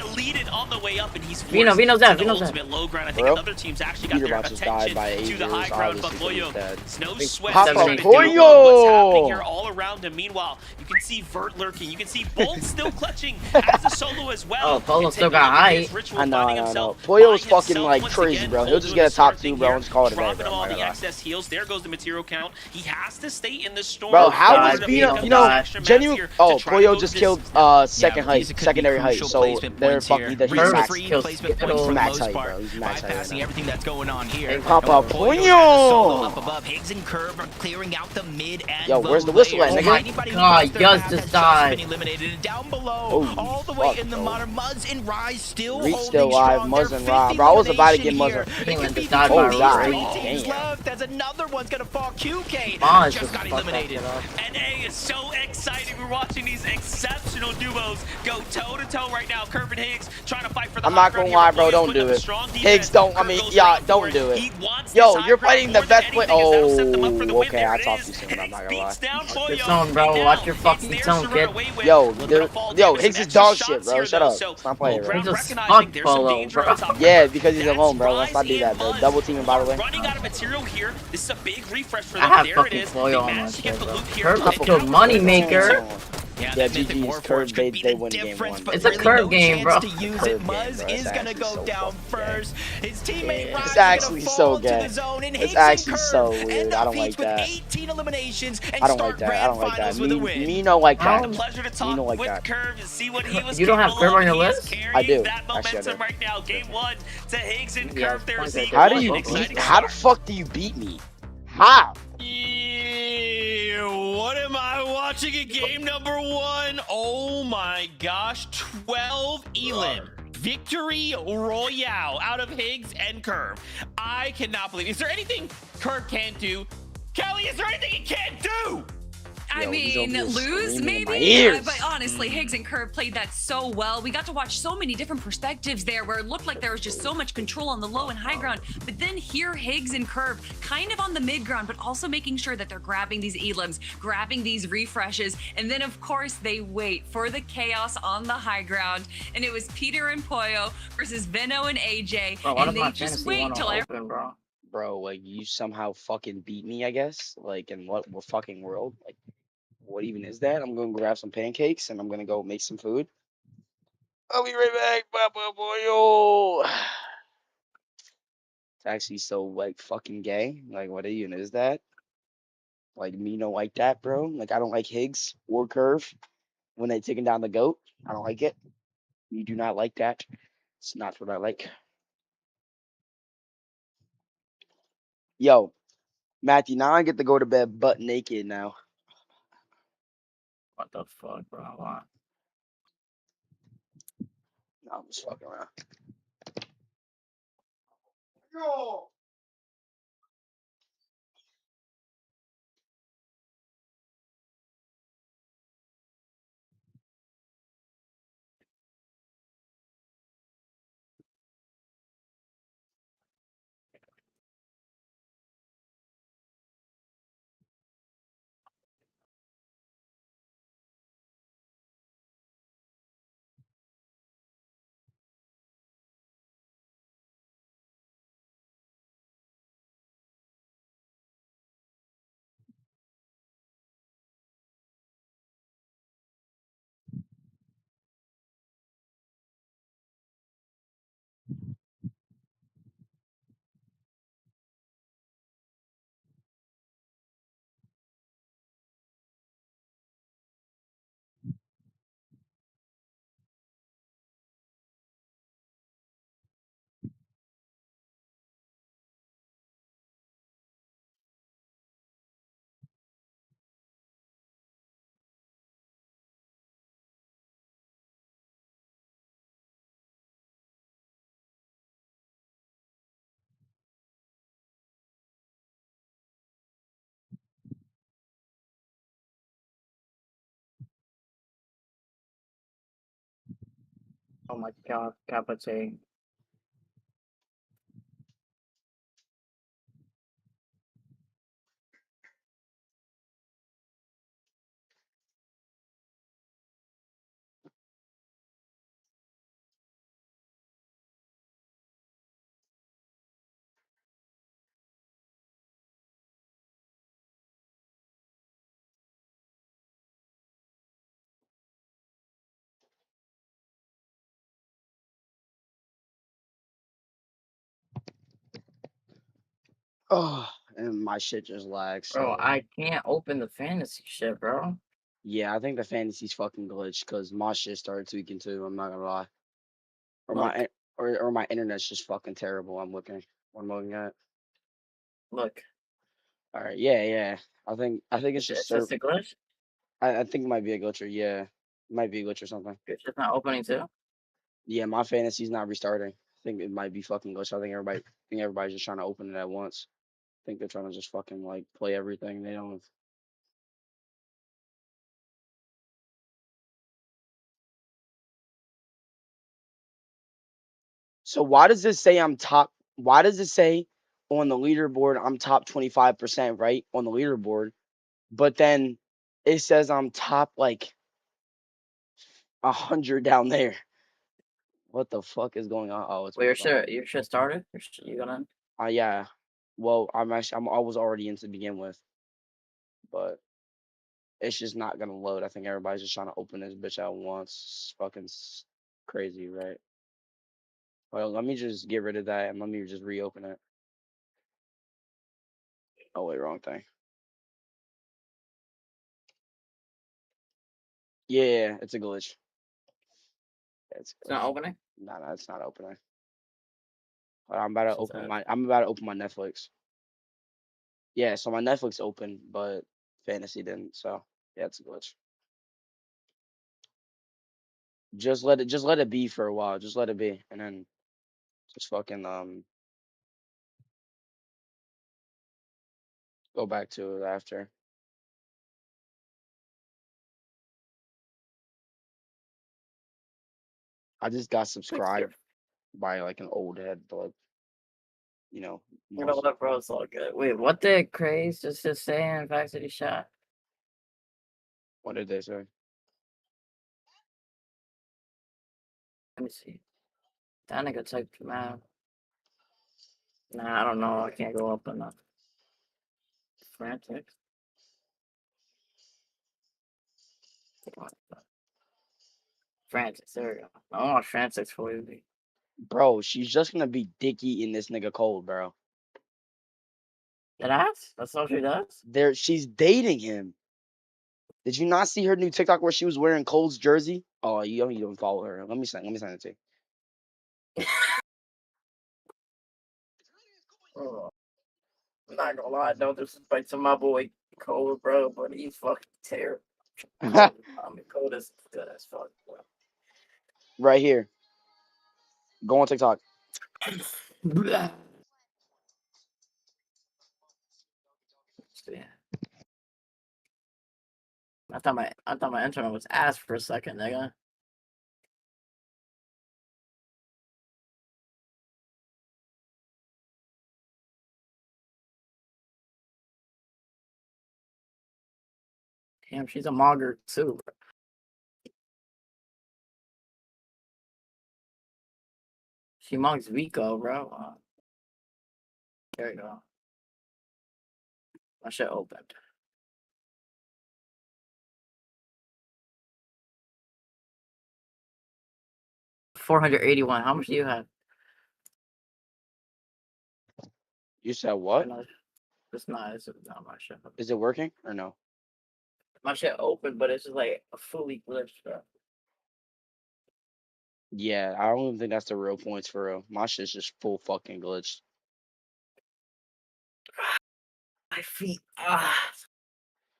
deleted on the way up, and he's forced Vino's to dead, the Vino's ultimate low ground. I think another team's actually got their attention to the high ground, but Pollo, no sweat. What's happening here all around him. Meanwhile, you can see Vert lurking. You can see Bolt still clutching as a solo as well. Oh, Pollo still got height. I know. Pollo's fucking like crazy, bro. He'll just get a top 2, bro, and just call it a day, bro. All the excess heals. There goes the material count. He has to stay in the storm. Bro, how is Vino, genuine? Oh, Pollo just killed secondary height, so they're fucking the max. Placement points for the max most height, part, bro. He's max height. bypassing everything that's going on here. Papa Solo up above. Higgs and Curve are clearing out the mid and Yo, where's the whistle at, nigga? Oh my god, Gus just died. Eliminated. And down below, all the way in the modern, Muzz and Rise still Reach holding still alive, strong. Muzz and Rise. Bro, I was about to get Muzz. Oh god, left as another one's gonna fall. QK just got eliminated. NA is so excited. We're watching these exceptional duos go toe to toe right now. Curve and Higgs trying to fight for the I'm not gonna lie, bro. Don't do it. Higgs, don't. I mean, yeah, don't do it. Yo, you're fighting the best player. Oh, okay. I talked too soon. I'm not gonna lie. Good zone, bro. Watch your fucking zone, kid. Yo, Higgs is dog shit, bro. Shut up. Stop playing, bro. He's a stunt polo, bro. Yeah, because he's alone, bro. Let's not do that, bro. Double teaming, by the way. Running out of material here. This is a big refresh for I them. have There it fucking is. They foil on my managed to get shit, the bro. loop here. Curve up to moneymaker. Yeah, GG's Curve, they win game one. It's a curve game, bro. Muzz is gonna go down first. His teammate It's actually so gay. It's actually so weird. I don't like that. 18 eliminations I don't like that. I don't like that. Me no like that. Me no like that. Curve and see what he was You don't have Curve on your list? I do. That Actually, I do. momentum right now. Game one to Higgs and Curve. There's the How do you beat? How the fuck do you beat me? How? What am I watching in game number one? Oh my gosh, 12 Elim. Victory Royale out of Higgs and Curve. I cannot believe. Is there anything Curve can't do? Kelly, is there anything he can't do? I mean, lose maybe, but honestly, Higgs and Curve played that so well. We got to watch so many different perspectives there where it looked like there was just so much control on the low and high ground. But then here, Higgs and Curve kind of on the mid ground, but also making sure that they're grabbing these elims, grabbing these refreshes. And then, of course, they wait for the chaos on the high ground. And it was Peter and Poyo versus Veno and AJ. Bro, and they just wait till Bro, like, you somehow fucking beat me, I guess. Like, in what fucking world? Like, what even is that? I'm gonna grab some pancakes and I'm gonna go make some food. I'll be right back, Papa Boyo. It's actually so like fucking gay. Like, what even is that? Like, me don't like that, bro. Like, I don't like Higgs or Curve when they taking down the goat. I don't like it. You do not like that. It's not what I like. Yo, Matthew, now I get to go to bed butt naked now. What the fuck, bro? What? No, I'm just fucking around. Oh my god, Kapate. Oh, and my shit just lags. Bro, So. I can't open the fantasy shit, bro. Yeah, I think the fantasy's fucking glitched because my shit started tweaking too. I'm not gonna lie. Or Look, or my internet's just fucking terrible. I'm looking. What I'm looking at. look. All right. Yeah. I think it's just It's just a glitch. I think it might be a glitch. Yeah, it might be a glitch or something. It's just not opening too. Yeah, my fantasy's not restarting. I think it might be fucking glitch. I think everybody's just trying to open it at once. I think they're trying to just fucking like play everything. They don't. So why does this say I'm top? Why does it say on the leaderboard I'm top 25%, right? On the leaderboard, but then it says I'm top like 100 down there. What the fuck is going on? Oh, it's Well, my phone. your shit started. You gonna? Yeah. Well, I was already in to begin with, but it's just not gonna load. I think everybody's just trying to open this bitch at once. It's fucking crazy, right? Well, let me just get rid of that and let me just reopen it. Oh wait, wrong thing. Yeah, it's a glitch. It's not opening. No, it's not opening. I'm about to open my Netflix. Yeah, so my Netflix opened, but Fantasy didn't. So yeah, it's a glitch. Just let it be for a while. Just let it be, and then just fucking go back to it after. I just got subscribed by like an old head, but like, you know, You know what, bro? It's all good. Wait, what did Craze just say in Varsity Shot? What did they say? Let me see. That nigga typed him out. Nah, I don't know. I can't go up enough. Frantic. Frantic, there we go. I want Frantic for you. Bro, she's just gonna be dicky in this nigga cold, bro. That's all she does? She's dating him. Did you not see her new TikTok where she was wearing Cole's jersey? Oh, you don't follow her. Let me send it to you. Oh, I'm not gonna lie, no disrespect to my boy Cole, bro, but he's fucking terrible. I mean, Cole is good as fuck, bro. Right here. Go on TikTok. I thought my internet was ass for a second, nigga. Damn, she's a mogger too, bro. She mugs Vico, bro. There you go. My shit opened. $481. How much do you have? You said what? It's not my shit. Is it working or no? My shit open, but it's just like a fully glitched, bro. Yeah, I don't even think that's the real points for real. My shit's just full fucking glitched. My feet.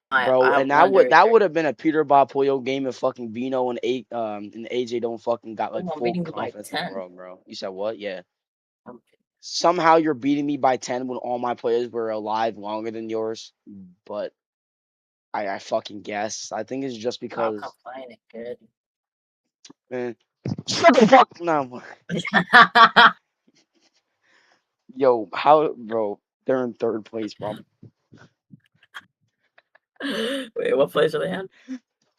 Bro, and that would have been a Peter Bob Pollo game if fucking Vino and AJ don't fucking got like full confidence in the world, bro. You said what? Yeah. Somehow you're beating me by 10 when all my players were alive longer than yours, but I fucking guess. I think it's just because. Stop complaining, kid. Man, shut the fuck now. Yo, bro? They're in third place, bro. Wait, what place are they in?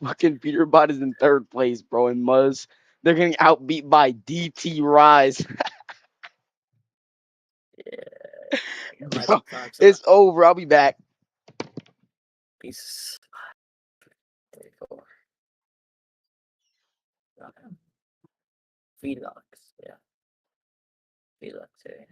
Fucking Peterbot is in third place, bro. And Muzz, they're getting outbeat by DT Rise. Bro, it's over. I'll be back. Peace. There you go. Felix, yeah. Felix, yeah.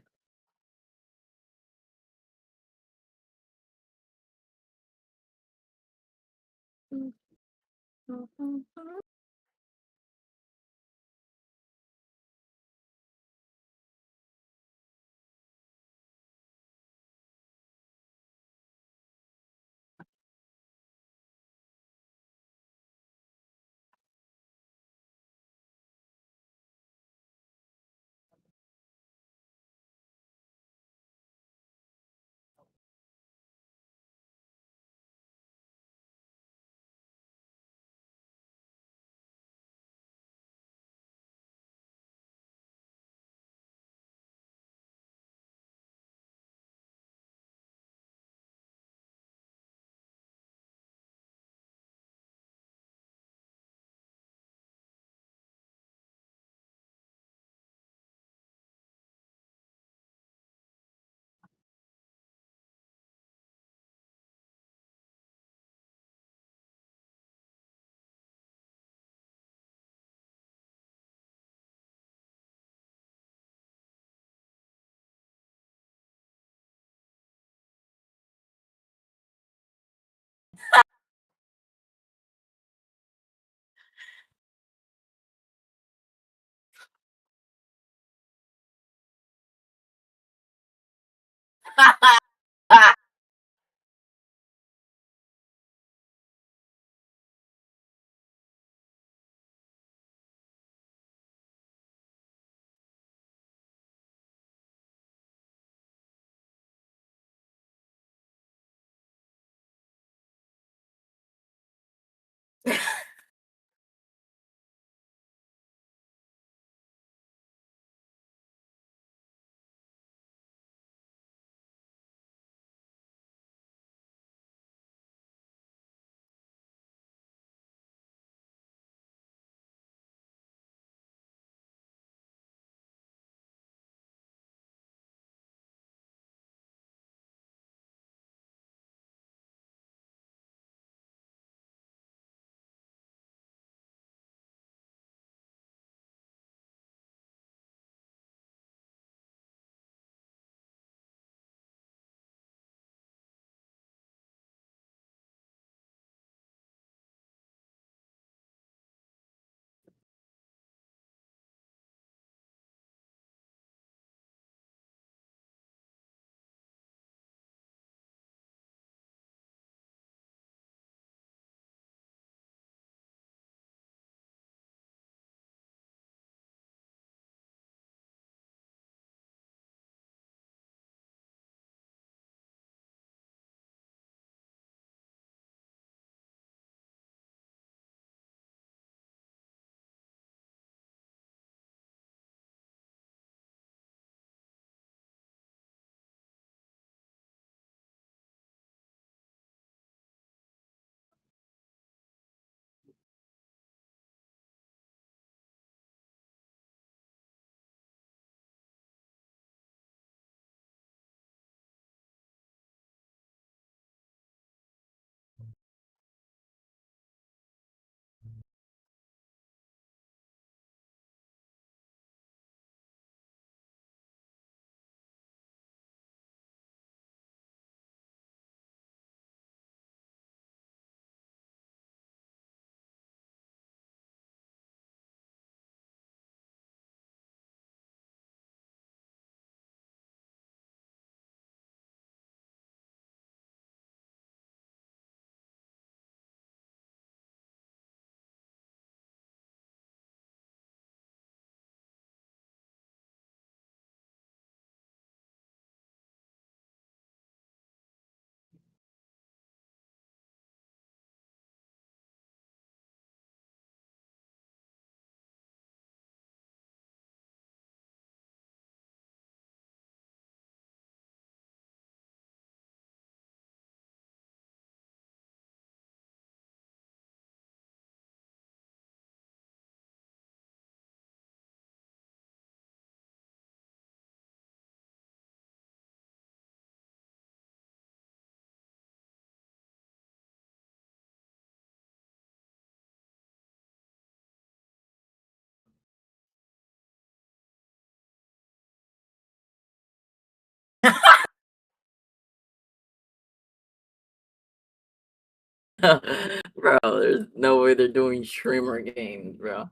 Bro, there's no way they're doing streamer games, bro.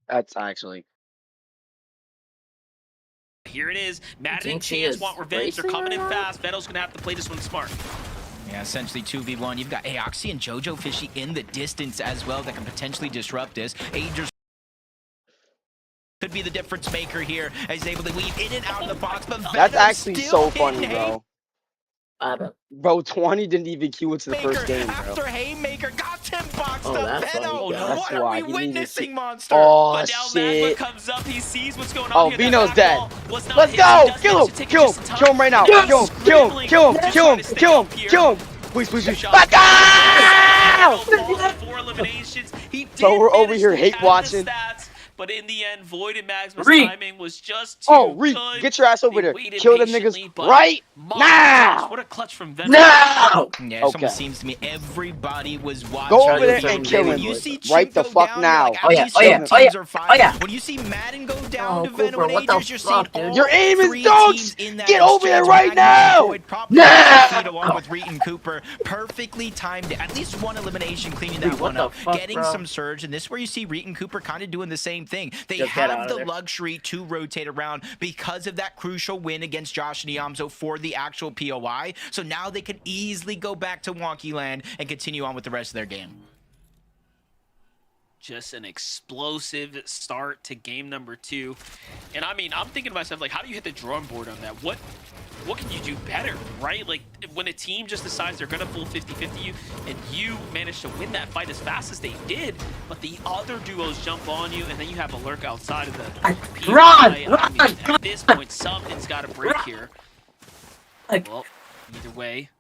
That's actually. Here it is. Madden and think he Chance is want revenge. They're coming in racing right now? fast. Vettel's gonna have to play this one smart. Yeah, essentially 2v1. You've got Aoxy and Jojo Fishy in the distance as well that can potentially disrupt this. Aegis could be the difference maker here as he's able to weave in and out of the box, but That's Venom actually still so funny, in bro. Bro, 20 didn't even queue into the first game, bro. After Haymaker got him boxed Oh, up. that's Venom, funny. Yeah, what that's are why. we He needed witnessing, to- monster? Oh, But now Magma shit. comes up. He sees what's going on Oh, here. Vino's That dead. backball was not Let's his. He go! does Kill manage him! to take it Kill him! just in time. Kill him right now! Yes! Kill him! Kill him! Kill him! Just Kill trying him! to stay Kill him! up here. Kill him! Please, please, please. Shot. Back out! Four eliminations. He did So we're over manage here to hate add the watching. stats, but in the end, Void and Magma's Reek. timing was just too Oh, Reek, good. get your ass over They there. waited Kill them patiently, niggas but right my now! gosh, what a clutch from Venom. Now! Yeah, Okay. someone seems to me everybody was watching. Go over there this and game. kill When him. you see Right the Chico fuck down, now. you're like, Oh, yeah, at least oh, some yeah, teams oh, yeah, are fine. oh, yeah. When you see Madden go down Oh, to Venom Cooper, and what the Aegis, you're seeing fuck, dude? all Your aim is three dunks! teams in that Get over there exchange. right Magma and now! Void popped Now! their feet along with Reet and Cooper. Perfectly timed. At least one elimination, cleaning that Dude, one what up. the fuck, Getting bro? some surge, and this is where you see Reet and Cooper kind of doing the same thing. They Just get out have of the there. luxury to rotate around because of that crucial win against Josh Niamzo for the actual POI. So now they can easily go back to Wonky Land and continue on with the rest of their game. Just an explosive start to game number 2. And I mean, I'm thinking to myself, like, how do you hit the drawing board on that? What can you do better, right? Like, when a team just decides they're going to full 50-50 you, and you manage to win that fight as fast as they did, but the other duos jump on you, and then you have a lurk outside of the Run! POI. I mean, at this point, something's got to break here. Well, either way,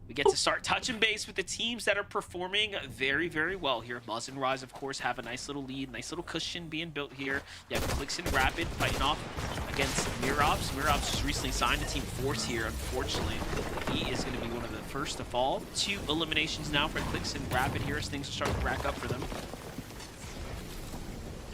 we get to start touching base with the teams that are performing very, very well here. Muzz and Rise, of course, have a nice little lead, nice little cushion being built here. You have Clicks and Rapid fighting off against Mirops. Mirops just recently signed to Team Force here, unfortunately. He is going to be one of the first to fall. 2 eliminations now for Clicks and Rapid here as things are starting to rack up for them.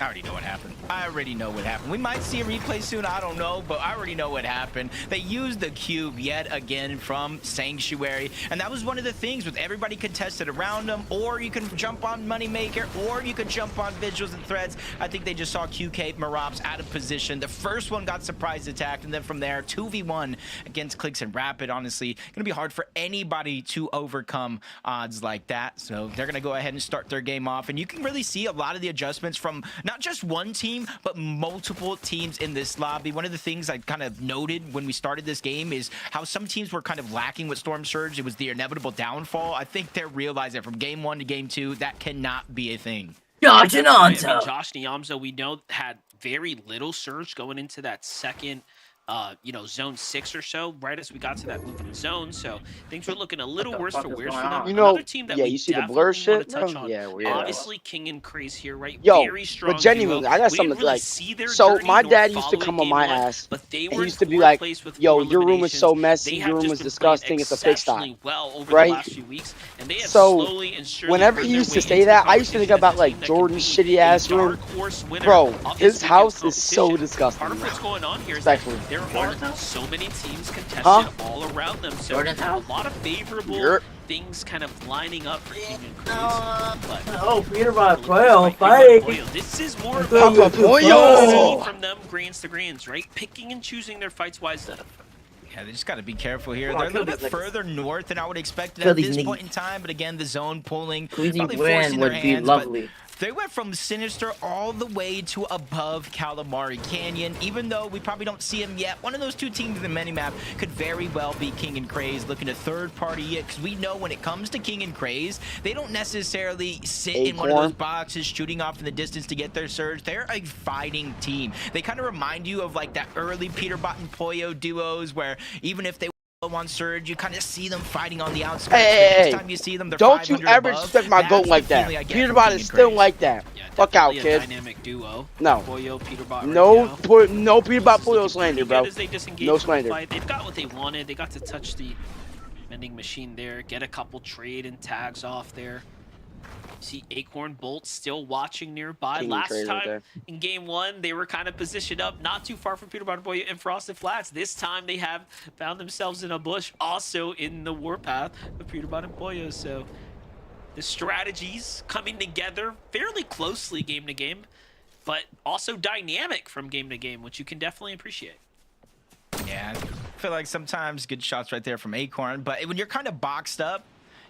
I already know what happened. I already know what happened. We might see a replay soon, I don't know, but I already know what happened. They used the cube yet again from Sanctuary, and that was one of the things with everybody contested around them, or you can jump on Moneymaker, or you could jump on Vigils and Threads. I think they just saw QK Mirops out of position. The first one got surprise attacked, and then from there, 2v1 against Clicks and Rapid. Honestly, gonna be hard for anybody to overcome odds like that, so they're gonna go ahead and start their game off, and you can really see a lot of the adjustments from not just one team, but multiple teams in this lobby. One of the things I kind of noted when we started this game is how some teams were kind of lacking with Storm Surge. It was the inevitable downfall. I think they're realizing from game 1 to game 2, that cannot be a thing. Josh I mean, Niamzo. Josh Niamzo, we know, had very little surge going into that second zone 6 or so, right as we got to that moving zone. So things were looking a little worse for wears for them. You know, Another team that yeah, we you see the definitely blur want shit, to touch bro? on. Yeah, weird. Obviously, King and Craze here, right? Yo, Very strong but genuinely, duo. I got We something didn't to really like. see their So journey my nor dad used to follow come it on game my one, ass. but they And were he used to in be fourth like, place with "Yo, 4 your room is so eliminations. messy. They Your have room just is been disgusting. playing It's a pigsty." exceptionally well over Right? the last few weeks, and they have So, slowly and surely whenever earned he their used way to into say the that, I used to think conversation about as a like team that Jordan's could be shitty ass a room. dark horse winner Bro, of his this house weekend's is so competition. disgusting. Part of bro. what's going on here is that Respectfully. there are so many teams contested Huh? all around them, so Jordan's house? a lot of favorable Yep. things kind of lining up for King and Craze. But Oh, Peter by Philippines Coil might be fighting. Boyo. This is more Papa about Boyo. see from them greens to greens, right? Picking and choosing their fights wisely. Yeah, they just got to be careful here. They're a little bit further north than I would expect at this point in time, but again, the zone pulling, probably forcing their hands. But they went from Sinister all the way to above Calamari Canyon. Even though we probably don't see him yet, one of those two teams in the minimap could very well be King and Craze, looking to third party it, because we know when it comes to King and Craze, they don't necessarily sit in one of those boxes shooting off in the distance to get their surge. They're a fighting team. They kind of remind you of like that early Peterbot and Poyo duos where even if they on surge, you kind of see them fighting on the outskirts. Hey, time you see them, they're don't you ever expect my goat like that. Peterbot is still like that. Yeah, fuck out, kid. Dynamic duo. No. Poyo, Peterbot no Peterbot Poyo slander, bro. No slander. They've got what they wanted. They got to touch the vending machine there, get a couple trade and tags off there. See Acorn Bolt still watching nearby. Last time in game 1, they were kind of positioned up not too far from Peterbot and Poyo and Frosted Flats. This time they have found themselves in a bush, also in the warpath of Peterbot and Poyo. So the strategies coming together fairly closely game to game, but also dynamic from game to game, which you can definitely appreciate. Yeah, I feel like sometimes good shots right there from Acorn, but when you're kind of boxed up,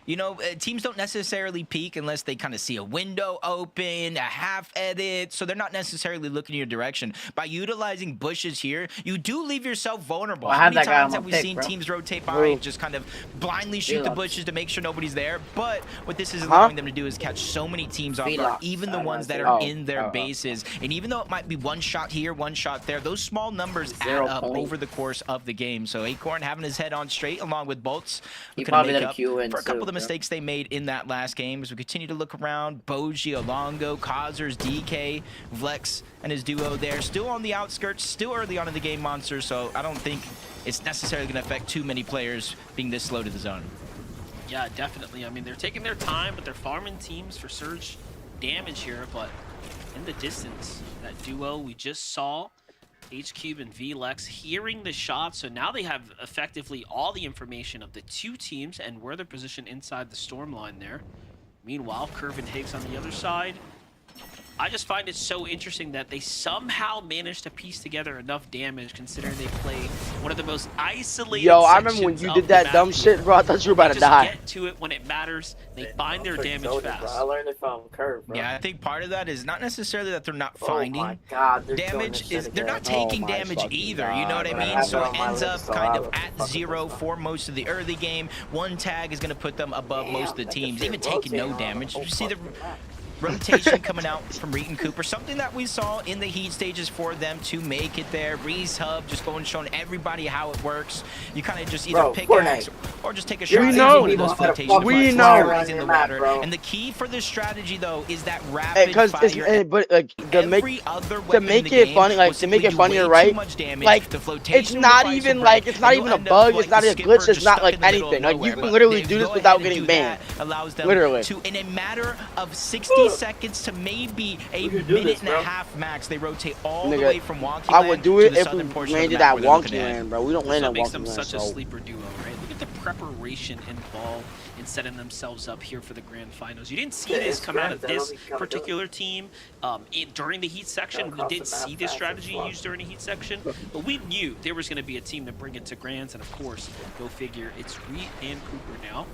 you know, teams don't necessarily peek unless they kind of see a window open, a half edit, so they're not necessarily looking in your direction. By utilizing bushes here, you do leave yourself vulnerable. How many times have we seen teams rotate by and just kind of blindly shoot the bushes to make sure nobody's there? But what this is allowing them to do is catch so many teams off guard, even the ones that are in their bases. And even though it might be one shot here, one shot there, those small numbers add up over the course of the game. So Acorn having his head on straight along with Bolts. He probably make up for a couple of the mistakes they made in that last game. As we continue to look around, Boji, Alongo, Kausers, DK, Vlex, and his duo there. Still on the outskirts, still early on in the game, Monster, so I don't think it's necessarily going to affect too many players being this slow to the zone. Yeah, definitely. I mean, they're taking their time, but they're farming teams for surge damage here. But in the distance, that duo we just saw, H-Cube and VLEX, hearing the shots, so now they have effectively all the information of the two teams and where they're positioned inside the storm line there. Meanwhile, Curve and Higgs on the other side. I just find it so interesting that they somehow managed to piece together enough damage considering they play one of the most isolated I remember when you did that dumb shit, bro. I thought you were about to die. Get to it when it matters. They find their damage fast. I learned it from Curve, bro. Yeah, I think part of that is not necessarily that they're not finding damage, is they're not taking damage either, you know what I mean? So it ends up kind of at 0 for most of the early game. One tag is going to put them above most of the teams, even taking no damage. You see the rotation coming out from Reed and Cooper, something that we saw in the heat stages for them to make it there. Reese Hub just going and showing everybody how it works. You kind of just either pick axe or just take a shot at one of those flotation devices in the water. And the key for this strategy though is that rapid fire. But like to make it funny, like to make it funnier, right? Like it's not even like a bug, it's not a glitch, it's not like anything. Like you can literally do this without getting banned. Allows them literally to, in a matter of 60 seconds to maybe a minute and a half max, they rotate all the way from Wonky Land. I would do it if we landed at Wonky Land, bro. We don't land at Wonky Land. Makes them such a sleeper duo, right? Look at the preparation involved in setting themselves up here for the grand finals. You didn't see this come out of this particular team during the heat section. We did see this strategy used during the heat section, but we knew there was going to be a team to bring it to grands, and of course, go figure, it's Reed and Cooper now.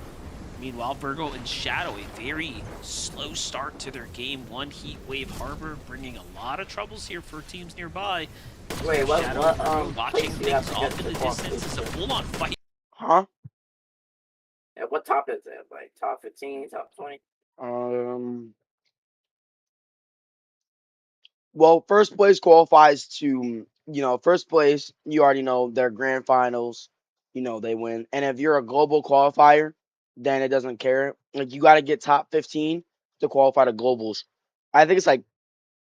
Meanwhile, Virgo and Shadow, a very slow start to their game 1 Heat Wave Harbor, bringing a lot of troubles here for teams nearby. Wait, what? Watching things off in the distance. It's a full-on fight. Huh? Yeah, what top is it? Like top 15, top 20? Well, first place qualifies to, first place, you already know their grand finals, they win. And if you're a global qualifier, then it doesn't care. Like, you got to get top 15 to qualify to globals. I think it's like,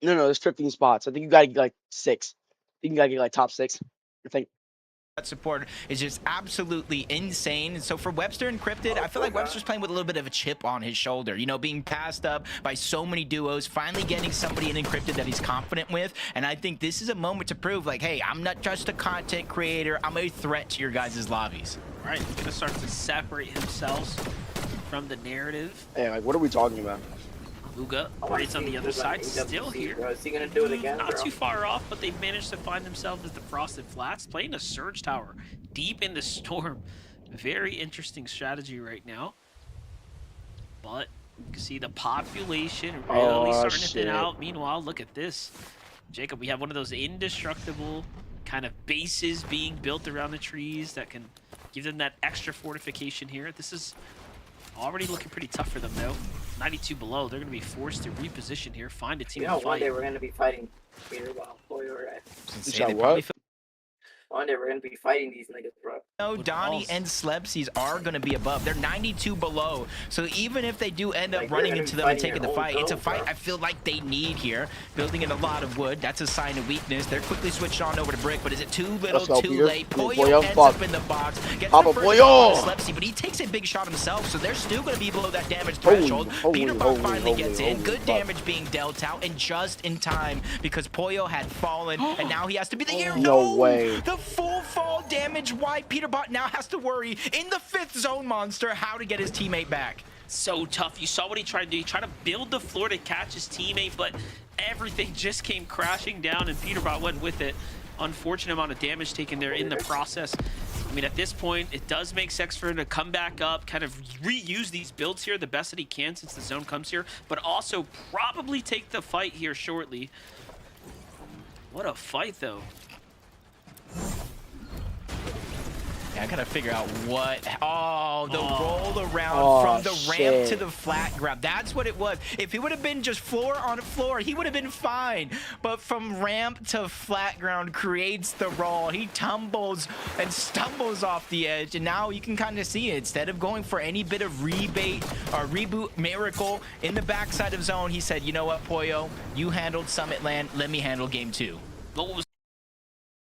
no, there's 15 spots. I think you got to get like 6. I think you got to get like top 6. I think. That support is just absolutely insane. And so for Webster Encrypted, I feel like Webster's playing with a little bit of a chip on his shoulder, being passed up by so many duos, finally getting somebody in Encrypted that he's confident with. And I think this is a moment to prove, like, hey, I'm not just a content creator, I'm a threat to your guys' lobbies. All right, he's going to start to separate himself from the narrative. Hey, like, what are we talking about? Uga, Braids on the other side, still here. Is he gonna do it again? Not too far off, but they've managed to find themselves as the Frosted Flats, playing a Surge Tower deep in the storm. Very interesting strategy right now. But you can see the population really starting to thin out. Meanwhile, look at this. Jacob, we have one of those indestructible kind of bases being built around the trees that can give them that extra fortification here. This is already looking pretty tough for them, though. 92 below. They're going to be forced to reposition here, find a team to fight. One day we're going to be fighting Peter Poyo, Right? One day we're going to be fighting these niggas, bro. No, Donnie and Slepsies are going to be above. They're 92 below. So even if they do end up running into them and taking the fight, it's a fight I feel like they need here. Building in a lot of wood, that's a sign of weakness. They're quickly switched on over to Brick, but is it too little, too late? Poyo ends up in the box. Gets the first shot on Slepsy, but he takes a big shot himself, so they're still going to be below that damage threshold. Peterbot finally gets in. Good damage being dealt out, and just in time because Poyo had fallen, and now he has to be the hero. No way. The full fall damage. Why Peterbot now has to worry in the 5th zone monster how to get his teammate back. So tough. You saw what he tried to do. He tried to build the floor to catch his teammate, but everything just came crashing down, and Peterbot went with it. Unfortunate amount of damage taken there in the process. I mean, at this point, it does make sense for him to come back up, kind of reuse these builds here the best that he can since the zone comes here, but also probably take the fight here shortly. What a fight, though. I gotta figure out what. Oh, the roll around from the ramp to the flat ground. That's what it was. If it would have been just floor on floor, he would have been fine. But from ramp to flat ground creates the roll. He tumbles and stumbles off the edge, and now you can kind of see it. Instead of going for any bit of rebate or reboot miracle in the backside of zone, he said, "You know what, Poyo? You handled Summit Land. Let me handle game 2."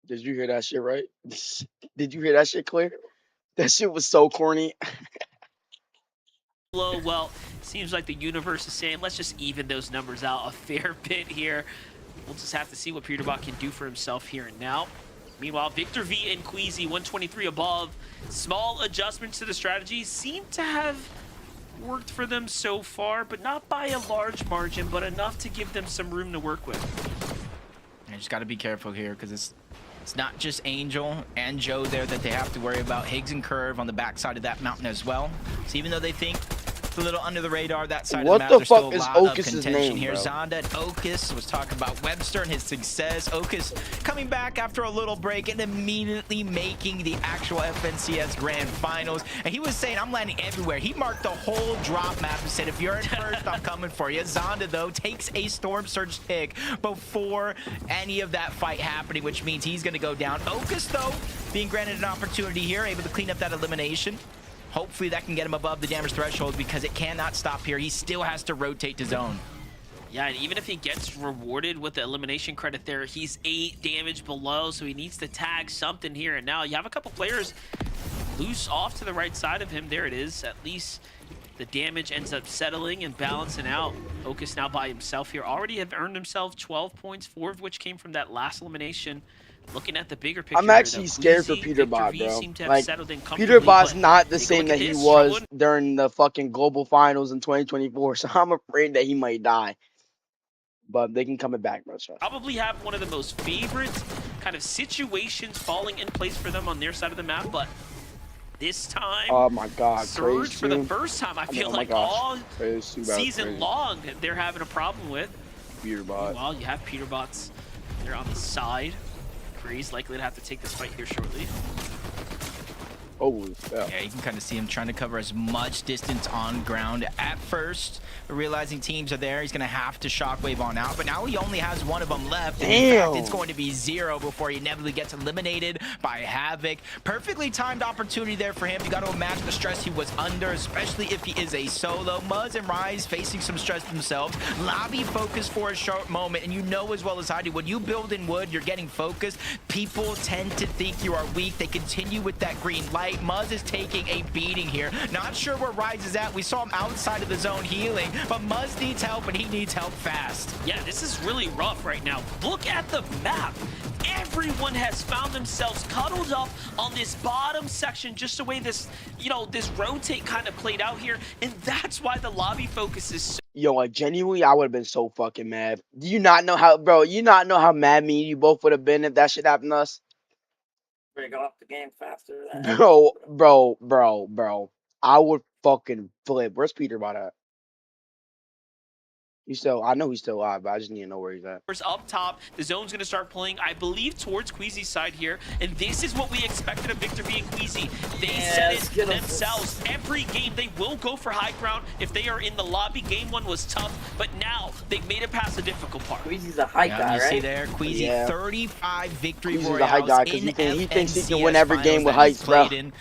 Did you hear that shit, right? Did you hear that shit, Clear? That shit was so corny. Well, seems like the universe is saying, let's just even those numbers out a fair bit here. We'll just have to see what Peterbot can do for himself here and now. Meanwhile, Victor V and Queasy, 123 above. Small adjustments to the strategy seem to have worked for them so far, but not by a large margin, but enough to give them some room to work with. I just got to be careful here because it's not just Angel and Joe there that they have to worry about. Higgs and Curve on the backside of that mountain as well. So even though they think it's a little under the radar, that side of the map, there's still a lot of contention here. Zonda and Okus was talking about Webster and his success. Okus coming back after a little break and immediately making the actual FNCS Grand Finals. And he was saying, I'm landing everywhere. He marked the whole drop map and said, if you're in first, I'm coming for you. Zonda, though, takes a Storm Surge pick before any of that fight happening, which means he's going to go down. Okus, though, being granted an opportunity here, able to clean up that elimination. Hopefully that can get him above the damage threshold because it cannot stop here. He still has to rotate to zone. Yeah, and even if he gets rewarded with the elimination credit there, he's 8 damage below, so he needs to tag something here. And now you have a couple players loose off to the right side of him. There it is. At least the damage ends up settling and balancing out. Okus now by himself here. Already have earned himself 12 points, 4 of which came from that last elimination. Looking at the bigger picture, I'm actually scared for Peterbot, bro. Like, Peterbot's not the same that he was during the fucking global finals in 2024, so I'm afraid that he might die. But they can come back, bro. Probably have one of the most favorite kind of situations falling in place for them on their side of the map, but this time, oh my God, Surge for the first time, I feel like all season long, they're having a problem with. Peterbot. Meanwhile, you have Peterbots. They're on the side. He's likely to have to take this fight here shortly. Oh, yeah, you can kind of see him trying to cover as much distance on ground at first, but realizing teams are there, he's going to have to shockwave on out. But now he only has one of them left. And in fact, it's going to be 0 before he inevitably gets eliminated by Havoc. Perfectly timed opportunity there for him. You got to imagine the stress he was under, especially if he is a solo. Muzz and Rise facing some stress themselves. Lobby focused for a short moment, and you know as well as I do, when you build in wood, you're getting focused. People tend to think you are weak. They continue with that green light. Muzz is taking a beating here. Not sure where Rise is at. We saw him outside of the zone healing, but Muzz needs help, and he needs help fast. Yeah, this is really rough right now. Look at the map. Everyone has found themselves cuddled up on this bottom section, just the way this, this rotate kind of played out here, and that's why the lobby focus is so Yo, like genuinely, I would have been so fucking mad. Do you not know how, bro? You not know how mad me and you both would have been if that shit happened to us? Break off the game faster. Bro. I would fucking flip. Where's Peter about that? I know he's still alive, but I just need to know where he's at. Up top, the zone's going to start playing, I believe, towards Queasy's side here. And this is what we expected of Victor V and Queasy. They said it themselves. Every game, they will go for high ground if they are in the lobby. Game 1 was tough, but now they've made it past the difficult part. Queasy's a high guy, You right? see there, Queasy, 35 victory Queasy's a high guy royales because in he thinks he FNCS can win every game with finals that he's heights, bro. played in.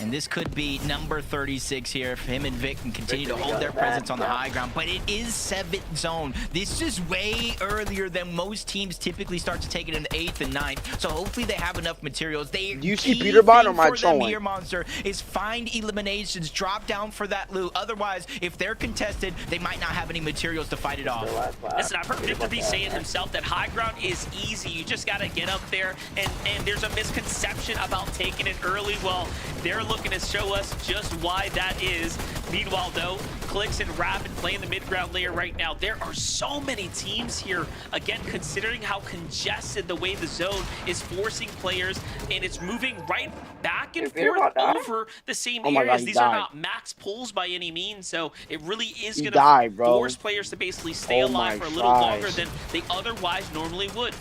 And this could be number 36 here if him and Vic can continue to hold their presence on the high ground. But it is 7th zone. This is way earlier than most teams typically start to take it in the 8th and 9th. So hopefully they have enough materials. Do you see Peter Bot or am I trolling? Here, Monster, is find eliminations, drop down for that loot. Otherwise, if they're contested, they might not have any materials to fight it off. Listen, I've heard Victor V saying himself that high ground is easy. You just got to get up there, and there's a misconception about taking it early. Well, they're looking to show us just why that is. Meanwhile, though, Clix and Rapid playing the mid-ground layer right now. There are so many teams here. Again, considering how congested the way the zone is forcing players, and it's moving right back and forth over the same areas. These are not max pulls by any means, so it really is going to force players to basically stay alive for a little longer than they otherwise normally would.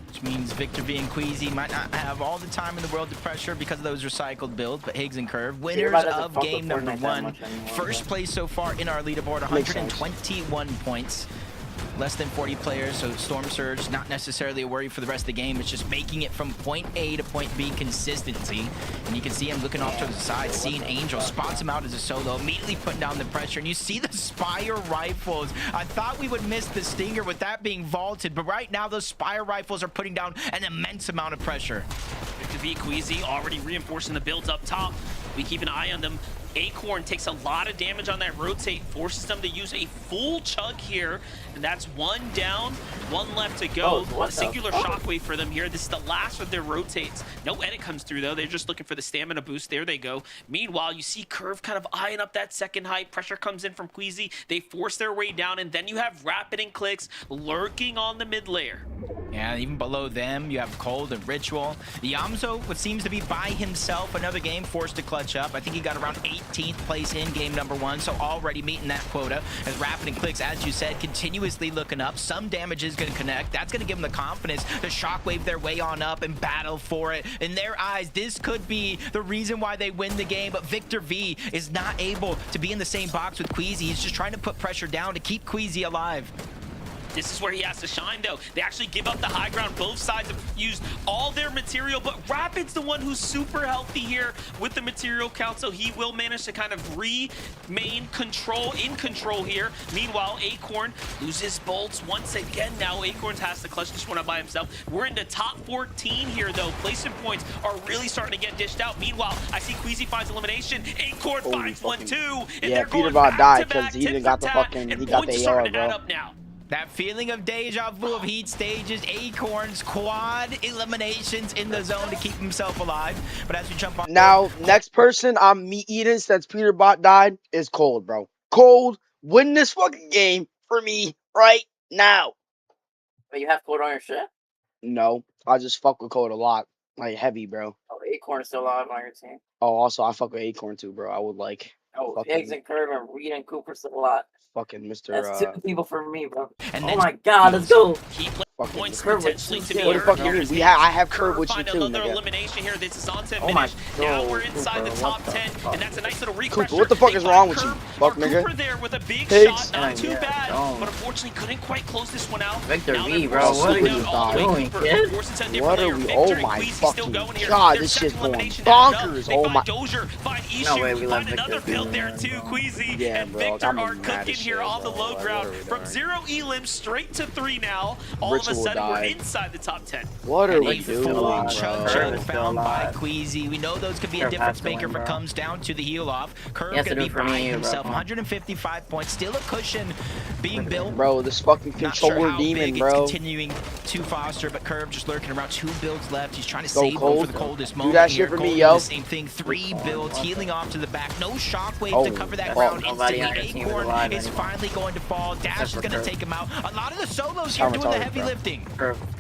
Which means Victor V and Queasy might not have all the time in the world to pressure because of those recycled builds, but Higgs and Curve, winners of game number 1. First place so far in our leaderboard, 121 points. Less than 40 players, so Storm Surge, not necessarily a worry for the rest of the game. It's just making it from point A to point B consistency. And you can see him looking off to the side, seeing Angel, spots him out as a solo, immediately putting down the pressure. And you see the Spire rifles. I thought we would miss the Stinger with that being vaulted, but right now those Spire rifles are putting down an immense amount of pressure. Victor V, Queasy already reinforcing the builds up top. We keep an eye on them. Acorn takes a lot of damage on that rotate, forces them to use a full chug here, and that's 1 down, 1 left to go. A singular shockwave for them here. This is the last of their rotates. No edit comes through though. They're just looking for the stamina boost. There they go. Meanwhile, you see Curve kind of eyeing up that second height. Pressure comes in from Queasy. They force their way down, and then you have Rapid and Clix lurking on the mid layer. Yeah, even below them, you have Cold and Ritual. Yamzo, what seems to be by himself, another game forced to clutch up. I think he got around 18th place in game number 1, so already meeting that quota. As Rapid and Clix, as you said, continuously looking up. Some damage is going to connect. That's going to give them the confidence to shockwave their way on up and battle for it. In their eyes, this could be the reason why they win the game, but Victor V is not able to be in the same box with Queasy. He's just trying to put pressure down to keep Queasy alive. This is where he has to shine, though. They actually give up the high ground. Both sides have used all their material, but Rapid's the one who's super healthy here with the material count, so he will manage to kind of remain in control here. Meanwhile, Acorn loses bolts once again. Now Acorn has to clutch this one up by himself. We're in the top 14 here, though. Placement points are really starting to get dished out. Meanwhile, I see Queasy finds elimination. Acorn finds one, too. And yeah, Peter Bot died because he didn't got the fucking, he got the AR, bro. That feeling of deja vu of heat stages, Acorns, quad eliminations in the zone to keep himself alive. But as we jump on... Now, next person I'm eating since Peter Bot died is Cold, bro. Cold, win this fucking game for me right now. But you have Cold on your shit? No, I just fuck with Cold a lot. Like, heavy, bro. Oh, Acorn is still alive on your team. Oh, also, I fuck with Acorn, too, bro. I would, like... Oh, Higgs and Curve and Reed and Cooper still alive. Fucking Mr. That's 2 people for me, bro. And oh my God, let's go. Points potentially to be what the fuck you mean? I have Curve with you too, another elimination here. This is on to finish. Now we're inside the top 10, and that's a nice little refresher. Cooper, what the fuck is wrong with you, fuck nigga? Cooper there with a big shot, not too bad, but unfortunately couldn't quite close this one out. Victor V, bro, what are you doing, kid? What are we? Oh my fucking God, this shit's going bonkers. Oh my. Dozier find No way, we love another Victor build there too. Queasy and Victor are cooking here on the low ground. From 0 elims straight to 3 now. All of a sudden, we're inside the top 10. What are we doing, bro? Found by Queasy. We know those could be a difference maker if it comes down to the heal off. Curve could be buying himself 155 points. Still a cushion being built. Bro, this fucking controller demon, bro. It's continuing to foster, but Curve just lurking around. 2 builds left. He's trying to save one for the coldest moment. Do that here. shit for me, Cold yo. The same thing. 3 builds, healing off to the back. No shockwave to cover that ground instantly. Acorn is finally going to fall. Dash is going to take him out. A lot of the solos here doing the heavy lifting.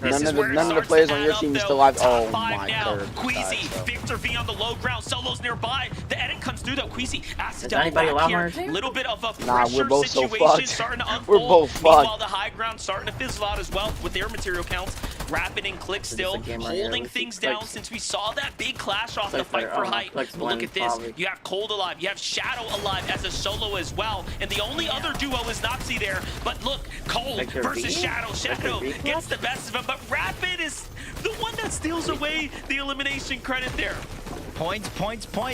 None of the players on your team is still alive. Oh my god. Queasy, Victor V on the low ground. Solos nearby. The edit comes through though. Queasy asks Does anybody allow her? Little bit of a Nah, we're both so fucked. starting to unfold. We're both fucked. Meanwhile, the high ground starting to fizzle out as well with their material counts. Rapid and Click still holding things down since we saw that big clash off the fight for height. But look at this. You have Cold alive. You have Shadow alive as a solo as well. And the only other duo is Nazi there. But look, Cold versus Shadow. Shadow gets the best of him. But Rapid is the one that steals away the elimination credit there. Points.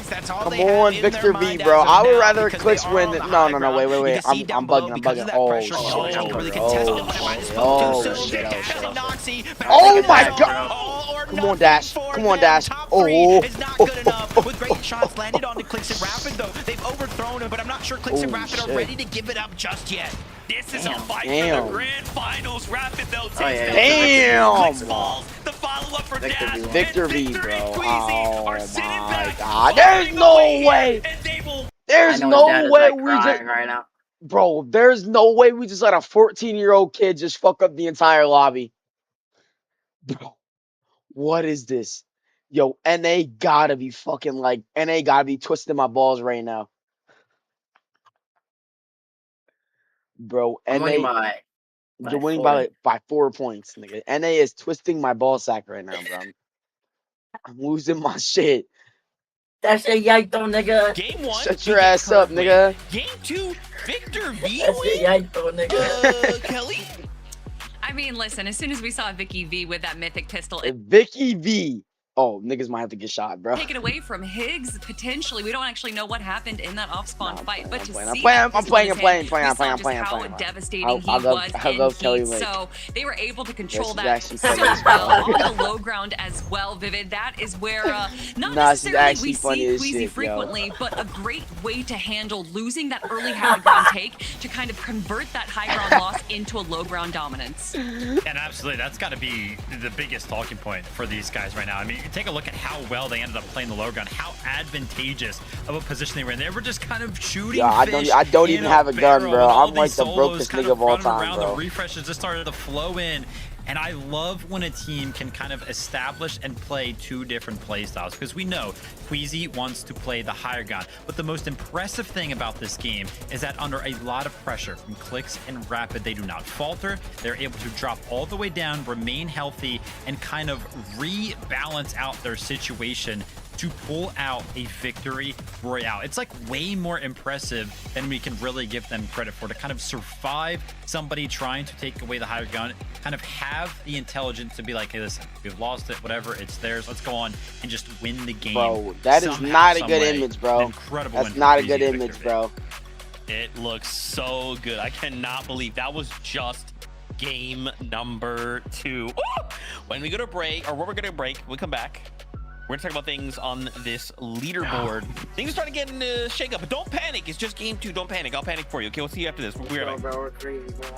That's all Come they have on, in Victor their V, mind bro. as of I would now rather because Clicks they are win on than. the No, high wait. ground. You can see I'm down below bugging. because of that Oh, pressure. shit. Can't really contest it when I might have spoken to. So Dash and Noxy. Oh my god! Come on, Dash. Come on, Dash. Oh. Is not good enough. With great shots landed on the Clicks and Rapid though. They've overthrown him, but I'm not sure Clicks and Rapid are ready to give it up just yet. This is a fight for the grand finals. Rapid though takes down Damn! falls. The follow-up for Dash. Victor V, bro. Oh my god. There's no way. There's no way we just. Bro, there's no way we just let a 14-year-old kid just fuck up the entire lobby. Bro, what is this? Yo, NA gotta be fucking like, NA gotta be twisting my balls right now. Bro, NA, you're winning by 4 points, nigga. NA is twisting my ball sack right now, bro. I'm losing my shit. That's a yaito, nigga. Game 1. Shut your ass up, nigga. Game 2, Victor V. That's a yaito, nigga. Kelly? I mean, listen, as soon as we saw Vicky V with that mythic pistol, Vicky V. Oh, niggas might have to get shot, bro. take it away from Higgs, potentially. We don't actually know what happened in that off-spawn fight, but to see I'm playing. how devastating he was in heat. So they were able to control that so well on the low ground as well, Vivid. That is where not necessarily we see Queasy frequently, but a great way to handle losing that early high ground take to kind of convert that high ground loss into a low ground dominance. And absolutely, that's got to be the biggest talking point for these guys right now. I mean, take a look at how well they ended up playing the low ground, how advantageous of a position they were in. They were just kind of shooting. Yeah, I don't even have a gun, bro. I'm like the brokest nigga of all time, bro. The refreshes just started to flow in. And I love when a team can kind of establish and play 2 different play styles, because we know Queasy wants to play the higher ground. But the most impressive thing about this game is that under a lot of pressure from Clicks and Rapid, they do not falter. They're able to drop all the way down, remain healthy, and kind of rebalance out their situation to pull out a victory royale. It's like way more impressive than we can really give them credit for, to kind of survive somebody trying to take away the higher gun, kind of have the intelligence to be like, hey, listen, we've lost it, whatever, it's theirs, let's go on and just win the game. Bro, that is not a good image, bro. Incredible. That's not a good image, bro. It looks so good. I cannot believe that was just game number 2. Ooh! When we go to break, or when we're going to break, we come back. We're going to talk about things on this leaderboard. Things are starting to get in the shake up, but don't panic. It's just game 2. Don't panic. I'll panic for you. Okay, we'll see you after this. We're right back. We're crazy, bro.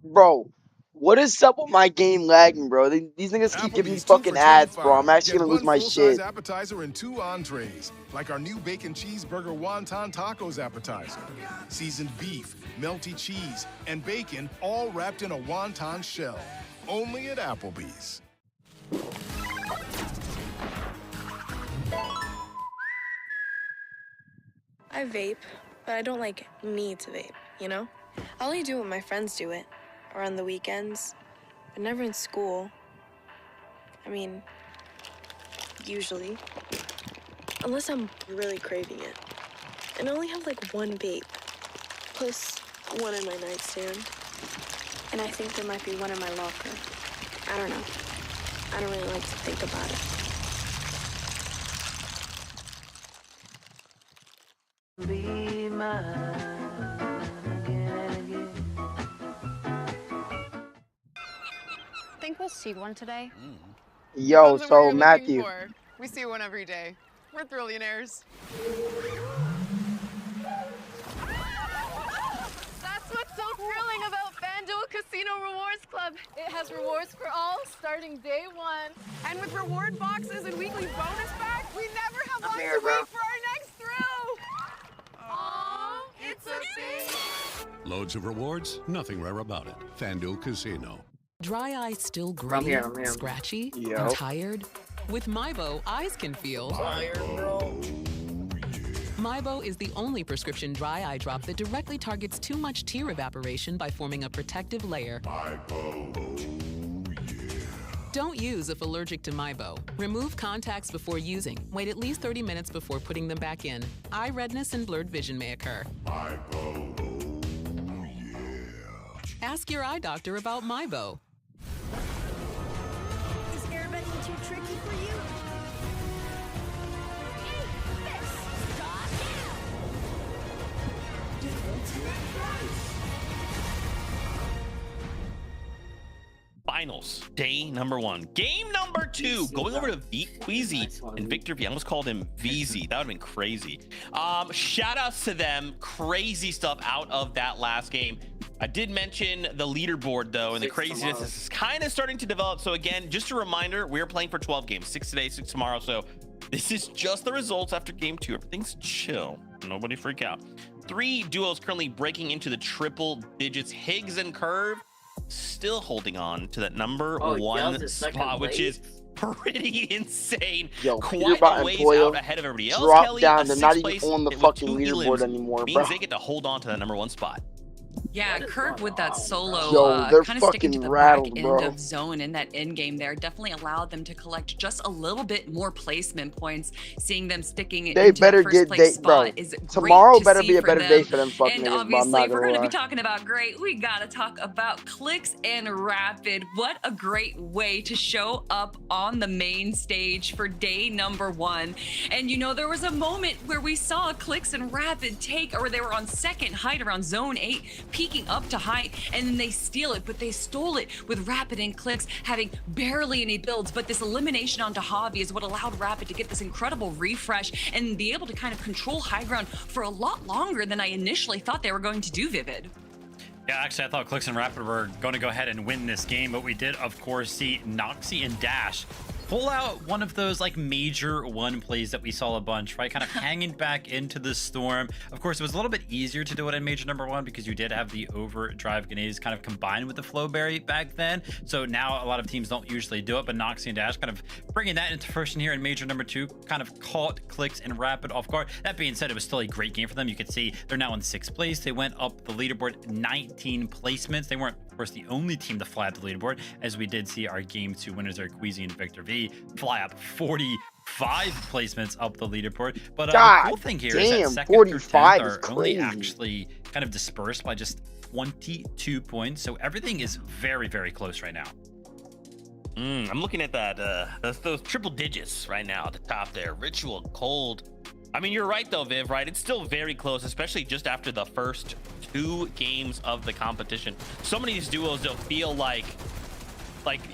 Bro, what is up with my game lagging, bro? These niggas keep giving me fucking ads, bro. I'm actually gonna lose my shit. Appetizer and 2 entrees, like our new bacon cheeseburger wonton tacos appetizer. Seasoned beef, melty cheese, and bacon, all wrapped in a wonton shell. Only at Applebee's. I vape, but I don't like need to vape, you know? I only do it when my friends do it, or on the weekends, but never in school. I mean, usually. Unless I'm really craving it. And I only have like one vape, plus one in my nightstand. And I think there might be one in my locker. I don't know. I don't really like to think about it. Be mine again and again. Think we'll see one today? Yo, so Matthew. We see one every day. We're trillionaires. That's what's so thrilling about FanDuel Casino Rewards Club. It has rewards for all starting day one. And with reward boxes and weekly bonus packs, we never have long here, to bro. wait for our next thrill. Aww, it's a thing. Loads of rewards, nothing rare about it. FanDuel Casino. Dry eye still I'm gritty, here. scratchy, Yep. and tired? With Mybo, eyes can feel. Mybo is the only prescription dry eye drop that directly targets too much tear evaporation by forming a protective layer. Don't use if allergic to Mybo. Remove contacts before using. Wait at least 30 minutes before putting them back in. Eye redness and blurred vision may occur. Ask your eye doctor about Mybo. Is airbending too tricky for you? Finals, day number 1. Game number 2, going over to Queasy and Victor V. I almost called him VZ. That would have been crazy. Shout outs to them. Crazy stuff out of that last game. I did mention the leaderboard, though, and the craziness is kind of starting to develop. So again, just a reminder, we're playing for 12 games, 6 today, 6 tomorrow. So this is just the results after game 2. Everything's chill. Nobody freak out. 3 duos currently breaking into the triple digits. Higgs and Curve still holding on to that number 1 spot, which is pretty insane. Yo, quite a ways out ahead of everybody else. Drop Kelly, down. They're not 6th even place on the with fucking 2 leaderboard elims anymore, means bro. they get to hold on to that number 1 spot. Yeah, Curve with that solo, Yo, they're kind of sticking to fucking the rattled, back bro. end of zone in that end game there definitely allowed them to collect just a little bit more placement points. Seeing them sticking They into better that first get place bro. spot is great Tomorrow to better see be a for better them. day for them fucking And niggas, but I'm obviously, not if we're gonna going to lie. be talking about great, we got to talk about Clicks and Rapid. What a great way to show up on the main stage for day number 1. And you know, there was a moment where we saw Clicks and Rapid take, or they were on second height around zone 8, peeking up to height, and then they steal it, but they stole it with Rapid and Clicks having barely any builds. But this elimination onto Javi is what allowed Rapid to get this incredible refresh and be able to kind of control high ground for a lot longer than I initially thought they were going to do, Vivid. Yeah, actually, I thought Clicks and Rapid were going to go ahead and win this game, but we did, of course, see Noxy and Dash pull out one of those like major 1 plays that we saw a bunch, right? Kind of hanging back into the storm. Of course, it was a little bit easier to do it in major number 1 because you did have the overdrive grenades kind of combined with the Flowberry back then. So now a lot of teams don't usually do it, but Noxy and Dash kind of bringing that into fruition here in major number 2, kind of caught Clicks and Rapid off guard. That being said, it was still a great game for them. You could see they're now in 6th place. They went up the leaderboard 19 placements. They weren't, of course, the only team to fly up the leaderboard, as we did see our game 2 winners there, Queasy and Victor V, fly up 45 placements up the leaderboard. But the cool thing here is that second through 10th are only actually kind of dispersed by just 22 points. So everything is very, very close right now. I'm looking at that those triple digits right now at the top there. Ritual, Cold. I mean, you're right though, Viv, right? It's still very close, especially just after the first 2 games of the competition. So many of these duos don't feel like,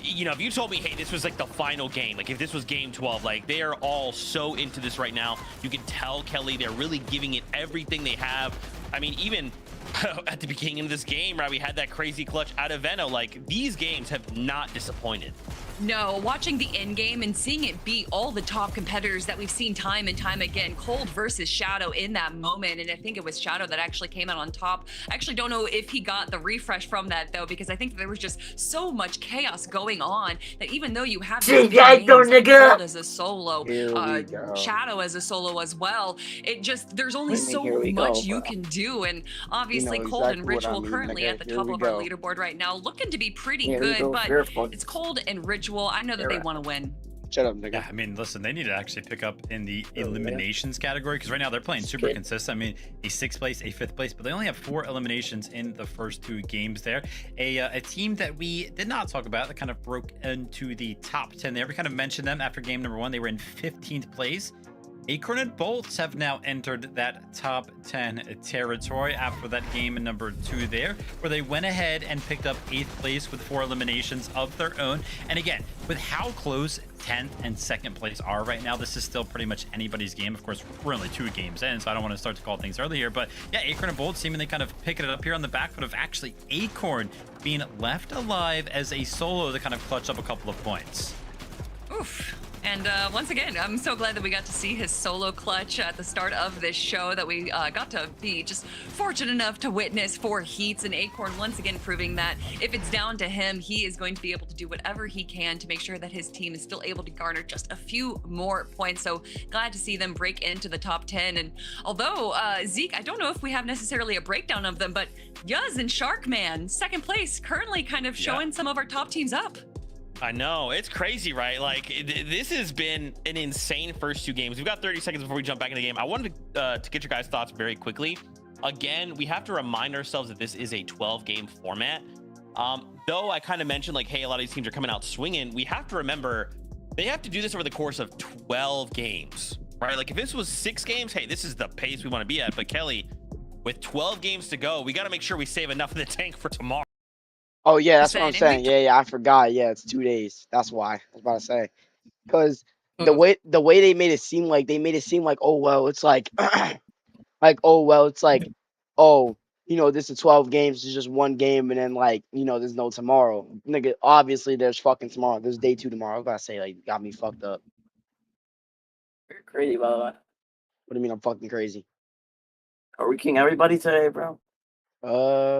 you know, if you told me, hey, this was like the final game, like if this was game 12, like they are all so into this right now. You can tell, Kelly, they're really giving it everything they have. I mean, even at the beginning of this game, right, we had that crazy clutch out of Veno. Like, these games have not disappointed. No, watching the end game and seeing it beat all the top competitors that we've seen time and time again, Cold versus Shadow in that moment, and I think it was Shadow that actually came out on top. I actually don't know if he got the refresh from that though, because I think there was just so much chaos going on that even though you have Cold as a solo, Shadow as a solo as well, it just there's only so much you can do, and obviously Cold and Ritual currently at the top of our leaderboard right now, looking to be pretty good, but it's Cold and Ritual. I know that they want to win. Shut up, nigga. Yeah, I mean, listen, they need to actually pick up in the eliminations category, because right now they're playing super consistent. I mean, a 6th place, a 5th place, but they only have 4 eliminations in the first 2 games there. A team that we did not talk about that kind of broke into the top 10 there. We kind of mentioned them after game number 1. They were in 15th place. Acorn and Bolts have now entered that top 10 territory after that game number 2 there, where they went ahead and picked up 8th place with 4 eliminations of their own. And again, with how close 10th and 2nd place are right now, this is still pretty much anybody's game. Of course, we're only 2 games in, so I don't want to start to call things early here, but yeah, Acorn and Bolts seemingly kind of picking it up here on the back foot of actually Acorn being left alive as a solo to kind of clutch up a couple of points. Oof. And once again, I'm so glad that we got to see his solo clutch at the start of this show, that we got to be just fortunate enough to witness for Heats, and Acorn once again proving that if it's down to him, he is going to be able to do whatever he can to make sure that his team is still able to garner just a few more points. So glad to see them break into the top 10. And although, Zeke, I don't know if we have necessarily a breakdown of them, but Yuz and Sharkman, 2nd place, currently kind of showing some of our top teams up. I know, it's crazy, right? Like, this has been an insane first 2 games. We've got 30 seconds before we jump back into the game. I wanted to get your guys' thoughts very quickly. Again, we have to remind ourselves that this is a 12-game format. Though I kind of mentioned, like, hey, a lot of these teams are coming out swinging, we have to remember they have to do this over the course of 12 games, right? Like, if this was 6 games, hey, this is the pace we want to be at. But Kelly, with 12 games to go, we got to make sure we save enough in the tank for tomorrow. Oh yeah, that's what I'm saying. Yeah, I forgot. Yeah, it's 2 days. That's why I was about to say, because the way they made it seem like oh well, it's like oh you know, this is 12 games, it's just 1 game, and then like, you know, there's no tomorrow. Nigga, obviously there's fucking tomorrow. There's day 2 tomorrow. I was about to say, like, got me fucked up. You're crazy, by the way. What do you mean I'm fucking crazy? Are we king everybody today, bro?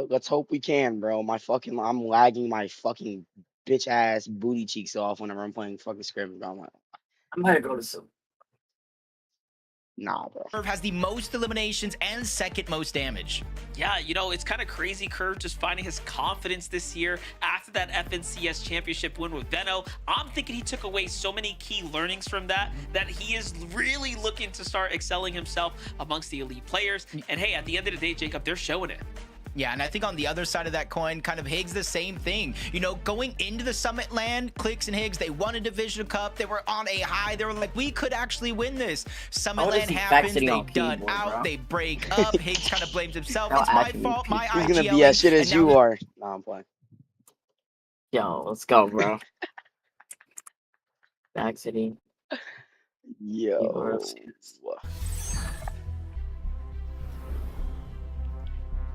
Let's hope we can, bro. I'm lagging my fucking bitch ass booty cheeks off whenever I'm playing fucking scrimmage, bro. I'm gonna go to some. Nah, bro. Curve has the most eliminations and 2nd most damage. Yeah, you know, it's kind of crazy. Curve just finding his confidence this year after that FNCS championship win with Veno. I'm thinking he took away so many key learnings from that he is really looking to start excelling himself amongst the elite players. And hey, at the end of the day, Jacob, they're showing it. Yeah, and I think on the other side of that coin, kind of Higgs, the same thing. You know, going into the Summit land, Clix and Higgs, they won a Division Cup. They were on a high. They were like, we could actually win this. Summit land happens. They done out. They break up. Higgs kind of blames himself. It's my fault. My IGL. He's gonna be as shit as you are. Nah, I'm playing. Yo, let's go, bro. Back City. Yo.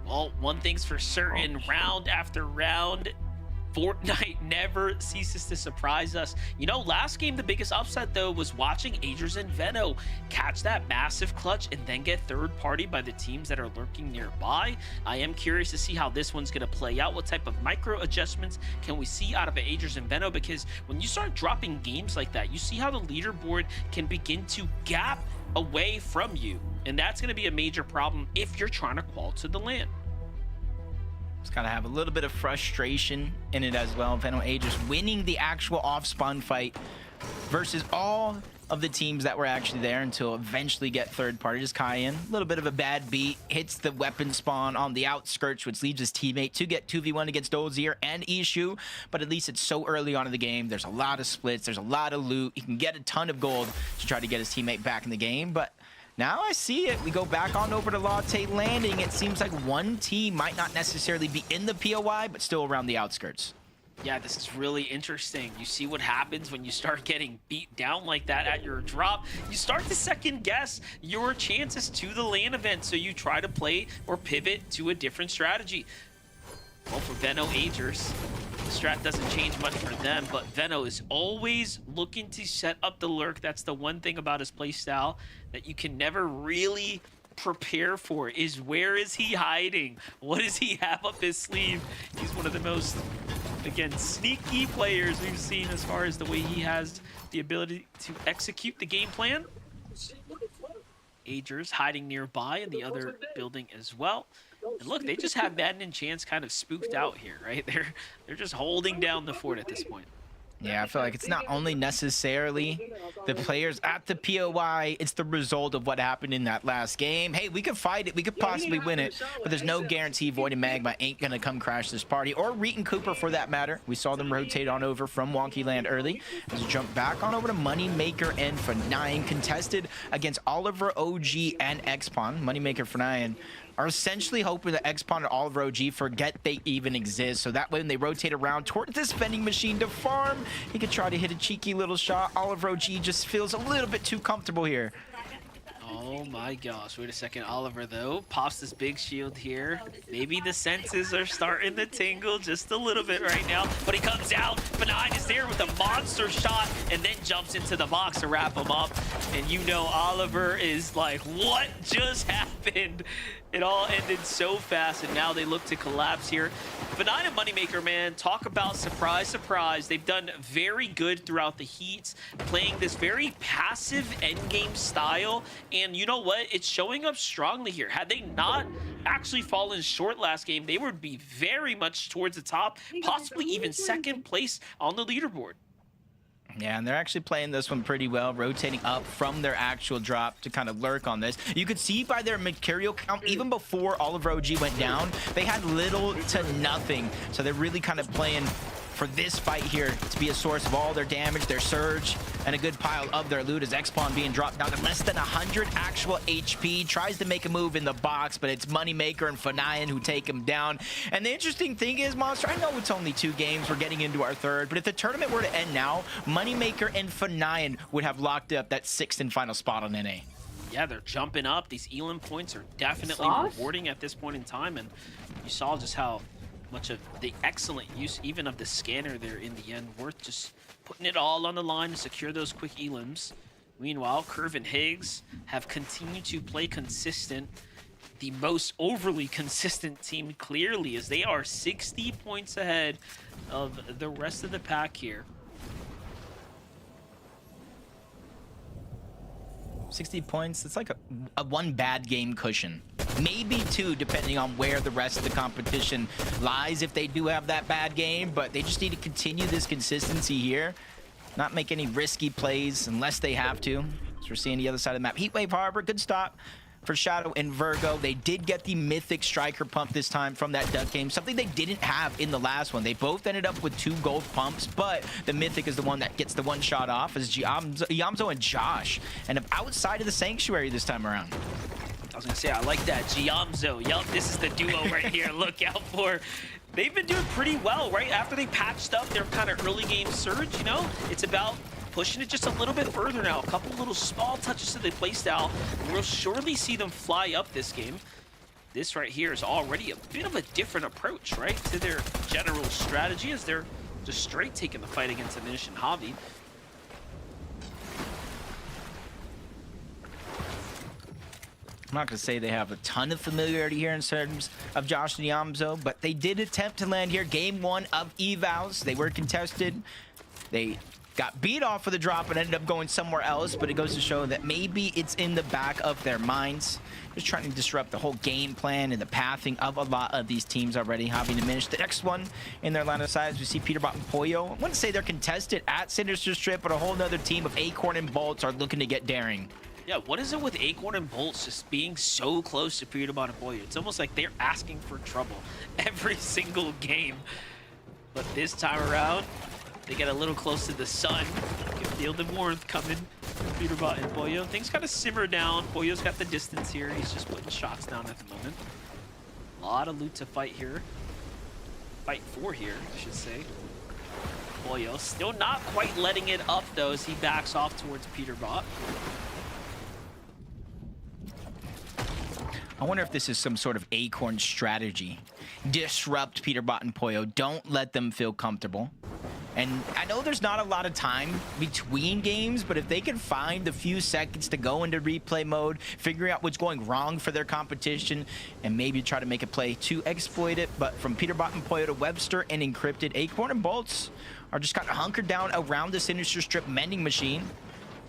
Well, one thing's for certain, round after round, Fortnite never ceases to surprise us. You know, last game, the biggest upset, though, was watching Agers and Veno catch that massive clutch and then get third party by the teams that are lurking nearby. I am curious to see how this one's going to play out. What type of micro adjustments can we see out of Agers and Veno? Because when you start dropping games like that, you see how the leaderboard can begin to gap away from you. And that's going to be a major problem if you're trying to qual to the LAN. Just kind of have a little bit of frustration in it as well. Veno Agers winning the actual off-spawn fight versus all of the teams that were actually there until eventually get third party. Just Cayenne, a little bit of a bad beat, hits the weapon spawn on the outskirts, which leaves his teammate to get 2v1 against Dozier and Ishu. But at least it's so early on in the game. There's a lot of splits. There's a lot of loot. He can get a ton of gold to try to get his teammate back in the game. But now I see it. We go back on over to Latte Landing. It seems like one team might not necessarily be in the POI, but still around the outskirts. Yeah, this is really interesting. You see what happens when you start getting beat down like that at your drop. You start to second guess your chances to the LAN event, so you try to play or pivot to a different strategy. Well, for Veno Agers, Strat doesn't change much for them, but Veno is always looking to set up the lurk. That's the one thing about his playstyle that you can never really prepare for, is where is he hiding? What does he have up his sleeve? He's one of the most, again, sneaky players we've seen as far as the way he has the ability to execute the game plan. Agers hiding nearby in the other building as well. And look, they just have Madden and Chance kind of spooked out here, right? They're just holding down the fort at this point. Yeah, I feel like it's not only necessarily the players at the POI, it's the result of what happened in that last game. Hey, we could fight it, we could possibly win it, but there's no guarantee Void and Magma ain't gonna come crash this party, or Reet and Cooper for that matter. We saw them rotate on over from Wonky Land early. As we jump back on over to Moneymaker and F9, contested against Oliver, OG, and Xpon. Moneymaker, F9 are essentially hoping that Xpon and Oliver OG forget they even exist, so that way when they rotate around towards this vending machine to farm, he could try to hit a cheeky little shot. Oliver OG just feels a little bit too comfortable here. Oh my gosh, wait a second. Oliver, though, pops this big shield here. Maybe the senses are starting to tingle just a little bit right now, but he comes down. F9 is there with a monster shot and then jumps into the box to wrap him up. And you know Oliver is like, what just happened? It all ended so fast, and now they look to collapse here. F9 and Moneymaker, man, talk about surprise, surprise. They've done very good throughout the heats, playing this very passive endgame style. And you know what? It's showing up strongly here. Had they not actually fallen short last game, they would be very much towards the top, possibly even second place on the leaderboard. Yeah, and they're actually playing this one pretty well, rotating up from their actual drop to kind of lurk on this. You could see by their material count, even before Oliver OG went down, they had little to nothing. So they're really kind of playing for this fight here to be a source of all their damage, their surge, and a good pile of their loot as Xpon being dropped down to less than 100 actual HP. Tries to make a move in the box, but it's Moneymaker and F9 who take him down. And the interesting thing is, Monster, I know it's only 2 games, we're getting into our 3rd, but if the tournament were to end now, Moneymaker and F9 would have locked up that 6th and final spot on NA. Yeah, they're jumping up. These Elam points are definitely rewarding at this point in time, and you saw just how much of the excellent use even of the scanner there in the end, worth just putting it all on the line to secure those quick elims. Meanwhile, Curve and Higgs have continued to play consistent, the most overly consistent team clearly, as they are 60 points ahead of the rest of the pack here. 60 points, it's like a 1 bad game cushion. Maybe 2, depending on where the rest of the competition lies if they do have that bad game, but they just need to continue this consistency here. Not make any risky plays unless they have to. So we're seeing the other side of the map. Heatwave Harbor, good stop for Shadow and Virgo. They did get the Mythic Striker pump this time from that duck game, something they didn't have in the last one. They both ended up with 2 gold pumps, but the Mythic is the one that gets the one shot off as Yamzo and Josh end up outside of the Sanctuary this time around. I was gonna say, I like that. Giamzo, yup, this is the duo right here. Look out for. They've been doing pretty well, right? After they patched up their kind of early game surge, you know, it's about pushing it just a little bit further now. A couple little small touches to the playstyle. We'll surely see them fly up this game. This right here is already a bit of a different approach, right, to their general strategy, as they're just straight taking the fight against Anish and Javi. I'm not going to say they have a ton of familiarity here in terms of Josh and Yamzo, but they did attempt to land here. Game 1 of evals. They were contested. They got beat off of the drop and ended up going somewhere else, but it goes to show that maybe it's in the back of their minds. Just trying to disrupt the whole game plan and the pathing of a lot of these teams already. Having diminished the next one in their line of sight, we see Peterbot and Pollo. I wouldn't say they're contested at Sinister Strip, but a whole nother team of Acorn and Bolts are looking to get daring. Yeah, what is it with Acorn and Bolts just being so close to Peterbot and Pollo? It's almost like they're asking for trouble every single game. But this time around, they get a little close to the sun. You can feel the warmth coming from Peterbot and Pollo. Things kind of simmer down. Pollo's got the distance here. He's just putting shots down at the moment. A lot of loot to fight here. Fight for here, I should say. Pollo still not quite letting it up, though, as he backs off towards Peterbot. I wonder if this is some sort of Acorn strategy. Disrupt Peterbot and Pollo. Don't let them feel comfortable. And I know there's not a lot of time between games, but if they can find a few seconds to go into replay mode, figuring out what's going wrong for their competition, and maybe try to make a play to exploit it. But from Peterbot and Pollo to Webster and Encrypted, Acorn and Bolts are just kind of hunkered down around the Sinister Strip mending machine,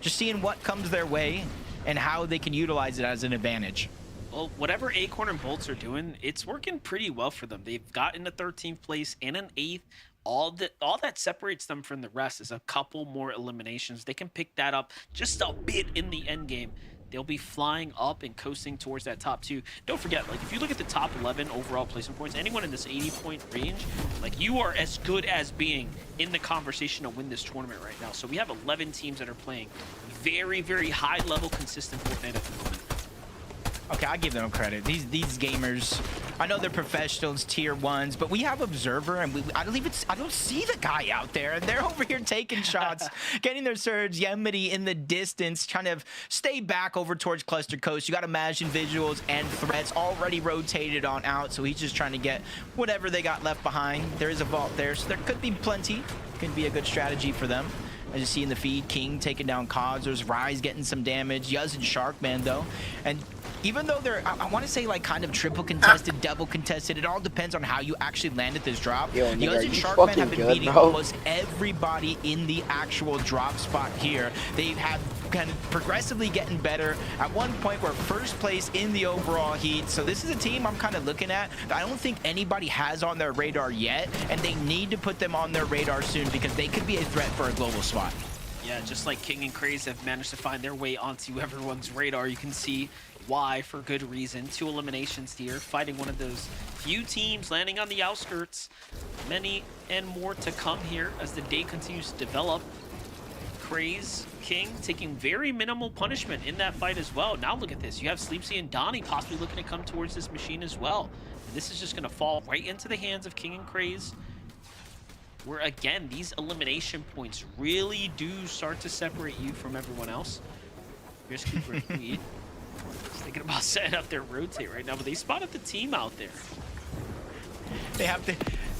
just seeing what comes their way and how they can utilize it as an advantage. Well, whatever Acorn and Bolts are doing, it's working pretty well for them. They've gotten a 13th place and an 8th. All that separates them from the rest is a couple more eliminations. They can pick that up just a bit in the end game. They'll be flying up and coasting towards that top 2. Don't forget, like, if you look at the top 11 overall placement points, anyone in this 80-point range, like, you are as good as being in the conversation to win this tournament right now. So we have 11 teams that are playing very, very high-level, consistent Fortnite at the moment. Okay, I give them credit. These gamers, I know they're professionals, tier 1s, but we have Observer, and I don't see the guy out there. They're over here taking shots, getting their surge. Yemity in the distance, trying to stay back over towards Cluster Coast. You got Imagine Visuals and Threats already rotated on out, so he's just trying to get whatever they got left behind. There is a vault there, so there could be plenty. Could be a good strategy for them. As you see in the feed, King taking down Cos. There's Rise getting some damage. Yuz and Sharkman, though. And even though they're, I want to say, like, kind of triple contested, double contested, it all depends on how you actually landed this drop. Yo, Yuz and Sharkman have been beating almost everybody in the actual drop spot here. They have kind of progressively getting better. At one point, we're first place in the overall heat. So this is a team I'm kind of looking at that I don't think anybody has on their radar yet, and they need to put them on their radar soon because they could be a threat for a global spot. Yeah, just like King and Craze have managed to find their way onto everyone's radar. You can see why, for good reason. 2 eliminations here, fighting one of those few teams landing on the outskirts. Many and more to come here as the day continues to develop. Craze, King taking very minimal punishment in that fight as well. Now look at this. You have Sleepsy and Donnie possibly looking to come towards this machine as well. And this is just going to fall right into the hands of King and Craze, where, again, these elimination points really do start to separate you from everyone else. Here's Cooper and Tweed. Thinking about setting up their rotate right now, but they spotted the team out there. They have to,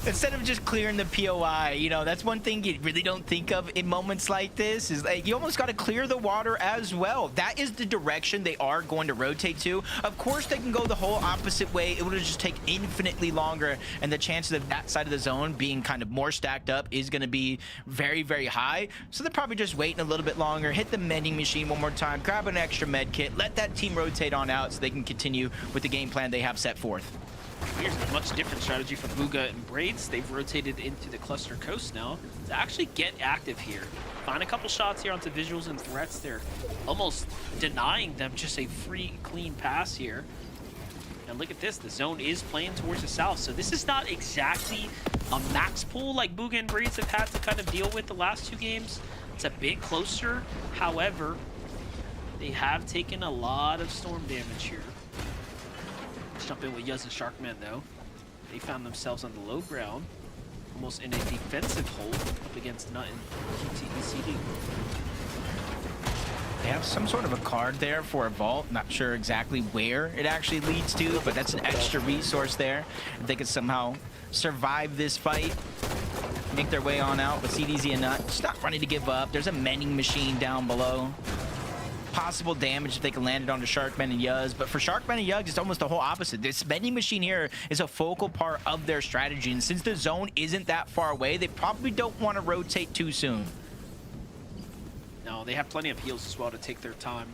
instead of just clearing the POI, you know, that's one thing you really don't think of in moments like this, is like you almost got to clear the water as well. That is the direction they are going to rotate to. Of course, they can go the whole opposite way. It would just take infinitely longer, and the chances of that side of the zone being kind of more stacked up is going to be very, very high. So they're probably just waiting a little bit longer, hit the mending machine one more time, grab an extra med kit, let that team rotate on out so they can continue with the game plan they have set forth. Here's a much different strategy for Bugha and Braids. They've rotated into the Cluster Coast now to actually get active here. Find a couple shots here onto Visuals and Threats. They're almost denying them just a free, clean pass here. And look at this, the zone is playing towards the south, so this is not exactly a max pull like Bugha and Braids have had to kind of deal with the last 2 games. It's a bit closer, however, they have taken a lot of storm damage here. Let's jump in with Yuz and Sharkman, though. They found themselves on the low ground, almost in a defensive hold up against Nut and QTECD. They have some sort of a card there for a vault. Not sure exactly where it actually leads to, but that's an extra resource there. If they could somehow survive this fight, make their way on out with CDZ and Nut. Just not ready to give up. There's a mending machine down below. Possible damage if they can land it onto Sharkman and Yuz, but for Sharkman and Yuz, it's almost the whole opposite. This vending machine here is a focal part of their strategy, and since the zone isn't that far away, they probably don't want to rotate too soon. No, they have plenty of heals as well to take their time.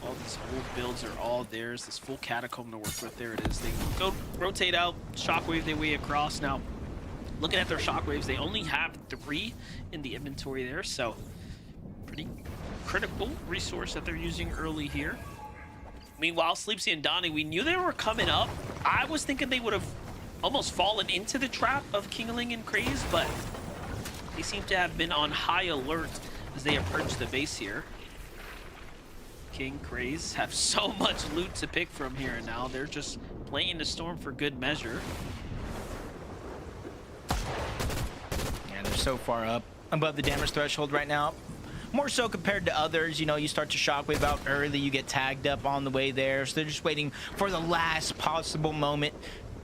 All these old builds are all theirs. This full catacomb to work with, there it is. They go rotate out, shockwave their way across. Now, looking at their shockwaves, they only have 3 in the inventory there, so pretty critical resource that they're using early here. Meanwhile, Sleepsy and Donnie, we knew they were coming up. I was thinking they would have almost fallen into the trap of Kingling and Craze, but they seem to have been on high alert as they approach the base here. King, Craze have so much loot to pick from here, and now they're just playing the storm for good measure. Yeah, they're so far up above the damage threshold right now. more so compared to others. You know, you start to shockwave out early, you get tagged up on the way there, so they're just waiting for the last possible moment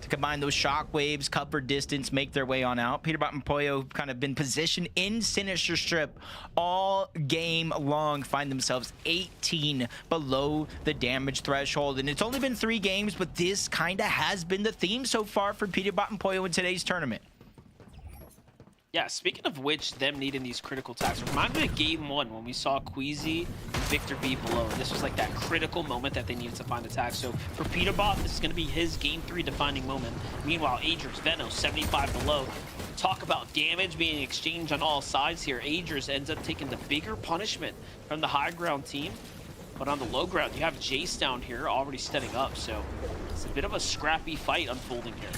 to combine those shockwaves, cover distance, make their way on out. Peterbot and Pollo kind of been positioned in Sinister Strip all game long, find themselves 18 below the damage threshold. And it's only been 3 games, but this kind of has been the theme so far for Peterbot and Pollo in today's tournament. Yeah, speaking of which, them needing these critical tags. Reminded me of Game 1 when we saw Queasy and Victor be below. This was like that critical moment that they needed to find a tag. So for Peterbot, this is going to be his Game 3 defining moment. Meanwhile, Agers, Veno, 75 below. Talk about damage being exchanged on all sides here. Agers ends up taking the bigger punishment from the high ground team. But on the low ground, you have Jace down here already stepping up. So it's a bit of a scrappy fight unfolding here.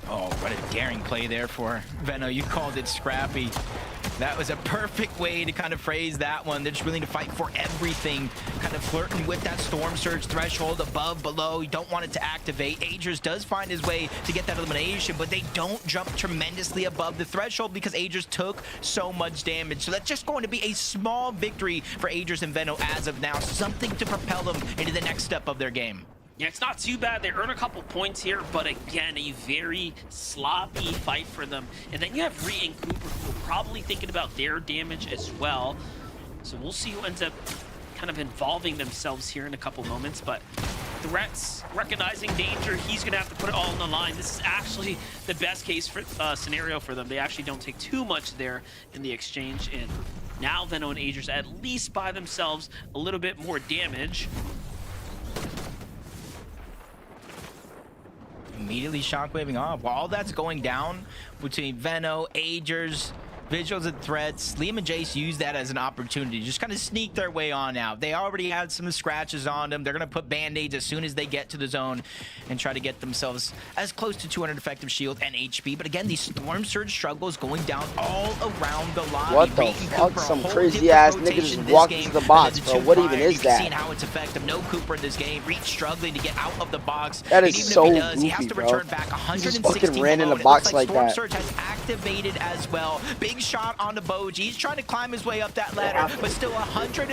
Oh, what a daring play there for Veno. You called it scrappy. That was a perfect way to kind of phrase that one. They're just willing to fight for everything, kind of flirting with that Storm Surge threshold above, below. You don't want it to activate. Agers does find his way to get that elimination, but they don't jump tremendously above the threshold because Agers took so much damage. So that's just going to be a small victory for Agers and Veno as of now. Something to propel them into the next step of their game. Yeah, it's not too bad. They earn a couple points here, but again, a very sloppy fight for them. And then you have Ree and Cooper, who are probably thinking about their damage as well. So we'll see who ends up kind of involving themselves here in a couple moments. But Threats recognizing danger, he's going to have to put it all on the line. This is actually the best case for, scenario for them. They actually don't take too much there in the exchange. And now Veno and Agers at least buy themselves a little bit more damage. Immediately shockwaving off. While all that's going down between Veno, Agers, Vigils, and Threats, Liam and Jace use that as an opportunity to just kind of sneak their way on out. They already had some scratches on them. They're going to put band-aids as soon as they get to the zone and try to get themselves as close to 200 effective shield and HP. But again, these Storm Surge struggles going down all around the lobby. What the fuck? Some crazy-ass nigga just walked into the box, bro. What even is that? Seen how it's effective. No Cooper in this game. Reach struggling to get out of the box. That is so if he does, goofy, he has to bro. Return back He just fucking ran in the box like Storm that. Surge has activated as well. Big shot on the Boji. He's trying to climb his way up that ladder, but still 130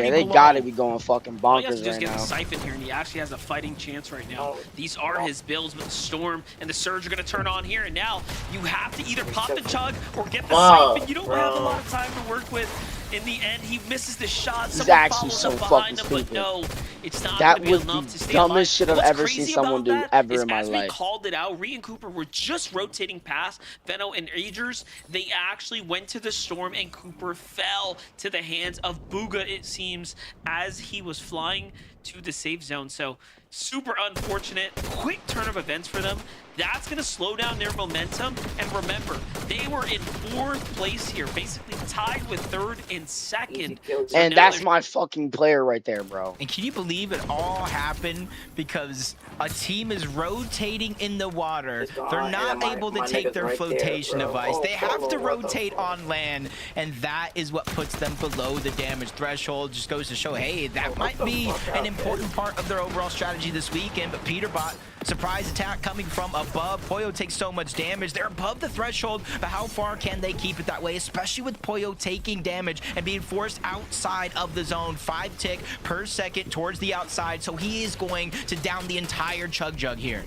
Yeah, they below. gotta be going fucking All he has to bonkers do is right get now. the Siphon here, and he actually has a fighting chance right now. These are his builds, but the Storm and the Surge are going to turn on here, and now you have to either pop the Chug or get the Siphon. You don't have a lot of time to work with. In the end, he misses the shot. He's Someone actually follows so up behind fucking him, but stupid. no, it's not That going to was be enough the to stay dumbest alive. shit I've What's ever seen crazy someone about do that ever is in my as life. we called it out, Ree and Cooper were just rotating past Veno and Agers. They actually went to the Storm, and Cooper fell to the hands of Bugha, it seems, as he was flying to the safe zone. So super unfortunate. Quick turn of events for them. That's going to slow down their momentum. And remember, they were in 4th place here, basically tied with 3rd and 2nd. So And now that's they're- my fucking player right there, bro. And can you believe it all happened because a team is rotating in the water. They're not able to take their flotation device. They have to rotate on land, and that is what puts them below the damage threshold. Just goes to show, hey, that might be an important part of their overall strategy this weekend. But Peterbot, surprise attack coming from above. Pollo takes so much damage. They're above the threshold, but how far can they keep it that way, especially with Pollo taking damage and being forced outside of the zone. 5 tick per second towards the outside, so he is going to down the entire Chug Jug here.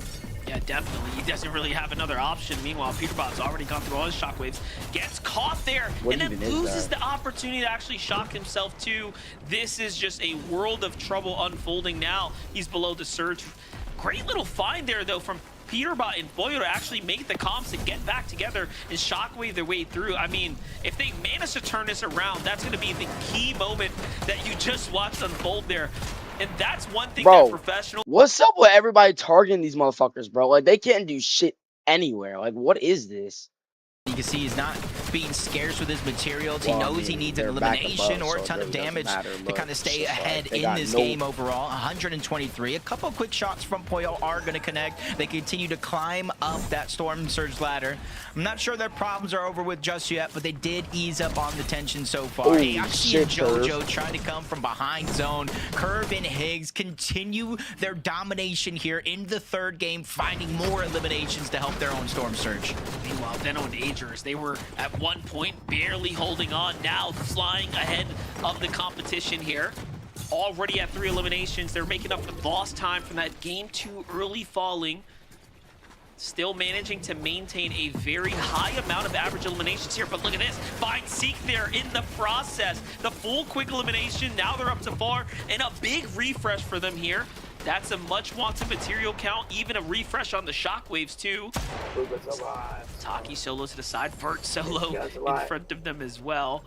Yeah, definitely. He doesn't really have another option. Meanwhile, Peterbot's already gone through all his shockwaves. Gets caught there, What and then even is loses that? the opportunity to actually shock himself too. This is just a world of trouble unfolding now. He's below the Surge. Great little find there, though, from Peterbot and Pollo to actually make the comps and get back together and shockwave their way through. I mean, if they manage to turn this around, that's going to be the key moment that you just watched unfold there. And that's one thing that Bro, professional... what's up with everybody targeting these motherfuckers, bro? Like, they can't do shit anywhere. Like, what is this? You can see he's not being scarce with his materials. He Well, I knows he mean, needs an they're back elimination above, or a so ton it of really damage doesn't matter, to but kind of it's stay just like ahead they in got this no- game overall. 123. A couple quick shots from Pollo are going to connect. They continue to climb up that Storm Surge ladder. I'm not sure their problems are over with just yet, but they did ease up on the tension so far. Ooh, Aoshi and shit, Curve. JoJo trying to come from behind zone. Curve and Higgs continue their domination here in the 3rd game, finding more eliminations to help their own Storm Surge. Meanwhile, Veno and Agers, they were at 1 point, barely holding on. Now flying ahead of the competition here. Already at 3 eliminations. They're making up for lost time from that game 2 early falling. Still managing to maintain a very high amount of average eliminations here, but look at this. Find Seek there in the process. The full quick elimination, now they're up to 4, and a big refresh for them here. That's a much wanted material count, even a refresh on the shockwaves too. Taki solo to the side, Vert solo in front of them as well.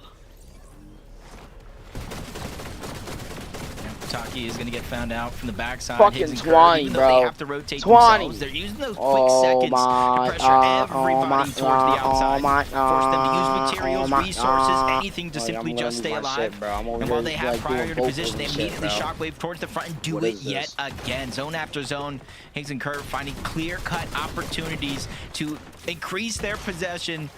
Taki is going to get found out from the backside. Fucking Twani, bro. They have to rotate themselves. They're using those quick seconds to pressure everybody towards the outside. Force them to use materials, resources, anything to simply just stay alive. And while they have priority position, they immediately shockwave towards the front and do it yet again. Zone after zone, Higgs and Curve finding clear-cut opportunities to increase their possession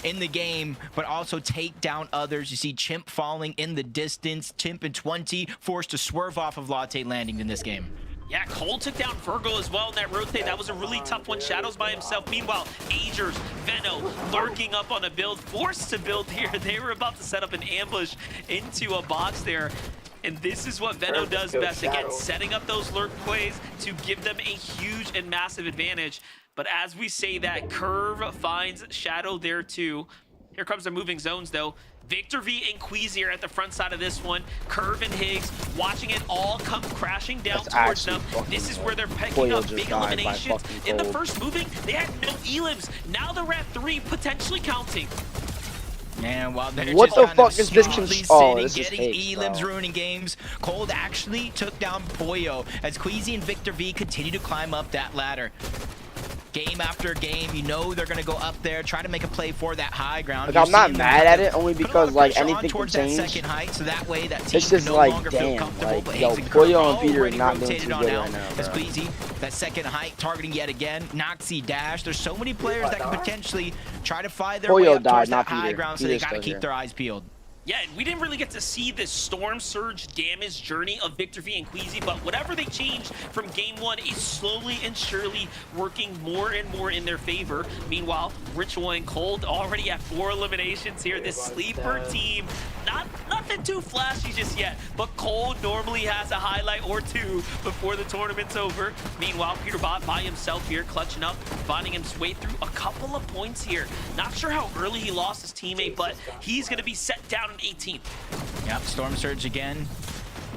in the game, but also take down others. You see Chimp falling in the distance. Chimp and 20 forced to swerve off of Latte landing in this game. Yeah, Cole took down Virgo as well in that rotate. That was a really tough one. Shadows by himself. Meanwhile, Agers, Veno lurking up on a build, forced to build here. They were about to set up an ambush into a box there. And this is what Veno does best. Again, setting up those lurk plays to give them a huge and massive advantage. But as we say that, Curve finds Shadow there too. Here comes the moving zones though. Victor V and Queasy are at the front side of this one. Curve and Higgs watching it all come crashing down towards them. This is where they're picking up big eliminations. In the first moving, they had no elims. Now they're at 3, potentially counting. And while they're what just the fuck is this? Getting elims, ruining games, Cold actually took down Poyo as Queasy and Victor V continue to climb up that ladder. Game after game, you know they're going to go up there, try to make a play for that high ground. Like, I'm not mad at it, only because, like, anything can change. That second height, so that way that team it's just no like, longer damn, feel comfortable. like, yo, Poyo and Peter are not doing too good right now, as Queasy, that second height targeting yet again. Noxy Dash, there's so many players that can potentially try to find their way up towards that high ground, so they got to keep their eyes peeled. Yeah, and we didn't really get to see this Storm Surge damage journey of Victor V and Queasy, but whatever they changed from game 1 is slowly and surely working more and more in their favor. Meanwhile, Ritual and Cold already at 4 eliminations here. This sleeper team, nothing too flashy just yet, but Cold normally has a highlight or 2 before the tournament's over. Meanwhile, Peterbot by himself here, clutching up, finding his way through a couple of points here. Not sure how early he lost his teammate, but he's going to be set down 18th. Yep, Storm Surge again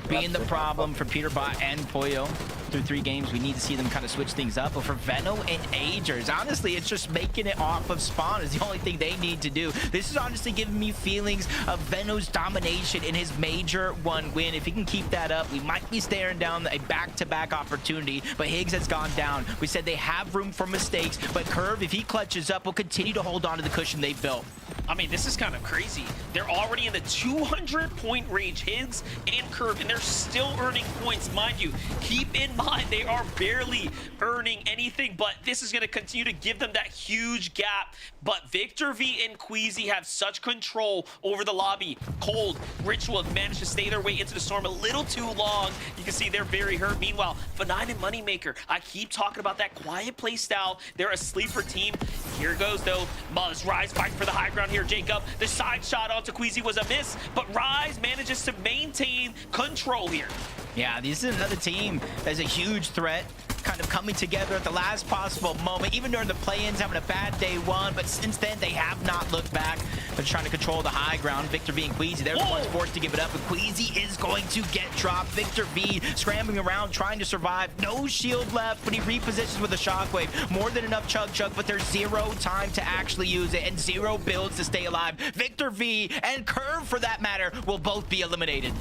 being the problem for Peterbot and Poyo. Through 3 games, we need to see them kind of switch things up. But for Veno and Agers, honestly, it's just making it off of spawn is the only thing they need to do. This is honestly giving me feelings of Veno's domination in his major 1 win. If he can keep that up, we might be staring down a back-to-back opportunity, but Higgs has gone down. We said they have room for mistakes, but Curve, if he clutches up, will continue to hold on to the cushion they've built. I mean, this is kind of crazy. They're already in the 200-point range, Higgs and Curve, and they're still earning points. Mind you, keep in mind, they are barely earning anything, but this is going to continue to give them that huge gap. But Victor V and Queasy have such control over the lobby. Cold, Ritual have managed to stay their way into the storm a little too long. You can see they're very hurt. Meanwhile, F9 and Moneymaker, I keep talking about that quiet play style. They're a sleeper team. Here goes, though. Muzz, Rise fighting for the high ground here. Jacob, the side shot onto Queasy was a miss, but Rise manages to maintain control here. Yeah, this is another team that's a huge threat, kind of coming together at the last possible moment, even during the play-ins, having a bad day 1, but since then they have not looked back. They're trying to control the high ground. Victor V and Queasy, they're the ones forced to give it up, but Queasy is going to get dropped. Victor V scrambling around, trying to survive. No shield left, but he repositions with a shockwave. More than enough chug, but there's 0 time to actually use it, and 0 builds to stay alive. Victor V and Curve, for that matter, will both be eliminated.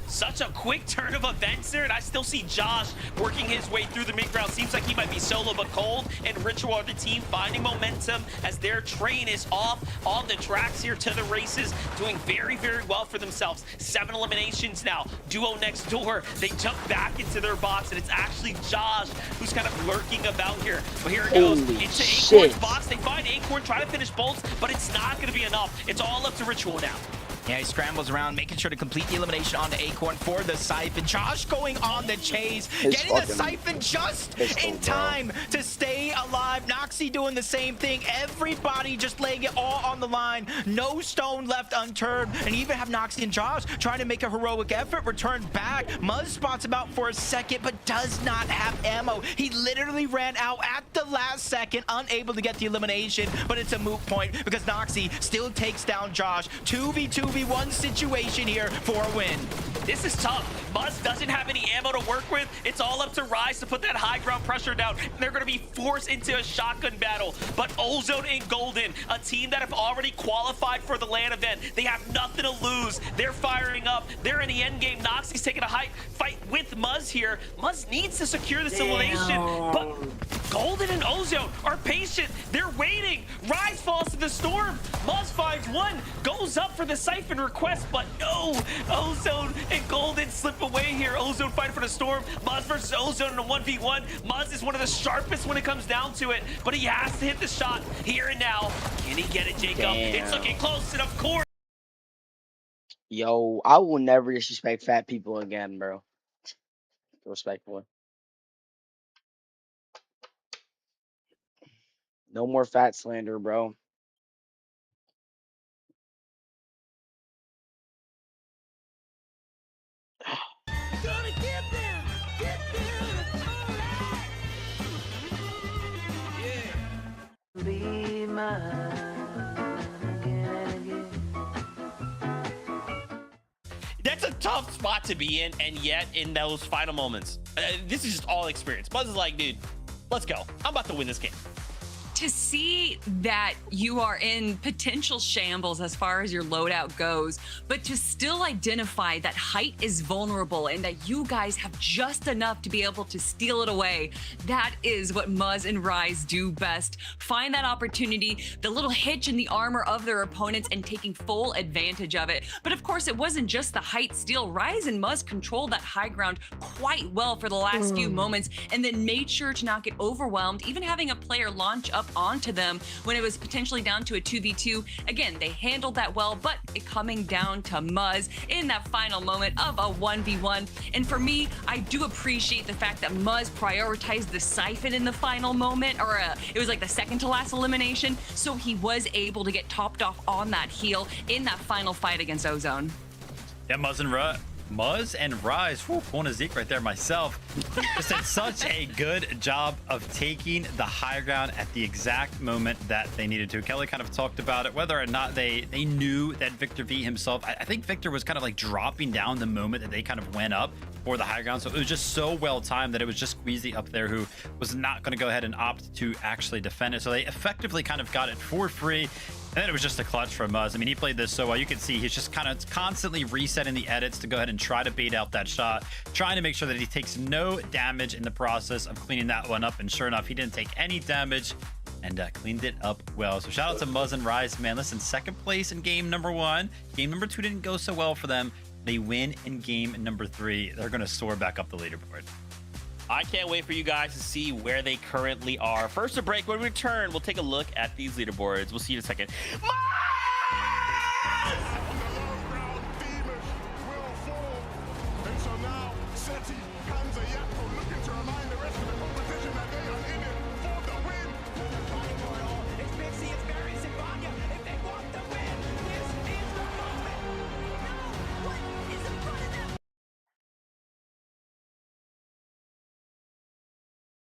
Such a quick turn of events there, and I still see Josh working his way through the mid-ground. Seems like he might be solo, but Cold and Ritual are the team finding momentum as their train is off on the tracks here to the races, doing very, very well for themselves. 7 eliminations now. Duo next door, they jump back into their box, and it's actually Josh who's kind of lurking about here. But here it goes into Acorn's box. They find Acorn, try to finish bolts, but it's not going to be enough. It's all up to Ritual now. Yeah, he scrambles around, making sure to complete the elimination on the Acorn for the Siphon. Josh going on the chase, getting the Siphon just in time to stay alive. Noxie doing the same thing. Everybody just laying it all on the line. No stone left unturned. And even have Noxie and Josh trying to make a heroic effort, return back. Muzz spots him out for a second, but does not have ammo. He literally ran out at the last second, unable to get the elimination, but it's a moot point because Noxie still takes down Josh. 2v1 situation here for a win. This is tough. Muzz doesn't have any ammo to work with. It's all up to Rise to put that high ground pressure down. They're going to be forced into a shotgun battle. But Ozone and Golden, a team that have already qualified for the LAN event, they have nothing to lose. They're firing up. They're in the end game. Noxie's taking a fight with Muzz here. Muzz needs to secure this elimination, but Golden and Ozone are patient. They're waiting. Rise falls to the storm. Muzz finds one, goes up for the Siphon request, but no. Ozone and Golden slip away here. Ozone fighting for the storm. Muzz versus Ozone in a 1v1. Muzz is one of the sharpest when it comes down to it, but he has to hit the shot here and now. Can he get it, Jacob? Damn. It's looking close, and of course. Yo, I will never disrespect fat people again, bro. Respectfully. No more fat slander, bro. Gonna get them! Get them! Alright! Yeah! Be mine again and again. That's a tough spot to be in, and yet in those final moments, this is just all experience. Buzz is like, dude, let's go. I'm about to win this game. To see that you are in potential shambles as far as your loadout goes, but to still identify that height is vulnerable and that you guys have just enough to be able to steal it away, that is what Muzz and Rise do best. Find that opportunity, the little hitch in the armor of their opponents, and taking full advantage of it. But of course, it wasn't just the height steal. Rise and Muzz controlled that high ground quite well for the last few moments, and then made sure to not get overwhelmed, even having a player launch up onto them when it was potentially down to a 2v2. Again, they handled that well, but it coming down to Muzz in that final moment of a 1v1. And for me, I do appreciate the fact that Muzz prioritized the Siphon in the final moment, or it was like the second to last elimination, so he was able to get topped off on that heal in that final fight against Ozone. Yeah, Muzz and Rise, pulling a Zeke right there myself, just did such a good job of taking the high ground at the exact moment that they needed to. Kelly kind of talked about it, whether or not they knew that Victor V himself, I think Victor was kind of like dropping down the moment that they kind of went up for the high ground. So it was just so well timed that it was just Queasy up there who was not going to go ahead and opt to actually defend it. So they effectively kind of got it for free. And then it was just a clutch from Muzz. I mean, he played this so well. You can see he's just kind of constantly resetting the edits to go ahead and try to bait out that shot, trying to make sure that he takes no damage in the process of cleaning that one up. And sure enough, he didn't take any damage and cleaned it up well. So shout out to Muzz and Rise, man. Listen, second place in game number 1. Game number 2 didn't go so well for them. They win in game number 3. They're going to soar back up the leaderboard. I can't wait for you guys to see where they currently are. First, a break. When we return, we'll take a look at these leaderboards. We'll see you in a second.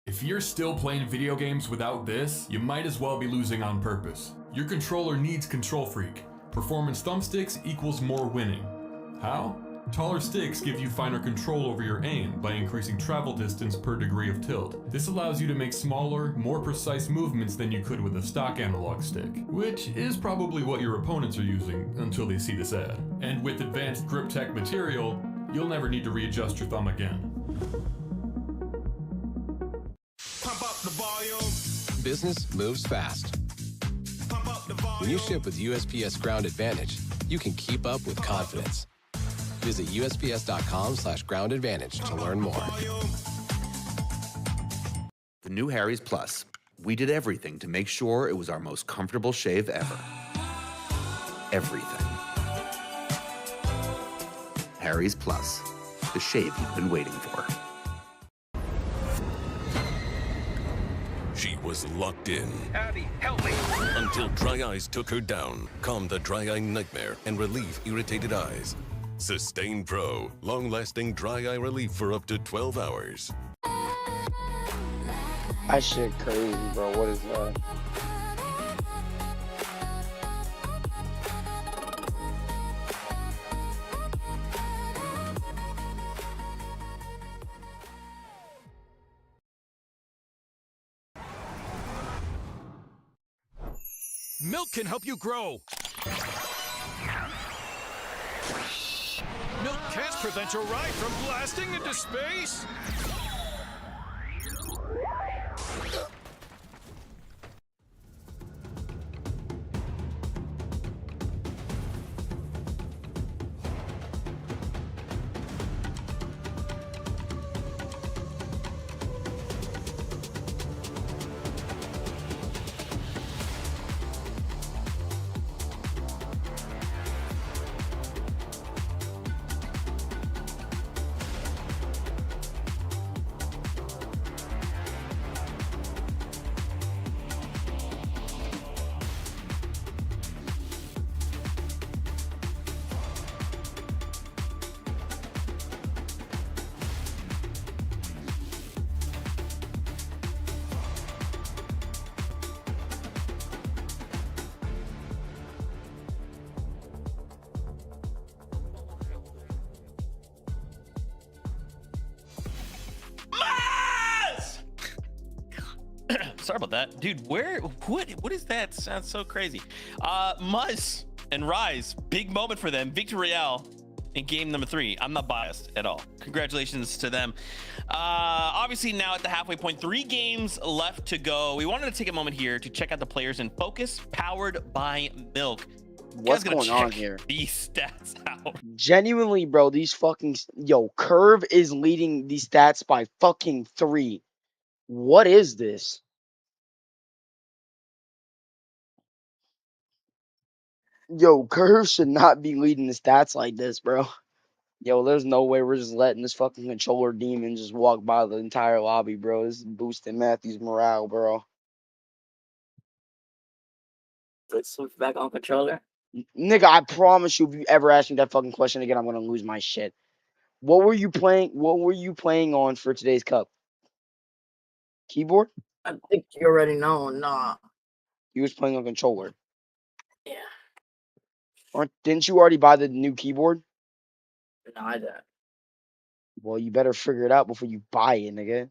If you're still playing video games without this, you might as well be losing on purpose. Your controller needs Control Freak. Performance thumbsticks equals more winning. How? Taller sticks give you finer control over your aim by increasing travel distance per degree of tilt. This allows you to make smaller, more precise movements than you could with a stock analog stick, which is probably what your opponents are using until they see this ad. And with advanced grip tech material, you'll never need to readjust your thumb again. Business moves fast. When you ship with USPS Ground Advantage, you can keep up with confidence. Visit USPS.com/Ground Advantage to learn more. The new Harry's Plus. We did everything to make sure it was our most comfortable shave ever. Everything. Harry's Plus, the shave you've been waiting for. She was locked in. Abby, help me! Until dry eyes took her down. Calm the dry eye nightmare and relieve irritated eyes. Sustain Pro. Long-lasting dry eye relief for up to 12 hours. That shit crazy, bro. What is that? Milk can help you grow. Milk can't prevent your ride from blasting into space. Sorry about that, dude. What is that? Sounds so crazy. Muzz and Rise, big moment for them. Victory Royale in game number 3. I'm not biased at all. Congratulations to them. Obviously now at the halfway point, 3 games left to go. We wanted to take a moment here to check out the players in focus, powered by Milk. What's going on here? These stats out. Genuinely, bro, these fucking Curve is leading these stats by fucking 3. What is this? Yo, Curve should not be leading the stats like this, bro. Yo, there's no way we're just letting this fucking controller demon just walk by the entire lobby, bro. This is boosting Matthew's morale, bro. Let's switch back on controller. Nigga, I promise you, if you ever ask me that fucking question again, I'm gonna lose my shit. What were you playing? What were you playing on for today's cup? Keyboard? I think you already know. Nah. You was playing on controller. Yeah. Didn't you already buy the new keyboard? No, I didn't. Well, you better figure it out before you buy it, nigga.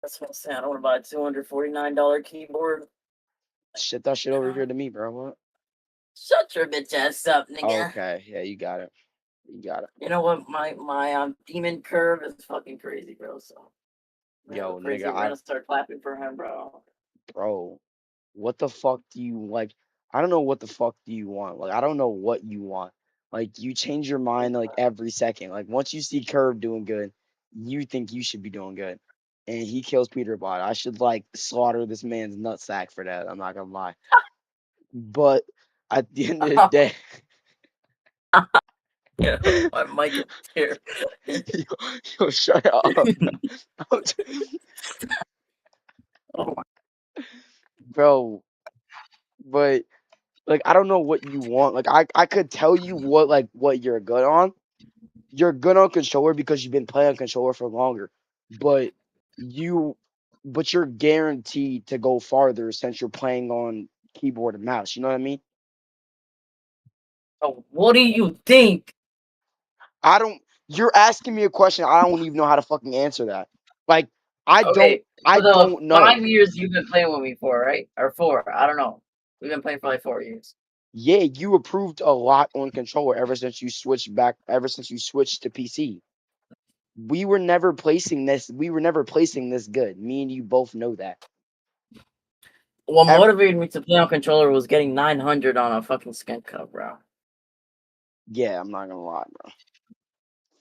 That's what I'm saying. I don't want to buy a $249 keyboard. Shit that shit over here to me, bro. What? Shut your bitch ass up, nigga. Okay, yeah, you got it. You got it. You know what? My demon Curve is fucking crazy, bro. So yo, crazy. Nigga, We're gonna start clapping for him, bro. Bro, what the fuck do you like? I don't know what the fuck do you want. Like, I don't know what you want. Like, you change your mind like every second. Like, once you see Curve doing good, you think you should be doing good. And he kills Peterbot. I should like slaughter this man's nutsack for that. I'm not gonna lie. But at the end of the day, yeah, my mic is here. yo, shut up. Oh my. Bro, but like I don't know what you want. Like I could tell you what you're good on. You're good on controller because you've been playing on controller for longer. But you're guaranteed to go farther since you're playing on keyboard and mouse. You know what I mean? Oh, what do you think? You're asking me a question. I don't even know how to fucking answer that. Like I don't know. 5 years you've been playing with me for, right? Or 4? I don't know. We've been playing for like 4 years. Yeah, you improved a lot on controller ever since you switched to PC. We were never placing this good. Me and you both know that. What motivated me to play on controller was getting 900 on a fucking skink cup, bro. Yeah, I'm not gonna lie, bro.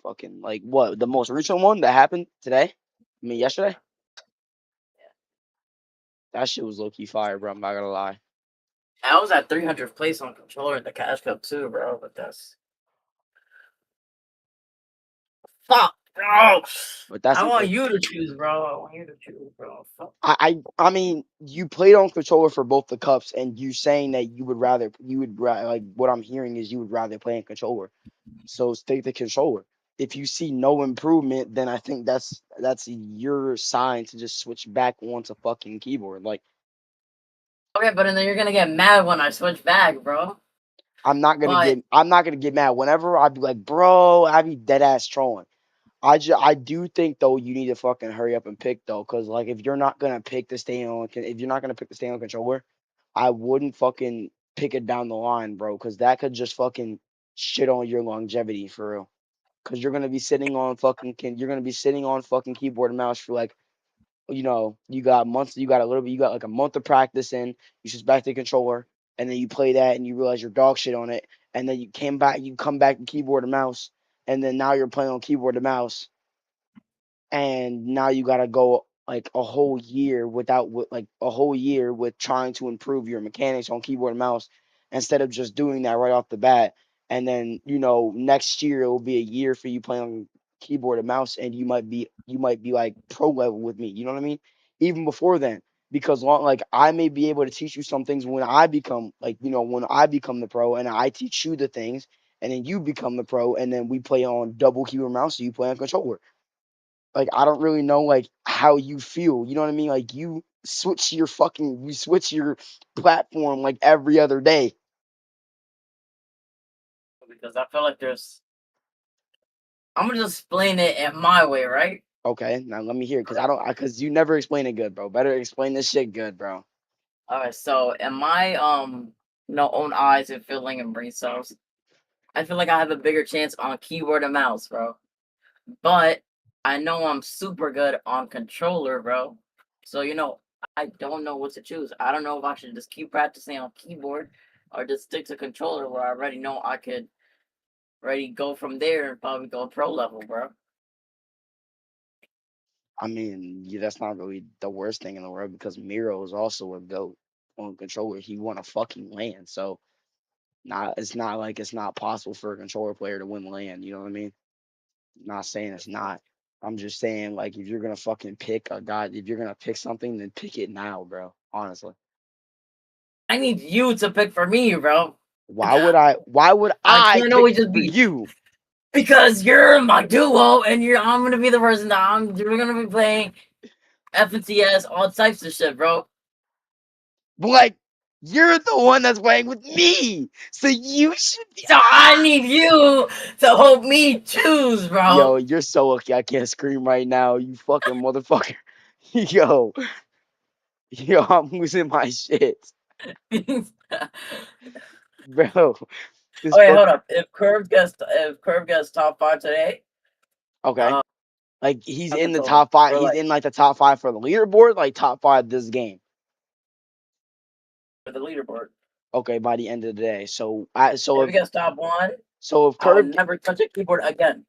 Fucking like what? The most recent one that happened today? I mean yesterday? That shit was low-key fire, bro. I'm not gonna lie. I was at 300th place on controller in the cash cup too, bro. But that's Fuck, bro. But that's I want okay. you to choose, bro. I want you to choose, bro. Fuck. I mean, you played on controller for both the cups, and you saying that you would like what I'm hearing is you would rather play in controller. So stick to controller. If you see no improvement, then I think that's your sign to just switch back onto fucking keyboard. Like, Okay, but then you're gonna get mad when I switch back, bro. I'm not gonna get mad. Whenever I'd be like, bro, I'd be dead ass trolling. I do think though you need to fucking hurry up and pick though, cause like if you're not gonna pick to stay on controller, I wouldn't fucking pick it down the line, bro, cause that could just fucking shit on your longevity for real. Cause you're gonna be sitting on fucking keyboard and mouse for like, you got months, you got like a month of practice in, you switch back to the controller, and then you play that and you realize you're dog shit on it, and then you come back to keyboard and mouse, and then now you're playing on keyboard and mouse, and now you gotta go like a whole year with trying to improve your mechanics on keyboard and mouse instead of just doing that right off the bat. And then next year it will be a year for you playing on keyboard and mouse, and you might be like pro level with me. You know what I mean? Even before then, because like I may be able to teach you some things when I become the pro, and I teach you the things, and then you become the pro, and then we play on double keyboard and mouse, so you play on controller. Like, I don't really know like how you feel. You know what I mean? Like you switch your platform like every other day. Because I feel like I'm gonna just explain it in my way, right? Okay, now let me hear it, because you never explain it good, bro. Better explain this shit good, bro. Alright, so in my own eyes and feeling and brain cells, I feel like I have a bigger chance on keyboard and mouse, bro. But I know I'm super good on controller, bro. So I don't know what to choose. I don't know if I should just keep practicing on keyboard or just stick to controller where I already know I could already go from there and probably go pro level, bro. I mean, yeah, that's not really the worst thing in the world because Miro is also a goat on controller. He won a fucking LAN, so it's not like it's not possible for a controller player to win LAN. You know what I mean? Not saying it's not. I'm just saying, like, if you're gonna fucking pick a guy, if you're gonna pick something, then pick it now, bro. Honestly. I need you to pick for me, bro. Why would I can't always pick just for be you? Because you're my duo, and I'm gonna be the person that you're gonna be playing FNCS, all types of shit, bro. Like, you're the one that's playing with me, so you should be. So I need you to help me choose, bro. Yo, you're so lucky I can't scream right now, you fucking motherfucker. Yo, I'm losing my shit, bro. Wait, hold up. If Curve gets top 5 today, okay, like he's in the controller. top 5. Or, He's like- in like the top 5 for the leaderboard, like top 5 this game. for the leaderboard. Okay, by the end of the day. So If he gets top 1, so if I will Curve never touch a keyboard again.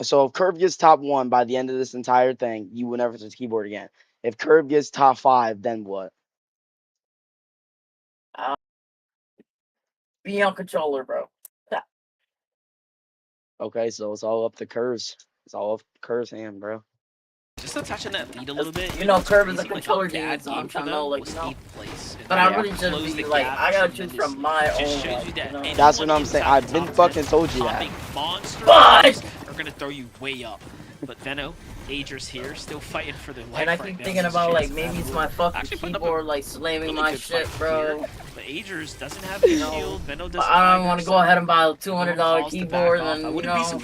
so if Curve gets top 1 by the end of this entire thing, you will never touch the keyboard again. If Curve gets top 5, then what? Be on controller, bro. Okay, so it's all up to Curve's. It's all up to Curve's hand, bro. Just to touch on that lead a little bit. Curve is a controller game, so I'm trying to know, But I really should be like, I gotta choose from my own. That's what I'm saying. I've been fucking told you that. Monsters are gonna throw you way up. But Veno, Agers here, still fighting for their life. And I keep thinking about like maybe it's my fucking keyboard like slamming my shit, bro. But Agers doesn't have a shield. Veno doesn't. I don't want to go ahead and buy a $200 keyboard and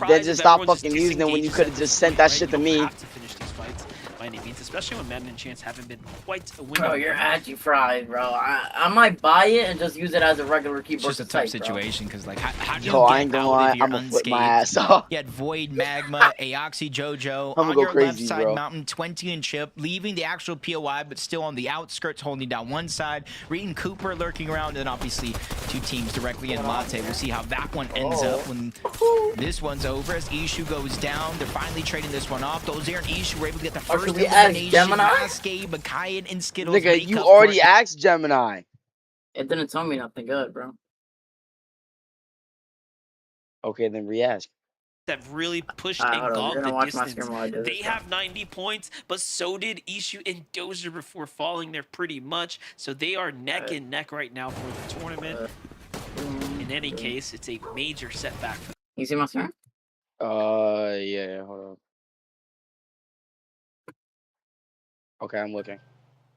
Then just stop fucking using it when you could have just sent that shit to me. By any means, especially when Madden and Chance haven't been quite a winner. Bro, you're actually fried, bro. I might buy it and just use it as a regular keyboard. It's just a tough situation because, like, how do you Yo, get I ain't gonna out lie, of your I'm gonna flip unscathed? my ass off. You had Void, Magma, Aoxy, Jojo I'm on gonna go your left crazy, side, bro. Mountain, 20 and Chip, leaving the actual POI, but still on the outskirts, holding down one side. Reed and Cooper lurking around, and obviously two teams directly in Latte. We'll see how that one ends up when this one's over. As Ishu goes down, they're finally trading this one off. Dozier and Ishu were able to get the first should we ask elimination. Gemini? Masquade, Bakayan, and Skittles. Nigga, make you up already for it. asked Gemini. It didn't tell me nothing good, bro. Okay, then re-ask. that really pushed Hold and on, got you're gonna the watch my distance. screen while I do They this, have 90 points, but so did Ishu and Dozer before falling there pretty much. So they are neck and neck right now for the tournament. In any case, it's a major setback for them. You see my screen? Yeah, hold on. Okay, I'm looking.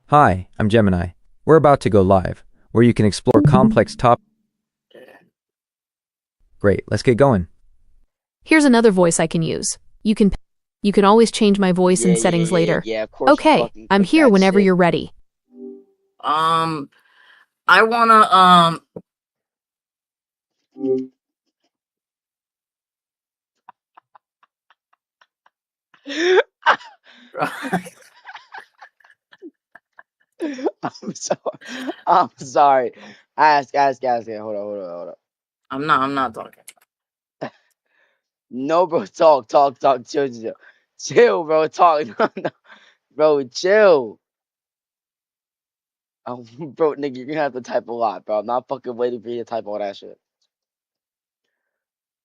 Hi, I'm Gemini. We're about to go live, where you can explore complex topics. Great, let's get going. Here's another voice I can use. You can always change my voice in settings later. Yeah, of course. Okay, I'm here whenever you're ready. I wanna I'm sorry. I'm sorry. Ask. Hold on. I'm not talking. No, bro. Talk. Chill, bro. Talk. No. Bro, chill. Oh, bro, nigga, you're gonna have to type a lot, bro. I'm not fucking waiting for you to type all that shit.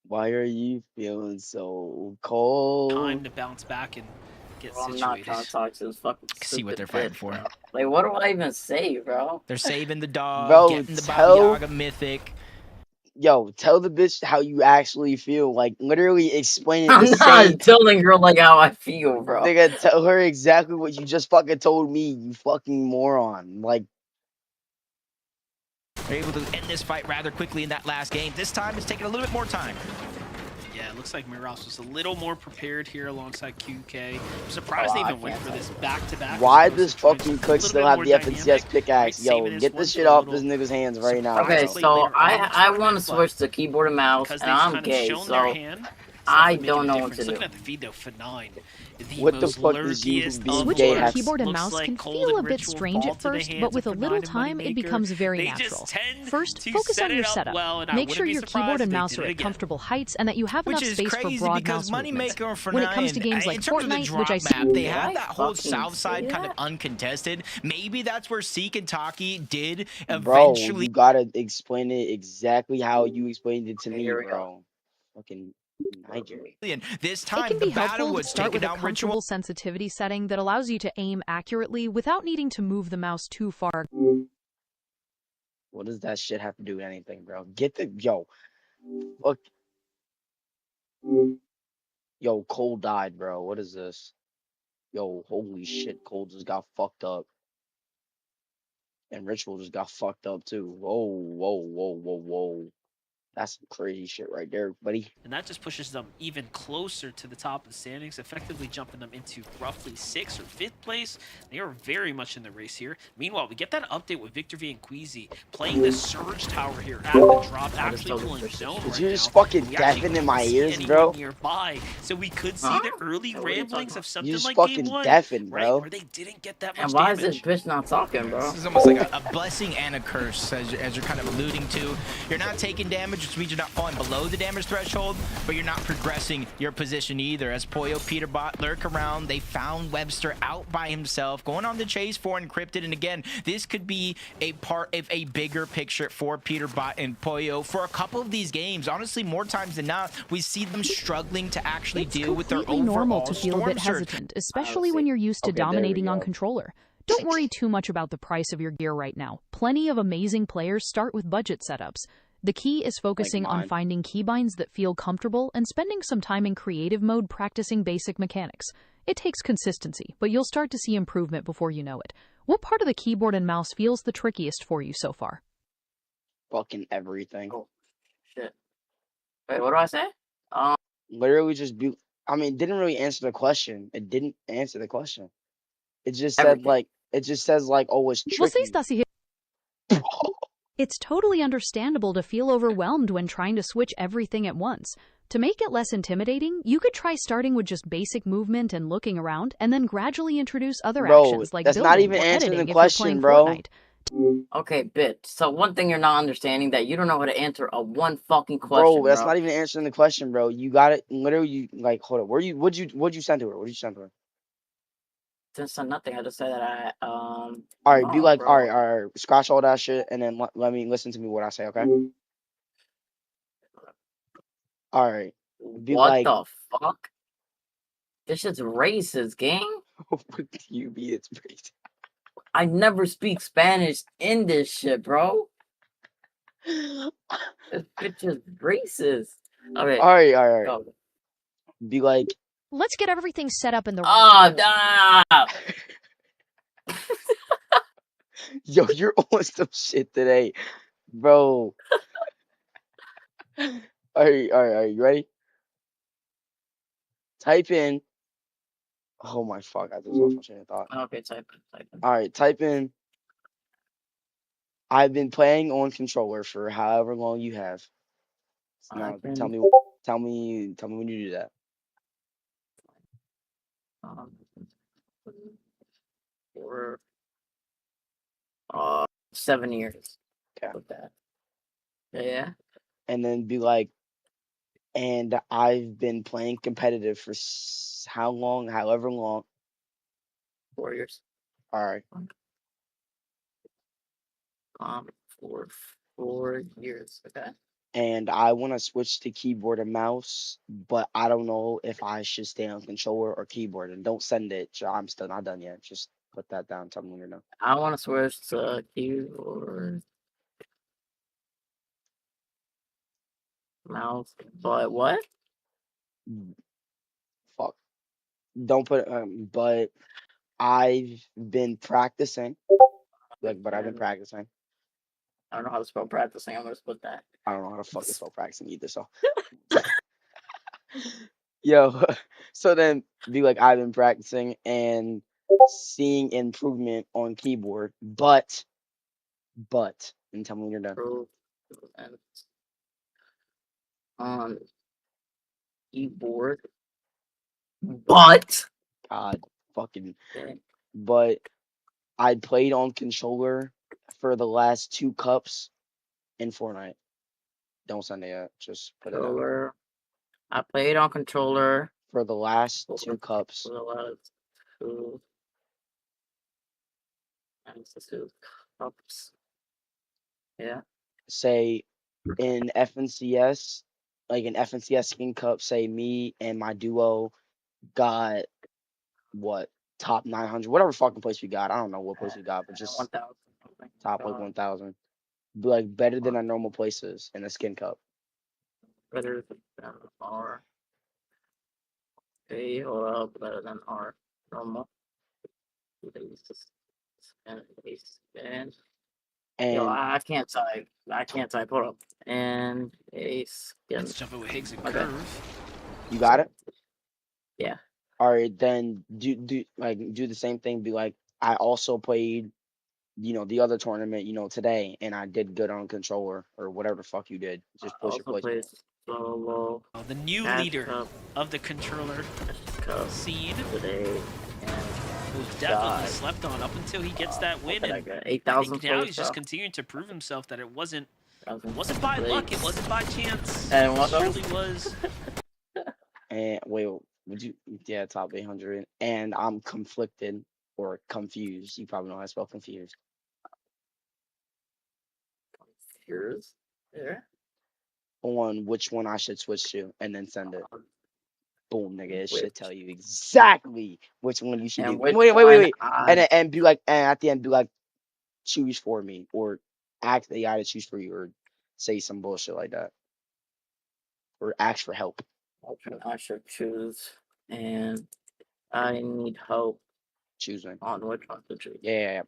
Why are you feeling so cold? Time to bounce back and get Bro, I'm situated. not trying to talk to this fucking See what they're stupid fighting bitch, for. bro. Like, what do I even say, bro? They're saving the dog, Bro, getting the tell- Baba Yaga mythic. Yo, tell the bitch how you actually feel. Like, literally explain it I'm the not same. telling her like how I feel, bro. Nigga, tell her exactly what you just fucking told me, you fucking moron. Like, They're able to end this fight rather quickly in that last game. This time it's taking a little bit more time. Yeah, it looks like Miros was a little more prepared here alongside QK. I'm surprised they even went for this back-to-back. why does fucking Cook still have the FNCS pickaxe? Yo, saving this get one this for shit a off little this nigga's hands right now. Okay, bro. so I want to switch to keyboard and mouse, Because and they've I'm kind of gay, shown so their hand. I Making don't a know what difference. to do. Looking at the feed though, for 9. What the fuck is you lurkiest being of gay Switching to has- keyboard and looks mouse like can Cold feel a and bit Ritual strange fall at to the first, hands but of with a Bernard little and time, it Moneymaker. becomes very They natural. just tend First, to focus set on it your up setup. well, and I Make wouldn't sure be your surprised keyboard if and they mouse did are it at again. comfortable heights and that you have Which enough is space for crazy broad because mouse movements. Moneymaker for When it 9, comes to games like in terms of the Fortnite, drop which I map, they Did have I that whole fucking south side say kind of that? uncontested. Maybe that's where Seek and Taki did Bro, eventually. you gotta explain it exactly how you explained it to me, here we go. bro. Fucking Niger. This It time, can the be helpful to Battlewoods start taking with a down comfortable Ritual. sensitivity setting that allows you to aim accurately without needing to move the mouse too far. What does that shit have to do with anything, bro? Get the fuck. Yo, Cole died, bro. What is this? Yo, holy shit, Cole just got fucked up. And Ritual just got fucked up too. Whoa. That's some crazy shit right there, buddy. And that just pushes them even closer to the top of the standings, effectively jumping them into roughly 6th or 5th place. They are very much in the race here. Meanwhile, we get that update with Victor V and Queasy playing the Surge Tower here at the drop, actually pulling zone Did right you now. just fucking We actually deafen in don't my see ears, anyone bro? nearby, so we could see the early ramblings of something You just like fucking Game 1, deafen, right, bro. where they didn't get that much And why is damage. this bitch not talking, bro? This is almost like a blessing and a curse, as you're kind of alluding to. You're not taking damage, which means you're not falling below the damage threshold, but you're not progressing your position either. As Poyo, Peterbot lurk around, they found Webster out by himself, going on the chase for Encrypted. And again, this could be a part of a bigger picture for Peterbot and Poyo for a couple of these games. Honestly, more times than not, we see them struggling to actually deal with their Completely overall normal to feel a bit Storm Surge. hesitant, especially when you're used to Okay, there we dominating on go. controller. Don't worry too much about the price of your gear right now. Plenty of amazing players start with budget setups. The key is focusing on mine. finding keybinds that feel comfortable and spending some time in creative mode practicing basic mechanics. It takes consistency, but you'll start to see improvement before you know it. What part of the keyboard and mouse feels the trickiest for you so far? Fucking everything. Oh, shit. Wait, what do I say? Literally just be. I mean, it didn't really answer the question. It didn't answer the question. It just said Everything. like. It just says like, oh, it's tricky. It's totally understandable to feel overwhelmed when trying to switch everything at once. To make it less intimidating, you could try starting with just basic movement and looking around, and then gradually introduce other Bro, actions like that's building not even or answering editing the if question, you're playing bro. Fortnite. Okay, bitch. So one thing you're not understanding that you don't know how to answer a one fucking question, Bro, that's not even answering the question, bro. You got it. Literally, you like. Hold up. What'd you send to her? What'd you send to her? Didn't say nothing. I just said that I All right, be no, like, bro. all right. Scratch all that shit, and then let me listen to me what I say, okay? All right. Be What like, the fuck? This shit's racist, gang. what do you mean it's racist? I never speak Spanish in this shit, bro. This bitch is racist. Okay. All right. Go. Be like, Let's get everything set up in the yo, you're on some shit today, bro. All right. You ready? Type in. Oh my fuck! I just lost my train of thought. Okay, type in. All right, type in. I've been playing on controller for however long you have. So now tell me when you do that. For 7 years. Okay. With that. Yeah. And then be like, and I've been playing competitive for how long? However long. 4 years. All right. For 4 years. Okay. And I want to switch to keyboard and mouse, but I don't know if I should stay on controller or keyboard. And don't send it. I'm still not done yet. Just put that down. Tell me when you're done. I want to switch to keyboard, mouse, but what? Fuck. Don't put but I've been practicing. But I've been practicing. I don't know how to spell practicing. I'm gonna put that. I don't know how to fucking spell practicing either. So, yo, so then be like, I've been practicing and seeing improvement on keyboard, but, and tell me when you're done. On keyboard, but God, fucking, but I played on controller for the last 2 cups in Fortnite. Don't send it yet. Just put it out. I played on controller for the last 2 cups. For the last 2 cups. Yeah. Say in FNCS, like in FNCS Skin Cup, say me and my duo got what? Top 900, whatever fucking place we got. I don't know what place we got, but just 1,000. top like 1,000. Like better than our normal places in the Skin Cup. Better than our. Okay, hold up. Better than our normal. And yo, I can't type. Hold up. And a skin. Let's jump over Higgs and Curve. You got it? Yeah. All right, then do the same thing. Be like, I also played, the other tournament, today, and I did good on controller or whatever the fuck you did. Just push your place. Solo. The new leader of the controller scene. Today. Who's definitely slept on up until he gets that win. And 8,000. Now he's just continuing to prove himself that it wasn't by luck, it wasn't by chance. And what it really was. And wait. Would you? Yeah, top 800. And I'm conflicted or confused. You probably know how to spell confused. Confused? Yeah. On which one I should switch to, and then send it. Boom, nigga. It should tell you exactly which one you should do. Wait. And be like, and at the end, be like, choose for me, or ask the AI to choose for you, or say some bullshit like that, or ask for help. I should choose, and I need help choosing on which one to choose. Yeah.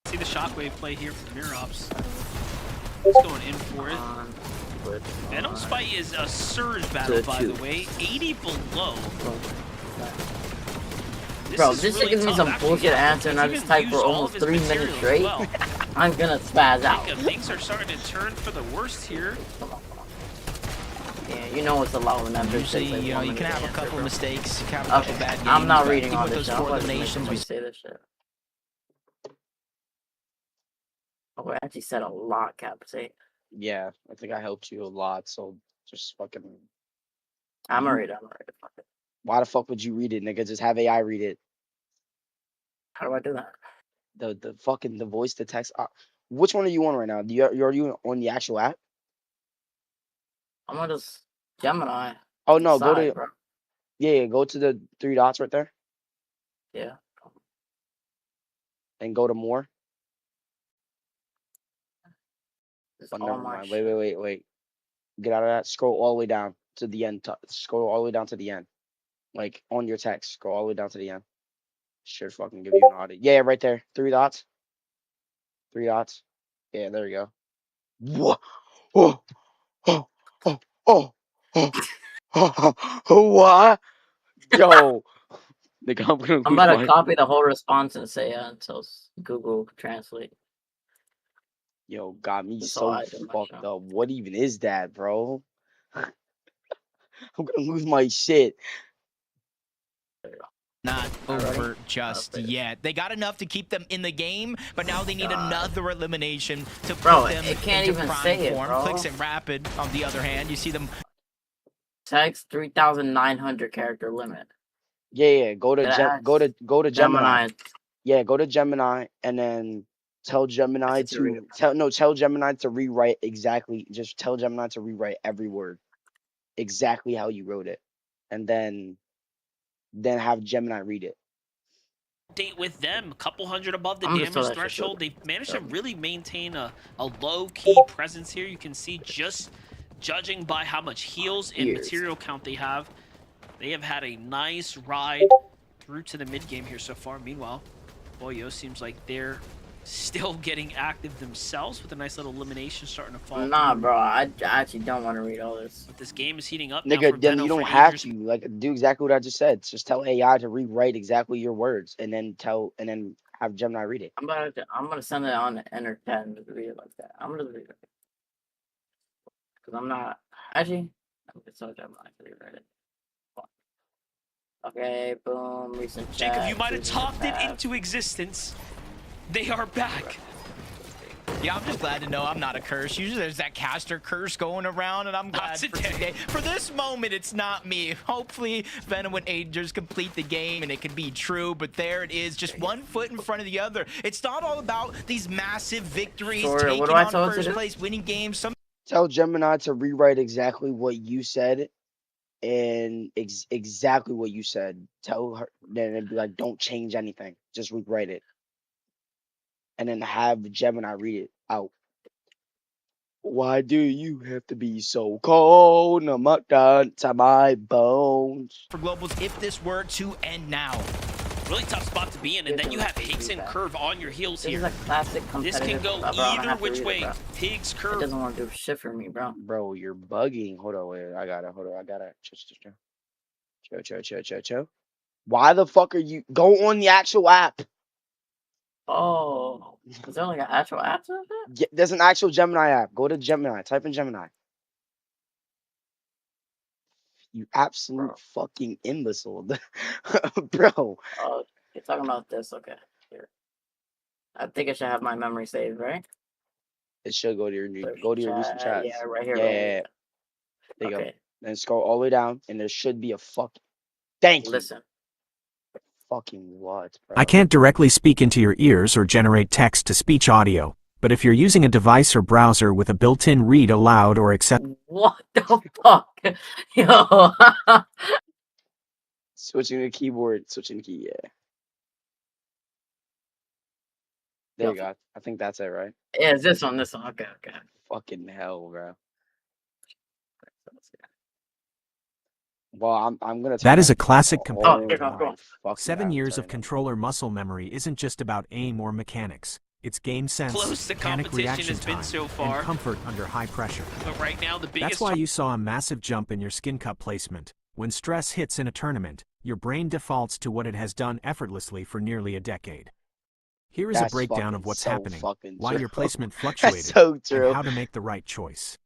See the shockwave play here from Mirops. He's going in for it. Venom's fight is a surge battle, by the way. 80 below. Bro, this shit gives me some bullshit answer, and I just type for almost 3 minutes straight. I'm gonna spaz out. Things are starting to turn for the worst here. Yeah, you know it's a lot when that bitch says you can have a couple mistakes, you can have a couple bad games. I'm not reading all those this. four eliminations. We say this shit. Oh, I actually said a lot, Capitate. Yeah, I think I helped you a lot, so just fucking. I'm alright. Fuck it. Why the fuck would you read it, nigga? Just have AI read it. How do I do that? The voice to text. Which one are you on right now? Are you on the actual app? I'm on this Gemini. Oh no, go Side, to bro. yeah, go to the 3 dots right there Yeah. and go to more. It's Oh, all never my mind. shit. Wait. Get out of that. Scroll all the way down to the end. Scroll all the way down to the end. Like on your text. Scroll all the way down to the end. Should fucking give you an audit. Yeah, right there. 3 dots. 3 dots. Yeah, there you go. What? Oh, oh, oh, oh, what? Yo, nigga, I'm gonna I'm lose about to my. copy the whole response and say until Google Translate. Yo, got me That's all so I do in my fucked show. up. What even is that, bro? I'm gonna lose my shit. Not over just yet. They got enough to keep them in the game, but now they need another elimination to put them it can't into even prime say it, form. bro. Clicks and Rapid, on the other hand, you see them. Text 3,900 character limit. Yeah. Go to go to Gemini. Gemini. Yeah, go to Gemini and then tell Gemini to tell Gemini to rewrite exactly. Just tell Gemini to rewrite every word exactly how you wrote it, and then have Gemini read it. Date with them, a couple hundred above the I'm just damage so threshold. that They've managed to really maintain a low-key presence here. You can see, just judging by how much heals and material count they have had a nice ride through to the mid game here so far. Meanwhile, Boyo seems like they're still getting active themselves with a nice little elimination starting to fall. Nah, bro, I actually don't want to read all this. But this game is heating up now for Nigga, then Benno you don't for have Aegis. to like do exactly what I just said. Just tell AI to rewrite exactly your words, and then have Gemini read it. I'm gonna send it on to Enter 10 to read it like that. I'm gonna read it because I'm not actually. I'm gonna tell Gemini to rewrite it. Okay, boom. Recent chat. Jacob, you might have talked it into existence. They are back. Yeah, I'm just glad to know I'm not a curse. Usually there's that caster curse going around, and I'm glad for today. For this moment, it's not me. Hopefully, Venom and Agers complete the game, and it can be true, but there it is, just one foot in front of the other. It's not all about these massive victories, taking on first place, winning games. Tell Gemini to rewrite exactly what you said, and exactly what you said. Tell her, then it'd be like, don't change anything. Just rewrite it. And then have Gemini read it out. Why do you have to be so cold? No, down to my bones. For Globals, if this were to end now. Really tough spot to be in, and then you have Higgs and Curve on your heels here. This is a classic This can go either which way. Higgs, Curve. It doesn't want to do shit for me, bro. Bro, you're bugging. Hold on, wait. I got it. Hold on. I got it. Chill. Why the fuck are you? Go on the actual app. Oh, is there like an actual app to that? Yeah, there's an actual Gemini app. Go to Gemini. Type in Gemini. You absolute fucking imbecile, bro. Oh, you're talking about this? Okay, here. I think I should have my memory saved, right? It should go to your recent chats. Yeah, right here. Yeah. Right There you go. Then scroll all the way down, and there should be a fucking. Thank you. Listen. Fucking what, bro? I can't directly speak into your ears or generate text-to-speech audio, but if you're using a device or browser with a built-in read aloud or accept. What the fuck? Yo. Switching the keyboard, switching the key, yeah. There you go. I think that's it, right? Yeah, it's this one. Okay. Fucking hell, bro. Well, I'm gonna. That is a classic component. Oh, 7 years of controller muscle memory isn't just about aim or mechanics. It's game sense, Close the panic competition reaction has been time, so far. and comfort under high pressure. But right now, the biggest. That's why you saw a massive jump in your skin cup placement. When stress hits in a tournament, your brain defaults to what it has done effortlessly for nearly a decade. Here is a breakdown of what's happening, why your placement fluctuated, and how to make the right choice.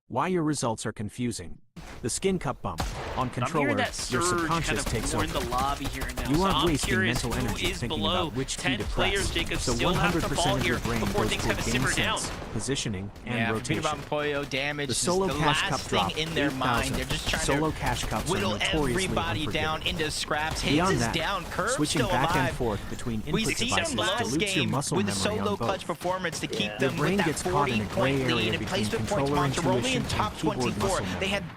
Why your results are confusing. The skin cup bump. On controller, your subconscious takes over. You aren't wasting mental energy thinking about which key to press. So 100% of your brain goes toward game sense, positioning, and rotation. About Poyo damage. The solo cash cup drop, in their mind. They're just trying solo to cash cups whittle are notoriously everybody down into scraps. Beyond Higgs is that, down. Curve switching still back alive. and forth between We input see devices them last dilutes your game muscle with memory solo on clutch both. performance to keep The them brain with that gets caught in a gray 40-point area lead and between placement points. controller Monster only in intuition top and keyboard 24. muscle They had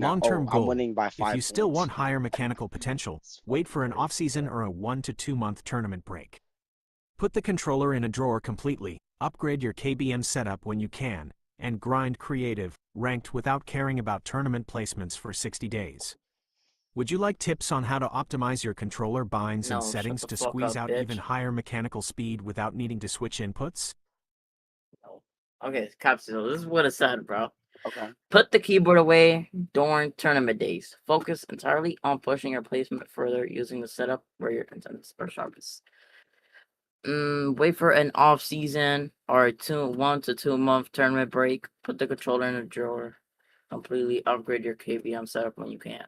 now. Long-term I'm goal. winning by 5 If you still points. want higher mechanical potential, wait for an off-season or a 1 to 2 month tournament break. Put the controller in a drawer completely, upgrade your KBM setup when you can, and grind creative, ranked without caring about tournament placements for 60 days. Would you like tips on how to optimize your controller binds No, and shut settings the to fuck squeeze up, out bitch. even higher mechanical speed without needing to switch inputs? Okay, Capsule, this is what it said, bro. Okay. Put the keyboard away during tournament days. Focus entirely on pushing your placement further using the setup where your contenders are sharpest. Wait for an off season or a 1 to 2 month tournament break. Put the controller in a drawer. Completely upgrade your KBM setup when you can.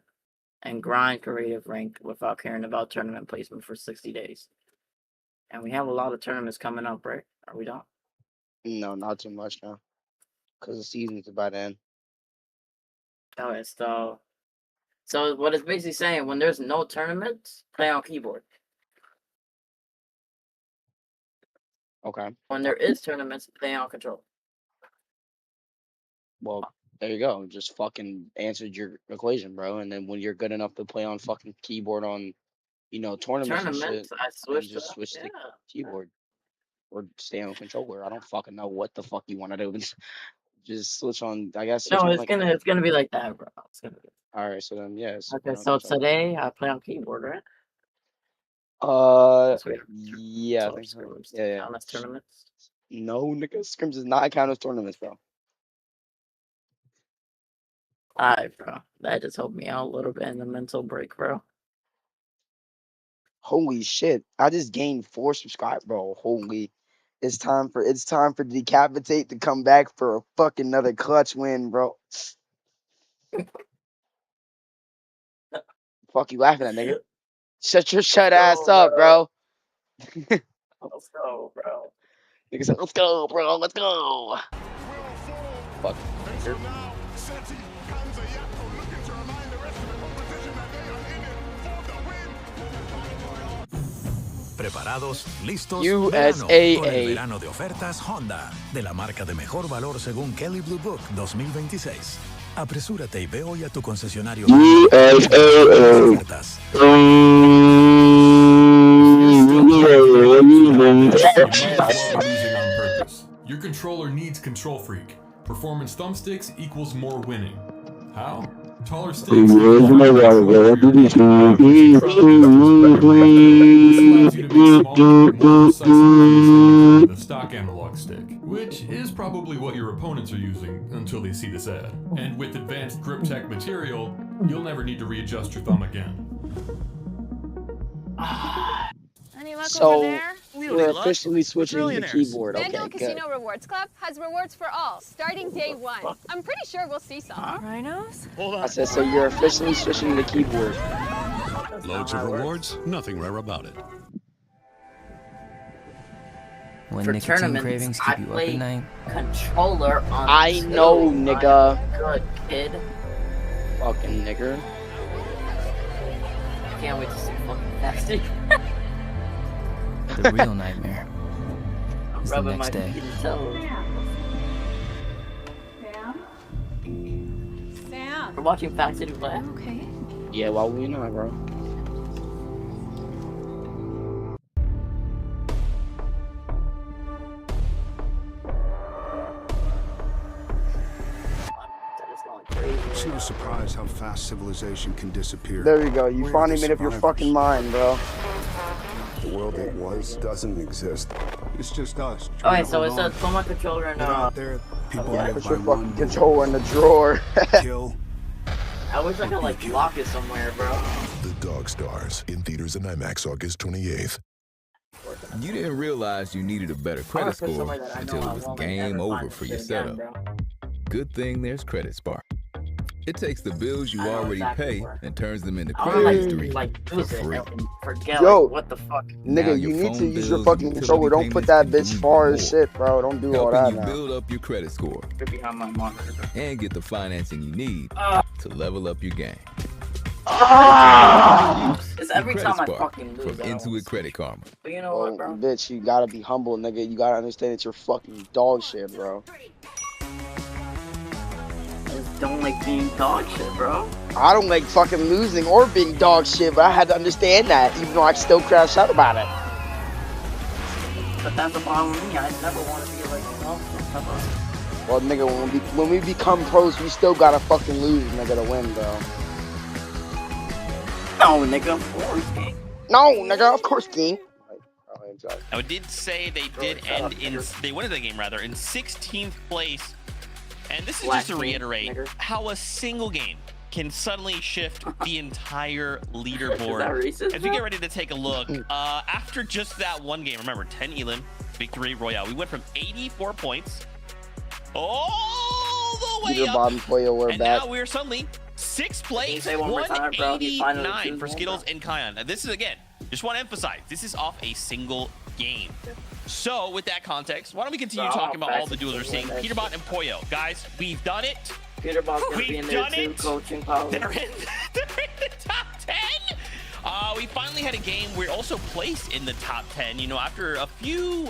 and grind creative rank without caring about tournament placement for 60 days. And we have a lot of tournaments coming up, right? Are we done? No, not too much now. Because the season's about to end. Okay, so what it's basically saying, when there's no tournaments, play on keyboard. Okay. When there is tournaments, play on control. Well, there you go. Just fucking answered your equation, bro. And then when you're good enough to play on fucking keyboard on, tournaments and shit, I switched just switch to keyboard. Or stay on controller. I don't fucking know what the fuck you want to do. Just switch on, I guess. No, it's gonna be like that, bro. It's gonna be. All right, so then yes. Okay, so today I play on keyboard, right? Yeah, I think so. Yeah. Count as tournaments? No, nigga, scrims does not count as tournaments, bro. Alright, bro. That just helped me out a little bit in the mental break, bro. Holy shit! I just gained 4 subscribers, bro. Holy. It's time for Decapitate to come back for a fucking another clutch win, bro. Fuck you laughing at, nigga? Shut your ass up, bro. Let's go, bro. Nigga said, let's go, bro. Let's go. Fuck. Preparados, listos. USAA. Con el verano de ofertas Honda, de la marca de mejor valor según Kelley Blue Book 2026. Apresúrate y ve hoy a tu concesionario. Ofertas. Your controller needs Control Freak. Performance thumbsticks equals more winning. How? Taller sticks. This allows you to be smaller, more precise with the stock analog stick, which is probably what your opponents are using until they see this ad. And with advanced grip tech material, you'll never need to readjust your thumb again. Any luck So over there? we're officially switching to keyboard. Okay, FanDuel good. Casino Rewards Club has rewards for all, starting day 1. I'm pretty sure we'll see some. Rhinos? I said, so you're officially switching to keyboard. Loads of rewards, nothing rare about it. When For nicotine tournaments, cravings I keep you up play at night. controller on I know, nigga. Good kid. Fucking nigger. Can't wait to see fucking nasty. The real nightmare is the Rubbing next my day. feet and toes. Sam. We're watching Fast City play. Okay. Yeah, well, we know, bro. It's no surprise how fast civilization can disappear. There you go. You We're finally the made up your survivors. fucking mind, bro. The world that was doesn't exist. It's just us. Okay, so it says put my controller in out there, people Yeah, live put by your one fucking rule. controller in the drawer. Kill. I wish I could like lock it somewhere, bro. The Dog Stars in theaters and IMAX August 28th. You didn't realize you needed a better credit score until it was game over for your setup. Good thing there's Credit Spark. It takes the bills you already pay and turns them into credit history for free. Yo, what the fuck? Nigga, you need to use your fucking controller. Don't put that bitch far as shit, bro. Don't do all Helping that you now. build up your credit score Behind my monitor. and get the financing you need to level up your game. It's every Credit time I Spark fucking lose. from Intuit Credit Karma. But you know what, bro? Bitch, you gotta be humble, nigga. You gotta understand that you're fucking dog shit, bro. I just don't like being dog shit, bro. I don't like fucking losing or being dog shit, but I had to understand that, even though I still crash out about it. But that's the problem with me. I never want to be like, you know, Well, nigga, when we become pros, we still gotta fucking lose, nigga, to win, bro. No, nigga, of course, King. No, nigga, of course, King. Now, it did say they did end in, they won the game rather, in 16th place. And this is just to reiterate how a single game can suddenly shift the entire leaderboard. racist, As we get ready to take a look, after just that one game, remember, 10 Elim, Victory Royale, we went from 84 points all the way Peter up, Bottom player, we're and back. now we're suddenly 6th place, say one more time, bro? He finally 189 for chooses Skittles one, and Kion. Now, this is, again, just want to emphasize, this is off a single game. So, with that context, why don't we continue talking about all the duels we're seeing? Peterbot and Poyo. Guys, we've done it. Peterbot's gonna be in there too, coaching college. They're in the top 10. We finally had a game. We're also placed in the top 10, you know, after a few,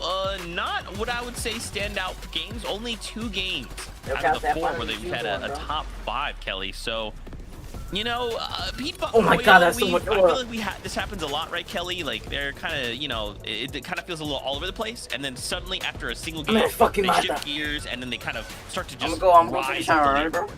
not what I would say standout games, only 2 games out of the 4 where they've had a top 5, Kelly. So, you know, Peterbot, oh my God, that's so much I feel like this happens a lot, right, Kelly? Like, they're kind of, you know, it kind of feels a little all over the place, and then suddenly after a single game, they shift gears, and then they kind of start to just rise up the leaderboard.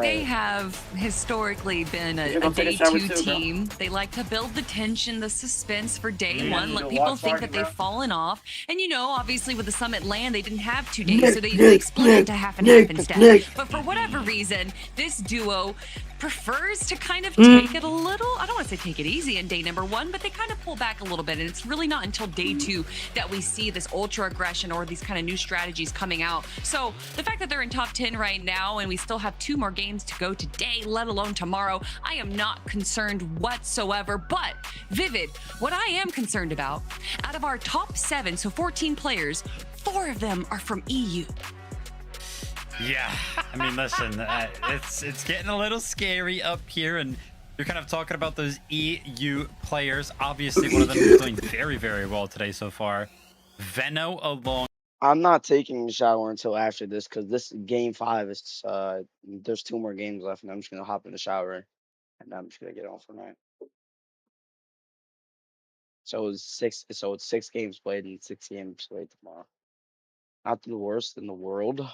They have historically been a day 2 team. They like to build the tension, the suspense for day 1, let people think that they've fallen off. And you know, obviously with the Summit land, they didn't have 2 days, so they split it to half and half instead. But for whatever reason, this duo prefers to kind of take it a little, I don't want to say take it easy in day number 1, but they kind of pull back a little bit. And it's really not until day 2 that we see this ultra aggression or these kind of new strategies coming out. So the fact that they're in top 10 right now and we still have 2 more games to go today, let alone tomorrow, I am not concerned whatsoever. But Vivid, what I am concerned about, out of our top 7, so 14 players, 4 of them are from EU. Yeah, I mean, listen, it's getting a little scary up here, and you're kind of talking about those EU players. Obviously, one of them is doing very, very well today so far. Veno along. I'm not taking a shower until after this because this game 5 is there's 2 more games left, and I'm just gonna hop in the shower, and I'm just gonna get on for night. So it's 6 games played and 6 games played tomorrow. Not the worst in the world.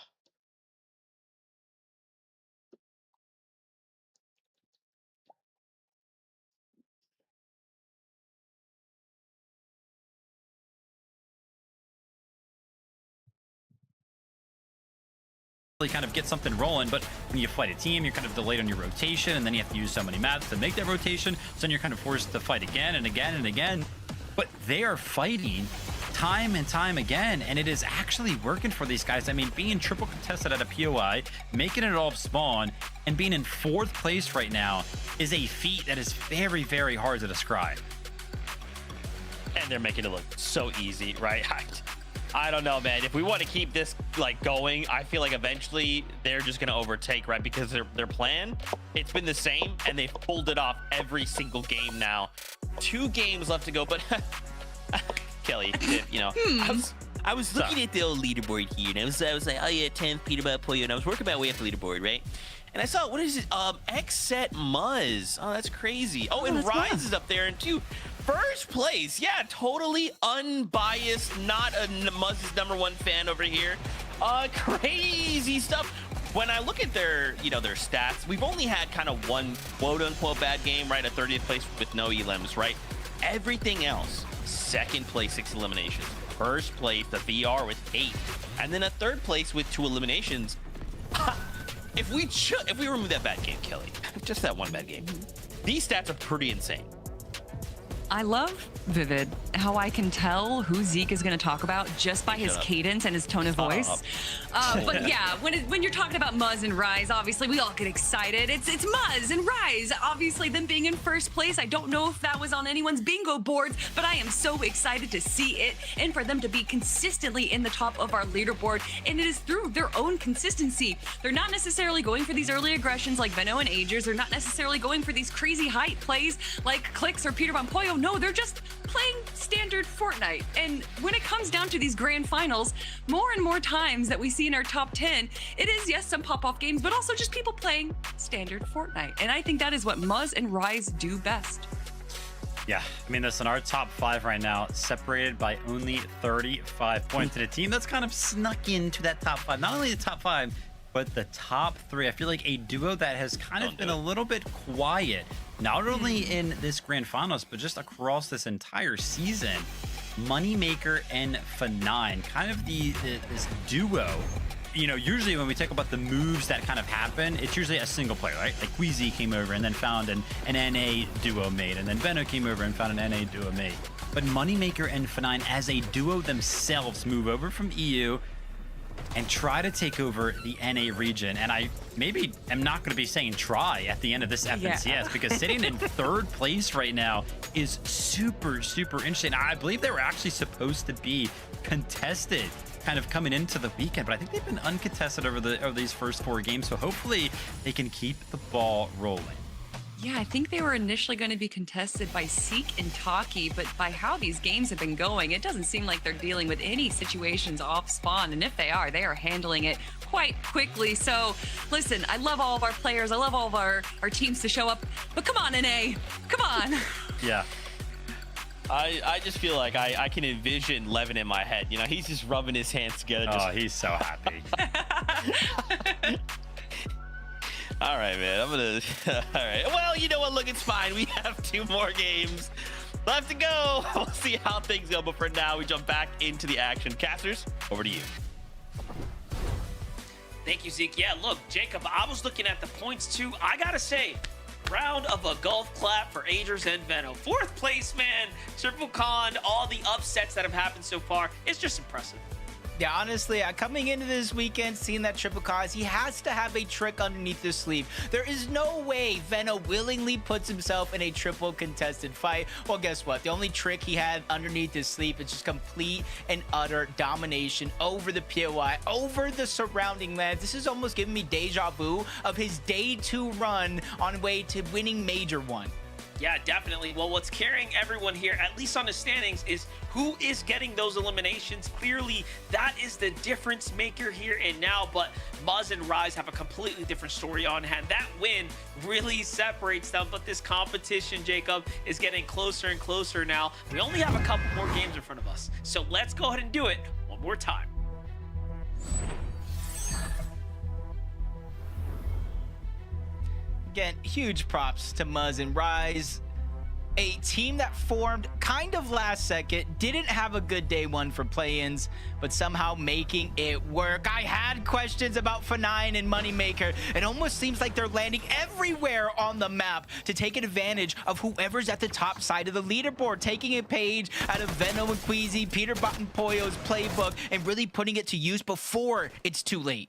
Kind of get something rolling, but when you fight a team, you're kind of delayed on your rotation, and then you have to use so many maps to make that rotation, so then you're kind of forced to fight again and again and again. But they are fighting time and time again, and it is actually working for these guys. I mean, being triple contested at a POI, making it all spawn, and being in 4th place right now is a feat that is very, very hard to describe. And they're making it look so easy, right? I don't know, man. If we want to keep this like going, I feel like eventually they're just gonna overtake, right? Because their plan, it's been the same, and they've pulled it off every single game now. 2 games left to go, but Kelly, you know, I was looking at the old leaderboard here, and I was like, oh yeah, 10th Peterbot Poyo, and I was working my way up the leaderboard, right? And I saw, what is it? Xset Muzz. Oh, that's crazy. Oh, and Rise is up there in 2. 1st place, yeah, totally unbiased, not a Muzz's #1 fan over here. Crazy stuff. When I look at their, you know, their stats, we've only had kind of 1 quote-unquote bad game, right? A 30th place with no elims, right? Everything else, 2nd place, 6 eliminations. 1st place, the VR with 8, and then a 3rd place with 2 eliminations. If we remove that bad game, Kelly, just that 1 bad game, these stats are pretty insane. I love Vivid, how I can tell who Zeke is going to talk about just by his cadence and his tone of voice. But yeah, when you're talking about Muzz and Rise, obviously we all get excited. It's Muzz and Rise, obviously them being in 1st place. I don't know if that was on anyone's bingo boards, but I am so excited to see it and for them to be consistently in the top of our leaderboard. And it is through their own consistency. They're not necessarily going for these early aggressions like Veno and Agers. They're not necessarily going for these crazy height plays like Clicks or Peterbot Poyo. No, they're just playing standard Fortnite. And when it comes down to these grand finals, more and more times that we see in our top 10, it is, yes, some pop-off games, but also just people playing standard Fortnite. And I think that is what Muzz and Rise do best. Yeah, I mean, listen, our top 5 right now, separated by only 35 points. And a team that's kind of snuck into that top 5. Not only the top 5, but the top 3. I feel like a duo that has kind of been a little bit quiet, not only in this grand finals, but just across this entire season. Moneymaker and F9, kind of this duo. You know, usually when we talk about the moves that kind of happen, it's usually a single player, right? Like Queasy came over and then found an NA duo mate, and then Veno came over and found an NA duo mate. But Moneymaker and F9 as a duo themselves move over from EU, and try to take over the NA region. And I maybe am not going to be saying try at the end of this FNCS because sitting in 3rd place right now is super, super interesting. I believe they were actually supposed to be contested kind of coming into the weekend, but I think they've been uncontested over these first 4 games. So hopefully they can keep the ball rolling. Yeah, I think they were initially going to be contested by Seek and Taki, but by how these games have been going, it doesn't seem like they're dealing with any situations off spawn. And if they are handling it quite quickly. So listen, I love all of our players. I love all of our teams to show up, but come on, NA, come on. Yeah. I just feel like I can envision Levin in my head. You know, he's just rubbing his hands together. Oh, he's so happy. All right, man. All right. Well, you know what? Look, it's fine. We have 2 more games left to go. We'll see how things go. But for now, we jump back into the action. Casters, over to you. Thank you, Zeke. Yeah, look, Jacob, I was looking at the points too. I gotta say, round of a golf clap for Agers and Veno. 4th place, man. Triple Con, all the upsets that have happened so far. It's just impressive. Yeah, honestly, coming into this weekend, seeing that Triple Cause, he has to have a trick underneath his sleeve. There is no way Veno willingly puts himself in a triple contested fight. Well, guess what? The only trick he had underneath his sleeve is just complete and utter domination over the POI, over the surrounding lands. This is almost giving me deja vu of his day 2 run on way to winning Major 1. Yeah, definitely. Well, what's carrying everyone here, at least on the standings, is who is getting those eliminations. Clearly, that is the difference maker here and now, but Muzz and Rise have a completely different story on hand. That win really separates them, but this competition, Jacob, is getting closer and closer now. We only have a couple more games in front of us, so let's go ahead and do it one more time. Again, huge props to Muzz and Rise. A team that formed kind of last second, didn't have a good day 1 for play-ins, but somehow making it work. I had questions about F9 and Moneymaker. It almost seems like they're landing everywhere on the map to take advantage of whoever's at the top side of the leaderboard, taking a page out of Veno and Queasy, Peter Bot and Poyo's playbook, and really putting it to use before it's too late.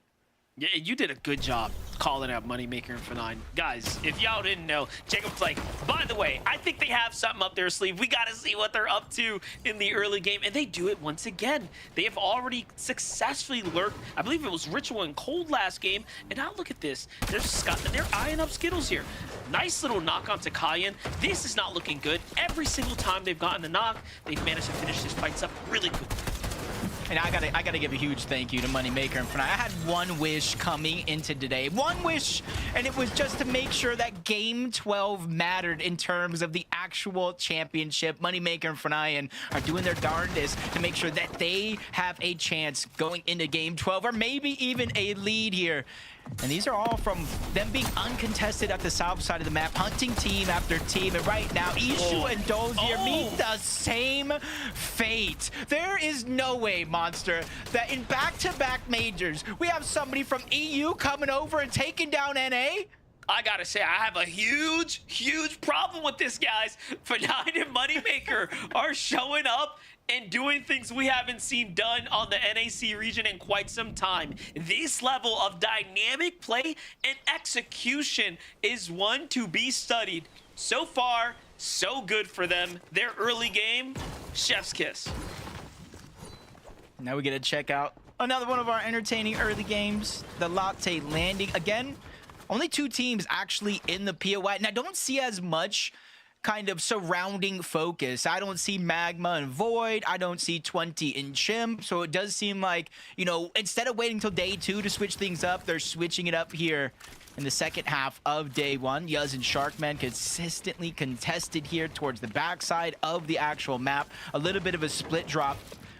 Yeah, you did a good job calling out Moneymaker and F9. Guys, if y'all didn't know, Jacob's like, by the way, I think they have something up their sleeve. We got to see what they're up to in the early game. And they do it once again. They have already successfully lurked. I believe it was Ritual and Cold last game. And now look at this. They're eyeing up Skittles here. Nice little knock on to Cayenne. This is not looking good. Every single time they've gotten the knock, they've managed to finish these fights up really quickly. And I gotta give a huge thank you to Moneymaker and F9. I had one wish coming into today. One wish, and it was just to make sure that Game 12 mattered in terms of the actual championship. Moneymaker and F9 are doing their darndest to make sure that they have a chance going into Game 12, or maybe even a lead here. And these are all from them being uncontested at the south side of the map, hunting team after team. And right now, Ishu and Dozier meet the same fate. There is no way, Monster, that in back-to-back majors, we have somebody from EU coming over and taking down NA? I gotta say, I have a huge problem with this, guys. F9 and Moneymaker are showing up and doing things we haven't seen done on the NAC region in quite some time. This level of dynamic play and execution is one to be studied. So far, so good for them. Their early game, chef's kiss. Now we get to check out another one of our entertaining early games, the Latte Landing. Again, only 2 teams actually in the POI, and I don't see as much kind of surrounding focus. I don't see Magma and Void. I don't see 20 and Chimp. So it does seem like, you know, instead of waiting till day 2 to switch things up, they're switching it up here in the second half of day 1. Yuz and Sharkman consistently contested here towards the backside of the actual map. A little bit of a split drop,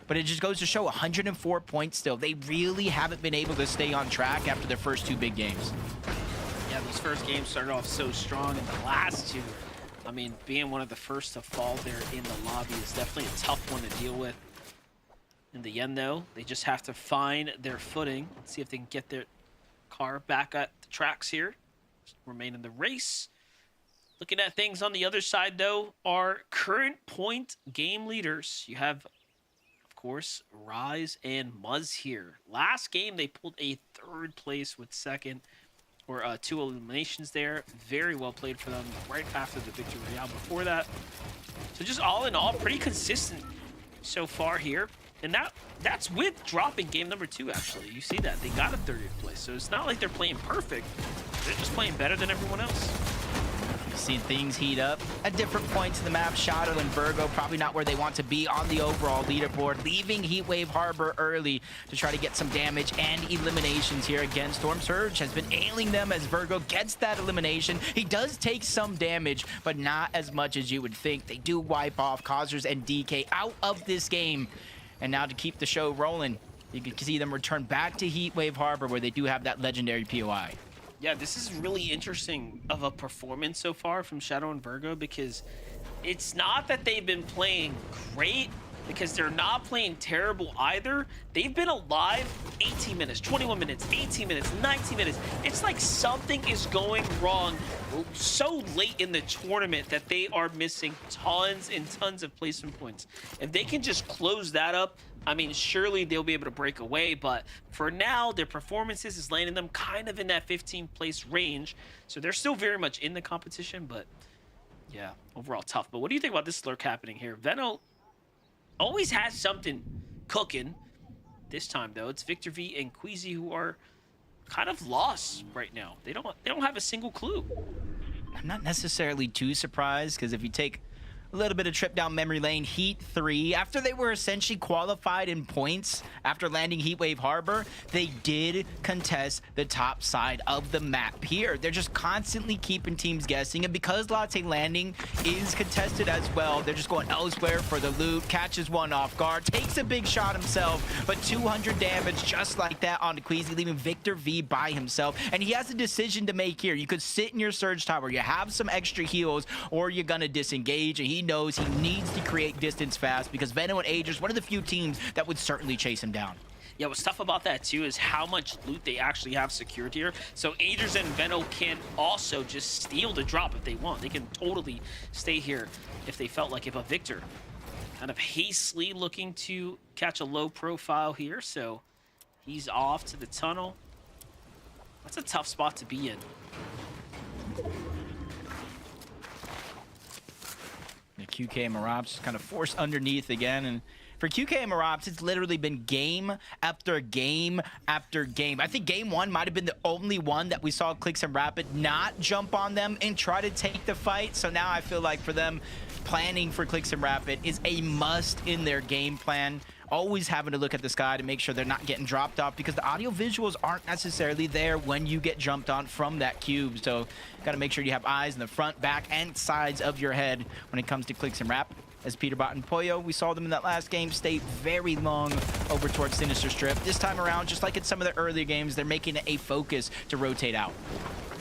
but it just goes to show 104 points still. They really haven't been able to stay on track after their first 2 big games. Yeah, those first games started off so strong, and the last 2, I mean, being one of the first to fall there in the lobby is definitely a tough one to deal with. In the end, though, they just have to find their footing. Let's see if they can get their car back at the tracks here. Just remain in the race. Looking at things on the other side, though, our current point game leaders. You have, of course, Rise and Muzz here. Last game, they pulled a 3rd place with 2nd, or 2 eliminations there. Very well played for them right after the victory royale before that. So just all in all, pretty consistent so far here. And that's with dropping game number 2, actually. You see that. They got a 30th place. So it's not like they're playing perfect. They're just playing better than everyone else. Seeing things heat up at different points in the map. Shadow and Virgo probably not where they want to be on the overall leaderboard, leaving Heatwave Harbor early to try to get some damage and eliminations here. Again, Storm Surge has been ailing them as Virgo gets that elimination. He does take some damage, but not as much as you would think. They do wipe off Causers and DK out of this game. And now to keep the show rolling, you can see them return back to Heatwave Harbor where they do have that legendary POI. Yeah, this is really interesting of a performance so far from Shadow and Virgo, because it's not that they've been playing great, because they're not playing terrible either. They've been alive 18 minutes, 21 minutes, 18 minutes, 19 minutes. It's like something is going wrong so late in the tournament that they are missing tons and tons of placement points. If they can just close that up, I mean, surely they'll be able to break away, but for now, their performances is landing them kind of in that 15th place range. So they're still very much in the competition, but yeah, overall tough. But what do you think about this lurk happening here? Veno always has something cooking. This time, though, it's Victor V and Queasy who are kind of lost right now. They don't have a single clue. I'm not necessarily too surprised, because if you take a little bit of trip down memory lane, Heat 3, after they were essentially qualified in points after landing Heatwave Harbor, they did contest the top side of the map here. They're just constantly keeping teams guessing, and because Latte landing is contested as well, they're just going elsewhere for the loot. Catches one off guard, takes a big shot himself, but 200 damage just like that onto Queasy, leaving Victor V by himself. And he has a decision to make here. You could sit in your Surge Tower, you have some extra heals, or you're gonna disengage, and he knows he needs to create distance fast, because Veno and Aegis, one of the few teams that would certainly chase him down. Yeah, what's tough about that too is how much loot they actually have secured here. So Aegis and Veno can also just steal the drop if they want. They can totally stay here if they felt like. If a Victor kind of hastily looking to catch a low profile here, so he's off to the tunnel. That's a tough spot to be in. The QK and Maraps kind of forced underneath again, and for QK and Maraps, it's literally been game after game after game. I think game 1 might have been the only one that we saw Clix and Rapid not jump on them and try to take the fight. So now I feel like for them, planning for Clix and Rapid is a must in their game plan. Always having to look at the sky to make sure they're not getting dropped off, because the audio visuals aren't necessarily there when you get jumped on from that cube. So got to make sure you have eyes in the front, back, and sides of your head when it comes to Clix and Rap. As Peterbot and Pollo, we saw them in that last game stay very long over towards Sinister Strip. This time around, just like in some of the earlier games, they're making it a focus to rotate out.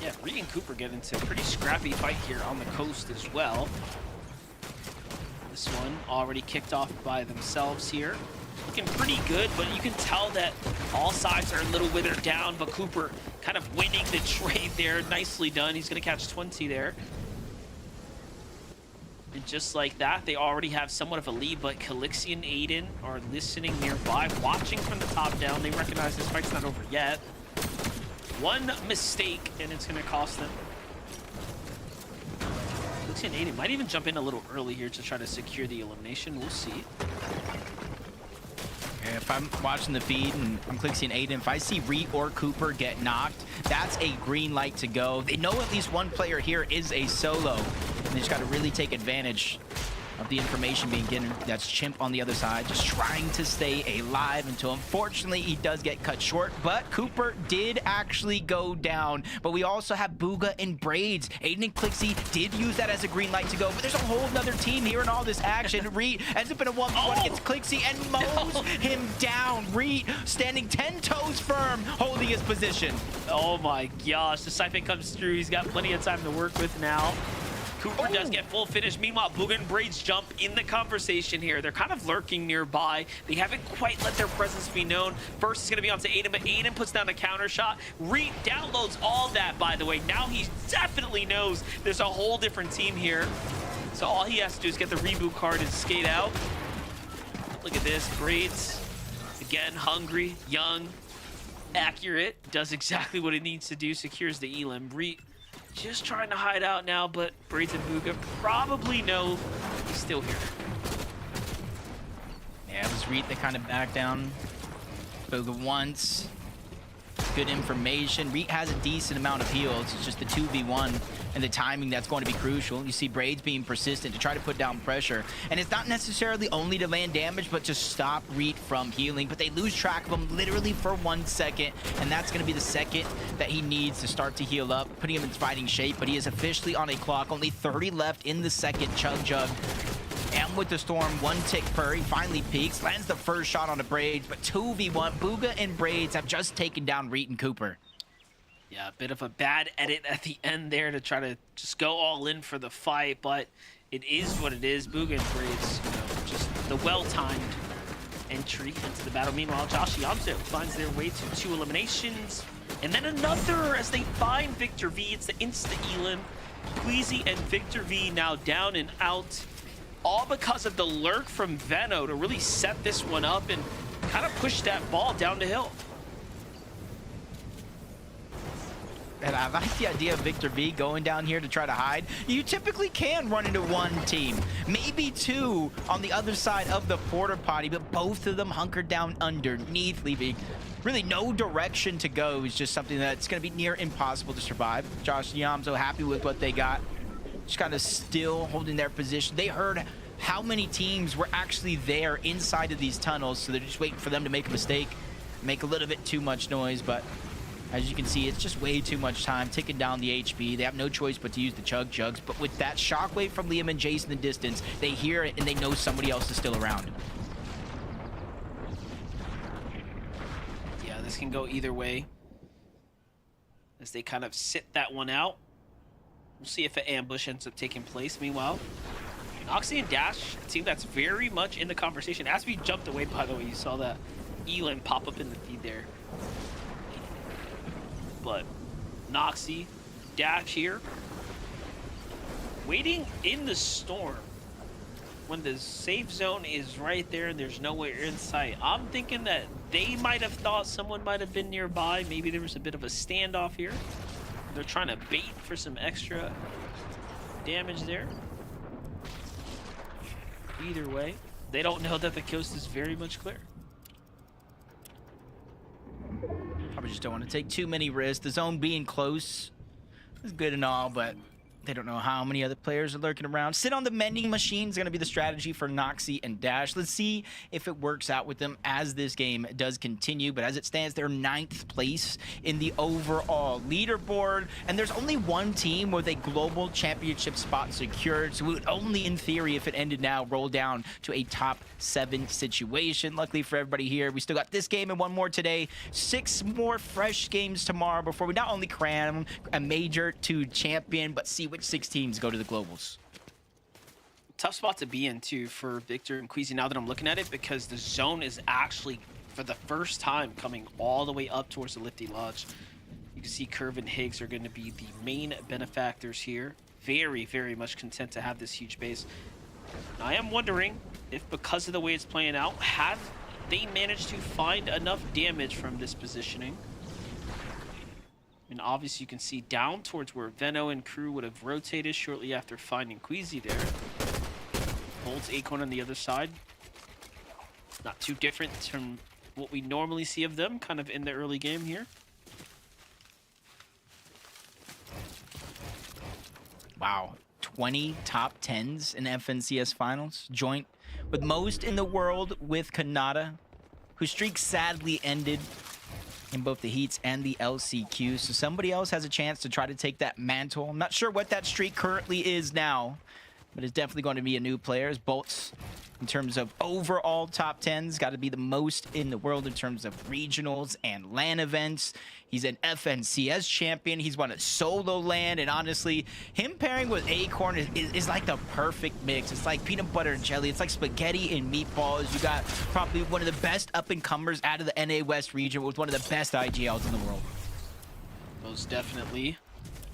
Yeah, Reed and Cooper get into a pretty scrappy fight here on the coast as well. This one already kicked off by themselves here. Looking pretty good, but you can tell that all sides are a little withered down, but Cooper kind of winning the trade there. Nicely done. He's going to catch 20 there. And just like that, they already have somewhat of a lead, but Calixi and Aiden are listening nearby, watching from the top down. They recognize this fight's not over yet. One mistake, and it's going to cost them. Calixi and Aiden might even jump in a little early here to try to secure the elimination. We'll see. If I'm watching the feed and I'm Clixi and Aiden, if I see Reed or Cooper get knocked, that's a green light to go. They know at least one player here is a solo, and they just got to really take advantage of the information being given. That's Chimp on the other side, just trying to stay alive until, unfortunately, he does get cut short. But Cooper did actually go down. But we also have Booga and Braids. Aiden and Clixi did use that as a green light to go, but there's a whole other team here in all this action. Reed ends up in a 1v1 against Clixi and mows him down. Reed standing 10 toes firm, holding his position. Oh my gosh, the siphon comes through. He's got plenty of time to work with now. Cooper does get full finish. Meanwhile, Booga and Braids jump in the conversation here. They're kind of lurking nearby. They haven't quite let their presence be known. First is going to be onto Aiden, but Aiden puts down the counter shot. Reed downloads all that, by the way. Now he definitely knows there's a whole different team here. So all he has to do is get the reboot card and skate out. Look at this. Braids, again, hungry, young, accurate. Does exactly what it needs to do. Secures the Elim. Reet just trying to hide out now, but Braids and Bugha probably know he's still here. Yeah, it was Reet that kind of backed down. Bugha once. Good information. Reet has a decent amount of heals. It's just the 2v1 and the timing that's going to be crucial. You see Braids being persistent to try to put down pressure. And it's not necessarily only to land damage, but to stop Reet from healing. But they lose track of him literally for 1 second. And that's going to be the second that he needs to start to heal up, putting him in fighting shape. But he is officially on a clock. Only 30 left in the second. Chug Jug. And with the storm, 1 tick per, he finally peaks, lands the first shot on the Braids, but 2v1, Bugha and Braids have just taken down Reet and Cooper. Yeah, a bit of a bad edit at the end there to try to just go all in for the fight, but it is what it is. Bugha and Braids, you know, just the well-timed entry into the battle. Meanwhile, Josh Yamto finds their way to 2 eliminations, and then another as they find Victor V. It's the insta-Elim. Queasy and Victor V now down and out. All because of the lurk from Veno to really set this one up and kind of push that ball down the hill. And I like the idea of Victor V going down here to try to hide. You typically can run into 1 team, maybe 2 on the other side of the porta potty, but both of them hunkered down underneath, leaving really no direction to go. Is just something that's going to be near impossible to survive. Josh Yamto happy with what they got. Just kind of still holding their position. They heard how many teams were actually there inside of these tunnels, so they're just waiting for them to make a mistake, make a little bit too much noise, but as you can see, it's just way too much time ticking down the HP. They have no choice but to use the Chug Jugs, but with that shockwave from Liam and Jace in the distance, they hear it and they know somebody else is still around. Yeah, this can go either way as they kind of sit that one out. We'll see if an ambush ends up taking place. Meanwhile, Noxy and Dash, a team that's very much in the conversation. As we jumped away, by the way, you saw that Elim pop up in the feed there. But Noxy, Dash here, waiting in the storm when the safe zone is right there and there's nowhere in sight. I'm thinking that they might have thought someone might have been nearby. Maybe there was a bit of a standoff here. They're trying to bait for some extra damage there. Either way, they don't know that the coast is very much clear. Probably just don't want to take too many risks. The zone being close is good and all, but they don't know how many other players are lurking around. Sit on the mending machine is going to be the strategy for Noxy and Dash. Let's see if it works out with them as this game does continue. But as it stands, they're 9th place in the overall leaderboard. And there's only 1 team with a global championship spot secured. So it would only, in theory, if it ended now, roll down to a top 7 situation. Luckily for everybody here, we still got this game and 1 more today. 6 more fresh games tomorrow before we not only crown a Major 2 champion, but see which 6 teams go to the globals. Tough spot to be in too for Victor and Queasy now that I'm looking at it, because the zone is actually for the first time coming all the way up towards the Lifty Lodge. You can see Curve and Higgs are going to be the main benefactors here. Very, very much content to have this huge base. I am wondering if, because of the way it's playing out, have they managed to find enough damage from this positioning? And obviously you can see down towards where Veno and crew would have rotated shortly after finding Queasy there. Holds Acorn on the other side. Not too different from what we normally see of them kind of in the early game here. Wow, 20 top 10s in FNCS finals, joint with most in the world with Kanata, whose streak sadly ended in both the heats and the LCQ. So somebody else has a chance to try to take that mantle. I'm not sure what that streak currently is now, but it's definitely going to be a new player. Boltz, in terms of overall top 10s, got to be the most in the world in terms of regionals and LAN events. He's an FNCS champion. He's won a solo LAN, and honestly, him pairing with Acorn is like the perfect mix. It's like peanut butter and jelly. It's like spaghetti and meatballs. You got probably one of the best up-and-comers out of the NA West region with one of the best IGLs in the world. Most definitely.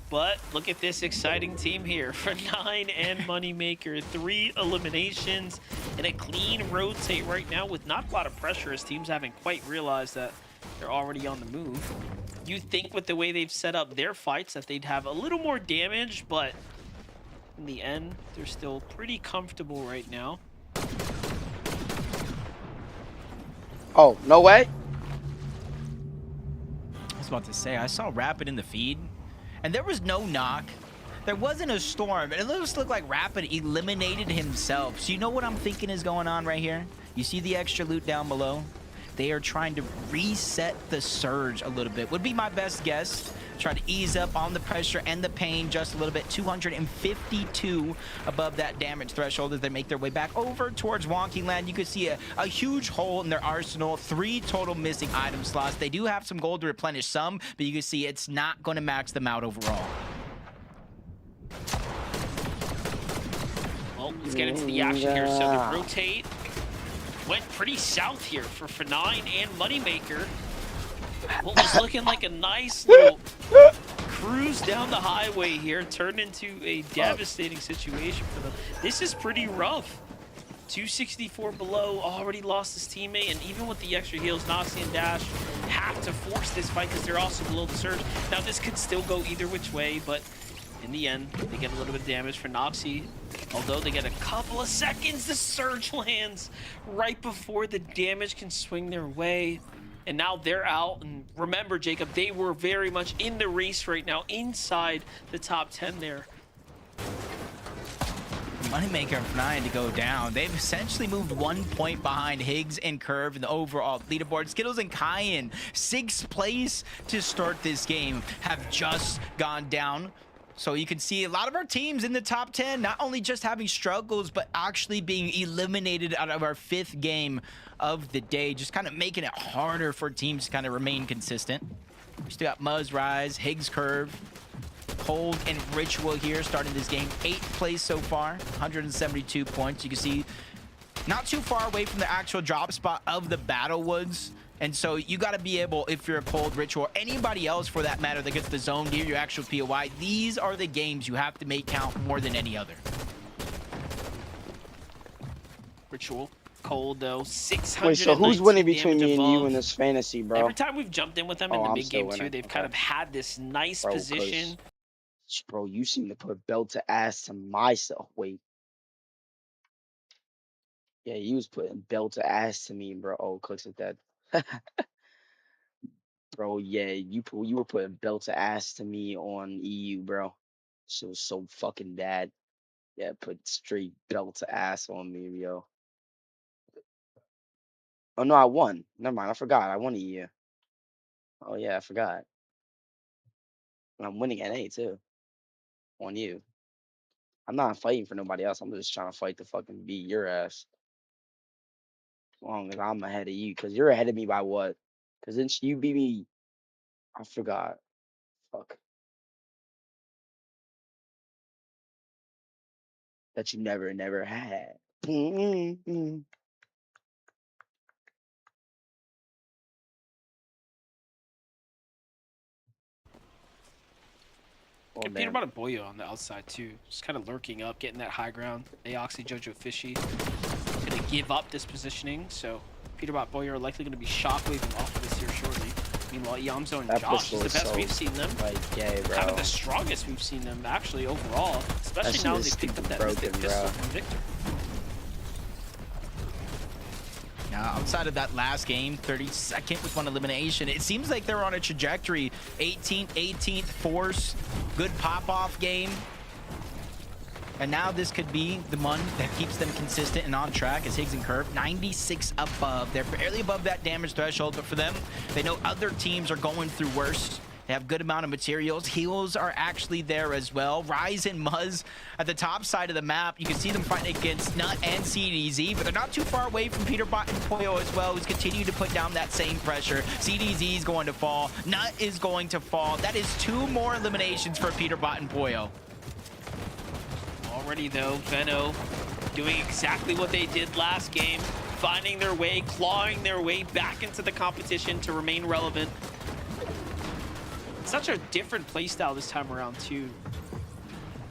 But look at this exciting team here for 9 and Moneymaker. 3 eliminations and a clean rotate right now with not a lot of pressure as teams haven't quite realized that they're already on the move. You think with the way they've set up their fights that they'd have a little more damage, but in the end, they're still pretty comfortable right now. Oh, no way? I was about to say, I saw Rapid in the feed, and there was no knock. There wasn't a storm, and it just looked like Rapid eliminated himself. So you know what I'm thinking is going on right here? You see the extra loot down below? They are trying to reset the surge a little bit. Would be my best guess. Try to ease up on the pressure and the pain just a little bit. 252 above that damage threshold as they make their way back over towards Wonky Land. You can see a huge hole in their arsenal. 3 total missing item slots. They do have some gold to replenish some, but you can see it's not going to max them out overall. Well, let's get into the action here. So the rotate went pretty south here for F9 and Moneymaker. What was looking like a nice little cruise down the highway here turned into a devastating situation for them. This is pretty rough. 264 below, already lost his teammate, and even with the extra heals, Noxie and Dash have to force this fight because they're also below the surge. Now this could still go either which way, but in the end, they get a little bit of damage for Noxie. Although they get a couple of seconds, the surge lands right before the damage can swing their way. And now they're out. And remember, Jacob, they were very much in the race right now, inside the top 10 there. Moneymaker and F9 to go down. They've essentially moved 1 point behind Higgs and Curve in the overall leaderboard. Skittles and Cayenne, 6th place to start this game, have just gone down. So you can see a lot of our teams in the top 10, not only just having struggles, but actually being eliminated out of our 5th game of the day, just kind of making it harder for teams to kind of remain consistent. We still got Muzz, Rise, Higgs, Curve, Cold, and Ritual here starting this game. 8th place so far, 172 points. You can see not too far away from the actual drop spot of the Battle Woods. And so you got to be able, if you're a Cold, Ritual, or anybody else for that matter that gets the zone near your actual POI, these are the games you have to make count more than any other. Ritual, Cold though, 600. Wait, so who's winning between me and you in this fantasy, bro? Every time we've jumped in with them in the mid game too, they've kind of had this nice position. Bro, you seem to put belt to ass to myself. Wait. Yeah, you was putting belt to ass to me, bro. Oh, Cooks is dead. Bro, yeah, you were putting belt to ass to me on EU, bro. Shit was so fucking bad. Yeah, put straight belt to ass on me, yo. Oh no, I won. Never mind, I forgot. I won EU. Oh yeah, I forgot. And I'm winning NA too. On you. I'm not fighting for nobody else. I'm just trying to fight to fucking beat your ass. As long as I'm ahead of you, because you're ahead of me by what? Because then you beat me. I forgot. Fuck. That you never had. Get Peterbot and Boyo on the outside too, just kind of lurking up, getting that high ground. Aoxy, Jojo, Fishy gonna give up this positioning, so Peterbot, Boyo are likely gonna be shockwaving off of this here shortly. Meanwhile, Yamzo and Josh is the best we've seen them. Gay, bro. Kind of the strongest we've seen them actually overall, especially now they've picked up that Mystic pistol from Victor. Now, outside of that last game, 32nd with 1 elimination, it seems like they're on a trajectory. 18th Force, good pop-off game. And now this could be the one that keeps them consistent and on track as Higgs and Curve, 96 above. They're barely above that damage threshold, but for them, they know other teams are going through worse. They have good amount of materials. Heals are actually there as well. Rise and Muzz at the top side of the map. You can see them fighting against Nut and CDZ, but they're not too far away from Peterbot and Poyo as well, who's continuing to put down that same pressure. CDZ is going to fall. Nut is going to fall. That is 2 more eliminations for Peterbot and Poyo. Already though, Veno doing exactly what they did last game, finding their way, clawing their way back into the competition to remain relevant. such a different playstyle this time around too.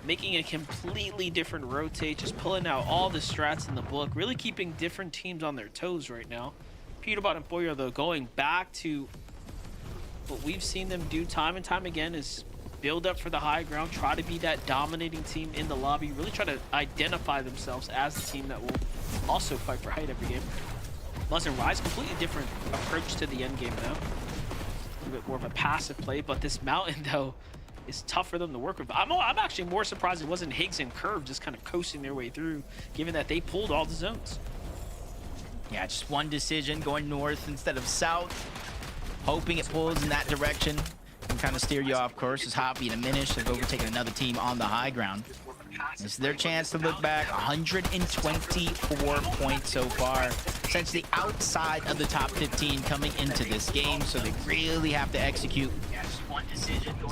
Making a completely different rotate, just pulling out all the strats in the book, really keeping different teams on their toes right now. Peterbot and Pollo, though, going back to what we've seen them do time and time again is build up for the high ground, try to be that dominating team in the lobby, really try to identify themselves as the team that will also fight for height every game. Muzz and Rise, completely different approach to the end game now. A little bit more of a passive play, but this mountain, though, is tough for them to work with. I'm actually more surprised it wasn't Higgs and Curve just kind of coasting their way through, given that they pulled all the zones. Yeah, just one decision, going north instead of south, hoping it pulls in that direction and kind of steer you off course. As Hoppy and Minish have overtaken another team on the high ground. This is their chance to look back. 124 points so far. Essentially outside of the top 15 coming into this game, so they really have to execute.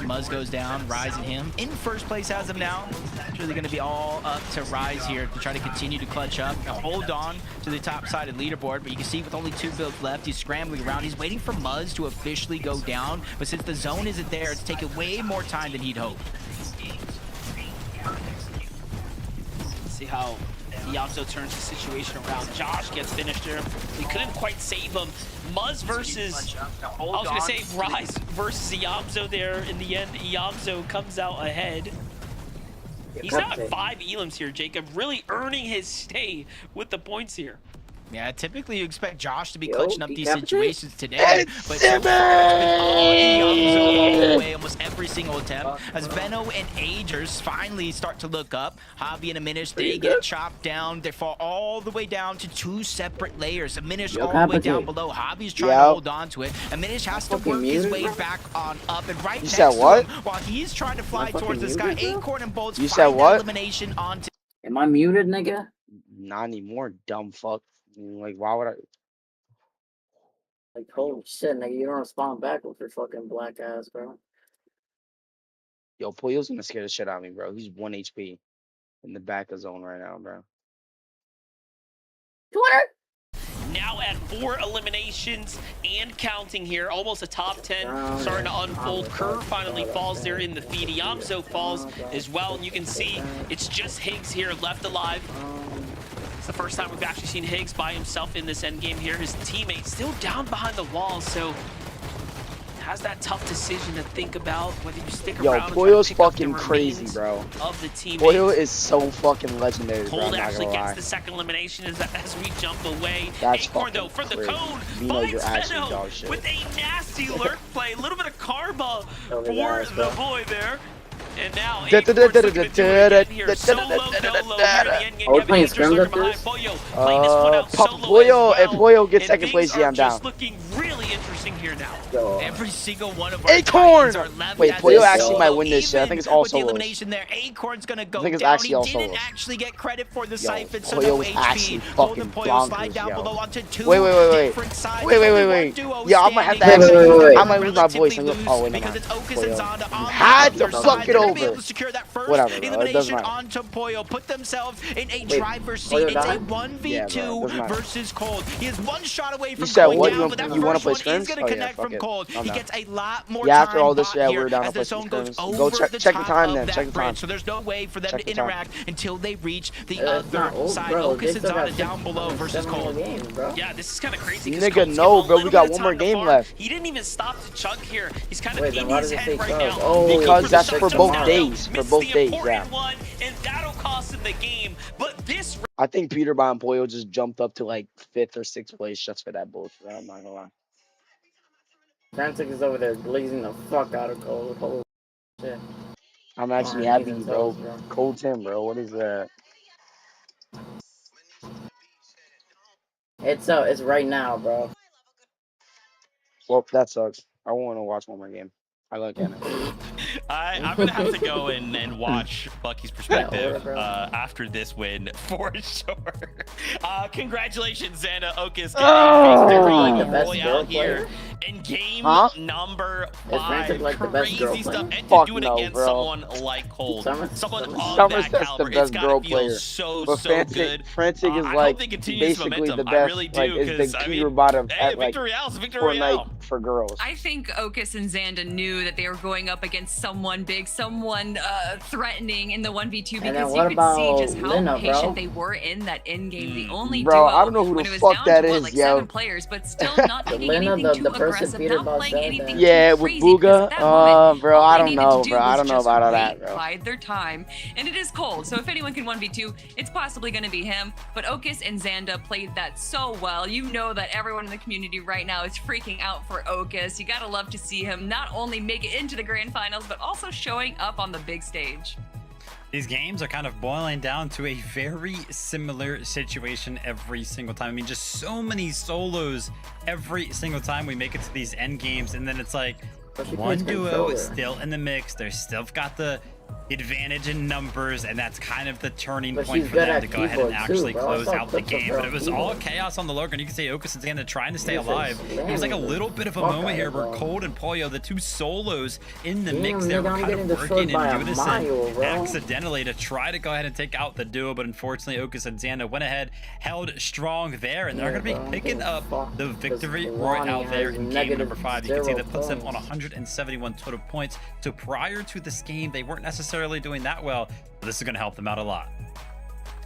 Muzz goes down, Rise and him in first place as of now. It's really going to be all up to Rise here to try to continue to clutch up, hold on to the top side of the leaderboard. But you can see with only 2 builds left, he's scrambling around. He's waiting for Muzz to officially go down, but since the zone isn't there, it's taken way more time than he'd hoped. See how Yamso turns the situation around. Josh gets finished there. He couldn't quite save him. Muzz versus, I was going to say Rise versus Yamso there. In the end, Yamso comes out ahead. He's now at 5 elims here, Jacob, really earning his stay with the points here. Yeah, typically you expect Josh to be clutching up these situations today, but so far it's been all Yamso all the way, almost every single attempt. As Veno and Agers finally start to look up, Javi and Aminish, they get chopped down. They fall all the way down to 2 separate layers. Aminish all the way down below. Javi's trying to hold on to it. Aminish has to work his way back on up, and right next to him, while he's trying to fly towards the sky, Acorn and Bolts find that elimination onto. Am I muted, nigga? Not anymore, dumb fuck. Like, why would I? Like, holy shit, nigga, you don't respond back with your fucking black ass, bro. Yo, Pollo's gonna scare the shit out of me, bro. He's 1 HP in the back of zone right now, bro. Twitter! Now at 4 eliminations and counting here, almost a top 10 starting to unfold. Curve finally falls there in the feed. Yamso falls as well, and you can see it's just Higgs here left alive. It's the first time we've actually seen Higgs by himself in this endgame here. His teammate still down behind the wall, so has that tough decision to think about whether you stick around. Yo, Pollo's fucking crazy, bro. Of the team. Pollo is so fucking legendary, bro. Cold actually gets the second elimination as we jump away. That's Acorn, though, for the cone, finds Veno with a nasty lurk play. A little bit of karma for the boy there. And now Acorn's looking to do it again here. Solo dolo here in the end game. Pollo, if Pollo gets second place, yeah, I'm down. Looking really interesting here now. Every single one of our Acorn! Wait, Pollo actually might win this shit. I think it's all solos. Elimination there. Acorn's gonna go I think it's down. actually all he solos. didn't actually get credit for the siphon, so Pollo no was HP. actually Golden fucking Pollo slide bonkers, down yo. below onto 2 Wait. different sides. Wait. Yeah, I might have to Wait. I might lose my voice. Oh, wait, never mind. You had to fuck it over. Whatever, bro. It doesn't matter. Onto Pollo, put themselves in a driver's seat. It's a 1v2 versus Cold. He is 1 shot away from going down, but that first one is going to connect from Cold. He gets a lot more time. After all this, yeah, we're down as to the play zone goes Go over check the the top time of then. that Check the time. bridge, so there's no way for them Check to the time. interact until they reach the other side. Ocus and Zana down below versus Cold. Yeah, this is kind of crazy. Nigga, no, bro. We got 1 more game left. He didn't even stop to chunk here. He's kind of in his head right now. Because that's for both days. For both days, yeah. And that'll cost him the game. But this, I think Peterbot and Pollo just jumped up to like 5th or 6th place just for that bullshit. I'm not gonna lie. Frantic is over there blazing the fuck out of Cold. Holy shit. I'm actually happy, bro. Cold 10, bro. What is that? It's right now, bro. Well, that sucks. I want to watch one more game. I like it. I'm gonna have to go and watch Bucky's perspective after this win for sure. Congratulations, Xana, Ocus, getting the boy out here in game Huh? number Is 5, Frantic like the best girl crazy stuff, player? and to Fuck do it no, against bro. someone like Cold, someone of that Somerset's the caliber, it's best gotta girl feel player. so But good. Frantic is I like hope they continue this basically momentum. the best. I really Like do, is the because I Peter mean, bottom hey, at like Victor Real's Victor Fortnite Real. for girls. I think Okus and Xanda knew that they were going up against someone big, someone threatening in the 1v2 then because what you could see about just how Lina, patient bro? they were in that end game. The only Bro, duo I don't know who when the it was fuck down that to is, like yo. 7 players, but still not taking Lina, anything the too person aggressive, Peter not Boss playing said anything that. Yeah, too with crazy. Because at Booga, that moment, bro, all I they don't needed know, to do bro. I was don't know just about all wait, that, bro. bide their time, and it is Cold. So if anyone can 1v2, it's possibly going to be him. But Okus and Xanda played that so well. You know that everyone in the community right now is freaking out for Okus. You gotta love to see him not only make it into the grand finals, but also showing up on the big stage. These games are kind of boiling down to a very similar situation every single time. I mean, just so many solos every single time we make it to these end games, and then it's like one duo is still in the mix. They're still got the advantage in numbers, and that's kind of the turning point for them to go ahead and actually close out the game. But it was all chaos on the lower, and you can see Okus and Xanda trying to stay alive. It was like a little bit of a moment here where Cold and Polyo, the two solos in the mix there, were kind of working in unison accidentally to try to go ahead and take out the duo, but unfortunately Okus and Xanda went ahead, held strong there, and they're going to be picking up the victory right out there in game number 5. You can see that puts them on 171 total points. So prior to this game, they weren't necessarily doing that well, but this is going to help them out a lot.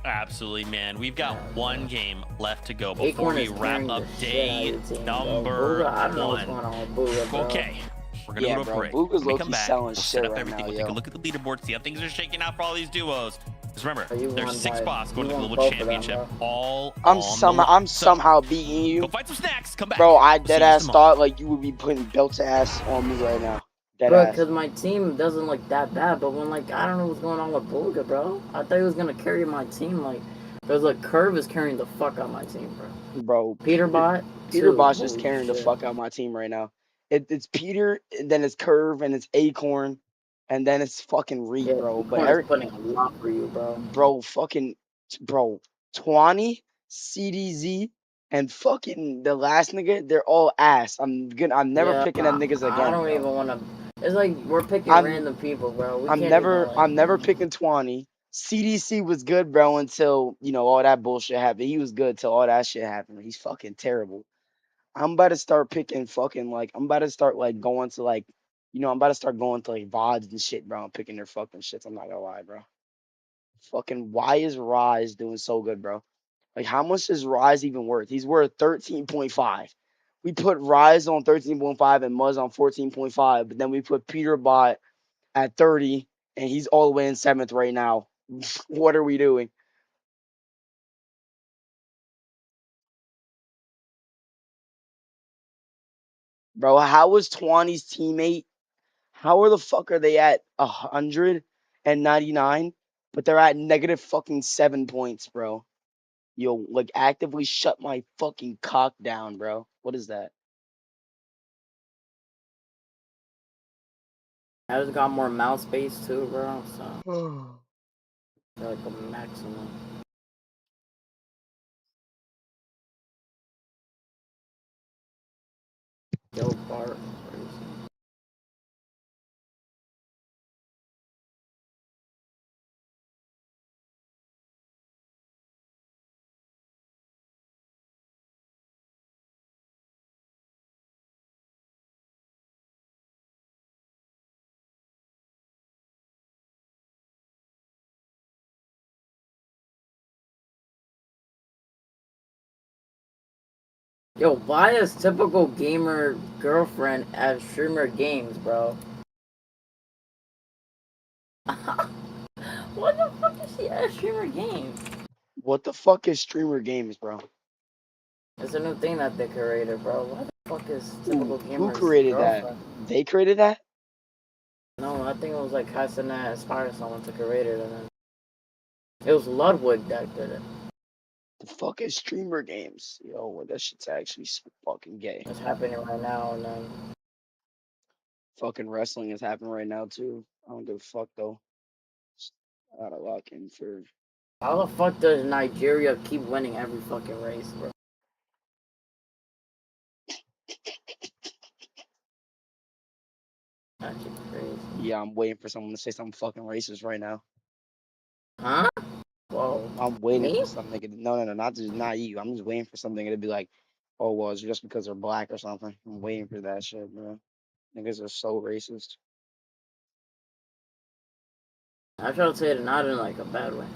Absolutely, man. We've got one game left to go before we wrap up day number 1. Okay. We're going to go to a break. Booga's When we low-key come back, selling we'll shit set up right everything. now, We'll take a yo. look at the leaderboard, see how things are shaking out for all these duos. Because remember, there's won 6 by- spots going to the you won global both of them, championship. bro. All I'm on somehow beating you. Go find some snacks. Come back. Bro, I We'll see dead you ass tomorrow. thought like you would be putting belt ass on me right now. Dead Bro, ass. because my team doesn't look that bad, but when, like, I don't know what's going on with Booga, bro. I thought he was going to carry my team, like, there's a Curve is carrying the fuck out my team, bro. Bro, Peterbot, Peter too. Bosch is Holy carrying the shit. fuck out my team right now. It's Peter, and then it's Curve, and it's Acorn, and then it's fucking Reek, Yeah, bro. But Acorn is putting a lot for you, bro. bro, Twani, CDZ, and fucking the last nigga, they're all ass. I'm never picking them niggas again. I don't bro. even want to. It's like we're picking I'm- random people, bro. We I'm can't never even, like, I'm never picking Twani. CDC was good, bro, until all that bullshit happened. He was good till all that shit happened. He's fucking terrible. I'm about to start picking fucking I'm about to start going to I'm about to start going to VODs and shit, bro, and picking their fucking shits. I'm not gonna lie, bro. Fucking why is Rise doing so good, bro? Like how much is Rise even worth? He's worth 13.5. We put Rise on 13.5 and Muzz on 14.5, but then we put Peterbot at 30, and he's all the way in 7th right now. What are we doing? Bro, how was Twani's teammate? How the fuck are they at 199, but they're at negative fucking 7 points, bro? Yo, actively shut my fucking cock down, bro. What is that? I just got more mouse space too, bro. So like a maximum. Yo, Bart. Yo, why is typical gamer girlfriend at streamer games, bro? What the fuck is she at streamer games? What the fuck is streamer games, bro? It's a new thing that they created, bro. What the fuck is typical gamer? Who created that? They created that? No, I think it was like Hasanat inspired someone to create it, and then it was Ludwig that did it. The fuck is streamer games? Yo, that shit's actually fucking gay. It's happening right now, and then Fucking wrestling is happening right now too. I don't give a fuck though. I gotta lock in for. how the fuck does Nigeria keep winning every fucking race, bro? Yeah, I'm waiting for someone to say something fucking racist right now. Huh? Whoa. I'm waiting Me? for something. No, not you. I'm just waiting for something to be like, oh, well, it's just because they're black or something. I'm waiting for that shit, bro. Niggas are so racist. I try to say it not in like a bad way.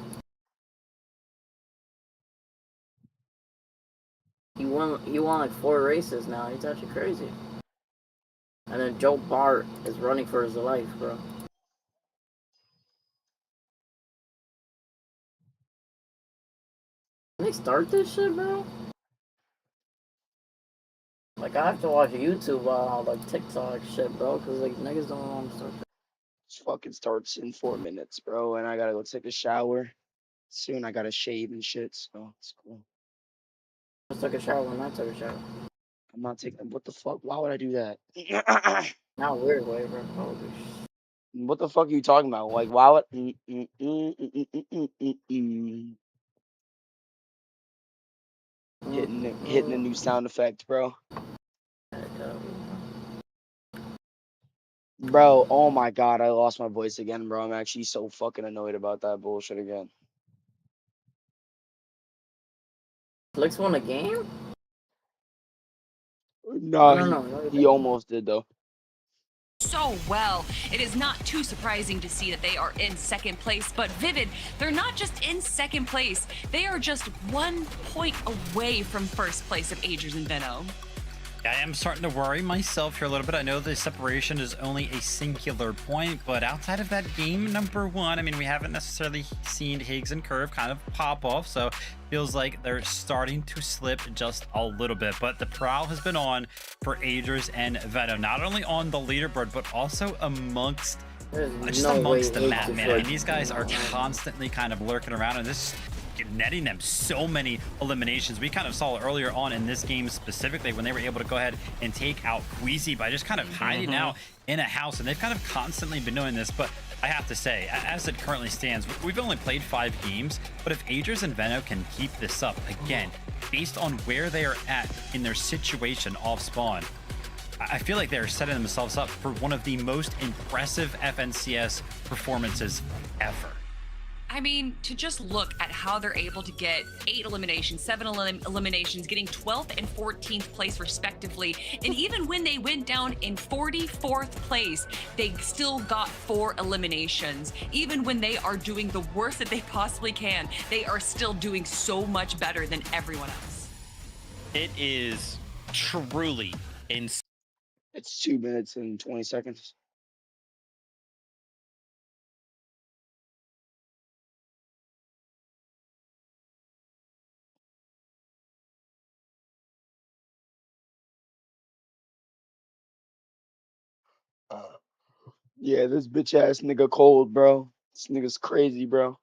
He won like 4 races now. He's actually crazy. And then Joe Bart is running for his life, bro. Can they start this shit, bro? Like, I have to watch YouTube like TikTok shit, bro, because like niggas don't want to start. This fucking starts in 4 minutes, bro, and I gotta go take a shower. Soon I gotta shave and shit, so it's cool. I took a shower when I took a shower. I'm not taking. What the fuck? Why would I do that? Not weird way, bro. Holy shit. What the fuck are you talking about? Like, why would? Hitting the new sound effect, bro. Bro, oh my god, I lost my voice again, bro. I'm actually so fucking annoyed about that bullshit again. Flicks won a game? No, he almost did though. So well. It is not too surprising to see that they are in second place, but Vivid, they're not just in second place, they are just 1 point away from first place of Agers and Venom. I am starting to worry myself here a little bit. I know the separation is only a singular point, but outside of that game number 1, I mean, we haven't necessarily seen Higgs and Curve kind of pop off, so feels like they're starting to slip just a little bit. But the prowl has been on for Agers and Venom, not only on the leaderboard, but also amongst the map, man. I mean, these guys are constantly kind of lurking around, and this netting them so many eliminations. We kind of saw earlier on in this game specifically when they were able to go ahead and take out Queasy by just kind of hiding out in a house, and they've kind of constantly been doing this. But I have to say, as it currently stands, we've only played 5 games, but if Agers and Veno can keep this up, again, based on where they are at in their situation off spawn, I feel like they're setting themselves up for one of the most impressive FNCS performances ever. I mean, to just look at how they're able to get 8 eliminations, 7 eliminations, getting 12th and 14th place respectively. And even when they went down in 44th place, they still got 4 eliminations. Even when they are doing the worst that they possibly can, they are still doing so much better than everyone else. It is truly insane. It's 2 minutes and 20 seconds. Yeah, this bitch ass nigga cold, bro. This nigga's crazy, bro.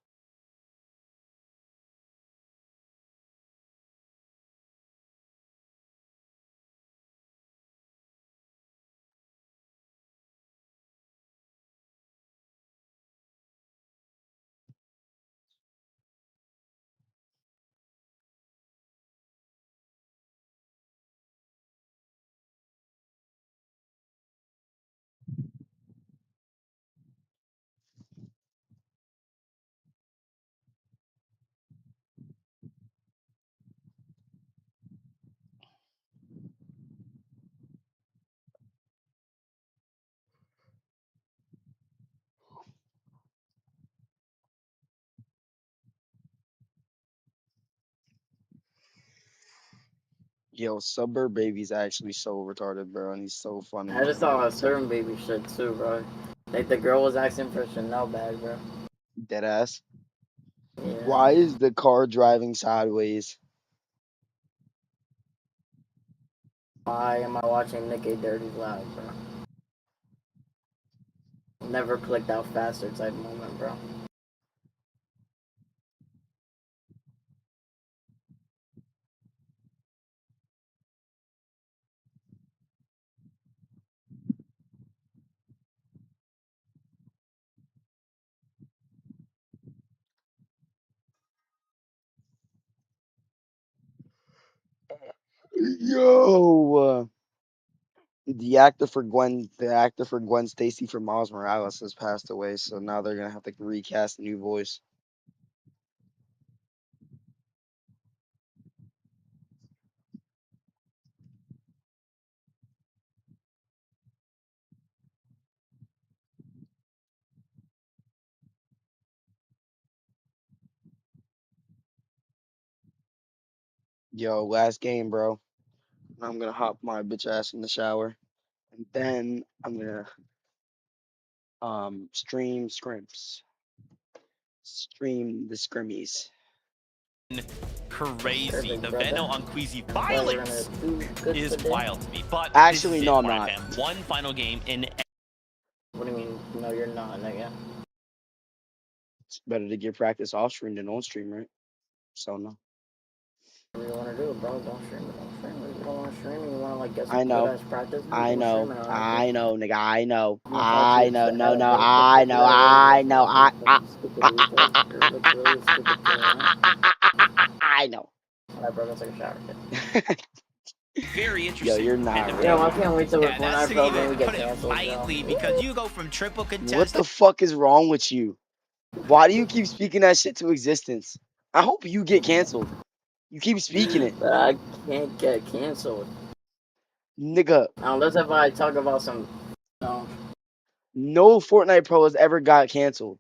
Yo, Suburb Baby's actually so retarded, bro, and he's so funny. I just saw a certain baby shit too, bro. Like the girl was asking for Chanel bag, bro. Deadass. Yeah. Why is the car driving sideways? Why am I watching Nick A. Dirty Live, bro? Never clicked out faster type moment, bro. Yo, The actor for Gwen Stacy for Miles Morales has passed away, so now they're gonna have to recast a new voice. Yo, last game, bro. I'm gonna hop my bitch ass in the shower, and then I'm gonna stream scrimps. Stream the scrimmies. Crazy. The Veno on Queasy violence is wild to me. But actually, this is no, it, I'm not. Fam. One final game in. What do you mean? No, you're not, nigga. It's better to get practice off stream than on stream, right? So no. What do you want to do, bro? Don't stream it. Don't stream it. You don't want to stream it. You want to like get some I know. good ass practice. I know, nigga. I know. No. I know. I know. Alright, bro, go take a shower. Very interesting. Yo, you're not. Yo, I can't wait till Yeah, we're that's when to we get put it canceled. lightly because you go from triple contest. What the fuck is wrong with you? Why do you keep speaking that shit to existence? I hope you get canceled. You keep speaking it. But I can't get canceled. Nigga. Unless if I talk about some. No Fortnite Pro has ever got canceled.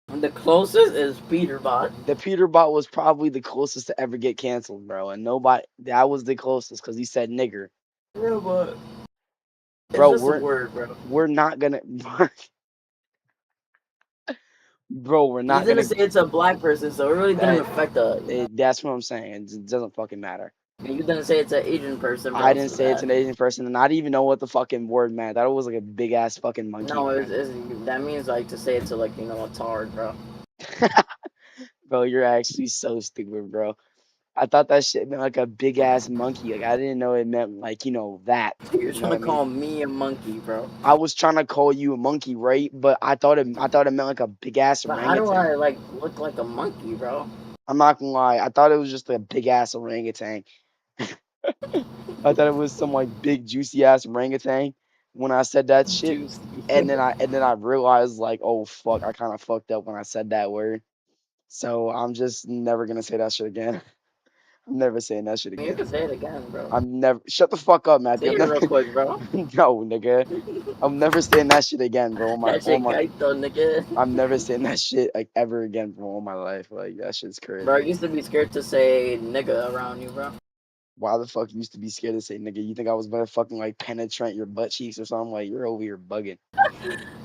The closest is Peterbot. The Peterbot was probably the closest to ever get canceled, bro. And nobody, that was the closest because he said nigger. Yeah, but. Bro, It's just a word, bro. We're not gonna. Bro, we're not gonna gonna say it's a black person, so it really didn't affect us. That's what I'm saying. It doesn't fucking matter. You didn't say it's an Asian person. I didn't say it's an Asian person, and I didn't even know what the fucking word meant. That was like a big ass fucking monkey. No, that means like to say it to like a tard, bro. Bro, you're actually so stupid, bro. I thought that shit meant like a big ass monkey. Like I didn't know it meant like that. You're trying to call me a monkey, bro. I was trying to call you a monkey, right? But I thought it meant like a big ass orangutan. How do I like look like a monkey, bro? I'm not gonna lie. I thought it was just a big ass orangutan. I thought it was some like big juicy ass orangutan when I said that shit. And then I realized like, oh fuck, I kind of fucked up when I said that word. So I'm just never gonna say that shit again. I'm never saying that shit again. You can say it again, bro. I'm never. Shut the fuck up, Matthew. Say it real quick, bro. No, nigga. I'm never saying that shit again, bro. Nigga. I'm never saying that shit like ever again for all my life. Like that shit's crazy. Bro, I used to be scared to say nigga around you, bro. Why the fuck you used to be scared to say nigga? You think I was gonna fucking like penetrate your butt cheeks or something? Like you're over here bugging.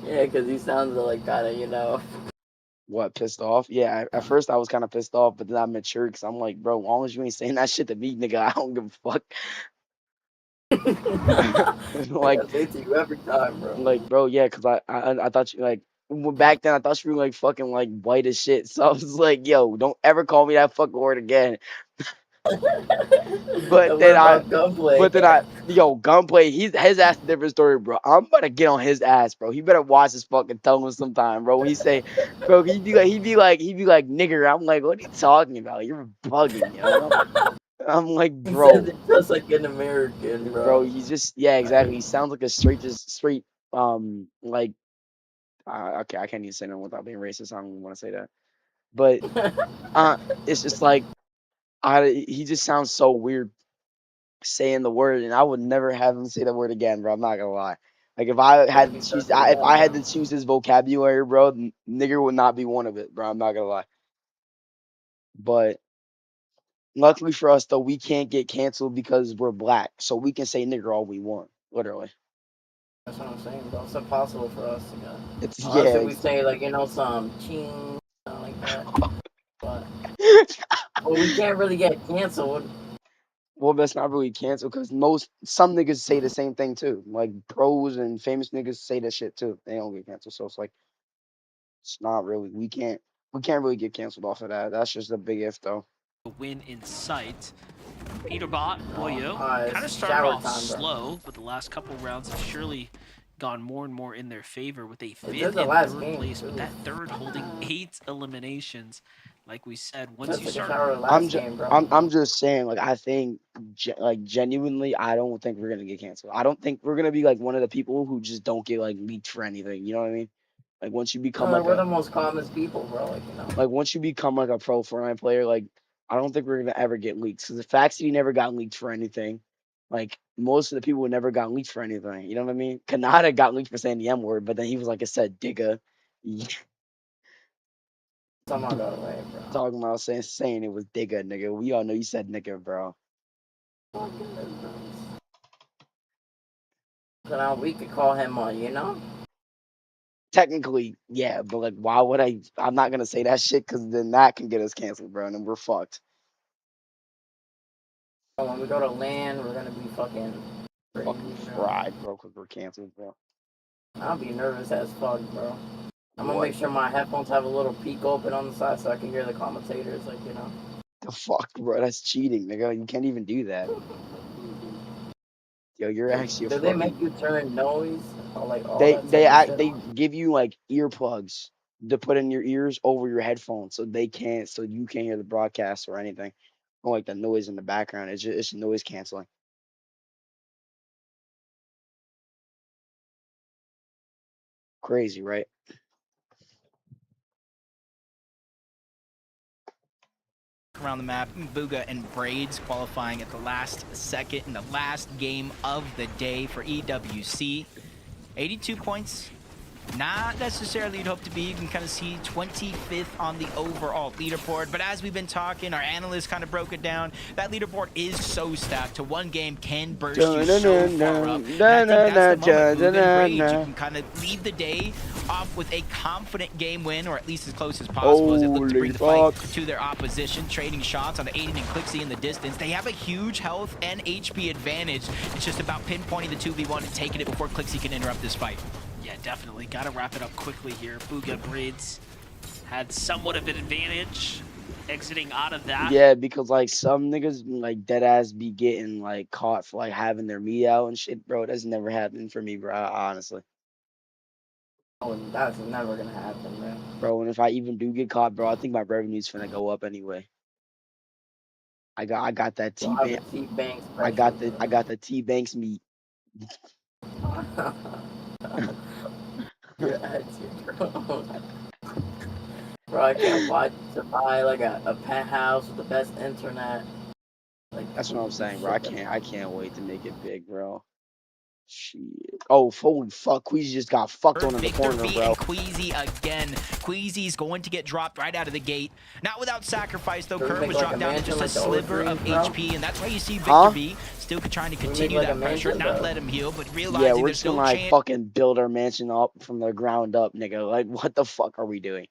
Yeah, because you sounded like kinda, What, pissed off? Yeah, at first I was kind of pissed off, but then I matured because I'm like, bro, as long as you ain't saying that shit to me, nigga, I don't give a fuck. Like, I say to you every time, bro. Like, bro, yeah, because I thought you, like, back then I thought you were, like, fucking, like, white as shit. So I was like, yo, don't ever call me that fucking word again. But then Gunplay, his ass a different story, bro. I'm about to get on his ass, bro. He better watch his fucking tongue sometime, bro. He say, bro, he'd be like, nigger. I'm like, what are you talking about? You're bugging, yo. I'm like, bro, just like an American, bro. Bro, he's just exactly. He sounds like a straight like okay, I can't even say that without being racist. I don't even want to say that, but it's just like he just sounds so weird saying the word, and I would never have him say the word again, bro. I'm not gonna lie. Like if I had to choose his vocabulary, bro, nigger would not be one of it, bro. I'm not gonna lie. But luckily for us, though, we can't get canceled because we're black, so we can say nigger all we want, literally. That's what I'm saying, bro. It's impossible for us to go. It's we say like some ching, something like that. But we can't really get canceled. Well, that's not really canceled because some niggas say the same thing too. Like pros and famous niggas say that shit too. They don't get canceled, so it's like it's not really. We can't really get canceled off of that. That's just a big if though. Win in sight. Peterbot, Boyo, kind of started off slow, but the last couple rounds have surely gone more and more in their favor with a 5th and 3rd place, but that 3rd holding 8 eliminations. like we said, once you That's like start, our last game, bro. I'm just saying, like, I think, like, genuinely, I don't think we're gonna get canceled. I don't think we're gonna be like one of the people who just don't get like leaked for anything. You know what I mean? Like, once you become No, like we're the most common people, bro. Like, you know. like once you become like a pro Fortnite player, like, I don't think we're gonna ever get leaked. Because the fact that he never got leaked for anything, like most of the people never got leaked for anything. You know what I mean? Kanata got leaked for saying the M word, but then he was like, I said, digga. Somehow got away, bro. Talking about saying it was digga, nigga. We all know you said nigga, bro. So now we could call him on, you know? Technically, yeah, but like, why would I? I'm not gonna say that shit because then that can get us canceled, bro, and then we're fucked. So when we go to LAN, we're gonna be fucking fried, bro, because we're canceled, bro. I'll be nervous as fuck, bro. I'm gonna make sure my headphones have a little peak open on the side so I can hear the commentators, like, you know. The fuck, bro? That's cheating, nigga. You can't even do that. Yo, you're actually. Do they make you turn noise? Or like all they give you like earplugs to put in your ears over your headphones, so you can't hear the broadcast or anything, or like the noise in the background. It's noise canceling. Crazy, right? Around the map, Bugha and Braids qualifying at the last second in the last game of the day for EWC. 82 points. Not necessarily you'd hope to be. You can kind of see 25th on the overall leaderboard. But as we've been talking, our analysts kind of broke it down. That leaderboard is so stacked. To one game can burst you so far up. And I think that's the moment. Rage, you can kind of leave the day off with a confident game win, or at least as close as possible as they look to bring the fight to their opposition. Trading shots on the Aiden and Clixie in the distance. They have a huge health and HP advantage. It's just about pinpointing the 2v1 and taking it before Clixie can interrupt this fight. Yeah, definitely. Got to wrap it up quickly here. Bugha Braids had somewhat of an advantage exiting out of that. Yeah, because like some niggas like dead ass be getting like caught for like having their meat out and shit, bro. That's never happened for me, bro. Honestly. Oh, that's never gonna happen, man. Bro, and if I even do get caught, bro, I think my revenue's finna go up anyway. I got that T-Banks. I got the T-Banks meat. Bro, I can't watch to buy like a penthouse with the best internet. Like, that's what I'm saying, bro. I can't wait to make it big, bro. Shit. Oh, holy fuck. Queasy just got fucked on in the corner, bro. And Queasy again. Queasy's going to get dropped right out of the gate. Not without sacrifice, though. Kerr was dropped down to just a sliver of HP, and that's why you see Victor V still trying to continue that pressure, not let him heal, but realizing there's no chance. Yeah, we're just gonna like fucking build our mansion up from the ground up, nigga. Like, what the fuck are we doing?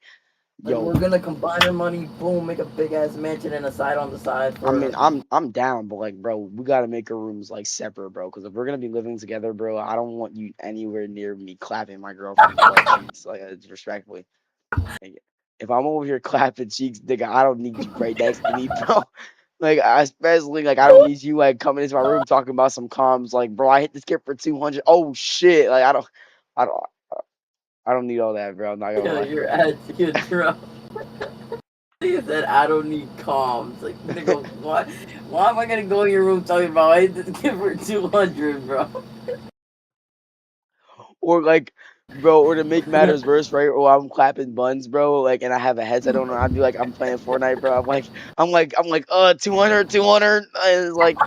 Yo, like, we're gonna combine our money, boom, make a big ass mansion and a side on the side. I mean, I'm down, but like, bro, we gotta make our rooms like separate, bro. Because if we're gonna be living together, bro, I don't want you anywhere near me clapping my girlfriend's cheeks, like respectfully. Like, if I'm over here clapping cheeks, nigga, I don't need you right next to me, bro. Like, especially like I don't need you like coming into my room talking about some comms. Like, bro, I hit this kid for 200. Oh shit! Like, I don't need all that, bro. I'm not gonna lie. You're attitude, bro. He said, I don't need comms. Like, nigga, why am I gonna go in your room talking about I hit this kid for 200, bro? Or like, bro, or to make matters worse, right? Or I'm clapping buns, bro, like, and I have a headset on, and I'd be like, I'm playing Fortnite, bro. I'm like, 200, and it's like.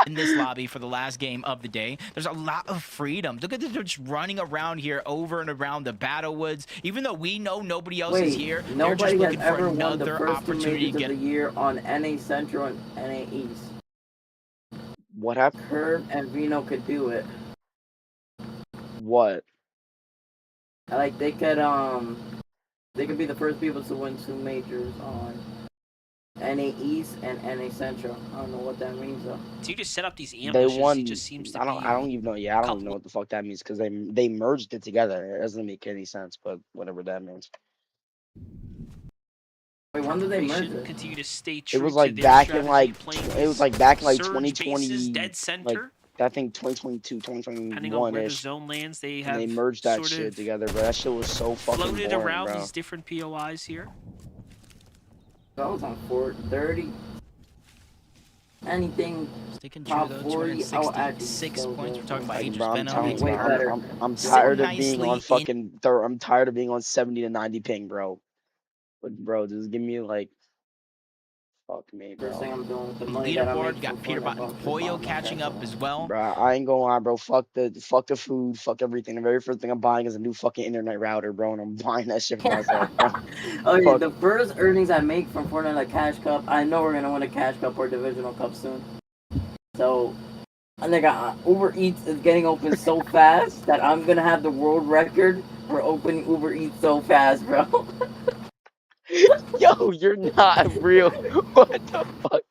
In this lobby for the last game of the day, there's a lot of freedom. Look at them just running around here over and around the battle woods. Even though we know nobody else is here, they're just looking for another opportunity to get the year on NA Central and NA East. What happened? Curve and Vino could do it. What? Like they could be the first people to win 2 majors on NA East and NA Central. I don't know what that means though. So you just set up these ambushes. They won. He just seems to I don't even know. Yeah, I don't even know what the fuck that means because they merged it together. It doesn't make any sense, but whatever that means. Wait, when did they They merge should it? continue to stay true It was to like their back strategy in like of playing it was these like back in like surge 2020, bases, dead like center. I think 2022, Depending on where the 2021 ish, zone lands, they and have they merged that sort shit of together, bro. That shit was so fucking floated boring, around bro. these different POIs here. That was on 430. Anything Sticking top true though, 40, I'll add 266 points. We're talking about Like, Aegis bro, I'm Venom. telling you, way bro, better. I'm Sit tired of being nicely on in- fucking I'm tired of being on 70 to 90 ping, bro. But bro, just give me like, fuck me, First thing bro. I'm doing with the money that I Leaderboard make got from Peterbot Fortnite, and Poyo I'm catching up as well. Bro, I ain't gonna lie, bro. Fuck the food, fuck everything. The very first thing I'm buying is a new fucking internet router, bro, and I'm buying that shit for myself, bro. Okay, Fuck. the first earnings I make from Fortnite like Cash Cup, I know we're gonna win a Cash Cup or Divisional Cup soon. So, I think Uber Eats is getting open so fast that I'm gonna have the world record for opening Uber Eats so fast, bro. Yo, you're not real. What the fuck?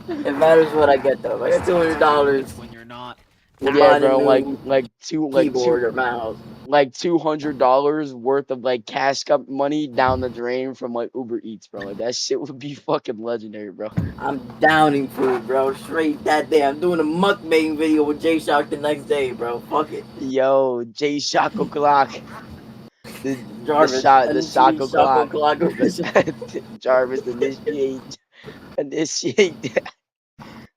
It matters what I get though. If I get $200. When you're not. Yeah, bro, like keyboard or mouse. like $200 worth of like cash cup money down the drain from like Uber Eats, bro. Like that shit would be fucking legendary, bro. I'm downing food, bro. Straight that day. I'm doing a mukbang video with J Shock the next day, bro. Fuck it. Yo, J Shock o'clock. The Jarvis, shot initiate o'clock. o'clock. Jarvis initiate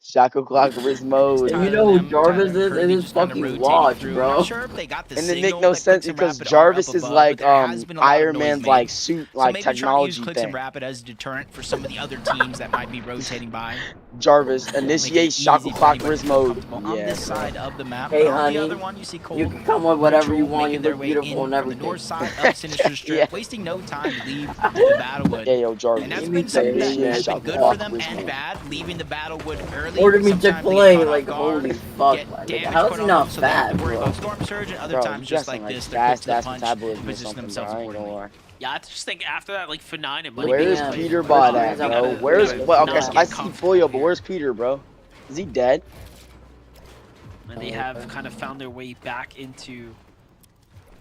Shock o'clock wrist mode. And you know who Jarvis is? It is fucking Watch, bro. And it make no sense because Jarvis is like Iron Man's like suit So like maybe try to use technology Clicks and thing. Rapid as a deterrent for some of the other teams that might be rotating by. Jarvis initiate Shock o'clock wrist mode. On Yeah, this bro. side of the map. Hey, but on honey, the other one, you see Cole you can come with whatever you want. You making their look way beautiful in and from the everything. north side of Sinister Strip, Yeah. wasting no time to leave the Battlewood. Yeah, yo, Jarvis. And that's Give me been something that Chick-fil-A, has been Shock good o'clock for them wrist and mode. bad, leaving the Battlewood early. Order me Sometimes they get Chick-fil-A, caught like off guard, holy fuck, get man. damage How's put he on not them, so they have fat, to worry bro? about Storm Surge, and other Bro, times you just got some, like this, fast they're quick to ass the punch metabolism and or position something, bro. themselves I ain't gonna accordingly. lie. Yeah, I just think after that, like F9 and Money Where's Beans, Peter like, Bot they at, gotta- bro? Where's they well, gotta okay, so get I see comfortable Poyo, but here. where's Peter, bro? Is he dead? And they have kind of found their way back into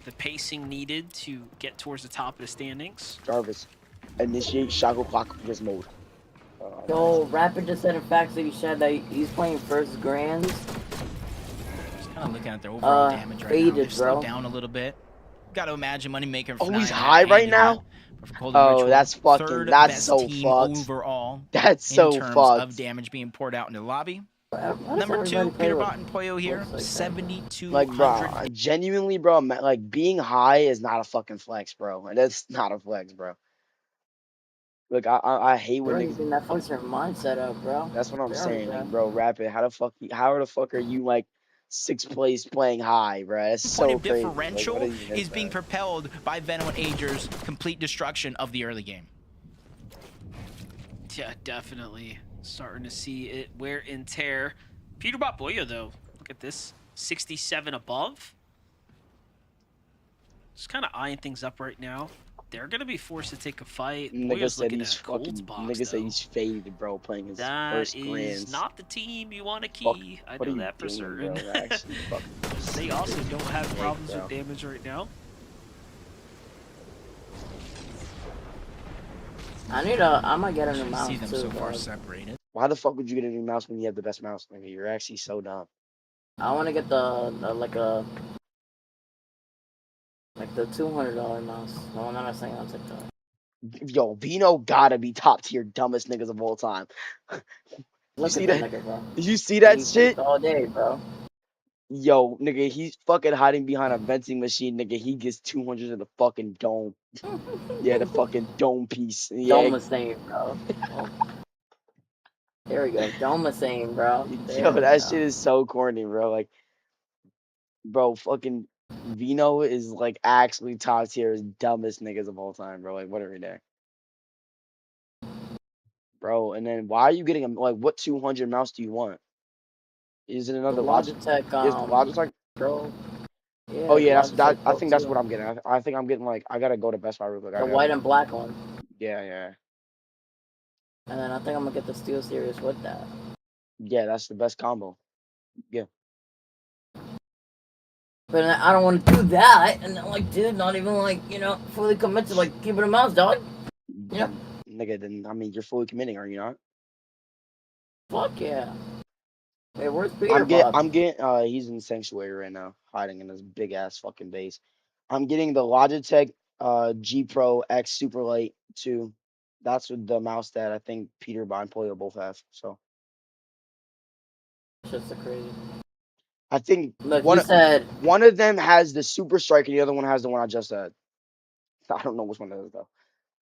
the pacing needed to get towards the top of the standings. Jarvis, initiate Shock o'clock wrist mode. Yo, Rapid just said in Fact City Shed that he's playing first Grands. Just kind of looking at their overall damage right now. They're faded, slowed bro. down a little bit. Got to imagine Moneymaker. Oh, he's high right now? Oh, that's fucking, that's so fucked. Overall, That's so in terms fucked. of damage being poured out in the lobby. That's Number two, everybody play Peterbot with. and Poyo here, Looks like that. 7,200. Like, bro, genuinely, bro, like being high is not a fucking flex, bro. That's not a flex, bro. Look, I hate when Bro, niggas. that fucks your mindset up, bro. That's what I'm There saying, we go. like, bro. Rapid, how the fuck are you like 6th place playing high, bro? That's Point so of crazy. differential Like, what even is being that? propelled by Venom and Ager's complete destruction of the early game. Yeah, definitely starting to see it wear and tear. Peterbot Boya, though, look at this, 67 above. Just kind of eyeing things up right now. They're gonna be forced to take a fight. Nigga Boya's said looking he's at Gold's fucking. box, Nigga said though. he's faded, bro, playing his That first is grands. not the team you want to key. Fuck, I what know are you that for doing, certain. bro? Actually, fucking They also don't have sick, problems bro. with damage right now. I might get a new mouse See them too, so far bro. separated. Why the fuck would you get a new mouse when you have the best mouse? Nigga, you're actually so dumb. I want to get the $200 mouse. The one that I was saying on TikTok. Yo, Vino gotta be top tier dumbest niggas of all time. You Look see at that? that nigga, bro. Did you see that He shit? all day, bro. Yo, nigga, he's fucking hiding behind a venting machine, nigga. He gets 200 in the fucking dome. Yeah, the fucking dome piece. Yeah, Doma same, bro. Oh. There we go. Doma same, bro. There yo, we that go. shit is so corny, bro. Like, bro, fucking Vino is like actually top tier as dumbest niggas of all time, bro. Like, whatever day. Bro, and then why are you getting like what 200 mouse do you want? Is it another The Logitech, Is Logitech? Pro. Yeah, Oh yeah, the that's that. Logitech I Pro think that's 2. what I'm getting. I think I'm getting like I gotta go to Best Buy real quick. The white and black one. Yeah, yeah, And then I think I'm gonna get the Steel Series with that. yeah. That's the best combo. Yeah. But then I don't want to do that. And then, like, dude, not even like, fully commit to like keeping a mouse, dog. You know? nigga, then I mean you're fully committing, are you not? Fuck yeah. Hey, where's Peter? I'm getting he's in Sanctuary right now, hiding in this big ass fucking base. I'm getting the Logitech G Pro X Super Light 2. That's with the mouse that I think Peter and Polio both have. So just so crazy. I think Look, one of them has the Super Strike and the other one has the one I just said. I don't know which one that is though.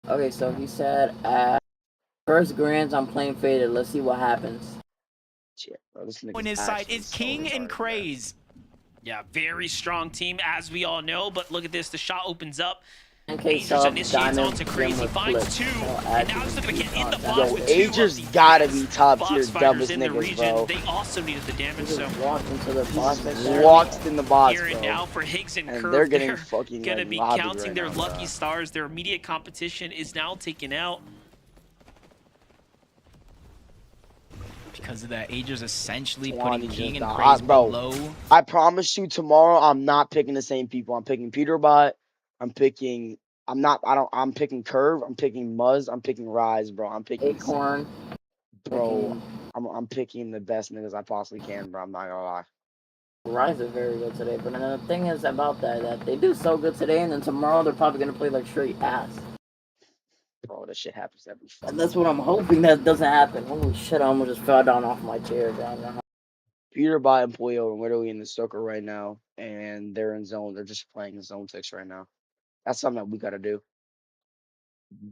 Okay, so he said first grands I'm playing Faded. Let's see what happens. Shit, bro, this on his side is King and Craze. Yeah, very strong team, as we all know. But look at this. The shot opens up. Aegis initiates onto Crazy. Finds two. And now he's looking to get in the box with two. Aegis gotta be top tier dumbest in the niggas, region. bro. They also needed the damage, so walked into the box. Walked in the box, here bro. and now for Higgs and Curve, they're getting fucking gonna like, be lobbied counting right their now, lucky bro. stars. Their immediate competition is now taken out. Because of that, Aegis essentially Swanee putting King and just Craze bro. below. I promise you, tomorrow I'm not picking the same people. I'm picking Peterbot. I'm picking Curve. I'm picking Muzz. I'm picking Rise, bro. I'm picking Acorn. Bro, I'm picking the best niggas I possibly can, bro. I'm not gonna lie. Rise is very good today, but then the thing is about that they do so good today, and then tomorrow they're probably gonna play like straight ass. Bro, that shit happens every fucking And that's what I'm hoping that doesn't happen. Holy shit, I almost just fell down off my chair, bro. Peterbot and Polio are literally in the circle right now, and they're in zone. They're just playing zone 6 right now. That's something that we gotta do.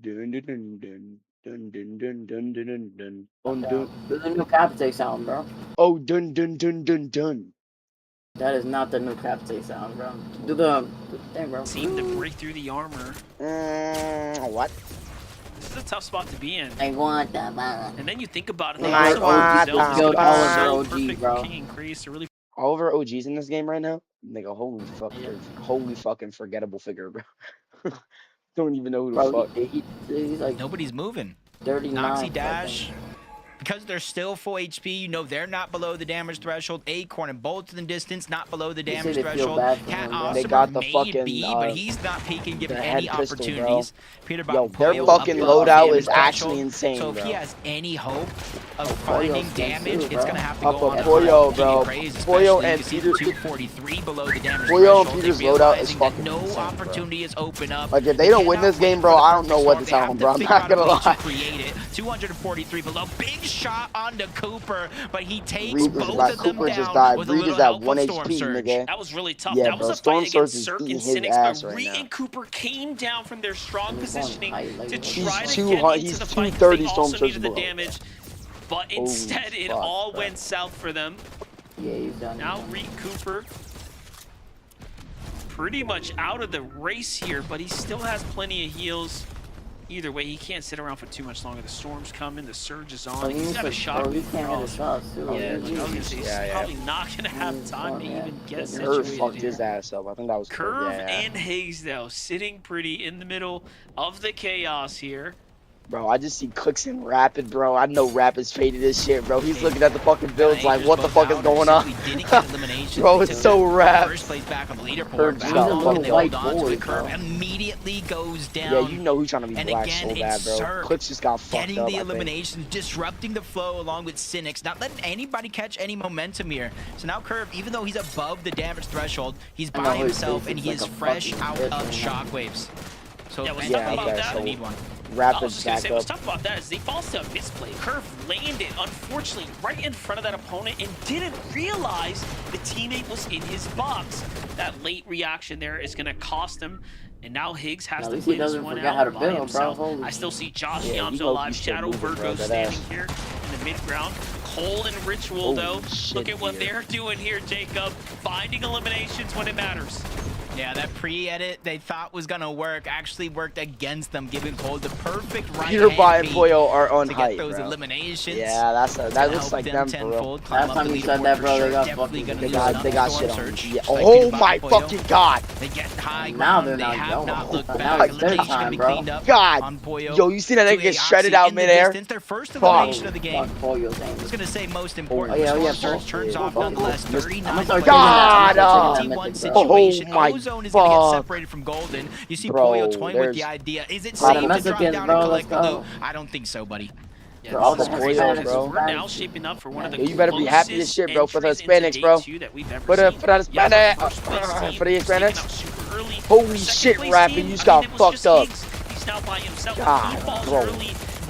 Dun dun dun dun dun dun dun dun dun dun dun dun. There's a new Capite sound, bro. Oh, dun dun dun dun dun. That is not the new Capite sound, bro. Do the thing, bro. Seem to break through the armor. What? This is a tough spot to be in. I want that, man. And then you think about it. They I also want built that. so OG, perfect bro. for King and Craze to really. All of our OGs in this game right now, nigga, holy fucking forgettable figure, bro. Don't even know who the Bro, fuck. he's like Nobody's moving. 39. Noxy Dash. Because they're still full HP, you know they're not below the damage threshold. Acorn and Bolt in the distance, not below the damage threshold. Cat They got the may fucking, be, but he's not peeking, given the any head pistol, opportunities. Yo, Peterbot their Polio fucking up above loadout damage is actually threshold. insane, So if bro. he has any hope of finding damage, it's going to have to Up go a on Polio, King bro. Craze, Polio especially. and You see Peter. 243 below the damage Polio and threshold. Peter's They loadout is realizing that fucking no insane, bro. opportunities open up. Like, if they don't win this game, bro, I don't know what to tell them, bro. I'm not gonna lie. Create it. 243 below. Big shot onto Cooper, but he takes Reed was both like, of them Cooper down just died. with a Reed little is at help 1 from Storm HP, Surge. nigga. That was really tough. Yeah, that was bro, a Storm fight Surge against is Cirque eating and his Cynics, ass but right Reed now. and Cooper came down from their strong positioning to He's try to too get hot. into He's the fight. 230 They Storm also Surge needed the below. damage, but Holy instead it fuck, all bro. went south for them. Yeah, he's done. Now Reed Cooper pretty much out of the race here, but he still has plenty of heals. Either way, he can't sit around for too much longer. The storm's coming, the surge is on. He's got a shot. Bro, he can't hit a shot, too. Yeah, he's probably not gonna have time to even get Curve situated fucked here. his ass up. I think that was Curve yeah. and Higgs, though, sitting pretty in the middle of the chaos here. Bro, I just see clicks in Rapid, bro. I know Rapid's faded this shit, bro. He's looking at the fucking builds like, what the fuck is going on? Bro, it's so rap. First place back on the leaderboard. Curve Back got on, fucking they hold white on to board, the Curve. bro. Immediately goes down. Yeah, you know who's trying to be And black again, so bad, it's bro. Cirque Clicks just got fucked getting up, the I think. eliminations, disrupting the flow along with Cynics, not letting anybody catch any momentum here. So now Curve, even though he's above the damage threshold, he's by himself and he is fresh out of shockwaves. So Yeah, what's yeah, tough about that? I need one. I was Rapid just gonna back say, up. what's tough about that is they falls to a misplay. Curve landed, unfortunately, right in front of that opponent and didn't realize the teammate was in his box. That late reaction there is gonna cost him. And now Higgs has At to least he play this doesn't one forget how to out by build, bro. himself. Holy I still see Josh Yeah, Yam's he low-key alive. still Shadow moving, bro, Virgo that standing ass. here in the mid-ground. Cole and Ritual, Holy though, shit, look at what dude. they're doing here, Jacob. Finding eliminations when it matters. Yeah, that pre-edit they thought was gonna work actually worked against them, giving Cole the perfect right Peterbot and Polio are on to height, get those bro. eliminations. Yeah, that looks like them for real. Last time you said that, bro, they got fucking. They got shit on. Yeah. Oh my fucking god! They get high Now ground, they're they not have going. not looked Now back. it's their Elimination time, to be bro. cleaned up God! on Polio. Yo, you see that nigga get shredded out midair? Their first elimination of the game. Fuck Polio's I aim. was gonna say most important. Oh, yeah, Storm yeah, Surge turns yeah. off nonetheless. 39 I'm gonna start God, taking that. 51 situation. oh my Ozone Zone is going to get separated from Golden. You see Pollo toying with the idea. Is it safe to drop down and collect the loot? I don't think so, buddy. Yeah, all the Hispanics, bro. We're now shaping up for one of the you better be happy as shit, bro, for the Hispanics, bro. For the Hispanics. Holy shit, Rapping, you just got fucked up. God, bro.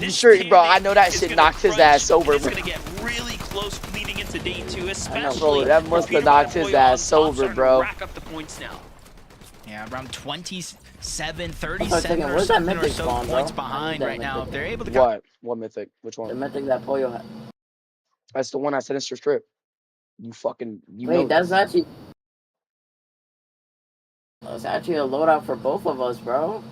You sure, bro? I know that shit knocked his ass over, bro. It's gonna get really close leading into day 2, especially. I know, bro, that must have knocked his ass over, bro. Rack up the points now. Yeah, around 27, 37 or something or so points behind right now. If they're able to. What mythic? Which one? The mythic that Pollo had. That's the one I Sinister Strip. You fucking. Wait, that's actually. It's actually a loadout for both of us, bro.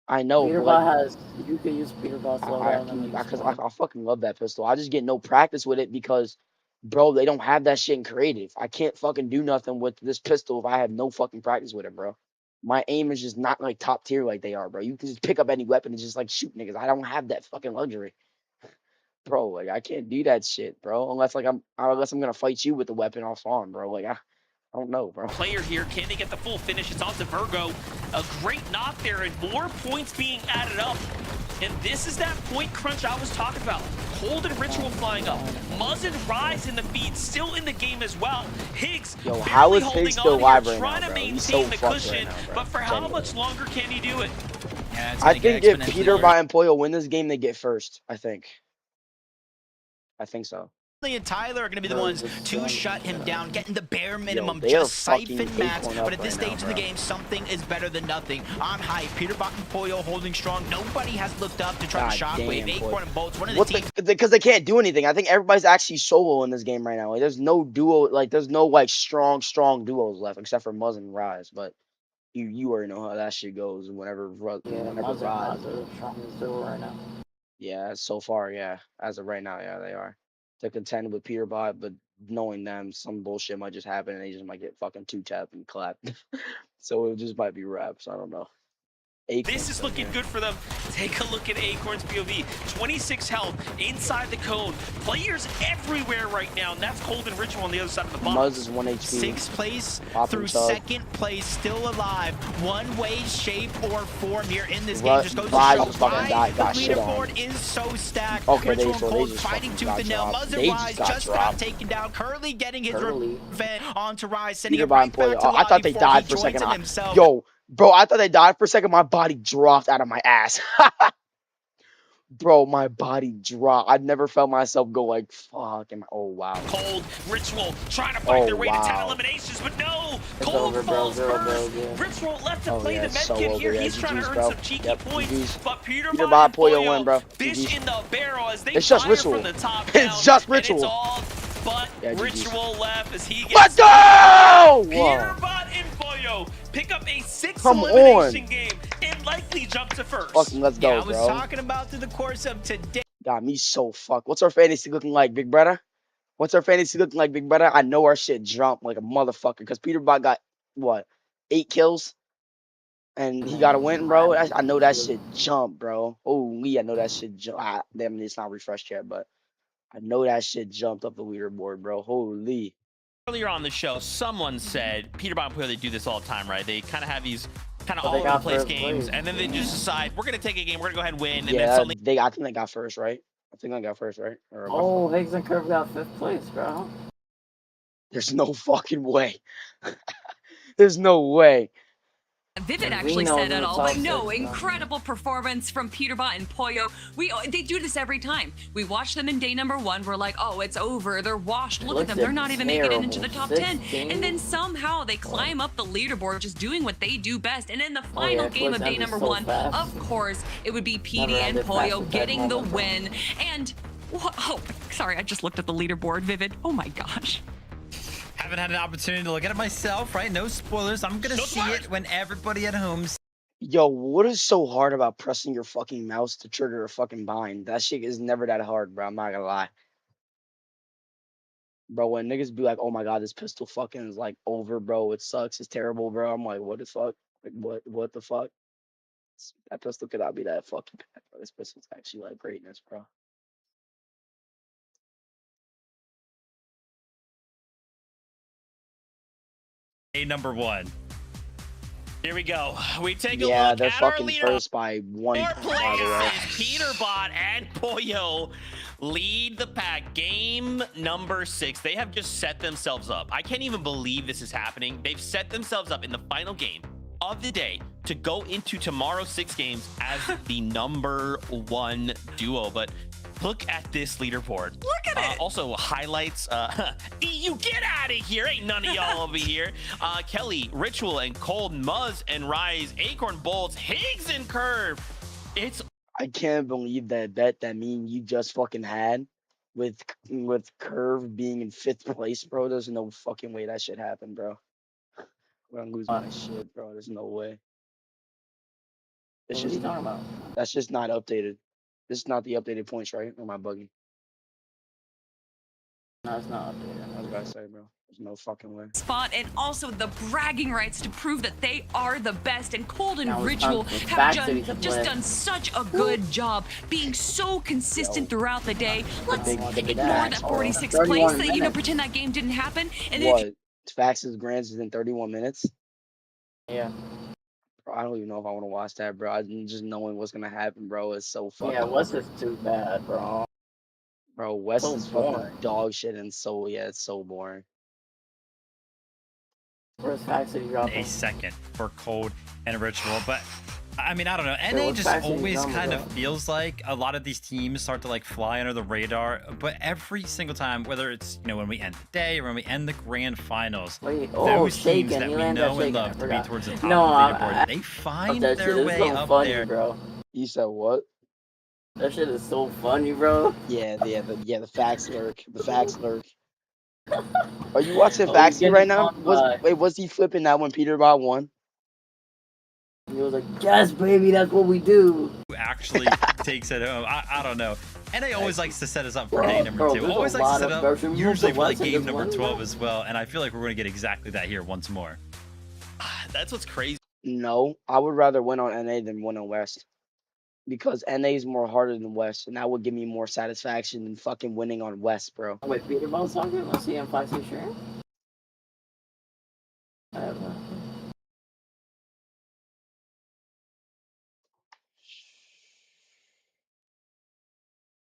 I know. Peterbot has. You can use Peterbot's loadout. Because I fucking love that pistol. I just get no practice with it because, bro, they don't have that shit in creative. I can't fucking do nothing with this pistol if I have no fucking practice with it, bro. My aim is just not like top tier like they are, bro. You can just pick up any weapon and just like shoot niggas. I don't have that fucking luxury, bro. Like I can't do that shit, bro. Unless I'm gonna fight you with the weapon off spawn, bro. Like I don't know, bro. Player here, can they get the full finish? It's on to Virgo. A great knock there and more points being added up. And this is that point crunch I was talking about. Hold and Ritual flying up. Muzz and Rise in the feed, still in the game as well. Higgs, yo, how is Higgs still alive right now, bro? He's so fucked right now, bro. But for how much longer can he do it? Yeah, I think if Peterbot and Pollo win this game, they get first. I think so. And Tyler are going to be the ones to shut him down, getting the bare minimum, just siphon mats. But at this stage of the game, something is better than nothing. On hype, Peterbot and Pollo holding strong. Nobody has looked up to try to shockwave. Acorn and Bolts, one of the teams. Because they can't do anything. I think everybody's actually solo in this game right now. Like, there's no duo, like there's no like strong duos left except for Muzz and Rise. But you already know how that shit goes. Whenever Rise. Yeah, so far, yeah. As of right now, yeah, they are. To contend with Peterbot, but knowing them, some bullshit might just happen and they just might get fucking 2-tapped and clapped. So it just might be raps. I don't know. This is looking good for them. Take a look at Acorn's POV. 26 health inside the cone. Players everywhere right now, and that's Cold and Ritual on the other side of the box. Muzz is 1 HP. 6th place through 2nd place, still alive. One way, shape, or form here in this game. Just goes to show why the leaderboard is so stacked. Okay, Ritual and Cold fighting tooth and nail. Muzz and Rise just got taken down. Curly getting his revenge onto Rise, sending it right back to I thought they died for a second. Yo. Bro, I thought they died for a second. My body dropped out of my ass. Bro, my body dropped. I've never felt myself go like, fuck. Oh, wow. Cold, Ritual, trying to fight their way to 10 eliminations, but no! Cold falls first. Ritual left to play the med kit here. He's trying to earn some cheeky points, but Peterbot and Pollo win, bro. Fish in the barrel as they it's just fire Ritual. From the top down, it's just Ritual. It's all but Ritual left as he gets... Let's go! Peterbot and Pollo pick up a 6 elimination game and likely jump to first. Fucking let's go, I was bro. talking about through the course of today. Got me so fucked. What's our fantasy looking like, big brother? What's our fantasy looking like, big brother? I know our shit jumped like a motherfucker because Peterbot got, what, 8 kills? And he got a win, bro. I know that shit jumped, bro. Holy, I know that shit jumped. Damn, it's not refreshed yet, but I know that shit jumped up the leaderboard, bro. Holy. Earlier on the show, someone said Peterbot and Pollo, they do this all the time, right? They kind of have these kind of all over the place games, and then they just decide we're gonna take a game, we're gonna go ahead and win, and then suddenly I think they got first, right? I think I got first, right? Oh, Higgs and Curve got 5th place, bro. There's no fucking way. There's no way. Vivid actually said it all, but no, incredible performance from Peterbot and Pollo. They do this every time. We watch them in day number 1. We're like, oh, it's over. They're washed. Look at them. They're not even making it into the top 10. And then somehow they climb up the leaderboard, just doing what they do best. And in the final game of day number 1, of course, it would be Petey and Pollo getting the win. And, oh, sorry, I just looked at the leaderboard, Vivid. Oh my gosh. Haven't had an opportunity to look at it myself, right? No spoilers. I'm gonna see it when everybody at home. Yo, what is so hard about pressing your fucking mouse to trigger a fucking bind? That shit is never that hard, bro. I'm not gonna lie. Bro, when niggas be like, oh my god, this pistol fucking is like over, bro. It sucks. It's terrible, bro. I'm like, what the fuck? Like, what the fuck? That pistol could not be that fucking bad, bro. This pistol's actually like greatness, bro. Number 1. Here we go. We take a Yeah, look they're at our fucking leader. first by 1 Four point, by the way. places. Peterbot and Pollo lead the pack. Game number 6. They have just set themselves up. I can't even believe this is happening. They've set themselves up in the final game of the day to go into tomorrow's 6 games as the number 1 duo. But look at this leaderboard. Look at it. Also, highlights. You get out of here. Ain't none of y'all over here. Kelly, Ritual, and Cold, Muzz, and Rise, Acorn, Bolts, Higgs, and Curve. I can't believe that bet that me and you just fucking had with Curve being in 5th place, bro. There's no fucking way that shit happened, bro. I'm gonna lose my shit, bro. There's no way. It's What are just you talking about? That's just not updated. This is not the updated points, right? Or am I bugging? No, it's not updated. I was about to say, bro. There's no fucking way. Spot and also the bragging rights to prove that they are the best. And Cold and Now it's Ritual time for have Fact City to just play. done such a good job being so consistent throughout the day. Let's big ignore that 46th 31 place. That, minutes. pretend that game didn't happen. And then What? Fax's Grands is in 31 minutes? Yeah. Bro, I don't even know if I want to watch that, bro. Just knowing what's gonna happen, bro, is so fucking. Yeah, West is too bad, bro. Bro, West So is fucking boring. dog shit, and so yeah, it's so boring. Where's Fact City A dropping? second for Cold and Ritual, but I mean, I don't know. Yeah, NA what's just Fact City's always number, kind of though? feels like a lot of these teams start to like fly under the radar, but every single time, whether it's when we end the day or when we end the grand finals, Wait, those teams Shaken. that You we landed that know and Shaken. I love to be forgot. towards the top No, of the leaderboard, they find that their shit is way so up funny, there. bro. You said what? That shit is so funny, bro. Yeah, the facts lurk. The facts lurk. Are you watching Oh, Faxy get right now? on by. Was he flipping that when Peterbot won? He was like, yes, baby, that's what we do. Who actually takes it home? I don't know. NA always likes to set us up for Bro, day number bro, 2. there's a Always likes lot to set of up version usually moves for like to game West number in this 12 one, as well, and I feel like we're going to get exactly that here once more. That's what's crazy. No, I would rather win on NA than win on West. Because NA is more harder than West, and that would give me more satisfaction than fucking winning on West, bro. Wait, Peter Bell's talking? Let's see him 5-6 sure.